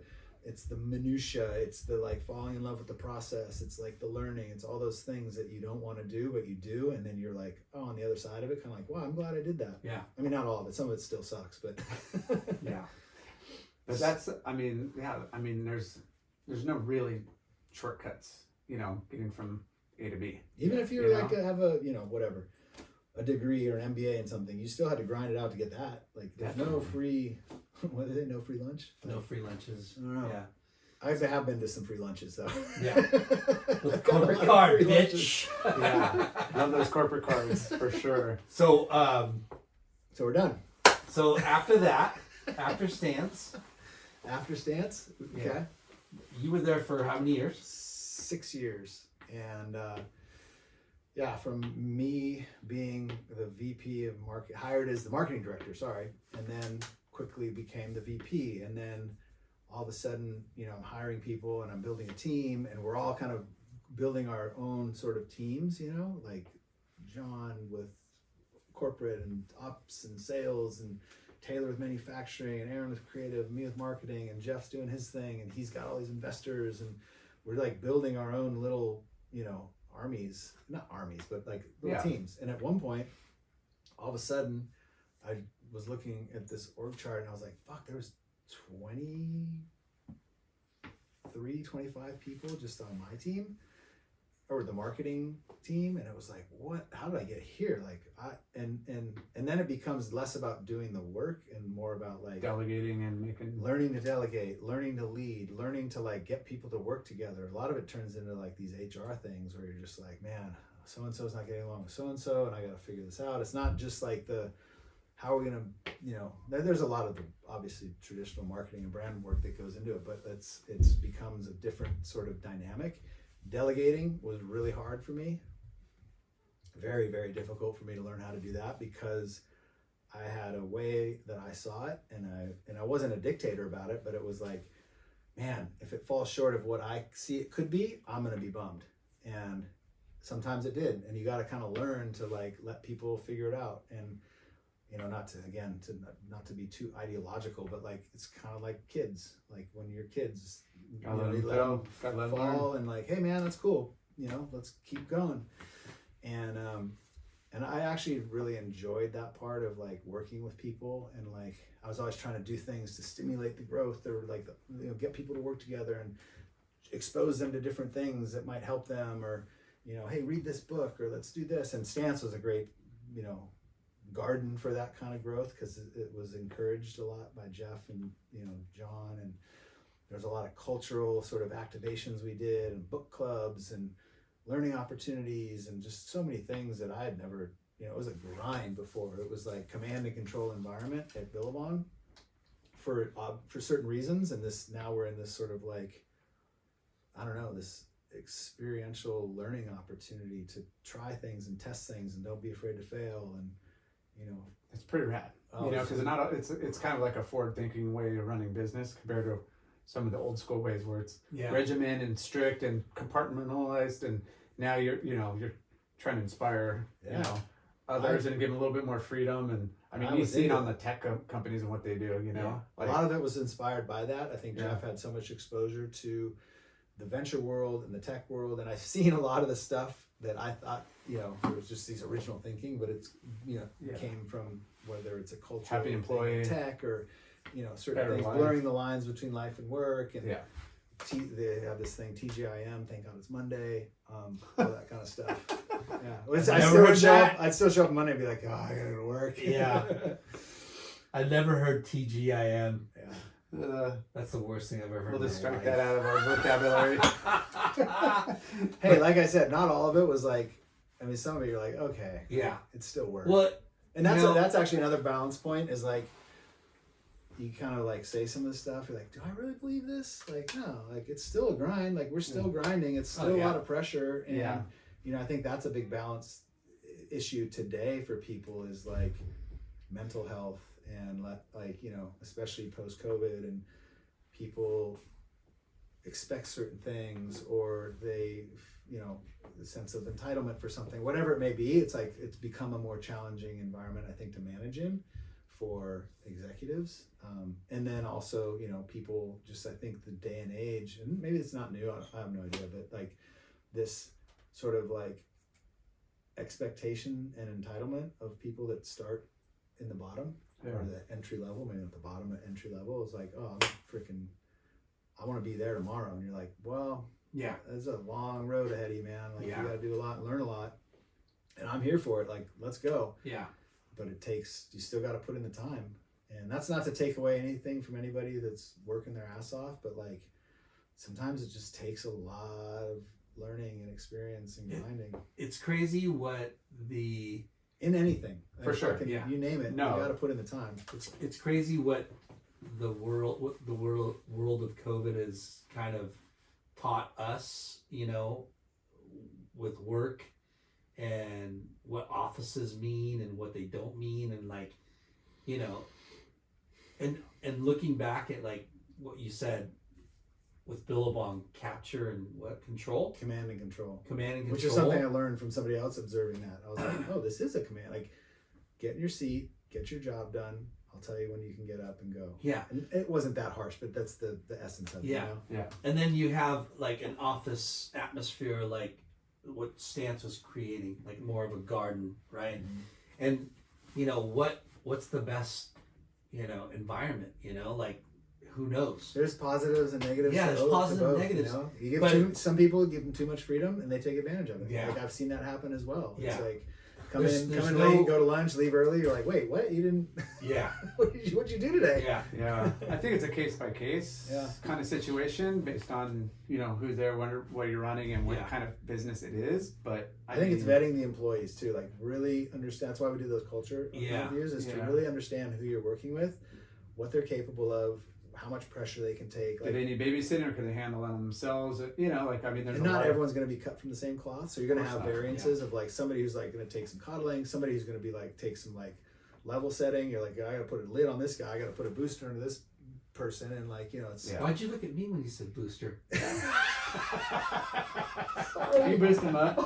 minutia, it's the like falling in love with the process, it's like the learning, it's all those things that you don't want to do but you do, and then you're like, oh, on the other side of it, kind of like, wow, I'm glad I did that. Yeah. I mean, not all of it, some of it still sucks, but Yeah. But that's, I mean, there's no really shortcuts, getting from A to B. even if You you know? like have a whatever, a degree or an MBA in something, you still had to grind it out to get that. Like there's no Definitely. free what is it, no free lunch? No free lunches. I don't know. Yeah. I have been to some free lunches though. Yeah. With With corporate card, bitch. Yeah. Love those corporate cards for sure. So, So we're done. so after that, after Stance, After Stance, okay. Yeah. you were there for how many years? 6 years. And from me being the VP of market, hired as the marketing director, and then quickly became the VP, and then all of a sudden, I'm hiring people and I'm building a team, and we're all kind of building our own sort of teams, like John with corporate and ops and sales, and Taylor with manufacturing, and Aaron with creative, me with marketing, and Jeff's doing his thing, and he's got all these investors, and we're like building our own little, armies, not armies, but like little teams. And at one point, all of a sudden, I was looking at this org chart and I was like, fuck, there was 25 people just on my team, or the marketing team. And it was like, what, how did I get here? Like and then it becomes less about doing the work and more about like Delegating and making. learning to delegate, learning to lead, learning to like get people to work together. A lot of it turns into like these HR things where you're just like, man, so-and-so's not getting along with so-and-so, and I got to figure this out. It's not just like how are we going to, there's a lot of the obviously traditional marketing and brand work that goes into it, but it's becomes a different sort of dynamic. Delegating was really hard for me. Very, very difficult for me to learn how to do that, because I had a way that I saw it, and I wasn't a dictator about it, but it was like, man, if it falls short of what I see it could be, I'm going to be bummed. And sometimes it did. And you got to kind of learn to like let people figure it out. And, not to be too ideological, but like, it's kind of like kids, like when you're kids, you let them fall and like, hey man, that's cool. Let's keep going. And I actually really enjoyed that part of like working with people, and like I was always trying to do things to stimulate the growth, or like get people to work together and expose them to different things that might help them, or hey, read this book, or let's do this. And Stance was a great garden for that kind of growth, because it was encouraged a lot by Jeff and John, and there's a lot of cultural sort of activations we did, and book clubs, and learning opportunities and just so many things that I had never, it was a grind before. It was like command and control environment at Billabong for certain reasons. And now we're in this sort of like, I don't know, this experiential learning opportunity to try things and test things and don't be afraid to fail. And, it's pretty rad, because it's kind of like a forward-thinking way of running business compared to some of the old school ways where it's regimented and strict and compartmentalized, and now you're trying to inspire others and give them a little bit more freedom. And I mean, you see it on the tech companies and what they do. Like, a lot of it was inspired by that. I think Jeff had so much exposure to the venture world and the tech world, and I've seen a lot of the stuff that I thought it was just these original thinking, but it's came from whether it's a culture, happy employee, tech, or certain things blurring the lines between life and work, and they have this thing TGIM, thank God it's Monday, all that kind of stuff. I'd still show up Monday and be like, oh, I gotta go to work. I never heard TGIM. That's the worst thing I've ever heard. We'll just strike that out of our vocabulary. Hey, like I said, not all of it was like, I mean, some of it you're like, okay, it still works. Well, and that's actually another balance point is like, you kind of like say some of the stuff, you're like, do I really believe this? Like, no, like it's still a grind. Like we're still grinding. It's still a lot of pressure. And, I think that's a big balance issue today for people is like mental health and especially post-COVID, and people expect certain things, or they, the sense of entitlement for something, whatever it may be. It's like, it's become a more challenging environment, I think, to manage in for executives. And then also, people just, I think the day and age, and maybe it's not new, I have no idea, but like this sort of like expectation and entitlement of people that start in the bottom or the entry level, maybe not the bottom, but entry level is like, oh, I want to be there tomorrow. And you're like, well, there's a long road ahead of you, man. Like you got to do a lot and learn a lot, and I'm here for it. Like, let's go. But you still got to put in the time. And that's not to take away anything from anybody that's working their ass off, but like sometimes it just takes a lot of learning and experience and grinding. It's crazy what in anything. For sure. You name it. You got to put in the time. It's crazy what the world of COVID has kind of taught us, with work and what offices mean and what they don't mean, and like, and looking back at like what you said with Billabong, capture and control? Command and control. Which is something I learned from somebody else observing that. I was like, oh, this is a command. Like, get in your seat, get your job done. I'll tell you when you can get up and go. And it wasn't that harsh, but that's the essence of it. And then you have like an office atmosphere, like what Stance was creating, like more of a garden, right? And what's the best environment, like who knows? There's positives and negatives. There's positives and negatives. You give some people give them too much freedom and they take advantage of it. Like I've seen that happen as well. It's like come in late, go to lunch, leave early. You're like, wait, what? You didn't? What'd you do today? I think it's a case by case kind of situation based on who's there, what you're running, and what kind of business it is. But I think it's vetting the employees too. Like really understand. That's why we do those culture interviews, is to really understand who you're working with, what they're capable of, how much pressure they can take. Like, do they need babysitting, or can they handle it themselves? There's not everyone's going to be cut from the same cloth, so you're going to have variances of like somebody who's like going to take some coddling, somebody who's going to be like take some like level setting. You're like, I got to put a lid on this guy, I got to put a booster into this person, and like it's. Why'd you look at me when you said booster? You boost him up.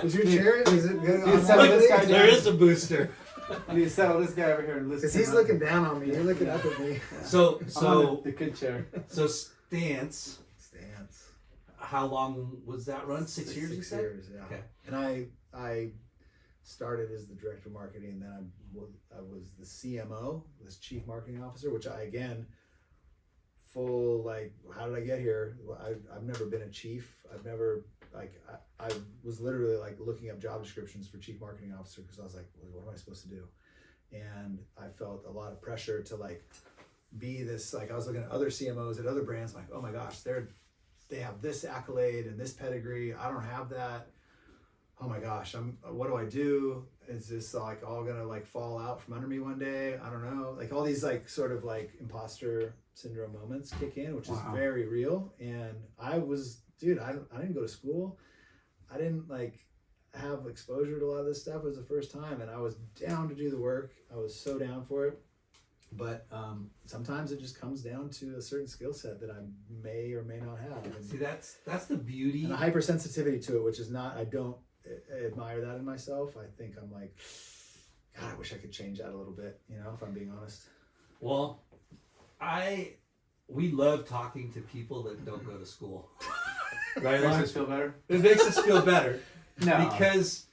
Is your chair? Is it good? There is a booster. You need to settle this guy over here and listen. Because he's looking down on me. You're looking up at me. So the good chair. So Stance. How long was that run? 6 years. 6 years. Yeah. Okay. And I started as the director of marketing, and then I was the CMO, this chief marketing officer, which I again full like, how did I get here? I've never been a chief. I've never I was literally like looking up job descriptions for chief marketing officer because I was like, well, what am I supposed to do? And I felt a lot of pressure to like be this, like I was looking at other CMOs at other brands, like, oh my gosh, they're they have this accolade and this pedigree. I don't have that. Oh my gosh, what do I do? Is this like all gonna like fall out from under me one day? I don't know. Like all these like sort of like imposter syndrome moments kick in, which is very real. And I didn't go to school. I didn't like have exposure to a lot of this stuff. It was the first time, and I was down to do the work. I was so down for it. But sometimes it just comes down to a certain skill set that I may or may not have. And, See, that's the beauty. and a hypersensitivity to it, which is not, I don't admire that in myself. I think I'm like, God, I wish I could change that a little bit, you know, if I'm being honest. Well, we love talking to people that don't go to school. Right? Makes us feel better. It makes us feel better. No. Because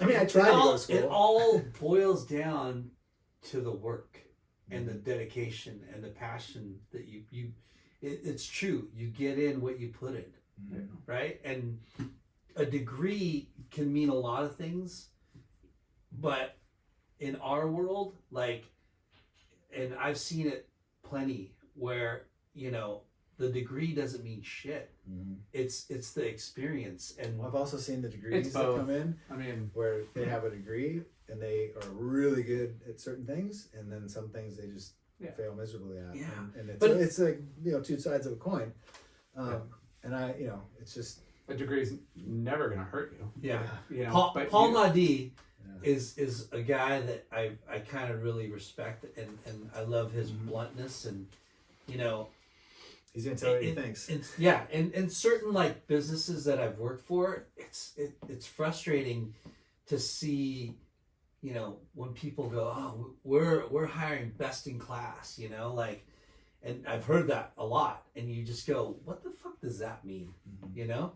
I mean, I tried to go to school. It all boils down to the work and the dedication and the passion that it's true. You get in what you put in, right? And a degree can mean a lot of things, but in our world, like, and I've seen it plenty where, you know, the degree doesn't mean shit. It's the experience. And I've also seen the degrees It's that both. come in I mean, where they have a degree and they are really good at certain things, and then some things they just fail miserably at. Yeah. And it's, But it's like, you know, two sides of a coin. And I, you know, it's just, a degree's never gonna hurt you. yeah. You know, Paul Nadi is a guy that I kind of really respect, and I love his bluntness, and you know, he's gonna tell you what he thinks. And certain like businesses that I've worked for, it's frustrating to see, you know, when people go, oh, we're hiring best in class, you know, like, and I've heard that a lot, and you just go, what the fuck does that mean, you know?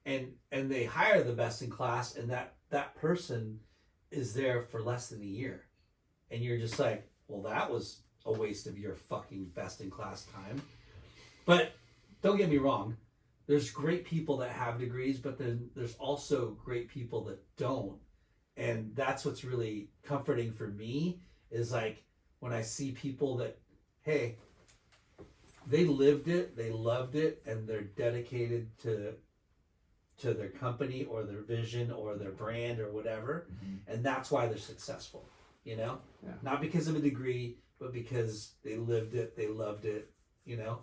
And they hire the best in class, and that person is there for less than a year, and you're just like, well, that was a waste of your fucking best in class time. But don't get me wrong, there's great people that have degrees, but then there's also great people that don't, and that's what's really comforting for me, is like when I see people that, hey, they lived it, they loved it, and they're dedicated to their company or their vision or their brand or whatever, and that's why they're successful, you know? Yeah. Not because of a degree, but because they lived it, they loved it, you know?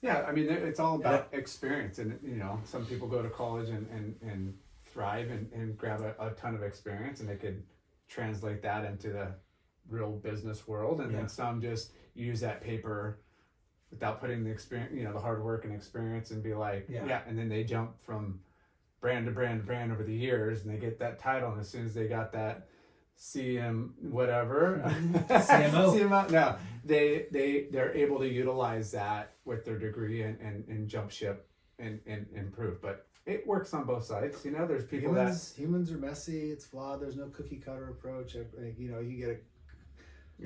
Yeah, I mean, it's all about experience, and you know, some people go to college and thrive and grab a ton of experience, and they could translate that into the real business world, and then some just use that paper without putting the experience, you know, the hard work and experience, and be like, and then they jump from brand to brand to brand over the years, and they get that title, and as soon as they got that CM whatever CMO, no, they're able to utilize that with their degree and jump ship and improve. But it works on both sides, you know. There's people humans are messy, it's flawed, there's no cookie cutter approach. You know, you get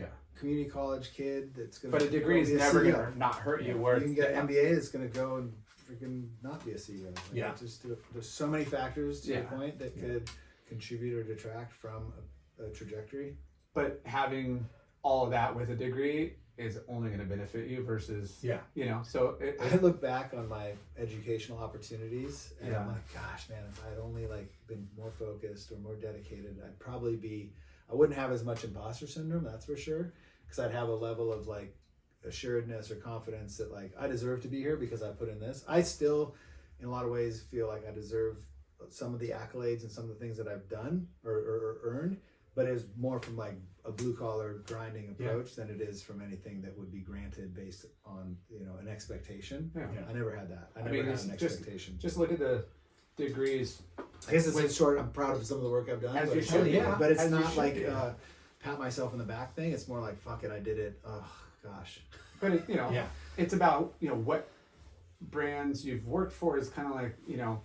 a community college kid that's gonna, but a degree is never gonna not hurt you. Where you can get an MBA that's gonna go and freaking not be a CEO. Like, just there's so many factors to your point that could contribute or detract from a trajectory. But having all of that with a degree is only going to benefit you versus you know. So I look back on my educational opportunities and I'm like, gosh, man, if I had only like been more focused or more dedicated, I wouldn't have as much imposter syndrome, that's for sure, because I'd have a level of like assuredness or confidence that like I deserve to be here because I put in this. I still, in a lot of ways, feel like I deserve some of the accolades and some of the things that I've done or earned, but it's more from like a blue collar grinding approach than it is from anything that would be granted based on, you know, an expectation. I never had that. I never had an expectation. Just look at the degrees. I guess it's in short, I'm proud of some of the work I've done, As but, you should, but it's as you not should like be. Pat myself in the back thing. It's more like, fuck it, I did it. Oh gosh. But it, you know, it's about, you know, what brands you've worked for is kind of like, you know,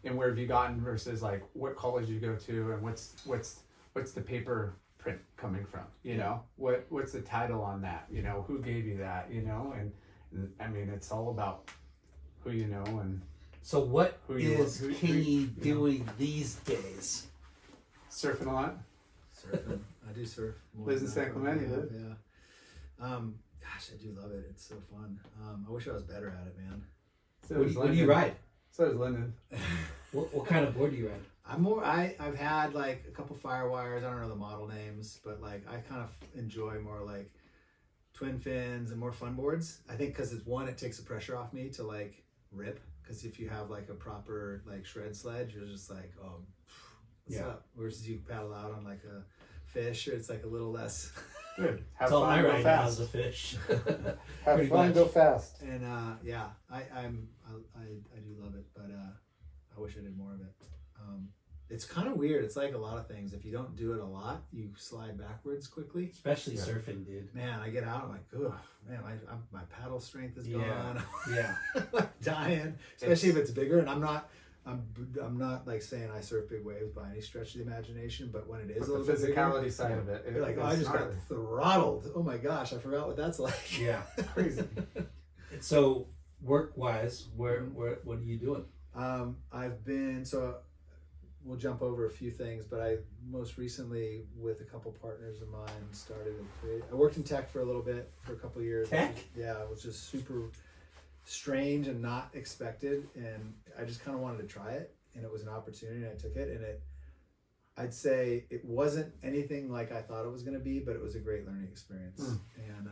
and where have you gotten versus like what college you go to and what's the paper print coming from, you know, what's the title on that, you know, who gave you that, you know, and I mean, it's all about who you know. And so what is Kingy doing these days? Surfing a lot. Surfing. I do surf. Lives in San Clemente, yeah. dude. Gosh, I do love it. It's so fun. I wish I was better at it, man. So What is do you Lyndon. ride? So is Lyndon. What kind of board do you ride? I've had like a couple Firewires. I don't know the model names, but like I kind of enjoy more like twin fins and more fun boards. I think because it's one, it takes the pressure off me to like rip. Because if you have like a proper like shred sledge, you're just like, oh, what's up? Versus you paddle out on like a fish, or it's like a little less. Good. Have That's all I fun, go ride now fast. is a fish. Have Pretty fun, much. go fast. And yeah, I do love it, but I wish I did more of it. It's kind of weird. It's like a lot of things. If you don't do it a lot, you slide backwards quickly. Especially surfing, dude. Man, I get out. I'm like, oh man, my paddle strength is Yeah. gone. Yeah. I'm like dying, especially if it's bigger. And I'm not like saying I surf big waves by any stretch of the imagination, but when it is a The little bit bigger, physicality side of it. you're like, oh, it's I just got gnarly. throttled. Oh my gosh, I forgot what that's like. Yeah. Crazy. So work-wise, what are you doing? I've been we'll jump over a few things, but I most recently with a couple partners of mine I worked in tech for a little bit, for a couple of years. Tech? Yeah, it was just super strange and not expected, and I just kind of wanted to try it, and it was an opportunity, and I took it, and I'd say it wasn't anything like I thought it was going to be, but it was a great learning experience. And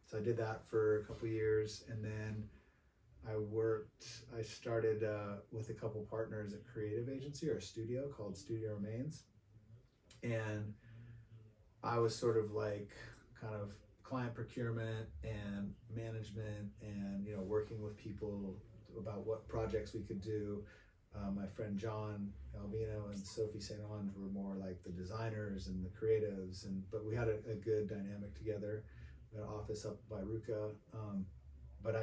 so I did that for a couple of years, and then I started with a couple partners at creative agency or a studio called Studio Remains. And I was sort of like kind of client procurement and management and, working with people about what projects we could do. My friend John Alvino and Sophie St. Ange were more like the designers and the creatives, but we had a good dynamic together. We had an office up by Ruka. But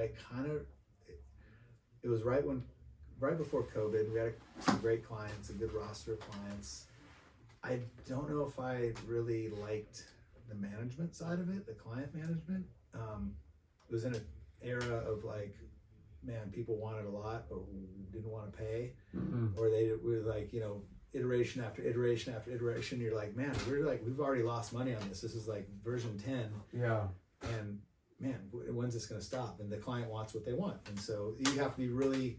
it was right before COVID. We had some great clients, a good roster of clients. I don't know if I really liked the management side of it, the client management. It was in an era of like, man, people wanted a lot but didn't want to pay, or they were like, iteration after iteration after iteration. You're like, man, we've already lost money on this. This is like version 10. Yeah. And man, when's this going to stop? And the client wants what they want. And so you have to be really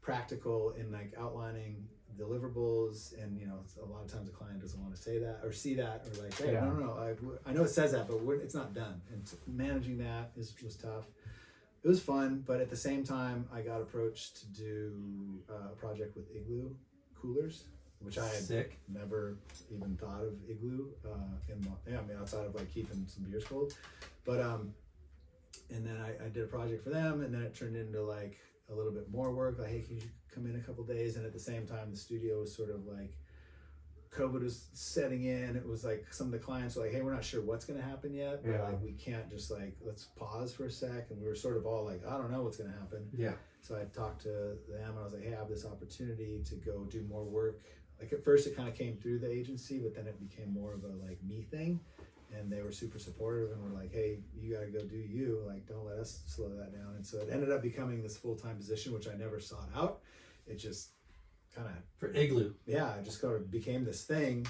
practical in like outlining deliverables. And, a lot of times the client doesn't want to say that or see that, or like, hey, no, I know it says that, but it's not done. And so managing that was tough. It was fun, but at the same time, I got approached to do a project with Igloo coolers, which I had never even thought of Igloo outside of like keeping some beers cold. But and then I did a project for them, and then it turned into like a little bit more work. Like, hey, can you come in a couple days? And at the same time, the studio was sort of like, COVID was setting in. It was like some of the clients were like, hey, we're not sure what's going to happen yet, but like we can't just like, let's pause for a sec. And we were sort of all like, I don't know what's going to happen. Yeah. So I talked to them, and I was like, hey, I have this opportunity to go do more work. Like at first it kind of came through the agency, but then it became more of a like me thing. And they were super supportive and were like, hey, you got to go do you. Like, don't let us slow that down. And so it ended up becoming this full-time position, which I never sought out. It just kind of... For Igloo. Yeah, it just kind of became this thing.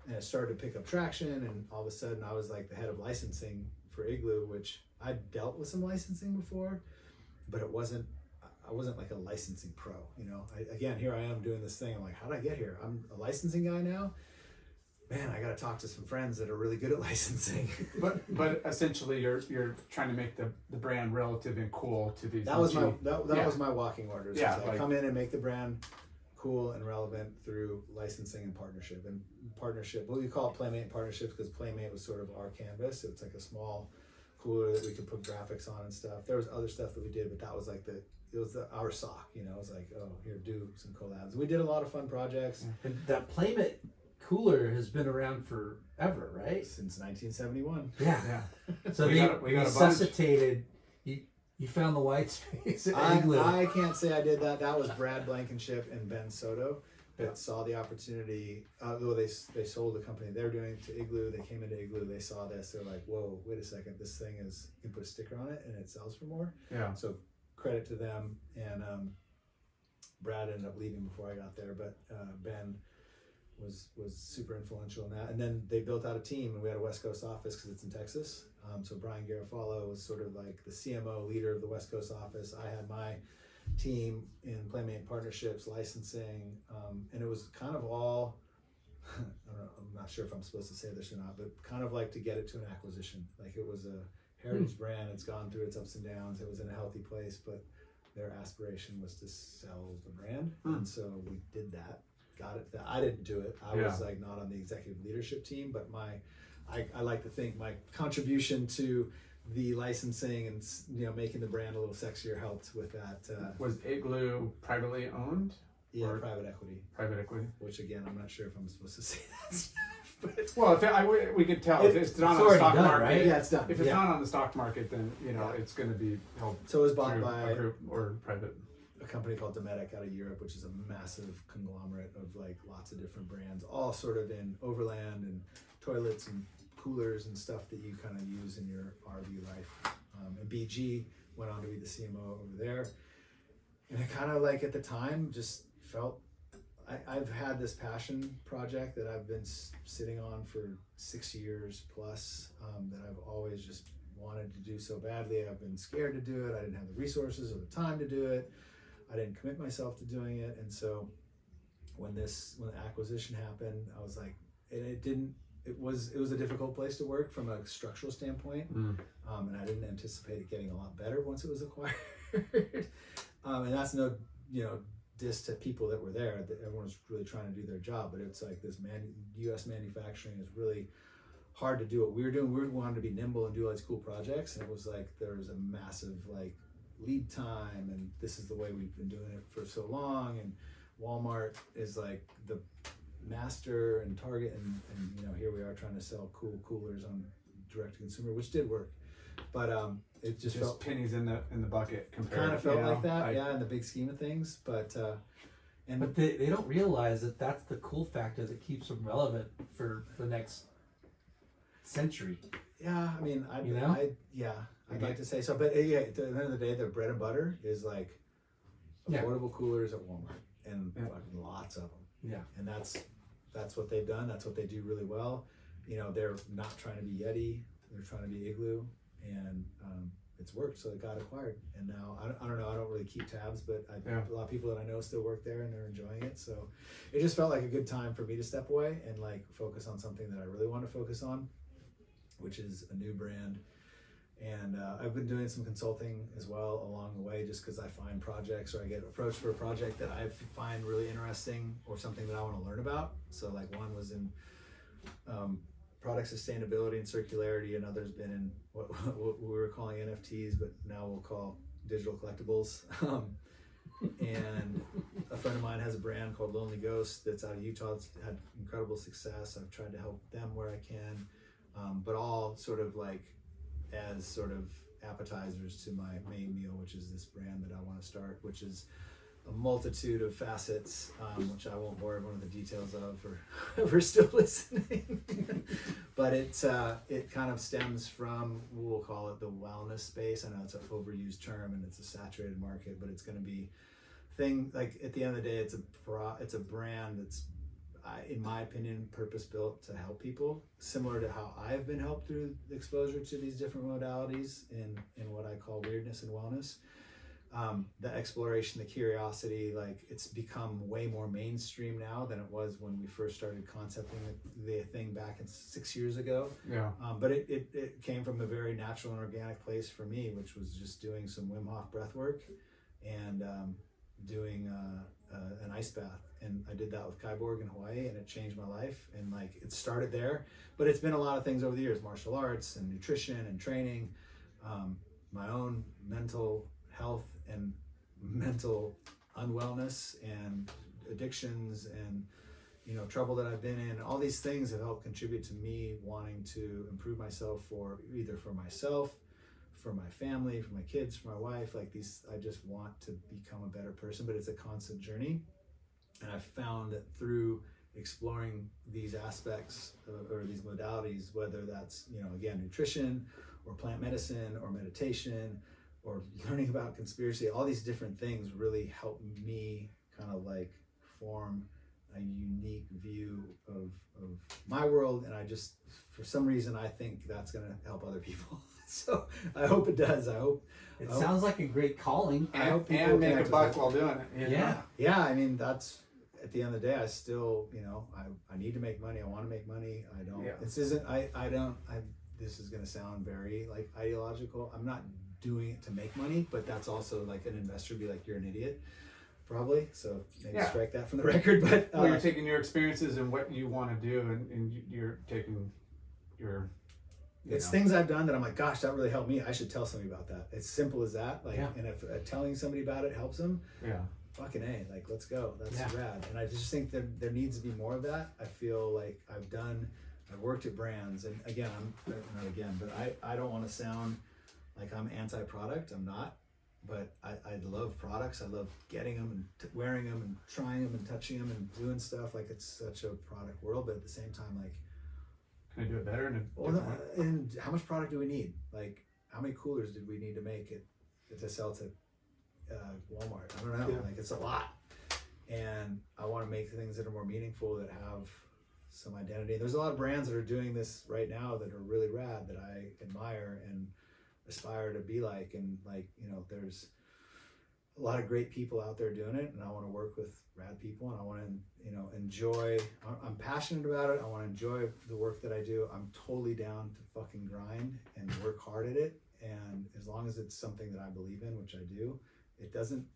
And it started to pick up traction. And all of a sudden, I was like the head of licensing for Igloo, which I dealt with some licensing before, but I wasn't like a licensing pro. Again, here I am doing this thing. I'm like, how did I get here? I'm a licensing guy now. Man, I got to talk to some friends that are really good at licensing. But essentially, you're trying to make the brand relative and cool to these. That was my walking orders. Yeah, I come in and make the brand cool and relevant through licensing and partnership. And partnership, well, we call it Playmate Partnership because Playmate was sort of our canvas. It's like a small cooler that we could put graphics on and stuff. There was other stuff that we did, but that was like our sock. It was like, oh, here, do some collabs. We did a lot of fun projects. And that Playmate cooler has been around forever, right? Since 1971. Yeah. So we got a bunch. resuscitated. You found the white space at Igloo. I can't say I did that. That was Brad Blankenship and Ben Soto that saw the opportunity. Though they sold the company they're doing to Igloo. They came into Igloo. They saw this. They're like, whoa, wait a second. This thing you can put a sticker on it and it sells for more. Yeah. So credit to them. And Brad ended up leaving before I got there, but Ben was super influential in that. And then they built out a team, and we had a West Coast office because it's in Texas. So Brian Garofalo was sort of like the CMO leader of the West Coast office. I had my team in Playmate Partnerships, licensing, and it was kind of all, I don't know, I'm not sure if I'm supposed to say this or not, but kind of like to get it to an acquisition. Like it was a heritage brand, it's gone through its ups and downs, it was in a healthy place, but their aspiration was to sell the brand. And so we did that, got it. I didn't do it. I was like not on the executive leadership team, but I like to think my contribution to the licensing and making the brand a little sexier helped with that. Was Igloo privately owned? Yeah, or private equity. Private equity. Which again, I'm not sure if I'm supposed to say that stuff. But Well, we could tell if it's not on the already stock done, market. right? yeah, it's done. If it's yeah. not on the stock market, then it's going to be held So it was bought through by a group or private. a company called Dometic out of Europe, which is a massive conglomerate of like lots of different brands, all sort of in overland and toilets and coolers and stuff that you kind of use in your RV life. And BG went on to be the CMO over there. And I kind of like at the time just felt I've had this passion project that I've been sitting on for 6 years plus, that I've always just wanted to do so badly. I've been scared to do it. I didn't have the resources or the time to do it. I didn't commit myself to doing it. And so when the acquisition happened, I was like, it was a difficult place to work from a structural standpoint. And I didn't anticipate it getting a lot better once it was acquired. And that's no, diss to people that were there. Everyone was really trying to do their job, but it's like this U.S. manufacturing is really hard to do what we were doing. We wanted to be nimble and do all these cool projects, and it was like there was a massive like lead time, and this is the way we've been doing it for so long. And Walmart is like the master and Target, and here we are trying to sell cool coolers on direct to consumer, which did work, but it just felt pennies in the bucket compared. Kind of felt like that, in the big scheme of things. But but they don't realize that that's the cool factor that keeps them relevant for the next century. Yeah, I mean, I'd like to say so, but at the end of the day, the bread and butter is like affordable coolers at Walmart, and fucking lots of them. Yeah, and that's what they've done. That's what they do really well. They're not trying to be Yeti; they're trying to be Igloo, and it's worked. So it got acquired, and now I don't know. I don't really keep tabs, but a lot of people that I know still work there, and they're enjoying it. So it just felt like a good time for me to step away and like focus on something that I really want to focus on, which is a new brand. And I've been doing some consulting as well along the way, just because I find projects or I get approached for a project that I find really interesting or something that I want to learn about. So like one was in product sustainability and circularity, and others been in what we were calling NFTs, but now we'll call digital collectibles. And a friend of mine has a brand called Lonely Ghost that's out of Utah. It's had incredible success. I've tried to help them where I can, but all sort of like as sort of appetizers to my main meal, which is this brand that I want to start, which is a multitude of facets, which I won't bore everyone with the details of for whoever's still listening. But it kind of stems from, we'll call it the wellness space. I know it's an overused term and it's a saturated market, but it's going to be like at the end of the day, it's a brand that's, in my opinion, purpose-built to help people, similar to how I've been helped through the exposure to these different modalities in what I call weirdness and wellness. The exploration, the curiosity, like it's become way more mainstream now than it was when we first started concepting the thing back 6 years ago. Yeah. But it came from a very natural and organic place for me, which was just doing some Wim Hof breath work and doing an ice bath. And I did that with Kyborg in Hawaii, and it changed my life. And like it started there, but it's been a lot of things over the years: martial arts and nutrition and training, my own mental health and mental unwellness and addictions and trouble that I've been in. All these things have helped contribute to me wanting to improve myself for myself, for my family, for my kids, for my wife. Like I just want to become a better person, but it's a constant journey. And I've found that through exploring these aspects or these modalities, whether that's again nutrition or plant medicine or meditation or learning about conspiracy, all these different things really help me kind of like form a unique view of my world. And I just, for some reason, I think that's going to help other people. So I hope it does. I hope. It sounds like a great calling. I hope people and make a connect with buck it. while doing it. you know? Yeah. Yeah, I mean that's at the end of the day. I still, I need to make money. I want to make money. I don't. Yeah. This isn't. I don't. This is gonna sound very like ideological. I'm not doing it to make money, but that's also like an investor would be like, you're an idiot, probably. So maybe Yeah. strike that from the record. But Well, you're taking your experiences and what you want to do, and you're taking your. it's things I've done that I'm like, gosh, that really helped me. I should tell somebody about that. It's simple as that. Like, Yeah. and if telling somebody about it helps them, Yeah. fucking A, like, let's go. That's Yeah. rad. And I just think that there needs to be more of that. I feel like I've worked at brands, and again, I don't want to sound like I'm anti-product. I'm not, but I love products. I love getting them and wearing them and trying them and touching them and doing stuff. Like, it's such a product world, but at the same time, like, Can I do it better? In a well, different way? and how much product do we need? Like, how many coolers did we need to make it to sell to Walmart? I don't know. Yeah. Like, it's a lot. And I want to make things that are more meaningful, that have some identity. There's a lot of brands that are doing this right now that are really rad, that I admire and aspire to be like. And like, there's a lot of great people out there doing it, and I want to work with rad people, and I want to, enjoy. I'm passionate about it. I want to enjoy the work that I do. I'm totally down to fucking grind and work hard at it. And as long as it's something that I believe in, which I do, it doesn't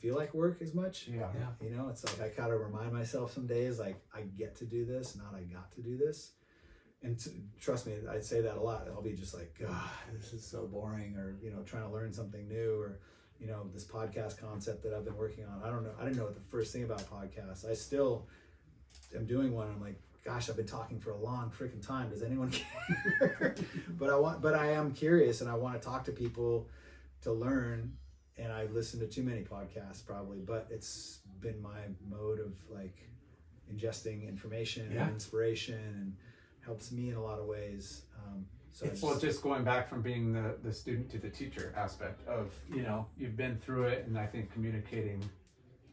feel like work as much. Yeah. It's like I gotta remind myself some days, like, I get to do this, not I got to do this. And trust me, I'd say that a lot. I'll be just like, God, this is so boring, or trying to learn something new, or this podcast concept that I've been working on. I don't know. I didn't know the first thing about podcasts. I still am doing one. I'm like, gosh, I've been talking for a long freaking time. Does anyone care? But I am curious, and I want to talk to people to learn. And I've listened to too many podcasts probably, but it's been my mode of like ingesting information and inspiration, and helps me in a lot of ways. Well, just going back from being the student to the teacher aspect of, you've been through it, and I think communicating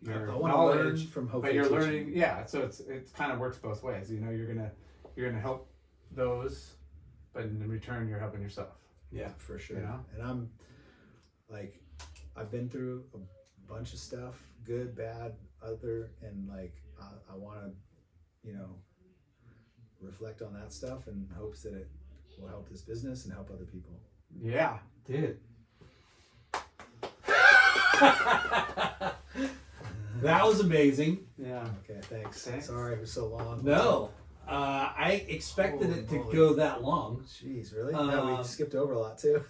your I want to learn knowledge, from hopefully but you're teaching. learning, so it's kind of works both ways. You're gonna help those, but in return, you're helping yourself. Yeah, for sure. You know? And I'm like, I've been through a bunch of stuff, good, bad, other, and like, I want to, reflect on that stuff in hopes that it will help this business and help other people. Yeah. Dude. That was amazing. Yeah. Okay, thanks. Thanks. Sorry it was so long. No. I expected it to Holy go that long. Jeez, really? No, we skipped over a lot too.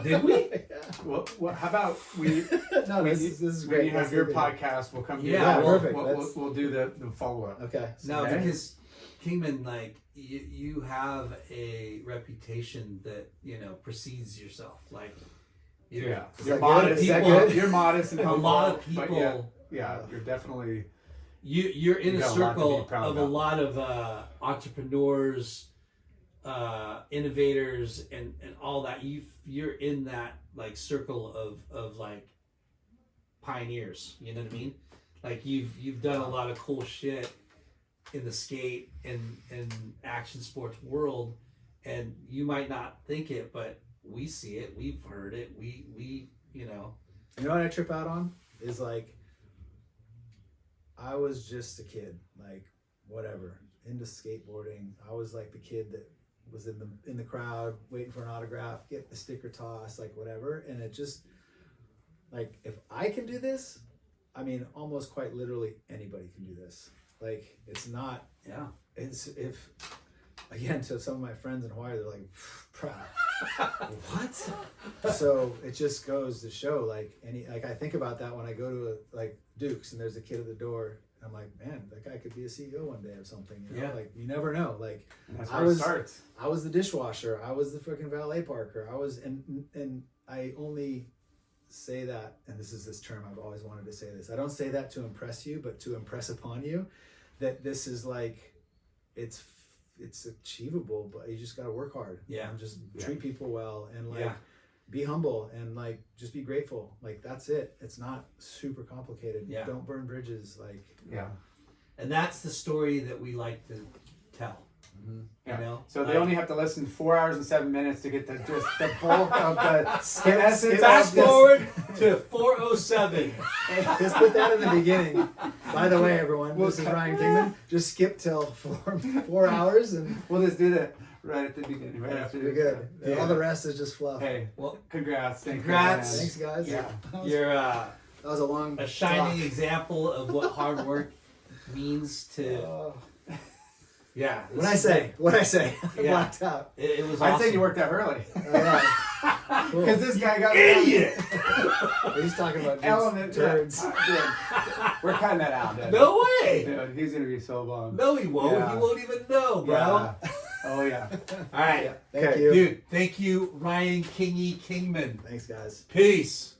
Did we? Yeah. Well, how about we? No, when this is When great. you have That's your the- podcast, we'll come. Yeah, here. perfect. We'll do the follow up. Okay. No, Okay. because Kingman, like, you have a reputation that, precedes yourself. Like, you're, Yeah, Is you're that good? modest. Is that good? You're modest and a humble, lot of but people. yeah, you're definitely. You're in You a got a lot to be circle proud of a about. lot of entrepreneurs, innovators, and all that. You're in that like circle of like pioneers. You know what I mean? Like you've done a lot of cool shit in the skate and action sports world, and you might not think it, but we see it. We've heard it. We You know what I trip out on is like, I was just a kid, like whatever, into skateboarding. I was like the kid that was in the crowd waiting for an autograph, get the sticker toss, like whatever. And it just like, if I can do this, I mean, almost quite literally anybody can do this. Like, it's not. Yeah. It's if again to some of my friends in Hawaii, they're like, what? So it just goes to show, like, I think about that when I go to like Duke's and there's a kid at the door. I'm like, man, that guy could be a CEO one day of something. Yeah. Like, you never know. Like, That's I where was- it starts. I was the dishwasher. I was the freaking valet parker. I was, and I only say that, and this term, I've always wanted to say this. I don't say that to impress you, but to impress upon you that this is like, it's achievable, but you just got to work hard. Yeah. And just Yeah. treat people well, and like, Yeah. be humble, and like, just be grateful. Like, that's it. It's not super complicated. Yeah. Don't burn bridges. Like, Yeah. And that's the story that we like to tell. You know? So they only have to listen 4 hours and 7 minutes to get the bulk of the essence. Fast forward to 4:07. Just put that in the beginning. By the way, everyone, this is Ryan Kingman. Just skip till 4 hours and We'll just do that right at the beginning. Right after we're good. Yeah. All the rest is just fluff. Hey, Well, congrats. Congrats. Thanks, guys. Yeah. you're That was a long a shining talk. example of what hard work means to. Oh. Yeah. What I say, I Yeah. blacked out. It was I'd awesome. say you worked out early. Cool. Because this guy got Idiot! He's talking about element turds. Dude, we're cutting that out, dude. No way! Dude, he's gonna be so bummed. No, he won't. Yeah. He won't even know, bro. Yeah. Oh yeah. All right. Thank Okay, you. Dude, thank you, Ryan Kingy Kingman. Thanks, guys. Peace.